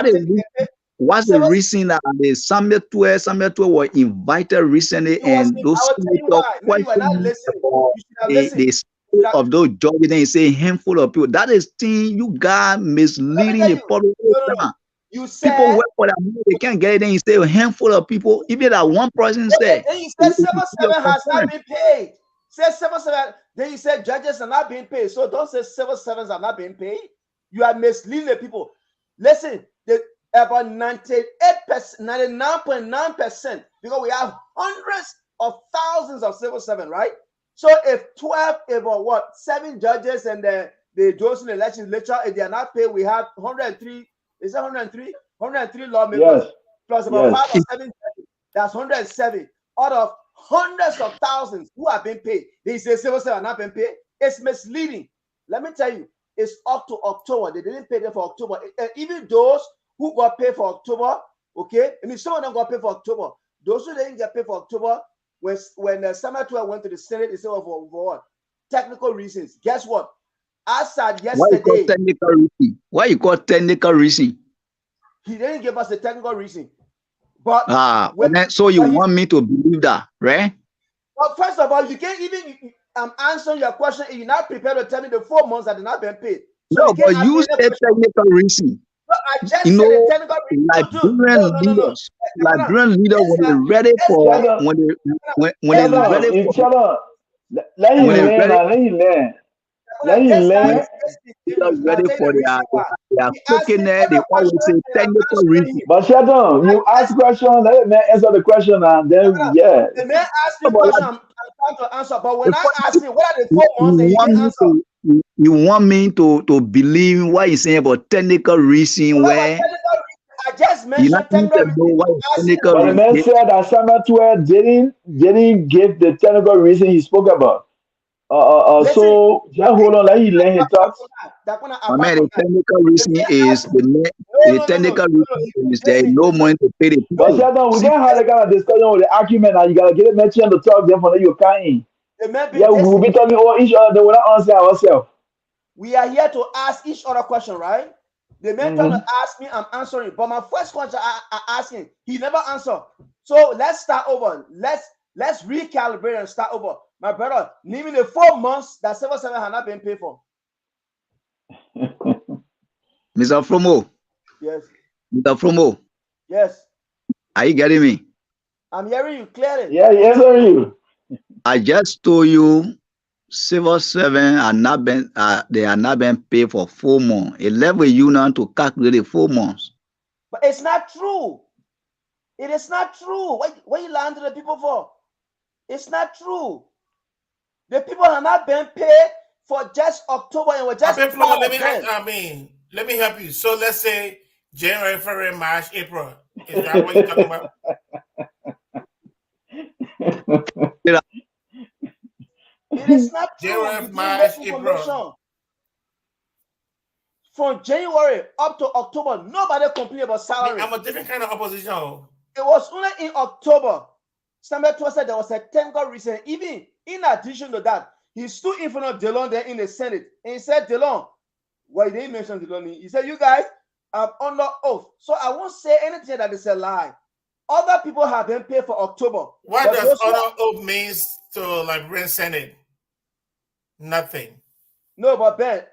What's the reason that the Samuel 12 were invited recently and those senators questioning the spirit of those judges and say handful of people? That is thing you got misleading the public. No. You said people work for that money, they can't get it. Then you say a handful of people, even that one person said. Then you said civil servant has not been paid. Say civil servant. Then you said judges are not being paid. So don't say civil servants are not being paid. You are misleading the people. Listen, about 98%, 99.9%, because we have hundreds of thousands of civil servants, right? So if 7 judges and the those in the legislature, if they are not paid, we have 103. Is that 103? 103 lawmakers, yes. plus about 5 or 7 judges. That's 107 out of hundreds of thousands who have been paid. They say civil servants are not being paid. It's misleading. Let me tell you, it's up to October. They didn't pay them for October. Even those who got paid for October, okay? I mean, some of them got paid for October. Those who didn't get paid for October, when Summer 12 went to the Senate, they said, well, for what? Technical reasons. Guess what? I said yesterday. Why you call technical reason? He didn't give us the technical reason. But so you want me to believe that, right? Well, first of all, you can't even answer your question if you're not prepared to tell me the 4 months that they're not been paid. So no, but you said technical reason. No, I just said the technical reason. Liberian leaders when they're ready for when they're ready for let him learn. Let him learn. Ready for their cooking there. They always say technical reason. But Sheldon, you ask question, let the man answer the question, and then yeah. The man asked me question, I'm trying to answer. But when I ask him, what are the 4 months that he didn't answer? You want me to believe what he's saying about technical reason where I just mentioned technical reason. But the man said that Samuel 12 didn't give the technical reason he spoke about. So just hold on, let him learn his thoughts. I mean, the technical reason is the technical reason is there is no money to pay the people. But Sheldon, we can't have that kind of discussion with the argument, and you gotta get a mention to talk them for you can't. Yeah, we will be talking about each other, they will not answer ourselves. We are here to ask each other question, right? The man trying to ask me, I'm answering. But my first question I asked him, he never answered. So let's start over. Let's recalibrate and start over. My brother, name me the 4 months that civil servants have not been paid for. Mr. Fromo. Yes. Mr. Fromo. Yes. Are you getting me? I'm hearing you clearly. Yeah, yes, are you? I just told you civil servants are not been they are not being paid for 4 months. It left with you now to calculate the 4 months. But it's not true. It is not true. What you lying to the people for? It's not true. The people are not being paid for just October and we're just let me help you. So let's say January, February, March, April. Is that what you're talking about? It is not true. January, March, April. From January up to October, nobody complained about salary. I'm a different kind of opposition. It was only in October. Samuel 12 said there was a technical reason. Even in addition to that, he stood in front of Delon there in the Senate and he said, Delon, well, he didn't mention Delon. He said, you guys are under oath. So I won't say anything that is a lie. Other people have been paid for October. What does under oath means to Liberian Senate? Nothing. No, but Ben,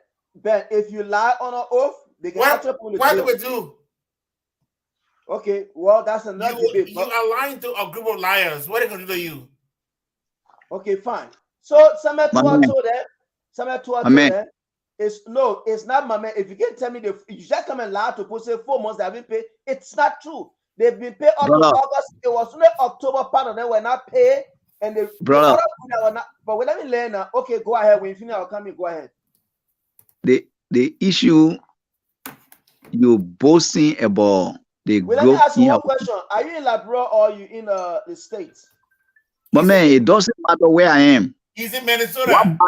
if you lie on an oath, they can actually pull the What do we do? Okay, well, that's another debate. You are lying to a group of liars. What are they going to do to you? Okay, fine. So, Samuel 12 told them, it's not my man. If you can tell me, you just come and lie to people, say 4 months they have been paid. It's not true. They've been paid up to August. It was only October part of them were not paid. And the other people were not. But let me learn now. Okay, go ahead. When you finish, I'll come in. Go ahead. The issue you're boasting about the growth. Let me ask you one question. Are you in Liberia or are you in the States? But man, it doesn't matter where I am. He's in Minnesota.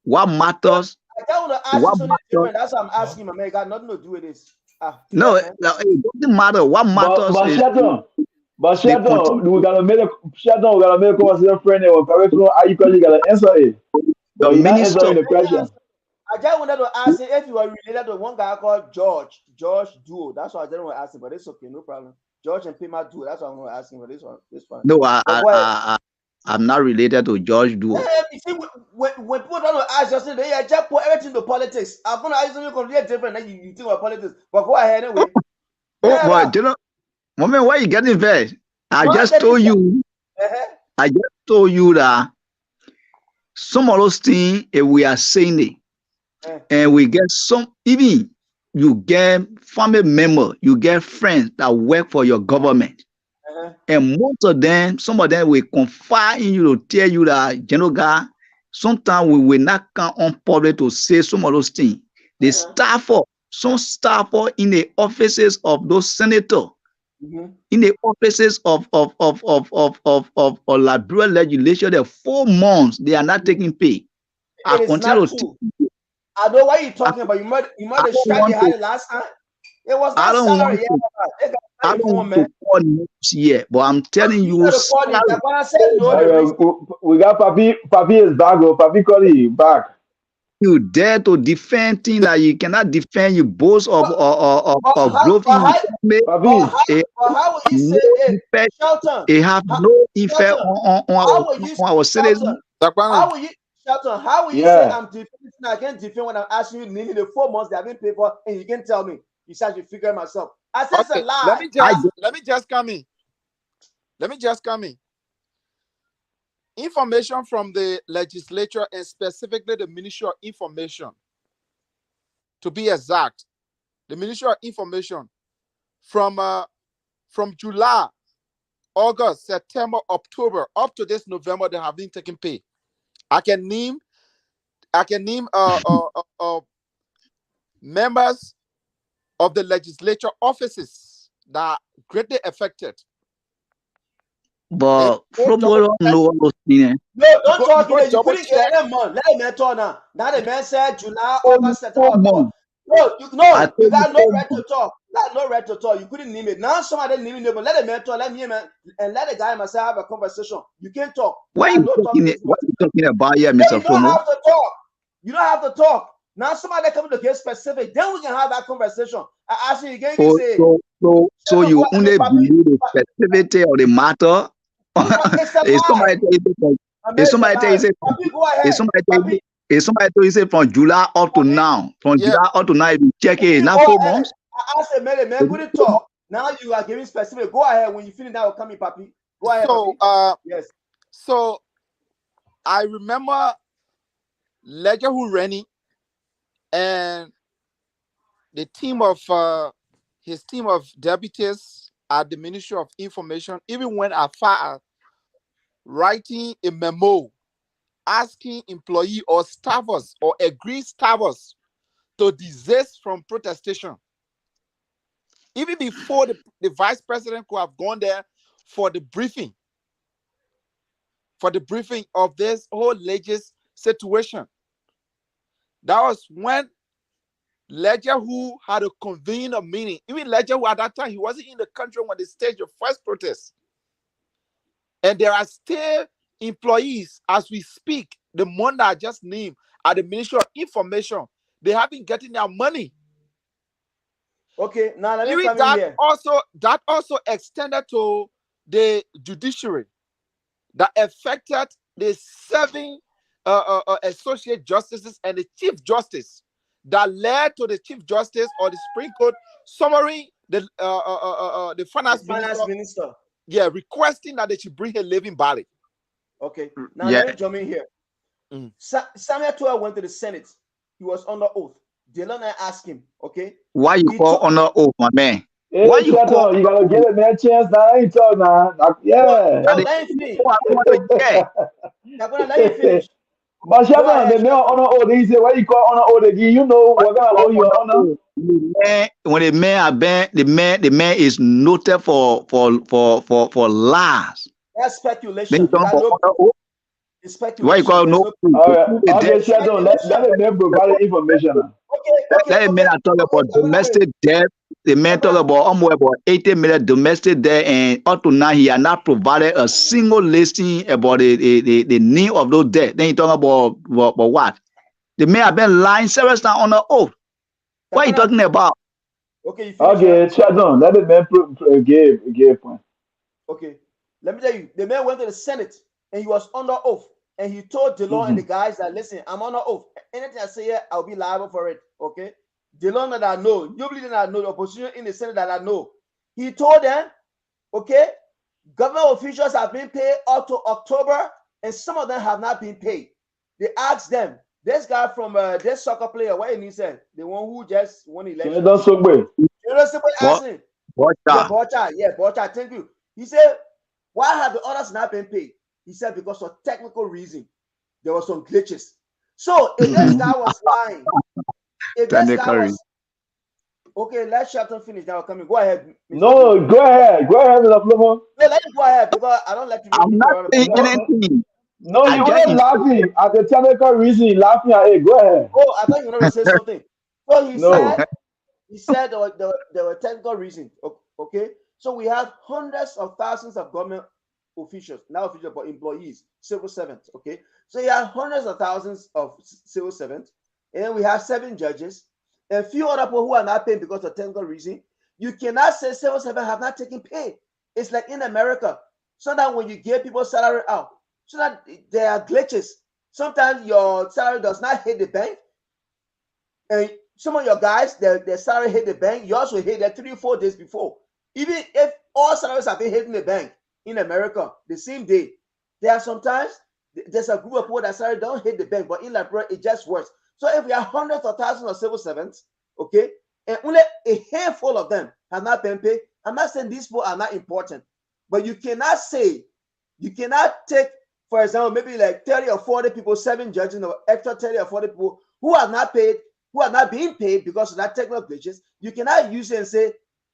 What matters? I don't want to ask you something different. That's what I'm asking, my man. It got nothing to do with this. No, it doesn't matter. What matters But is Sheldon, we gotta make a conversation friend or how you gotta answer it. the You're not minister. answering the question. I just wanted to ask him if you were related to one guy called George Duo. That's what I didn't want to ask him, but it's okay, no problem. George and Pima Duo. That's what I'm going to ask him for this one. No, I'm not related to George Duo. You see, when people don't ask us, they just put everything to politics. I'm going to ask you completely different than you think about politics. But go ahead anyway. But you know, Moment, why you getting vexed? I just told you that some of those things, if we are saying it, and we get some, even you get family member, you get friends that work for your government. And most of them, some of them will confide in you to tell you that, General guy, sometimes we will not come on public to say some of those things. They some staff in the offices of those senators, in the offices of Liberia legislature, the 4 months they are not taking pay. I continue to. I know why you're talking about. You might have strike they had it last time. It was not salary. I don't want to call names here, but I'm telling you. We got Papi is back. Papi call you back. You dare to defend things that you cannot defend. You boast of growth. How will you say it? Shelton, it have no effect on our citizens. Shelton, how will you say I'm defending? I can't defend when I'm asking you nearly the 4 months they have been paid for, and you can tell me. You said you figure it myself. I said it's a lie. Let me just come in. Information from the legislature and specifically the Ministry of Information. To be exact, the Ministry of Information from July, August, September, October, up to this November, they have been taking pay. I can name members of the legislature offices that are greatly affected. But don't talk. You couldn't get them, man. Let them talk now. Now the man said July, August, September. You got no right to talk. No right to talk. You couldn't name it. Now somebody name it, but let the man talk. Let me and let the guy myself have a conversation. You can't talk. What are you talking about here, Mr. You don't have to talk. You don't have to talk. Now somebody come to get specific. Then we can have that conversation. I ask you again. So you only believe the specificity of the matter. If somebody tell you say from July up to now, if you check it, it's not 4 months. I said, man, couldn't talk. Now you are giving specific. Go ahead. When you finish that, will come in, Papi. Go ahead. So, yes. So I remember Ledger Hureni and the team of his team of deputies at the Ministry of Information even went as far as writing a memo asking employee or staffers or agreed staffers to desist from protestation. Even before the vice president could have gone there for the briefing of this whole latest situation. That was when Ledger, who had to convene a meeting, even Ledger, who at that time, he wasn't in the country when they staged the first protest. And there are still employees, as we speak, the one that I just named at the Ministry of Information, they have been getting their money. Okay, now let me come in here. That also extended to the judiciary that affected the 7 associate justices and the chief justice that led to the chief justice or the Supreme Court summary the finance minister. Yeah, requesting that they should bring a living body. Okay, now let me jump in here. Samuel 12 went to the Senate. He was under oath. Delana asked him, okay? Why you call under oath, my man? Hey, why you call? You gotta give it man a chance now. I ain't talking now. Let him finish. I'm gonna let you finish. But shut up, the man honor oath. He said, why you call honor oath again? You know we're gonna owe you honor. When the man are banned, the man is noted for lies. That's Then speculation. you You talk got about no under oath. it's Why you speculation. call There's no no proof? All The right. proof is there. Okay, Sheldon, let the man provide the information now. Let a man talk about domestic debt. The man talk about almost about 80 million domestic debt, and up to now he has not provided a single listing about the need of those debt. Then he talk about what? The man have been lying several times on the oath. What are you talking about? Okay, you finish. Okay, Sheldon, let the man give point. Okay, let me tell you, the man went to the Senate and he was under oath, and he told DeLon and the guys that listen, I'm under oath. Anything I say here, I'll be liable for it. Okay, DeLon that I know, nobody that I know, the opposition in the Senate that I know, he told them, okay, government officials have been paid up to October, and some of them have not been paid. They asked them, this guy from this soccer player, what he said, the one who just won election. Sheldon Sogbe. Asked him, Bocha. Bocha, thank you. He said, why have the others not been paid? He said, because of technical reason. There were some glitches. So if this guy was lying, okay, let Shelton finish now. Come in. Go ahead. Mr. No, go ahead, Mr. Flomo. No, let him go ahead because I don't let you. I'm not saying anything. No, you were laughing at the technical reason, laughing at it. Go ahead. Oh, I thought you were going to say something. So he said there were technical reasons. Okay, so we have hundreds of thousands of government officials, not officials, but employees, civil servants. Okay, so you have hundreds of thousands of civil servants, and then we have 7 judges, and a few other people who are not paying because of technical reason. You cannot say civil servants have not taken pay. It's like in America, so that when you give people salary out, so that there are glitches. Sometimes your salary does not hit the bank, and some of your guys, their salary hit the bank. You also hit that 3 or 4 days before. Even if all salaries have been hitting the bank in America the same day, there are sometimes there's a group of people that salary don't hit the bank, but in Liberia it just works. So if we have hundreds of thousands of civil servants, okay, and only a handful of them have not been paid, I'm not saying these people are not important, but you cannot take, for example, maybe like 30 or 40 people, 7 judges, or extra 30 or 40 people who are not paid, who are not being paid because of that technical glitches. You cannot use it and say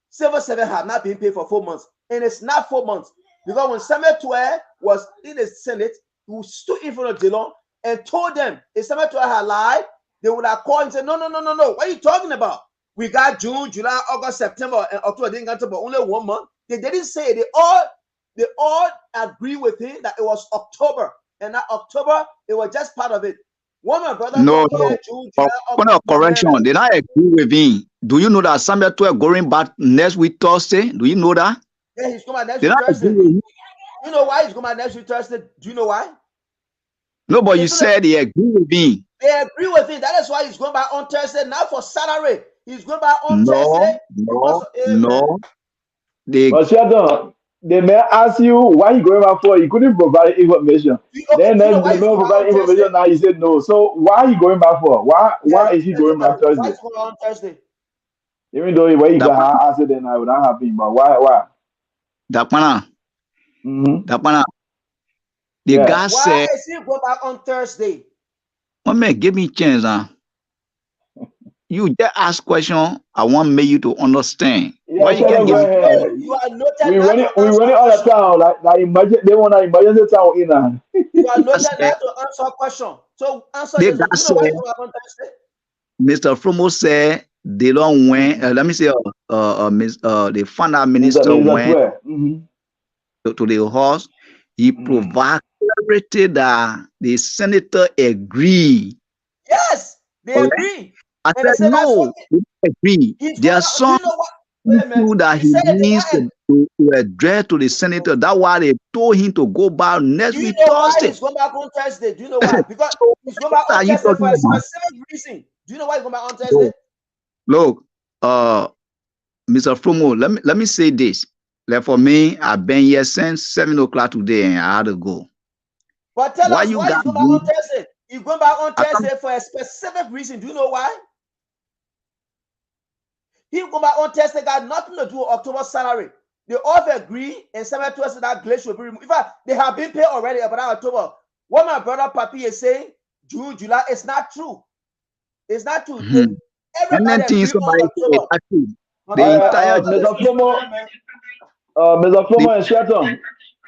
civil servants have not been paid for 4 months, and it's not 4 months because when Samuel Tuer was in the Senate, he stood in front of DeLon and told them if Samuel Tuer had lied, they would have called and said, no, what are you talking about? We got June, July, August, September, and October. Didn't get to but only 1 month. They didn't say it. They all agree with him that it was October, and that October it was just part of it. One of my brother June, July, August, correction, did I agree with him? Do you know that Samuel 12 going back next week Thursday? Do you know that? Yeah, he's coming back next week Thursday. You know why he's coming back next week Thursday? Do you know why? No, but you said he agreed with me. They agree with him. That is why he's going back on Thursday, not for salary. He's going back on Thursday. No. But Sheldon, the man asked you why he going back for. He couldn't provide information. Then the man provided information. Now he said no. So why he going back for? Why is he going back Thursday? Why is he going on Thursday? Even though when he got answered, then I would not have been. But why? Dakpannah. The guy said, why is he going back on Thursday? Man, give me a chance, huh? You just ask question. I want me you to understand. Yeah, why you can't give me? You are noted. We running all the town. Like imagine they want to emergency town in. You are noted not to answer a question. So answer this. Do you know why he's going back on Thursday? Mr. Fromo said they don't win. Let me say, the finance minister went to the house. He provided clarity that the senator agreed. Yes, they agree. I said no, they agree. There are some people that he needs to address to the senator. That's why they told him to go back next week Thursday. He's going back on Thursday. Do you know why? Because he's going back on Thursday for a specific reason. Do you know why he's going back on Thursday? Look, Mr. Fromo, let me say this. Like for me, I've been here since 7 o'clock today and I had to go. But tell us why he's going back on Thursday. He's going back on Thursday for a specific reason. Do you know why? He going back on Thursday got nothing to do with October salary. They all agree and Samuel Tuer said that glitch will be removed. In fact, they have been paid already about October. What my brother Papi is saying, June, July, it's not true. It's not true. Everybody agrees on October. The entire Mr. Flomo and Shelton.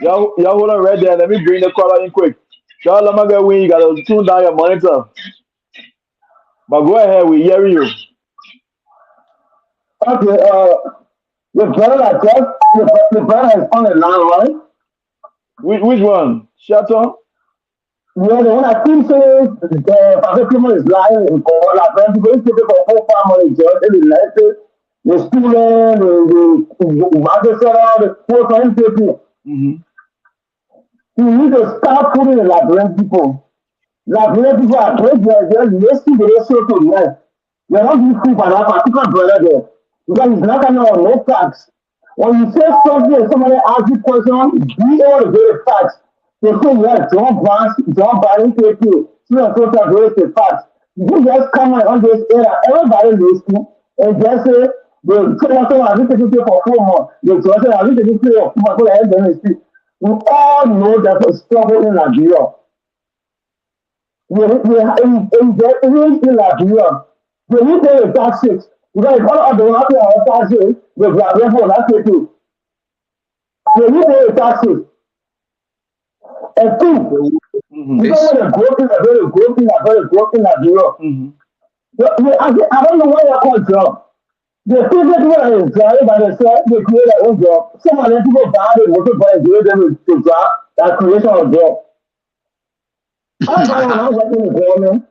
Y'all hold on right there. Let me bring the caller in quick. Y'all, let me get win. You gotta tune down your monitor. But go ahead, we hearing you. Okay, the brother that just, the brother is on the line, right? Which one? Shelton? Yeah, the one I think says the participant is lying in court, like when people take it for whole family, just the elected, the student, the magistrate, the whole time people. You need to start putting the Liberian people. Liberian people are great, they're listening to the show to them. They're not useful for that particular brother there. Because it's not going to no facts. When you say something and somebody asks you a question, be able to get the facts. They say, yeah, John Barry, KP, so very the facts. You just come on this era, everybody listening, and just say, they tell us, I need to take for 4 months. They just say, I need to take for 4 months. We all know that there's trouble in Nigeria. In Nigeria. They need to pay taxes. Because if all of them have to pay taxes, they will have for that too. They need to pay taxes. And two, you don't want to go in Nigeria. I don't know why you're called job. The people who are in job, by themselves, they create their own job. Some of them people buy the motor and give them to job, that creation of job. I'm not working in the government.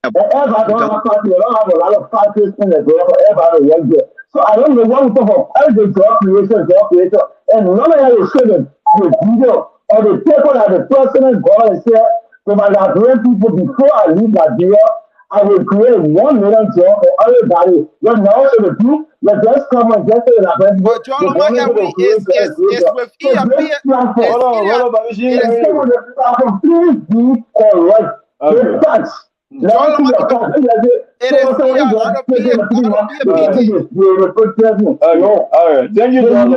Everybody don't have parties. They don't have a lot of parties in the government for everybody to work there. So I don't know what we talk about. Every job creation, and none of them will show the video or the paper that the president got and said, to my Nigerian people, before I leave Nigeria, I will create 1 million jobs for everybody. But now, so the people, they just come and just say that. But John Lomagawin is with EMP. Hold on, Babishi. Please be correct. The facts. John Lomagawin, it is out of PMP. All right. Thank you, John.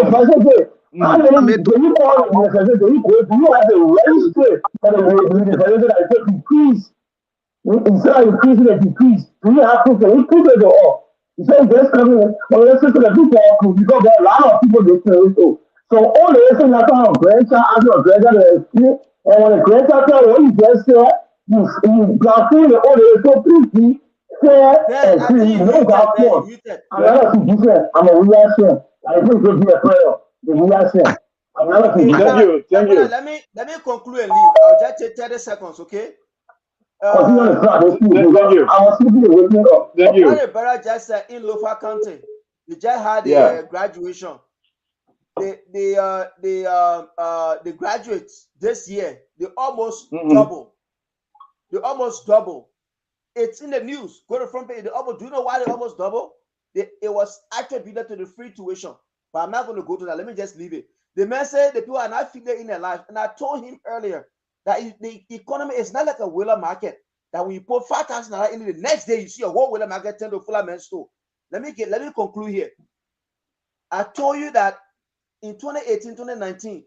Instead of increasing the decrease, do you have to increase it all? You say just coming in, but listen to the people because there are a lot of people listening to. So all the listen that's on grandchild after a grandchild and when a grandchild tell what you just said, you blaspheme the order, so please be fair and free, no doubt for. Another thing you said, I'm a reaction. I think it could be a prayer. The reaction. Another thing. Thank you. Let me conclude and leave. I'll just take 30 seconds, okay? Thank you. Thank you. What Barra just said in Lofa County, they just had a graduation. The graduates this year, they almost double. They almost double. It's in the news. Go to the front page. They almost. Do you know why they almost double? It was attributed to the free tuition. But I'm not going to go to that. Let me just leave it. The man said the people are not feeling in their life, and I told him earlier that the economy is not like a wheeler market. That when you put 5,000 naira in the next day, you see a whole wheeler market turn to full of men's store. Let me conclude here. I told you that in 2018, 2019,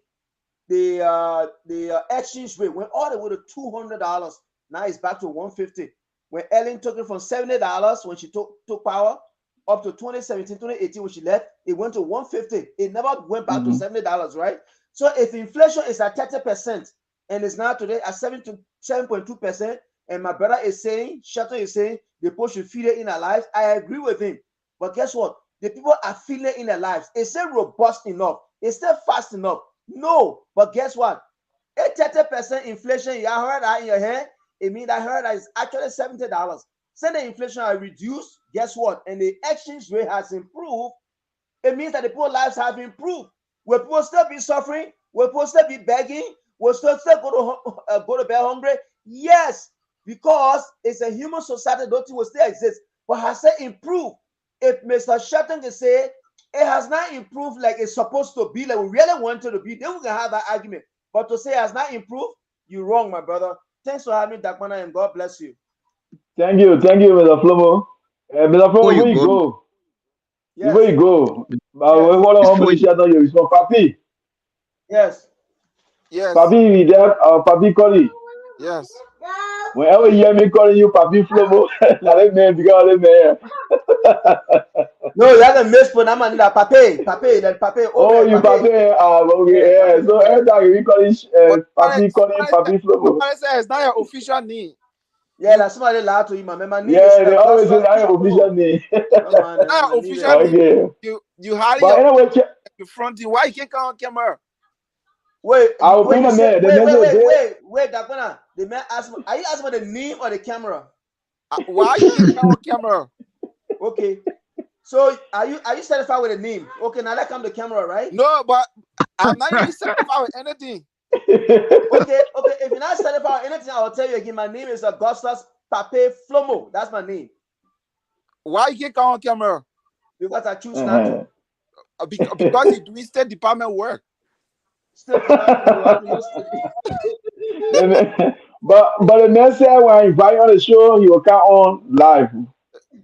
the exchange rate went all the way to $200. Now it's back to $150. When Ellen took it from $70 when she took power up to 2017, 2018 when she left, it went to $150. It never went back to $70, right? So if inflation is at 30% and it's now today at 7.2%, and my brother is saying, Shelton is saying, the people should feel it in their lives, I agree with him. But guess what? The people are feeling it in their lives. Is it robust enough? Is it fast enough? No. But guess what? A 30% inflation, you heard that in your head? It means I heard that it's actually $70. Since the inflation has reduced, guess what? And the exchange rate has improved, it means that the people's lives have improved. Will people still be suffering? Will people still be begging? Will still go to bed hungry? Yes, because it's a human society, those things will still exist. But has it improved? If Mr. Shelton can say it has not improved like it's supposed to be, like we really want it to be, then we can have that argument. But to say it has not improved, you're wrong, my brother. Thanks for having me, Dakpannah, and God bless you. Thank you, Mr. Flomo. Mr. Flomo, where you go? Yes. Where you go? Papi. Yes. Yes. Papi, Papi Collie. Yes. Whenever you hear me calling you Papi Flomo, let me because No, you haven't missed for that man. That pape, that pape. Oh, you papi. Okay, yeah. So every time we call it papi, call him papi flow. Somebody says it's not your official name. Yeah, that's somebody lied to you, man. My name Yeah, is they always say Augustus that official name. No, man, Not my name is official name. Okay. You hide But anyway, your front. Why you can't come on camera? Wait, I will bring you the said, man. wait, Dakpannah. The man asked me, are you asking for the name or the camera? Why you can't come on camera? Okay. So are you satisfied with the name? Okay, now let come the camera, right? No, but I'm not even satisfied with anything. Okay. If you're not satisfied with anything, I will tell you again. My name is Augustus Pape Flomo. That's my name. Why you can't come on camera? Because I choose not to. Because you're doing State Department work. State Department. But the man said when I invite you on the show, he will come on live.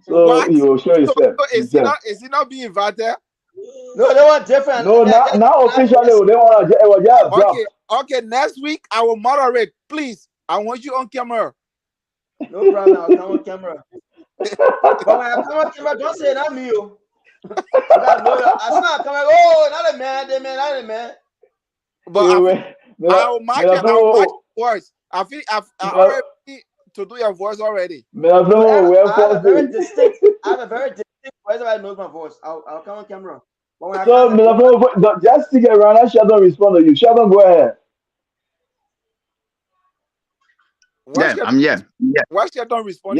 So What? he will show himself. So is he not being invited? No, they want different. No, now officially they want to. It was just dropped. Okay. Next week I will moderate. Please, I want you on camera. No problem. I'll come on camera. But when I come on camera, don't say not me. As soon as I come, not a man, not a man. But I'll match your voice. I already to do your voice already. I have a very distinct voice. Everybody knows my voice. I'll come on camera. So, just stick around and Sheldon respond to you. Sheldon, go ahead. I'm here. Why Sheldon respond?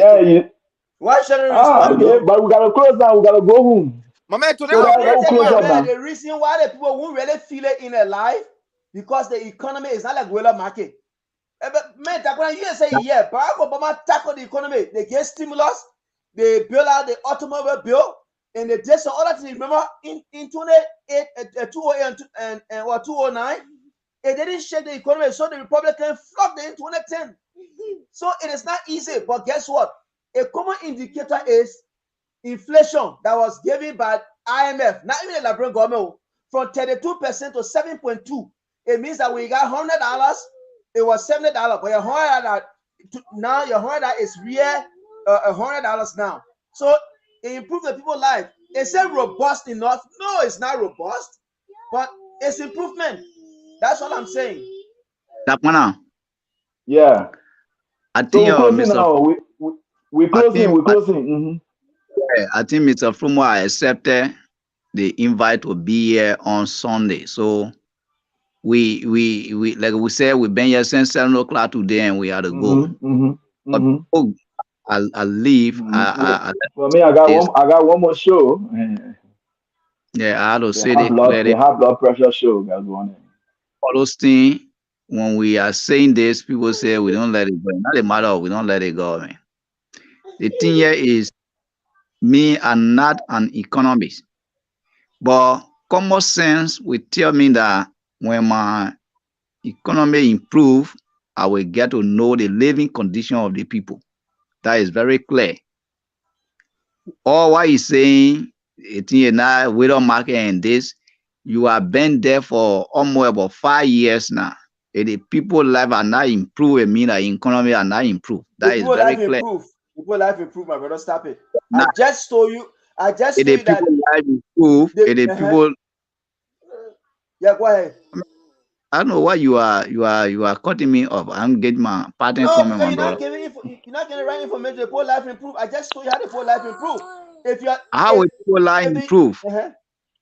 Why Sheldon respond? Okay, but we gotta close now. We gotta go home. My man, today the reason why the people won't really feel it in their life because the economy is not like guerrilla market. But man, Dakpannah, you say yeah, Barack Obama tackled the economy. They gave stimulus, they built out the automobile bill, and they did some other things. Remember, in 2008, 2008 and 2009, it didn't shake the economy, so the Republicans flopped it in 2010. So it is not easy, but guess what? A common indicator is inflation that was given by IMF, not even the Liberian government, from 32% to 7.2. It means that when you got $100, it was $70, but your $100 now your $100 is real $100 now. So it improved the people's life. Is it robust enough? No, it's not robust, but it's improvement. That's what I'm saying. Dakpannah. Yeah. I think so we're closing now. We're closing. I think Mr. Flomo accepted the invite to be here on Sunday. So we like we said, we've been here since 7 o'clock today, and we had to go. But I'll leave. For me, I got one more show. Yeah, I had to say they have blood pressure show that's going. All those things. When we are saying this, people say we don't let it go. Not a matter of we don't let it go, man. The thing here is, me I'm not an economist, but common sense will tell me that when my economy improve, I will get to know the living condition of the people. That is very clear. All what he's saying, now widow market and this, you have been there for almost about 5 years now. If the people life are not improved, it means the economy are not improved. That is very clear. People life improve, my brother. Stop it. I just told you that life improve. People. Yeah, go ahead. I don't know why you are cutting me off. I'm getting my pattern comment, my brother. You're not getting the right information. The poor life improve. I just told you how the poor life improve. How will poor life improve?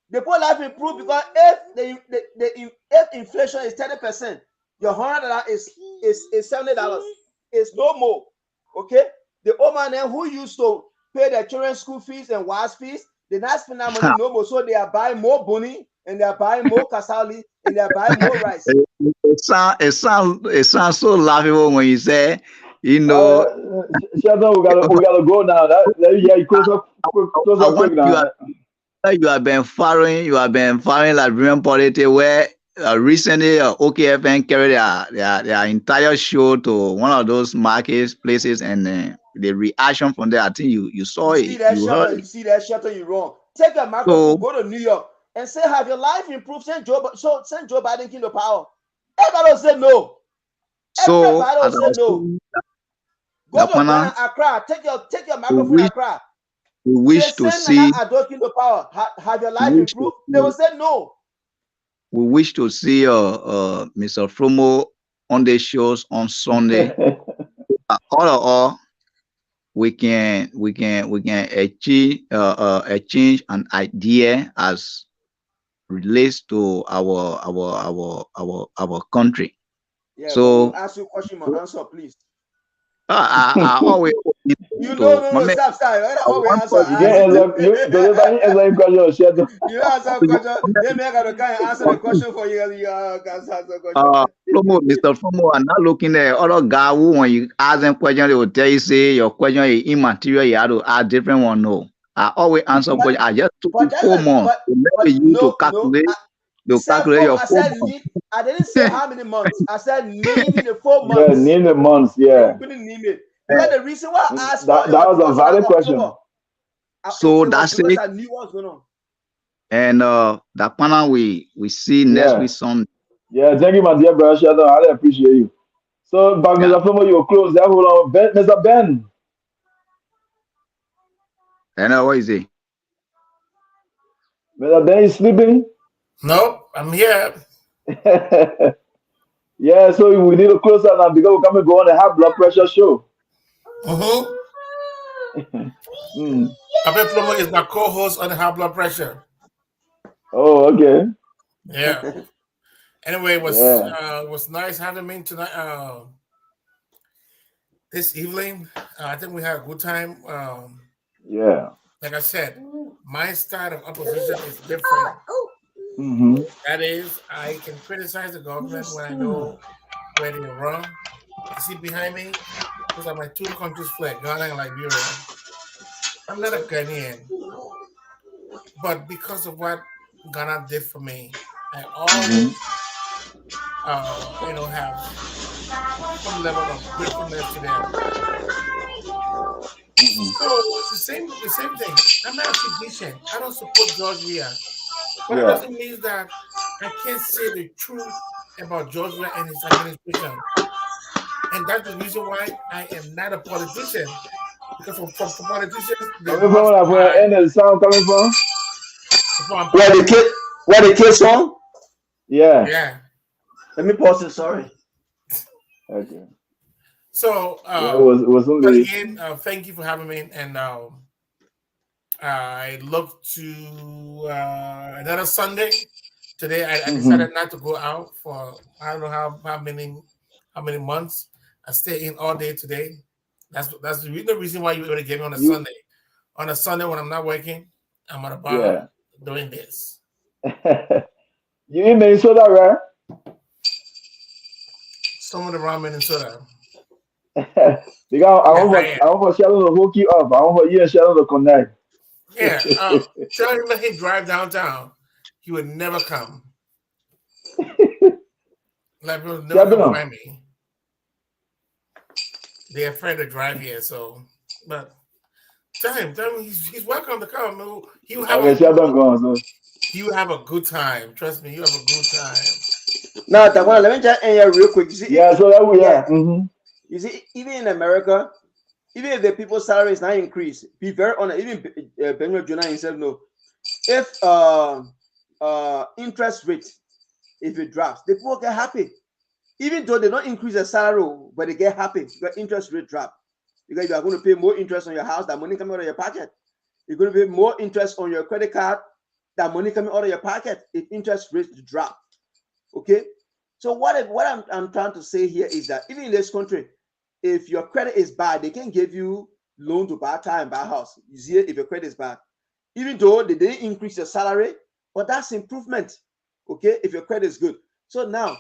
The poor life improve because if inflation is 30%, your $100 is $70. It's no more. Okay, the old man then who used to pay their children's school fees and wives fees, they're not spending that money no more. So they are buying more bunny and they are buying more kasali and they are buying more rice. It sounds so laughable when you say, Sheldon, we gotta go now. Close up quick now. You have been following Liberian politics where recently OKFN carried their entire show to one of those markets places, and the reaction from there, I think you saw it. You see that Sheldon, you wrong. Take a microphone, go to New York and say, have your life improved? Send Joe Biden into power. Everybody will say no. Everybody will say no. Go to Ghana, Accra. Take your microphone, Accra. we wish to see. Adopting the power. Have your life improved? They will say no. We wish to see Mr. Fromo on the shows on Sunday. All we can exchange an idea as relates to our country. Yeah, so ask you a question, my answer, please. I always you know, stop. Always answer. You answer question. You answer question. They make a kind answer the question for you. You answer the question. Mr. Fomo, I'm not looking at other guy who, when you ask them question, they will tell you, say your question is immaterial. You have to ask different one. No, I always answer question. I just took 4 months to calculate. Calculate your 4 months. I didn't say how many months. I said name the 4 months. Yeah, name the months. Yeah. You couldn't name it. Because the reason why I asked that was a valid question. So that's it. I knew what was going on. And Dakpannah, we see next week Sunday. Yeah, thank you, my dear brother Sheldon. I really appreciate you. So, but Mr. Fomo, you close. Hold on, Mr. Ben. What is it? Mr. Ben, you sleeping? No, I'm here. Yeah, so we need to close out now because we're going to go on a high blood pressure show. Abe Plomo is my co-host on the high blood pressure. Oh, okay. Yeah. Anyway, it was nice having me tonight. This evening, I think we had a good time. Yeah. Like I said, my style of opposition is different. That is, I can criticize the government when I know where they're wrong. You see behind me, those are my 2 countries flag, Ghana and Liberia. I'm not a Ghanaian, but because of what Ghana did for me, I always, have some level of gratefulness to them. So it's the same thing. I'm not a physician. I don't support George Weah. But it doesn't mean that I can't say the truth about George Weah and his administration. And that's the reason why I am not a politician. Because for politicians, they where the sound coming from? Where the kids from? Yeah. Yeah. Let me pause it. Sorry. Okay. So, it was only... but again, thank you for having me. And I look to another Sunday. Today, I decided not to go out for I don't know how many months. I stay in all day today. That's the reason why you already gave me on a Sunday. On a Sunday when I'm not working, I'm at a bar doing this. You in Minnesota, right? Somewhere around Minnesota. Because I want for Sheldon to hook you up. I want for you and Sheldon to connect. Yeah, tell him let him drive downtown. He would never come. Like will never come by me. They're afraid to drive here, so but tell him he's welcome to come. He will have a good time. Trust me, you have a good time. Now, Dakpannah, let me just end here real quick. You see, you see, even in America, even if the people's salary is not increased, be very honest. Even Benjamin Jonah himself know if interest rate if it drops, the people get happy. Even though they don't increase their salary, but they get happy because interest rate drop. Because you are going to pay more interest on your house, that money coming out of your pocket. You're going to pay more interest on your credit card, that money coming out of your pocket if interest rates drop. Okay, so what I'm trying to say here is that even in this country, if your credit is bad, they can give you loan to buy a car and buy a house. You see it if your credit is bad, even though they didn't increase your salary, but that's improvement. Okay, if your credit is good. So now,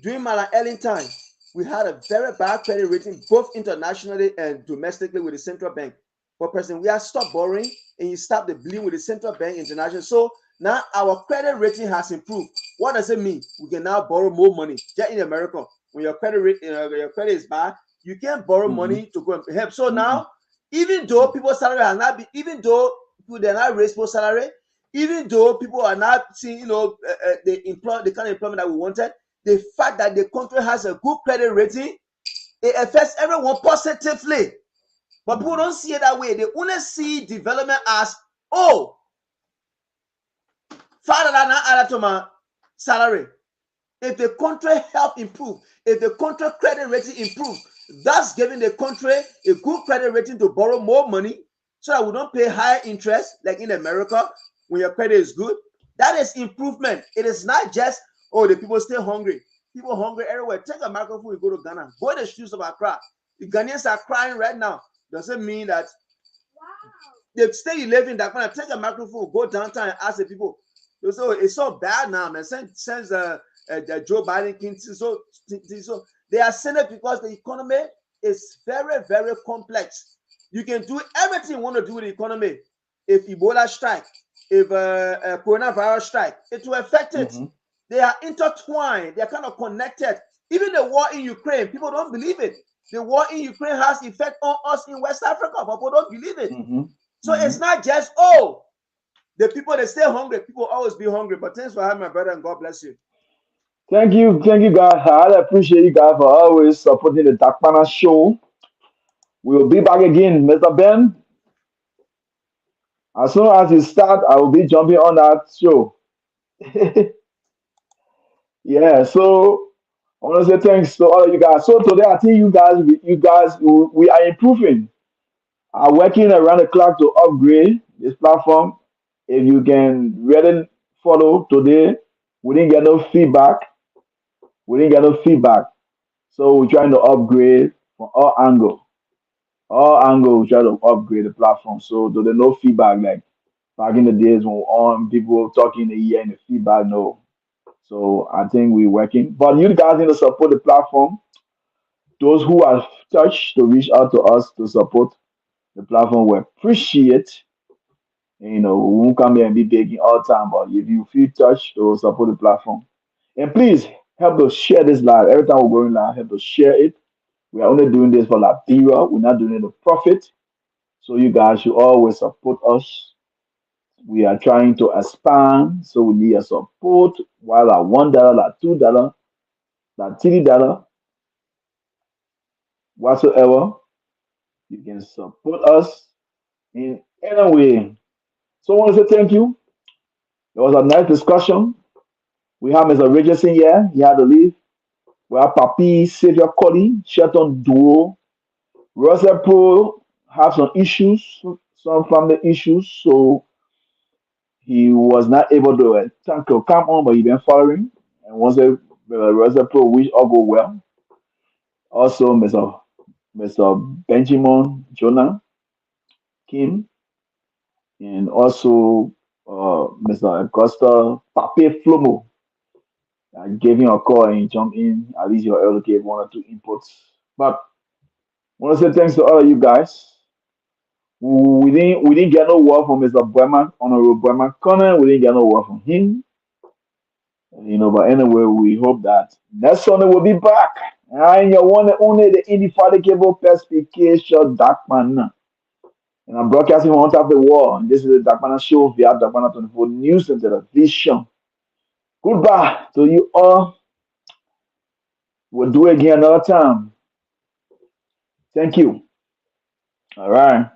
during my Ellen time, we had a very bad credit rating, both internationally and domestically with the central bank. But President, we have stopped borrowing and you stop the bleeding with the central bank international. So now our credit rating has improved. What does it mean? We can now borrow more money. Just in America, when your credit rate, your credit is bad, you can't borrow money to go and help. So now, even though people's salary has not been, even though people they're not raised for salary, even though people are not seeing, the kind of employment that we wanted, the fact that the country has a good credit rating, it affects everyone positively. But people don't see it that way. They only see development as, oh, Father, that added to my salary. If the country health improve, if the country credit rating improves, that's giving the country a good credit rating to borrow more money so that we don't pay higher interest like in America when your credit is good. That is improvement. It is not just, oh, the people stay hungry. People hungry everywhere. Take a microphone and go to Ghana. Go in the streets of Accra. The Ghanaians are crying right now. Doesn't mean that they stay living that kind of take a microphone, go downtown and ask the people. So it's so bad now, man. Since Joe Biden came, so they are saying it because the economy is very, very complex. You can do everything you want to do with the economy. If Ebola strike, if coronavirus strike, it will affect it. They are intertwined. They are kind of connected. Even the war in Ukraine, people don't believe it. The war in Ukraine has effect on us in West Africa, but people don't believe it. So it's not just, oh, the people that stay hungry, people always be hungry. But thanks for having my brother, and God bless you. Thank you, guys. I appreciate you guys for always supporting the Dakpannah Show. We will be back again, Mr. Ben. As soon as you start, I will be jumping on that show. Yeah, so I want to say thanks to all of you guys. So today, I think you guys, we are improving. Are working around the clock to upgrade this platform. If you can really follow today, we didn't get no feedback. So we're trying to upgrade from all angles. We try to upgrade the platform. So there's no feedback like back in the days when on people talking a year and the feedback, no. So I think we're working. But you guys need to support the platform. Those who are touched to reach out to us to support the platform, we appreciate. We won't come here and be begging all the time, but if you feel touched to support the platform, and please help us share this live. Every time we're going live, help us share it. We are only doing this for Liberia. We're not doing it for profit. So you guys should always support us. We are trying to expand, so we need your support. While at $1, like $2, like $3, whatsoever, you can support us in any way. So I want to say thank you. It was a nice discussion. We have Mr. Richardson here. He had to leave. We have Papi, Savior Cody, Shelton Duo. Russell Pro have some issues, some family issues, so he was not able to come on, but he been following. And once Russell Pro wish all go well. Also, Mr. Benjamin Jonah Kim, and also Mr. Augusta Pape Flomo. I gave him a call and he jumped in. At least you're able to give one or two inputs. But I want to say thanks to all of you guys. We didn't get no word from Mr. Boyman, Honorable Boyman Connor. We didn't get no word from him. But anyway, we hope that next Sunday we'll be back. And you want only the indefatigable perspicacious Dakpannah. And I'm broadcasting from on top of the wall. And this is the Dakpannah Show via Dakpannah 24 News and Television. Goodbye to you all. We'll do it again another time. Thank you. All right.